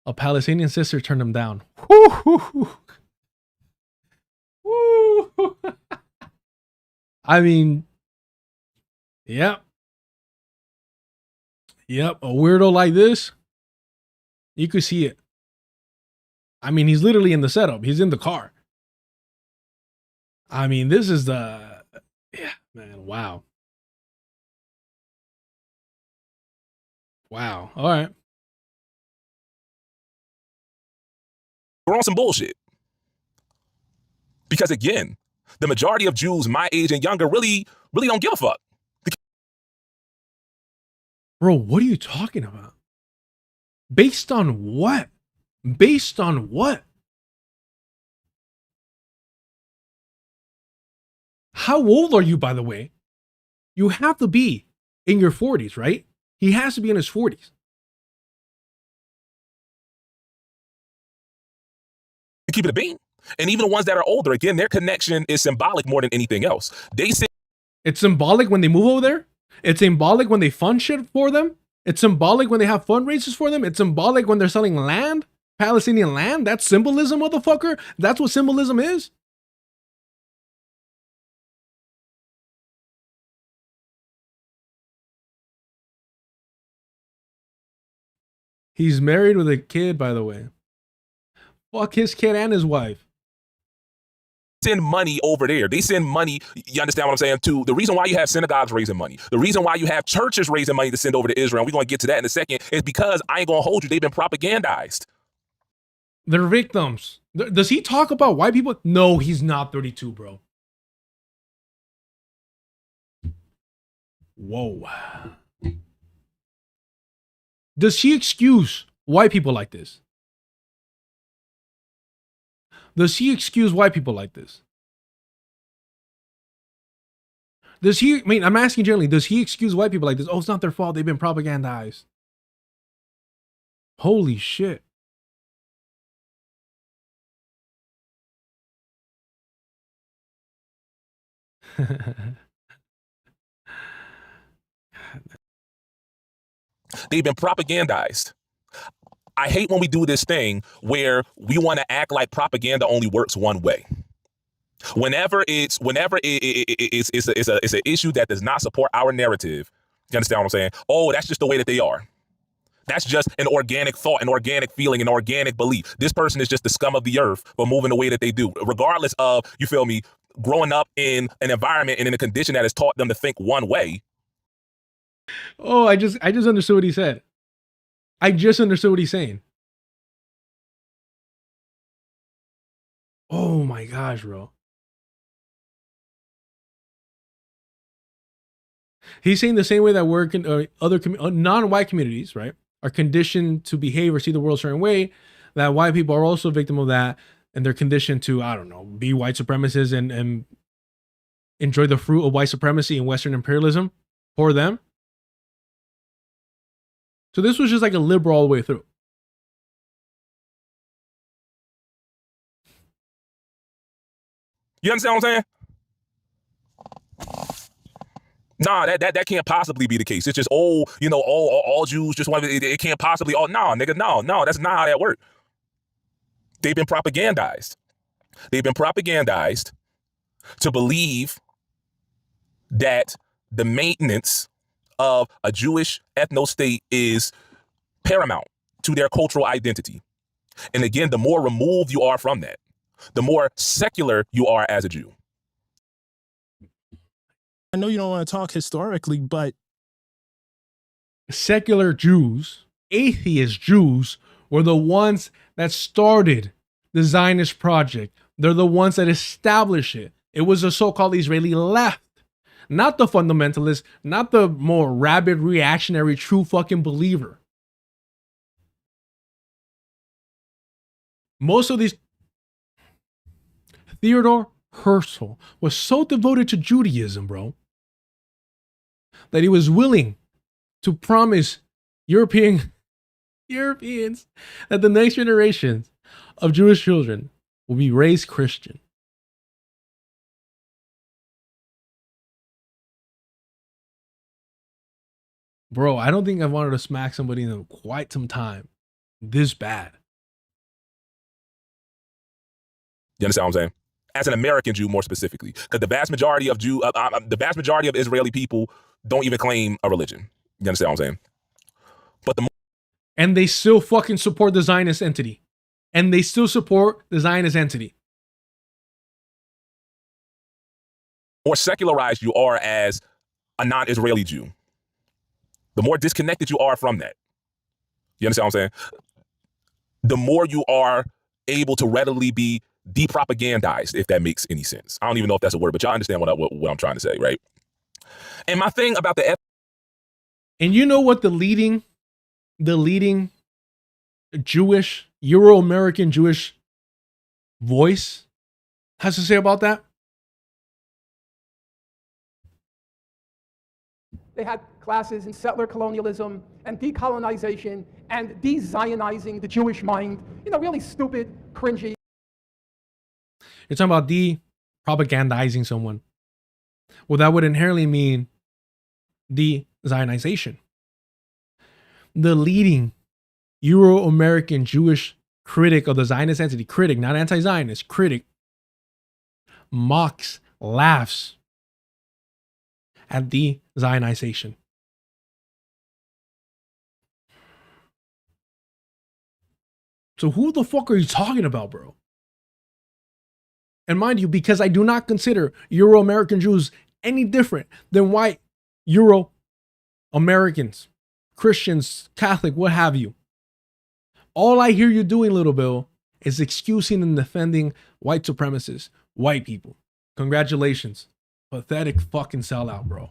a Palestinian sister turned him down. Woo. I mean, yep. A weirdo like this, you could see it. I mean, he's literally in the setup. He's in the car. I mean, this is the, yeah, man, wow. Wow. All right. We're on some bullshit. Because again, the majority of Jews my age and younger really don't give a fuck. Bro, what are you talking about? Based on what? Based on what? How old are you, by the way? You have to be in your 40s, right? He has to be in his 40s. Keep it a bean. And even the ones that are older, again, their connection is symbolic more than anything else. They say it's symbolic when they move over there. It's symbolic when they fund shit for them. It's symbolic when they have fundraisers for them. It's symbolic when they're selling land, Palestinian land. That's symbolism, motherfucker. That's what symbolism is. He's married with a kid, by the way. Fuck his kid and his wife. Send money over there. They send money, you understand what I'm saying, too? The reason why you have synagogues raising money, the reason why you have churches raising money to send over to Israel, and we're going to get to that in a second, is because I ain't going to hold you. They've been propagandized. They're victims. Does he talk about white people? No, he's not 32, bro. Whoa. Does he excuse white people like this? Does he excuse white people like this? Does he, I mean, I'm asking generally, does he excuse white people like this? Oh, it's not their fault. They've been propagandized. Holy shit. They've been propagandized. I hate when we do this thing where we want to act like propaganda only works one way. Whenever it's an issue that does not support our narrative, you understand what I'm saying? Oh, that's just the way that they are. That's just an organic thought, an organic feeling, an organic belief. This person is just the scum of the earth for moving the way that they do, regardless of, you feel me, growing up in an environment and in a condition that has taught them to think one way. Oh, I just understood what he said. I just understood what he's saying. Oh my gosh, bro. He's saying the same way that we're other non-white communities, right, are conditioned to behave or see the world a certain way, that white people are also a victim of that, and they're conditioned to, I don't know, be white supremacists and enjoy the fruit of white supremacy and Western imperialism for them. So this was just like a liberal all the way through. You understand what I'm saying? Nah, that can't possibly be the case. It's just, all Jews just want to, it can't possibly, no, nigga, no, that's not how that works. They've been propagandized. They've been propagandized to believe that the maintenance of a Jewish ethno-state is paramount to their cultural identity. And again, the more removed you are from that, the more secular you are as a Jew. I know you don't want to talk historically, but secular Jews, atheist Jews, were the ones that started the Zionist project. They're the ones that established it. It was the so-called Israeli left, not the fundamentalist, not the more rabid, reactionary, true fucking believer. Most of these, Theodore Herzl was so devoted to Judaism, bro, that he was willing to promise Europeans that the next generations of Jewish children will be raised Christian. Bro, I don't think I've wanted to smack somebody in quite some time. This bad. You understand what I'm saying? As an American Jew, more specifically, because the vast majority of Israeli people don't even claim a religion. You understand what I'm saying? But and they still fucking support the Zionist entity. And they still support the Zionist entity. more secularized you are as a non-Israeli Jew, the more disconnected you are from that. You understand what I'm saying? The more you are able to readily be depropagandized, if that makes any sense. I don't even know if that's a word, but y'all understand what I'm trying to say, right? And my thing about and you know what the leading Jewish, Euro-American Jewish voice has to say about that? They had classes in settler colonialism and decolonization and de-Zionizing the Jewish mind. You know, really stupid, cringy. You're talking about de-propagandizing someone. Well, that would inherently mean de-Zionization. The leading Euro-American Jewish critic of the Zionist entity, critic, not anti-Zionist, critic, mocks, laughs at de-Zionization. So who the fuck are you talking about, bro? And mind you, because I do not consider Euro-American Jews any different than white Euro-Americans, Christians, Catholic, what have you. All I hear you doing, little Bill, is excusing and defending white supremacists, white people. Congratulations. Pathetic fucking sellout, bro.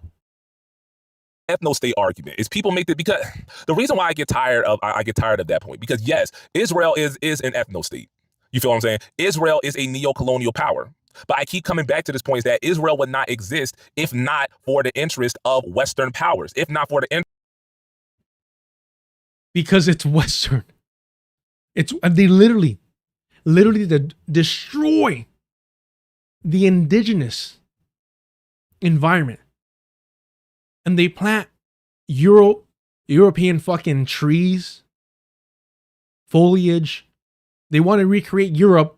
ethno-state argument is people make that, because the reason why I get tired of that point, because yes, Israel is an ethno-state. You feel what I'm saying? Israel is a neo-colonial power. But I keep coming back to this point, is that Israel would not exist if not for the interest of Western powers, if not for the because it's Western. They literally destroy the indigenous environment. And they plant European fucking trees, foliage. They want to recreate Europe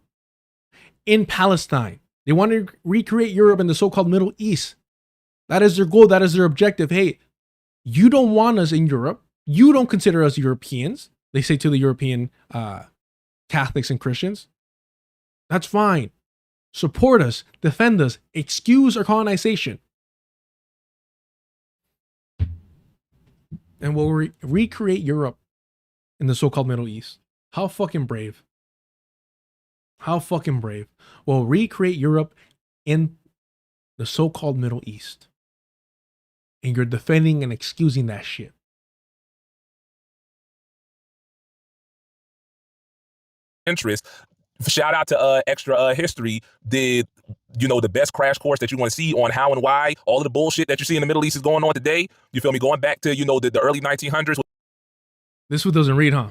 in Palestine. They want to recreate Europe in the so-called Middle East. That is their goal. That is their objective. Hey, you don't want us in Europe. You don't consider us Europeans. They say to the European Catholics and Christians. That's fine. Support us. Defend us. Excuse our colonization. And we'll recreate Europe in the so-called Middle East. How fucking brave. How fucking brave. We'll recreate Europe in the so-called Middle East. And you're defending and excusing that shit. interest. Shout out to Extra History did, the best crash course that you want to see on how and why all of the bullshit that you see in the Middle East is going on today. You feel me? Going back to, the early 1900s. This one doesn't read, huh?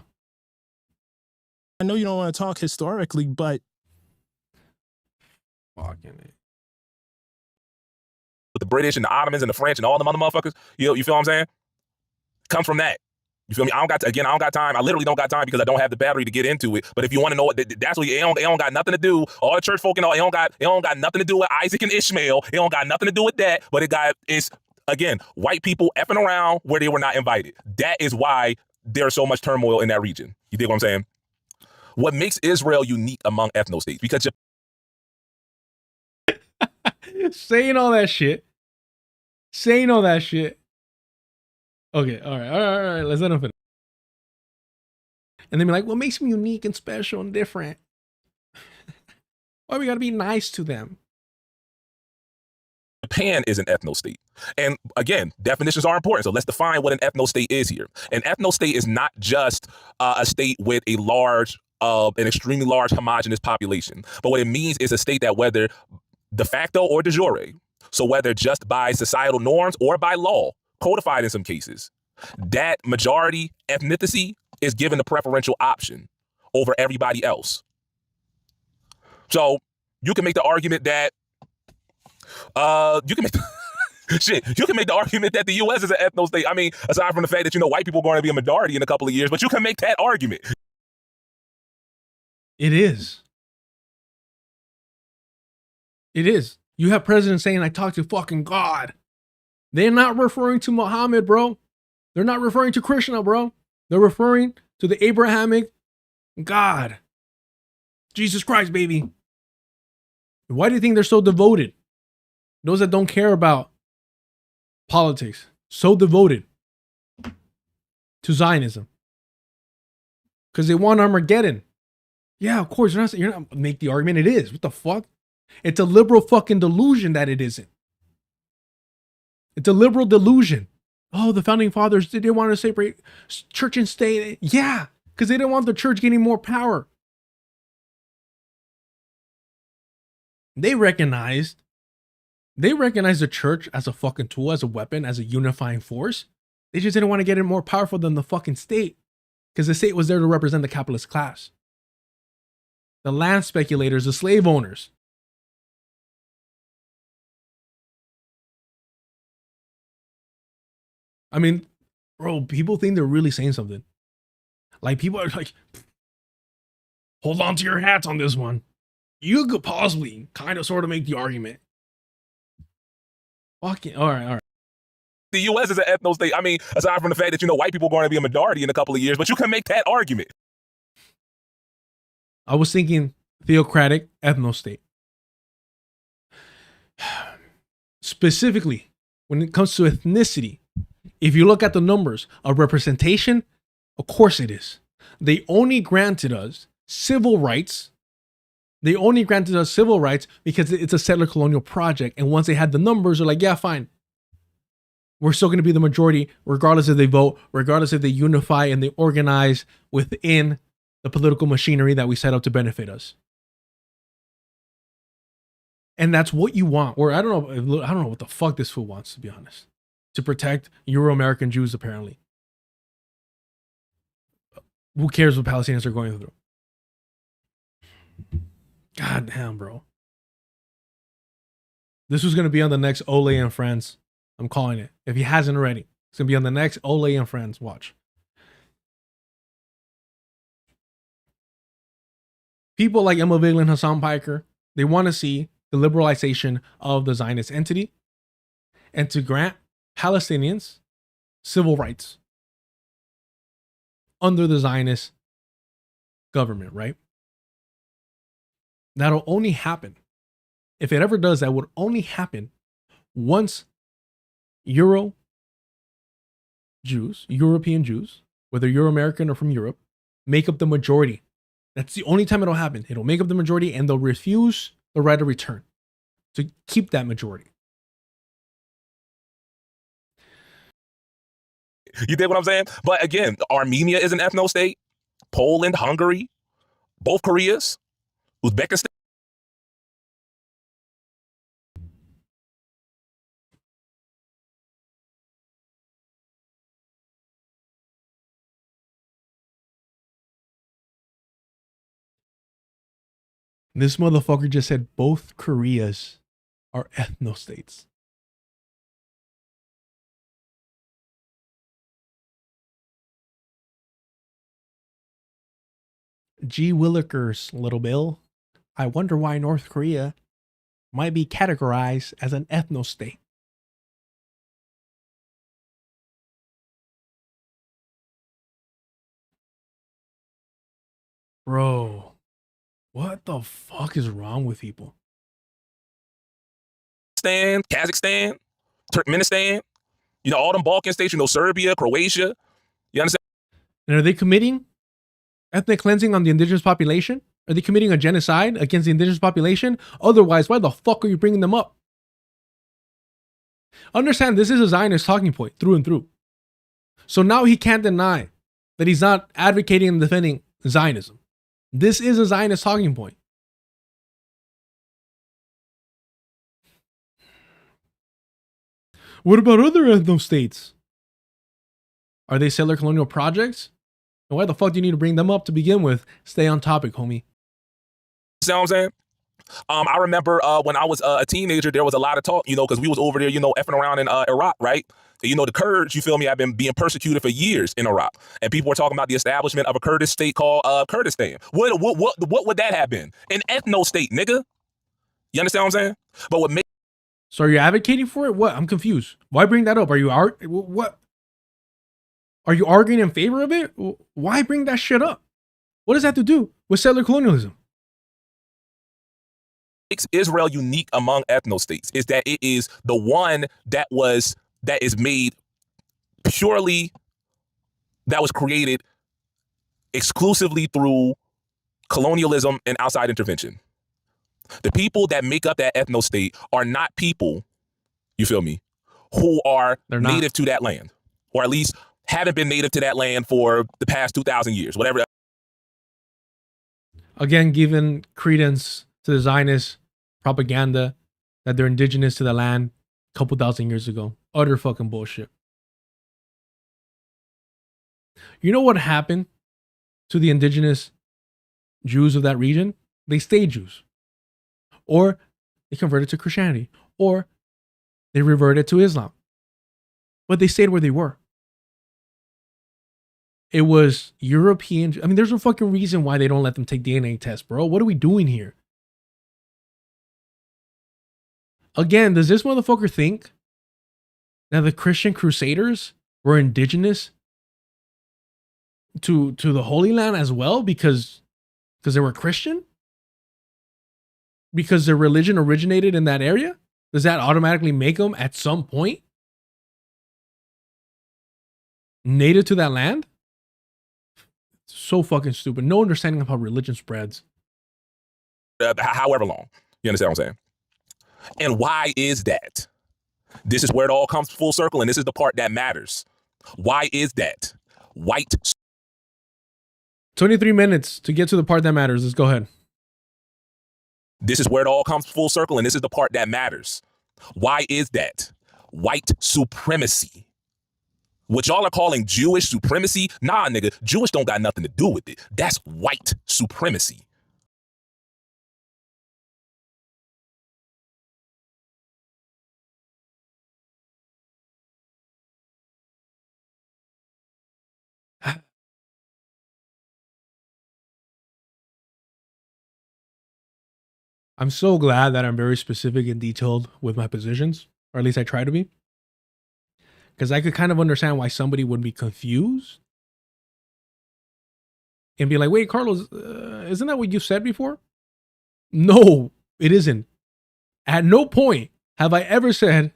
I know you don't want to talk historically, but fucking it. With the British and the Ottomans and the French and all the other motherfuckers, you feel what I'm saying? Comes from that. You feel me? I don't got time. I literally don't got time because I don't have the battery to get into it. But if you want to know what, that's what it don't got nothing to do. All the church folk and all, it don't got nothing to do with Isaac and Ishmael. It don't got nothing to do with that. But it's again, white people effing around where they were not invited. That is why there's so much turmoil in that region. You dig what I'm saying? What makes Israel unique among ethno-states? Because saying all that shit. Okay, all right. Let's let them finish. And then be like, what makes me unique and special and different? Why we gotta be nice to them? Japan is an ethno-state. And again, definitions are important. So let's define what an ethno-state is here. An ethno-state is not just a state with an extremely large homogenous population. But what it means is a state that, whether de facto or de jure, so whether just by societal norms or by law, codified in some cases, that majority ethnicity is given the preferential option over everybody else. So you can make the argument that Shit, you can make the argument that the U.S. is an ethno state. I mean, aside from the fact that, you know, white people are going to be a majority in a couple of years, but you can make that argument. It is. It is. You have presidents saying, I talk to fucking God. They're not referring to Muhammad, bro. They're not referring to Krishna, bro. They're referring to the Abrahamic God. Jesus Christ, baby. Why do you think they're so devoted? Those that don't care about politics, so devoted to Zionism. Because they want Armageddon. Yeah, of course, you're not make the argument it is. What the fuck? It's a liberal fucking delusion that it isn't. It's a liberal delusion. Oh, the founding fathers, did they want to separate church and state? Yeah, because they didn't want the church getting more power. They recognized the church as a fucking tool, as a weapon, as a unifying force. They just didn't want to get it more powerful than the fucking state, because the state was there to represent the capitalist class. The land speculators, the slave owners. I mean, bro, people think they're really saying something. Like, people are like, hold on to your hats on this one. You could possibly kind of sort of make the argument. Fucking, all right. The U.S. is an ethno state. I mean, aside from the fact that, you know, white people are going to be a majority in a couple of years, but you can make that argument. I was thinking theocratic ethno state. Specifically, when it comes to ethnicity, if you look at the numbers of representation, of course it is. They only granted us civil rights. They only granted us civil rights because it's a settler colonial project. And once they had the numbers, they're like, yeah, fine. We're still going to be the majority, regardless if they vote, regardless if they unify and they organize within the political machinery that we set up to benefit us. And that's what you want. Or I don't know what the fuck this fool wants, to be honest. To protect Euro-American Jews, apparently. Who cares what Palestinians are going through? God damn, bro. This was going to be on the next Ole and Friends. I'm calling it. If he hasn't already, it's going to be on the next Ole and Friends. Watch. People like Emma Vigeland, Hassan Piker, they want to see the liberalization of the Zionist entity and to grant Palestinians civil rights under the Zionist government, right? That'll only happen, if it ever does, that would only happen once European Jews, whether you're American or from Europe, make up the majority. That's the only time it'll happen. It'll make up the majority and they'll refuse the right of return to keep that majority. You dig what I'm saying? But again, Armenia is an ethno state. Poland, Hungary, both Koreas, Uzbekistan. This motherfucker just said both Koreas are ethno states. Gee Willikers, little Bill. I wonder why North Korea might be categorized as an ethno state. Bro, what the fuck is wrong with people? Kazakhstan, Turkmenistan, you know, all them Balkan states, you know, Serbia, Croatia. You understand? And are they committing ethnic cleansing on the indigenous population? Are they committing a genocide against the indigenous population? Otherwise, why the fuck are you bringing them up? Understand, this is a Zionist talking point through and through. So now he can't deny that he's not advocating and defending Zionism. This is a Zionist talking point. What about other ethno states? Are they settler colonial projects? And why the fuck do you need to bring them up to begin with? Stay on topic, homie. You know what I'm saying? I remember when I was a teenager, there was a lot of talk, because we was over there, effing around in Iraq, right? The Kurds, you feel me, have been being persecuted for years in Iraq. And people were talking about the establishment of a Kurdish state called Kurdistan. What would that have been? An ethno state, nigga. You understand what I'm saying? But what makes... So are you advocating for it? What? I'm confused. Why bring that up? Are you what? Are you arguing in favor of it? Why bring that shit up? What does that have to do with settler colonialism? Makes Israel unique among ethno states is that it is the one that is made purely, that was created exclusively through colonialism and outside intervention. The people that make up that ethno state are not people, you feel me, who are native to that land, or at least haven't been native to that land for the past 2,000 years, whatever. Again, giving credence to the Zionist propaganda that they're indigenous to the land a couple thousand years ago. Utter fucking bullshit. You know what happened to the indigenous Jews of that region? They stayed Jews. Or they converted to Christianity. Or they reverted to Islam. But they stayed where they were. It was European. I mean, there's no fucking reason why they don't let them take DNA tests, bro. What are we doing here? Again, does this motherfucker think that the Christian Crusaders were indigenous to the Holy Land as well because they were Christian? Because their religion originated in that area? Does that automatically make them at some point native to that land? So fucking stupid. No understanding of how religion spreads. However long. You understand what I'm saying? And why is that? This is where it all comes full circle, and this is the part that matters. Why is that? White. 23 minutes to get to the part that matters. Let's go ahead. This is where it all comes full circle, and this is the part that matters. Why is that? White supremacy. What y'all are calling Jewish supremacy? Nah, nigga, Jewish don't got nothing to do with it. That's white supremacy. I'm so glad that I'm very specific and detailed with my positions, or at least I try to be. Because I could kind of understand why somebody would be confused and be like, wait, Carlos, isn't that what you said before? No, it isn't. At no point have I ever said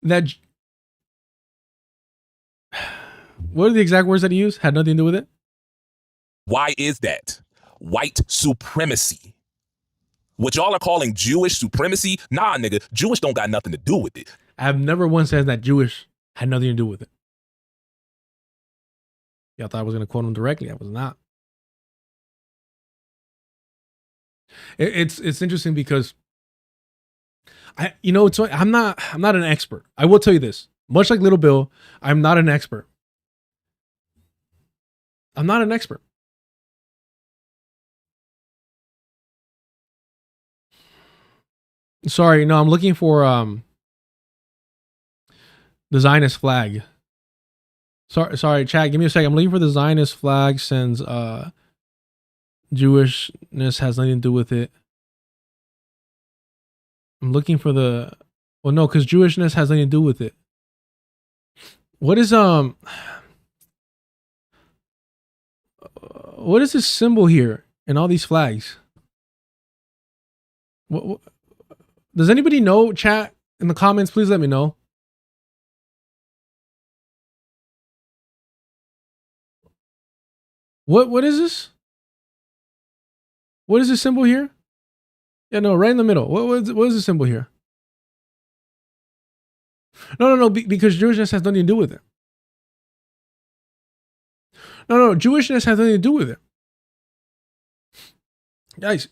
that. What are the exact words that he used? Had nothing to do with it. Why is that? White supremacy. What y'all are calling Jewish supremacy? Nah, nigga, Jewish don't got nothing to do with it. I've never once said that Jewish had nothing to do with it. Y'all thought I was going to quote him directly. I was not. It's interesting because I'm not an expert. I will tell you this. Much like Little Bill, I'm not an expert. I'm not an expert. Sorry, no, I'm looking for the Zionist flag. Sorry, chat, give me a second. I'm looking for the Zionist flag since Jewishness has nothing to do with it. I'm looking for the no, because Jewishness has nothing to do with it. What is what is this symbol here in all these flags? What does anybody know? Chat in the comments, please let me know. What is this? What is this symbol here? Yeah, no, right in the middle. What is the symbol here? No, because Jewishness has nothing to do with it. No, Jewishness has nothing to do with it. Guys,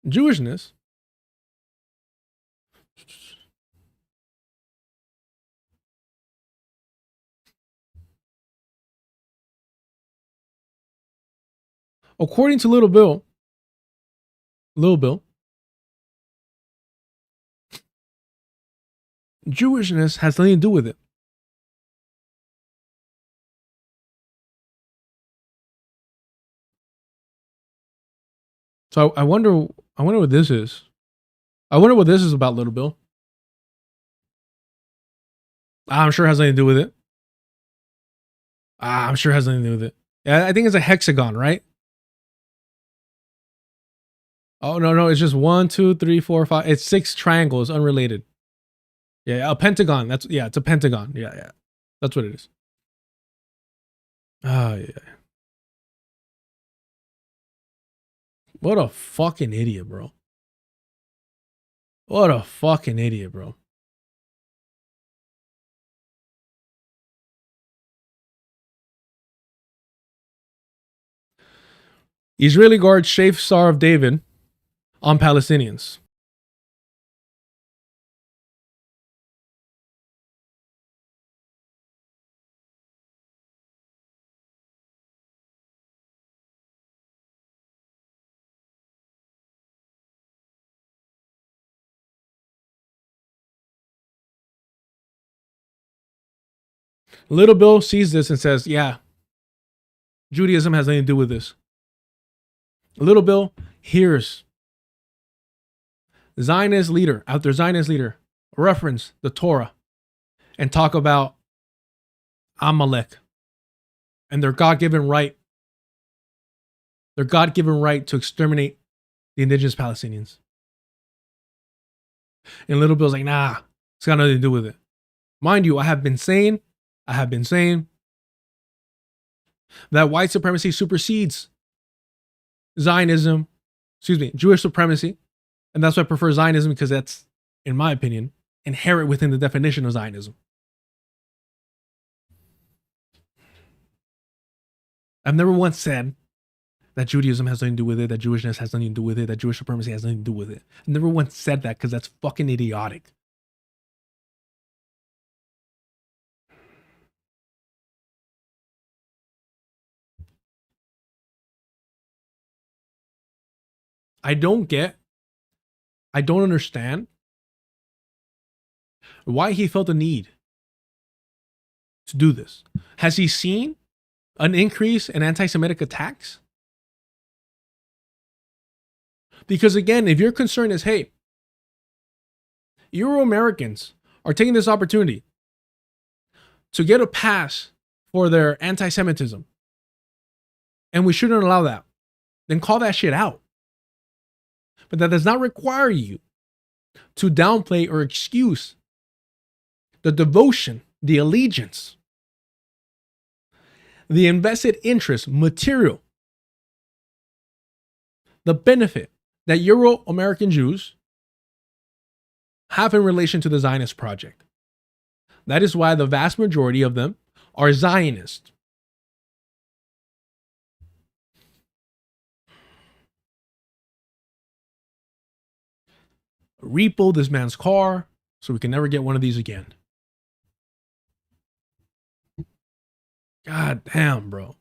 Jewishness According to Little Bill, Jewishness has nothing to do with it. So I wonder what this is. I wonder what this is about, Little Bill. I'm sure it has nothing to do with it. I'm sure it has nothing to do with it. Yeah, I think it's a hexagon, right? Oh, no, it's just 1, 2, 3, 4, 5. It's 6 triangles, unrelated. Yeah, a pentagon. It's a pentagon. Yeah. That's what it is. Oh, yeah. What a fucking idiot, bro. What a fucking idiot, bro. Israeli guards shave Star of David on Palestinians. Little Bill sees this and says, yeah, Judaism has nothing to do with this. Little Bill hears Zionist leader after Zionist leader reference the Torah and talk about Amalek and their God-given right to exterminate the indigenous Palestinians. And Little Bill's like, nah, it's got nothing to do with it. Mind you, I have been saying that white supremacy supersedes Zionism, Jewish supremacy. And that's why I prefer Zionism, because that's, in my opinion, inherent within the definition of Zionism. I've never once said that Judaism has nothing to do with it, that Jewishness has nothing to do with it, that Jewish supremacy has nothing to do with it. I've never once said that, because that's fucking idiotic. I don't understand why he felt the need to do this. Has he seen an increase in anti-Semitic attacks? Because again, if your concern is, hey, Euro-Americans are taking this opportunity to get a pass for their anti-Semitism, and we shouldn't allow that, then call that shit out. But that does not require you to downplay or excuse the devotion, the allegiance, the invested interest, material, the benefit that Euro-American Jews have in relation to the Zionist project. That is why the vast majority of them are Zionist. Repo this man's car so we can never get one of these again. God damn, bro.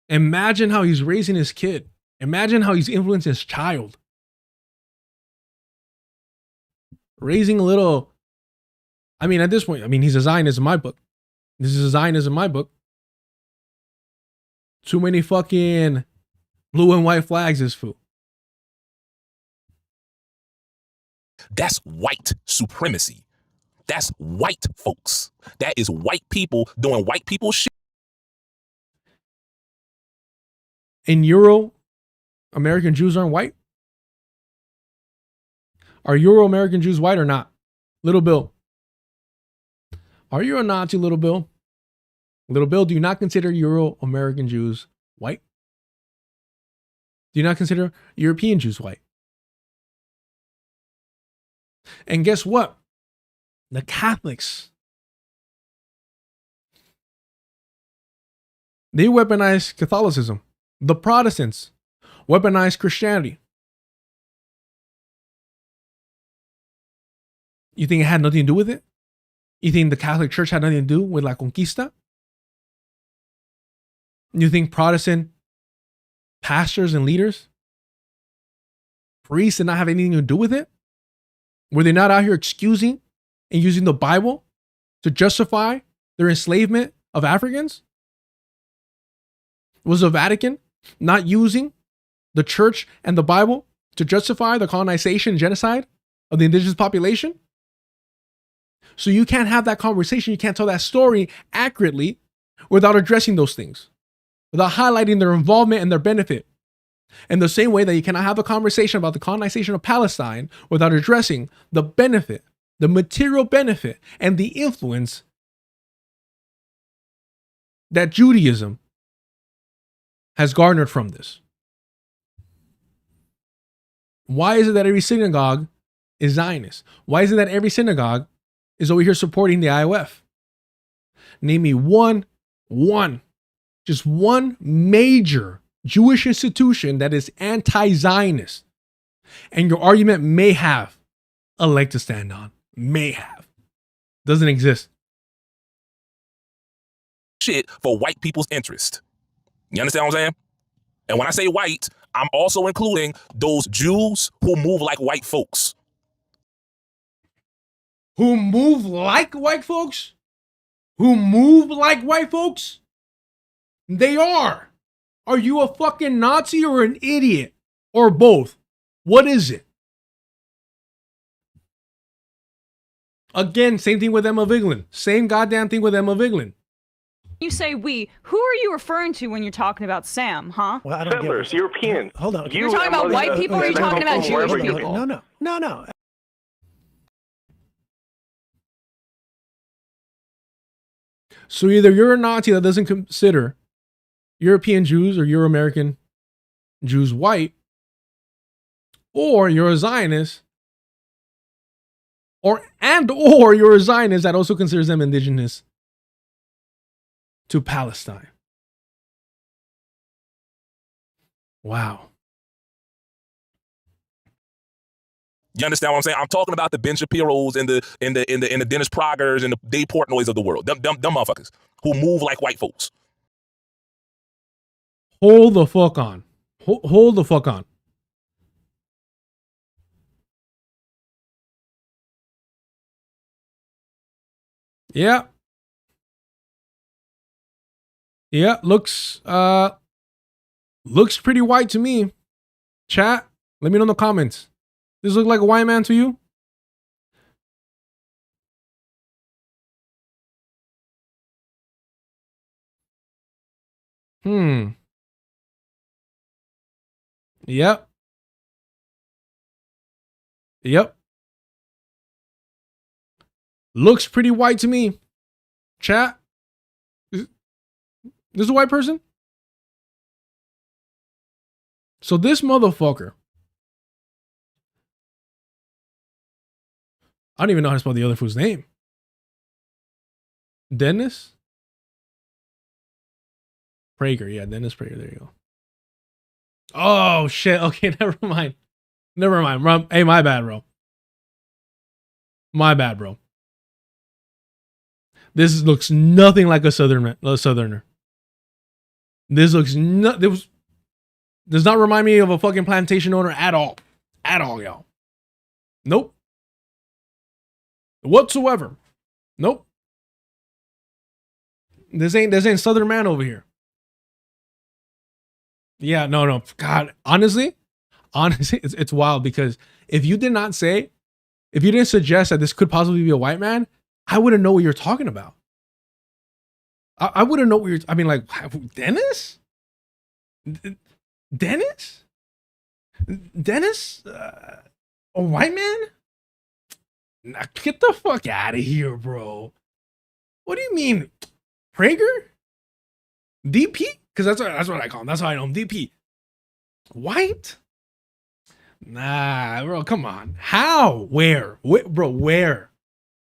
Imagine how he's raising his kid. Imagine how he's influencing his child. Raising a little, I mean, at this point, he's a Zionist in my book. This is a Zionist in my book. Too many fucking blue and white flags, this fool. That's white supremacy. That's white folks. That is white people doing white people shit. And Euro-American Jews aren't white? Are Euro-American Jews white or not? Little Bill. Are you a Nazi, Little Bill? Little Bill, do you not consider Euro-American Jews white? Do you not consider European Jews white? And guess what? The Catholics, they weaponize Catholicism. The Protestants weaponize Christianity. You think it had nothing to do with it? You think the Catholic Church had nothing to do with La Conquista? You think Protestant pastors and leaders, priests, did not have anything to do with it? Were they not out here excusing and using the Bible to justify their enslavement of Africans? Was the Vatican not using the church and the Bible to justify the colonization and genocide of the indigenous population? So you can't have that conversation, you can't tell that story accurately without addressing those things, without highlighting their involvement and their benefit. In the same way that you cannot have a conversation about the colonization of Palestine without addressing the benefit, the material benefit, and the influence that Judaism has garnered from this. Why is it that every synagogue is Zionist? Why is it that every synagogue is over here supporting the IOF? Name me just one major Jewish institution that is anti-Zionist, and your argument may have a leg to stand on. May have. Doesn't exist. Shit for white people's interest. You understand what I'm saying? And when I say white, I'm also including those Jews who move like white folks. Who move like white folks? Who move like white folks? They are. Are you a fucking Nazi or an idiot? Or both? What is it? Again, same thing with Emma Vigeland. Same goddamn thing with Emma Vigeland. You say we. Who are you referring to when you're talking about Sam, huh? Well, I don't Settlers, European. Hold on. You're talking about white people, or are you talking about Jewish people? No. So either you're a Nazi that doesn't consider European Jews or Euro-American Jews white, or you're a Zionist, or you're a Zionist that also considers them indigenous to Palestine. Wow. You understand what I'm saying? I'm talking about the Ben Shapiro's and the Dennis Progers and the Dave Portnoys of the world. Them motherfuckers who move like white folks. Hold the fuck on. Hold the fuck on. Yeah. Yeah, looks pretty white to me. Chat, let me know in the comments. Does this look like a white man to you? Yep. Looks pretty white to me. Chat. This is a white person? So this motherfucker. I don't even know how to spell the other fool's name. Dennis Prager. Yeah, Dennis Prager. There you go. Oh, shit. Okay, never mind. Hey, my bad, bro. This looks nothing like a southerner. This does not remind me of a fucking plantation owner at all. At all, y'all. Nope. Whatsoever. Nope. This ain't Southern man over here. Yeah, no. God, honestly, it's wild, because if you didn't suggest that this could possibly be a white man, I wouldn't know what you're talking about. I wouldn't know what you're, like, Dennis? Dennis? A white man? Nah, get the fuck out of here, bro. What do you mean? Prager? DP? Because that's what I call him. That's how I know him. DP. White? Nah, bro, come on. How? Where? Bro, where?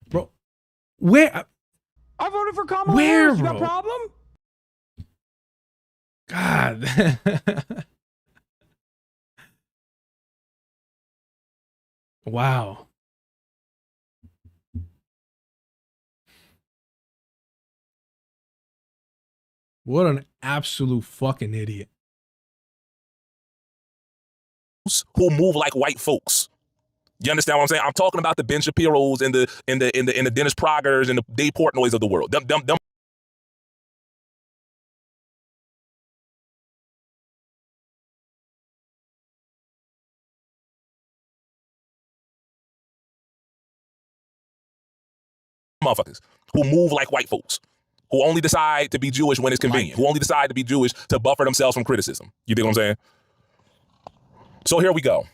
Bro, where? I voted for Kamala Where, Harris. You got a bro? problem? God. Wow. What an absolute fucking idiot. Who move like white folks. You understand what I'm saying? I'm talking about the Ben Shapiro's and the Dennis Progers and the Dave Portnoys of the world. Them motherfuckers who move like white folks, who only decide to be Jewish when it's convenient, who only decide to be Jewish to buffer themselves from criticism. You dig what I'm saying? So here we go.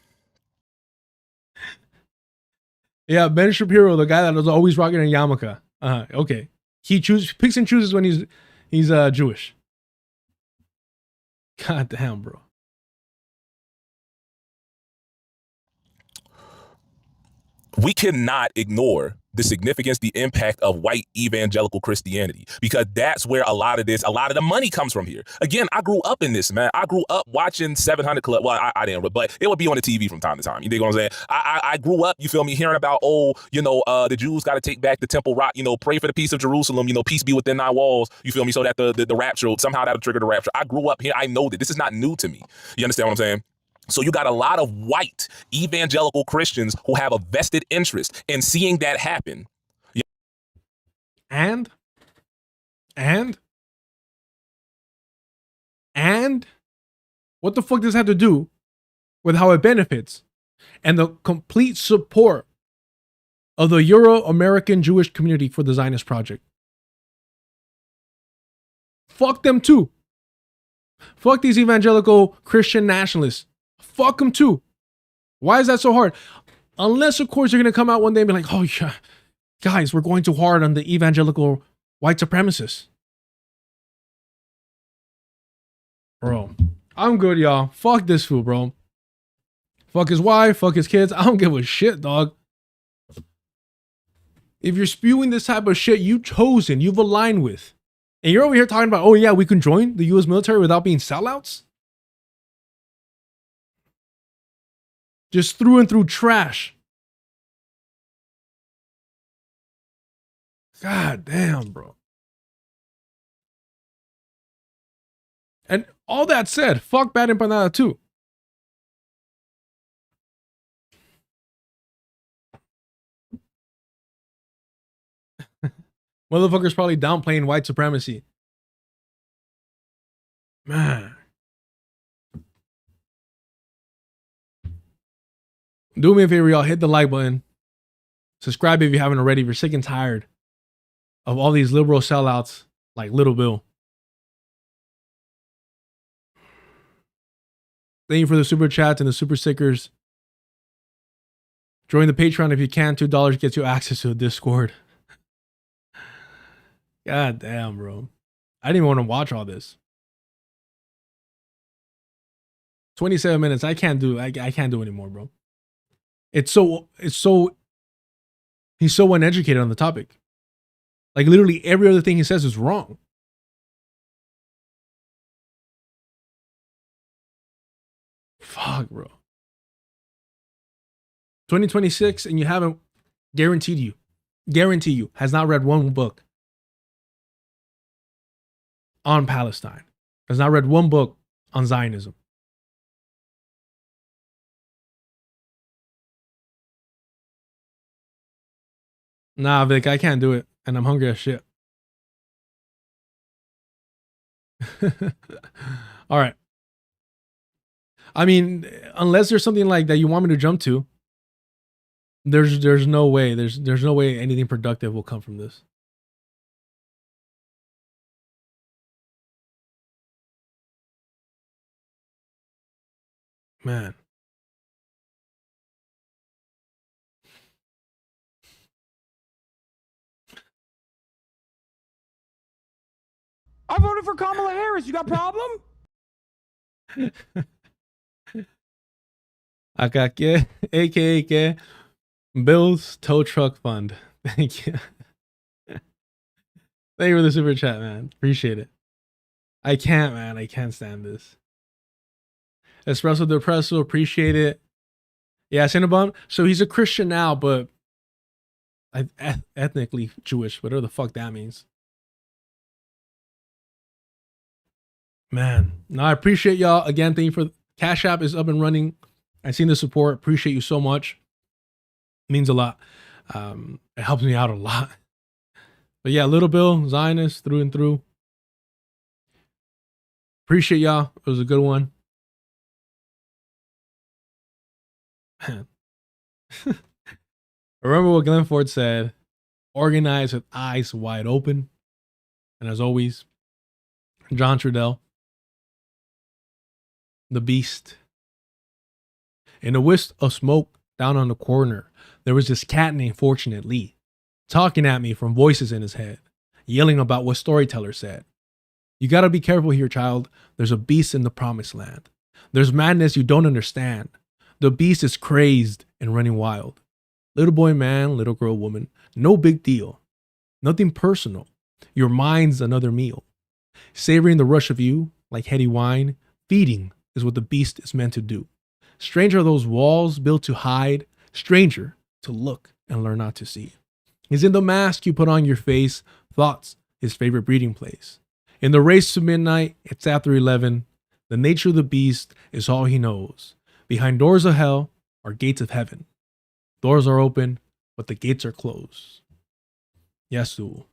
Yeah, Ben Shapiro, the guy that was always rocking a yarmulke. Okay. He picks and chooses when he's Jewish. God damn, bro. We cannot ignore the significance, the impact of white evangelical Christianity, because that's where a lot of the money comes from here. Again, I grew up in this, man. I grew up watching 700 Club. Well, I didn't, but it would be on the TV from time to time. You dig what I'm saying? I grew up, you feel me, hearing about, the Jews got to take back the Temple Rock, pray for the peace of Jerusalem, peace be within thy walls, you feel me, so that the rapture, somehow that'll trigger the rapture. I grew up here. I know that this is not new to me. You understand what I'm saying? So you got a lot of white evangelical Christians who have a vested interest in seeing that happen. And what the fuck does that have to do with how it benefits and the complete support of the Euro-American Jewish community for the Zionist project? Fuck them too. Fuck these evangelical Christian nationalists. Fuck them too. Why is that so hard? Unless, of course, you're going to come out one day and be like, oh, yeah, guys, we're going too hard on the evangelical white supremacists. Bro, I'm good, y'all. Fuck this fool, bro. Fuck his wife, fuck his kids. I don't give a shit, dog. If you're spewing this type of shit you've aligned with, and you're over here talking about, oh, yeah, we can join the U.S. military without being sellouts? Just through and through trash. God damn, bro. And all that said, fuck Bad Empanada too. Motherfuckers probably downplaying white supremacy. Man. Do me a favor, y'all. Hit the like button. Subscribe if you haven't already. If you're sick and tired of all these liberal sellouts like Little Bill. Thank you for the super chats and the super stickers. Join the Patreon if you can. $2 gets you access to the Discord. God damn, bro. I didn't even want to watch all this. 27 minutes. I can't do anymore, bro. He's so uneducated on the topic. Like literally every other thing he says is wrong. Fuck, bro. 2026 and you haven't, guarantee you, has not read one book on Palestine. Has not read one book on Zionism. Nah, Vic, I can't do it. And I'm hungry as shit. All right. I mean, unless there's something like that you want me to jump to, there's no way. There's no way anything productive will come from this. Man. I voted for Kamala Harris. You got a problem? Acá que, aka que, Bill's Tow Truck Fund. Thank you. Thank you for the super chat, man. Appreciate it. I can't, man. I can't stand this. Espresso Depresso, appreciate it. Yeah, Cinnabon. So he's a Christian now, but ethnically Jewish, whatever the fuck that means. Man, no, I appreciate y'all. Again, thank you for Cash App is up and running. I've seen the support. Appreciate you so much. It means a lot. It helps me out a lot. But yeah, Little Bill, Zionist through and through. Appreciate y'all. It was a good one. Man. Remember what Glenn Ford said, organize with eyes wide open. And as always, John Trudell, the beast. In a wisp of smoke down on the corner, there was this cat named Fortunate Lee, talking at me from voices in his head, yelling about what storyteller said. You gotta be careful here, child. There's a beast in the promised land. There's madness you don't understand. The beast is crazed and running wild. Little boy, man, little girl, woman, no big deal. Nothing personal. Your mind's another meal. Savoring the rush of you, like heady wine, feeding is what the beast is meant to do. Stranger are those walls built to hide, stranger to look and learn not to see. He's in the mask you put on your face, thoughts his favorite breeding place. In the race to midnight, it's after 11. The nature of the beast is all he knows. Behind doors of hell are gates of heaven. Doors are open, but the gates are closed. Yasu.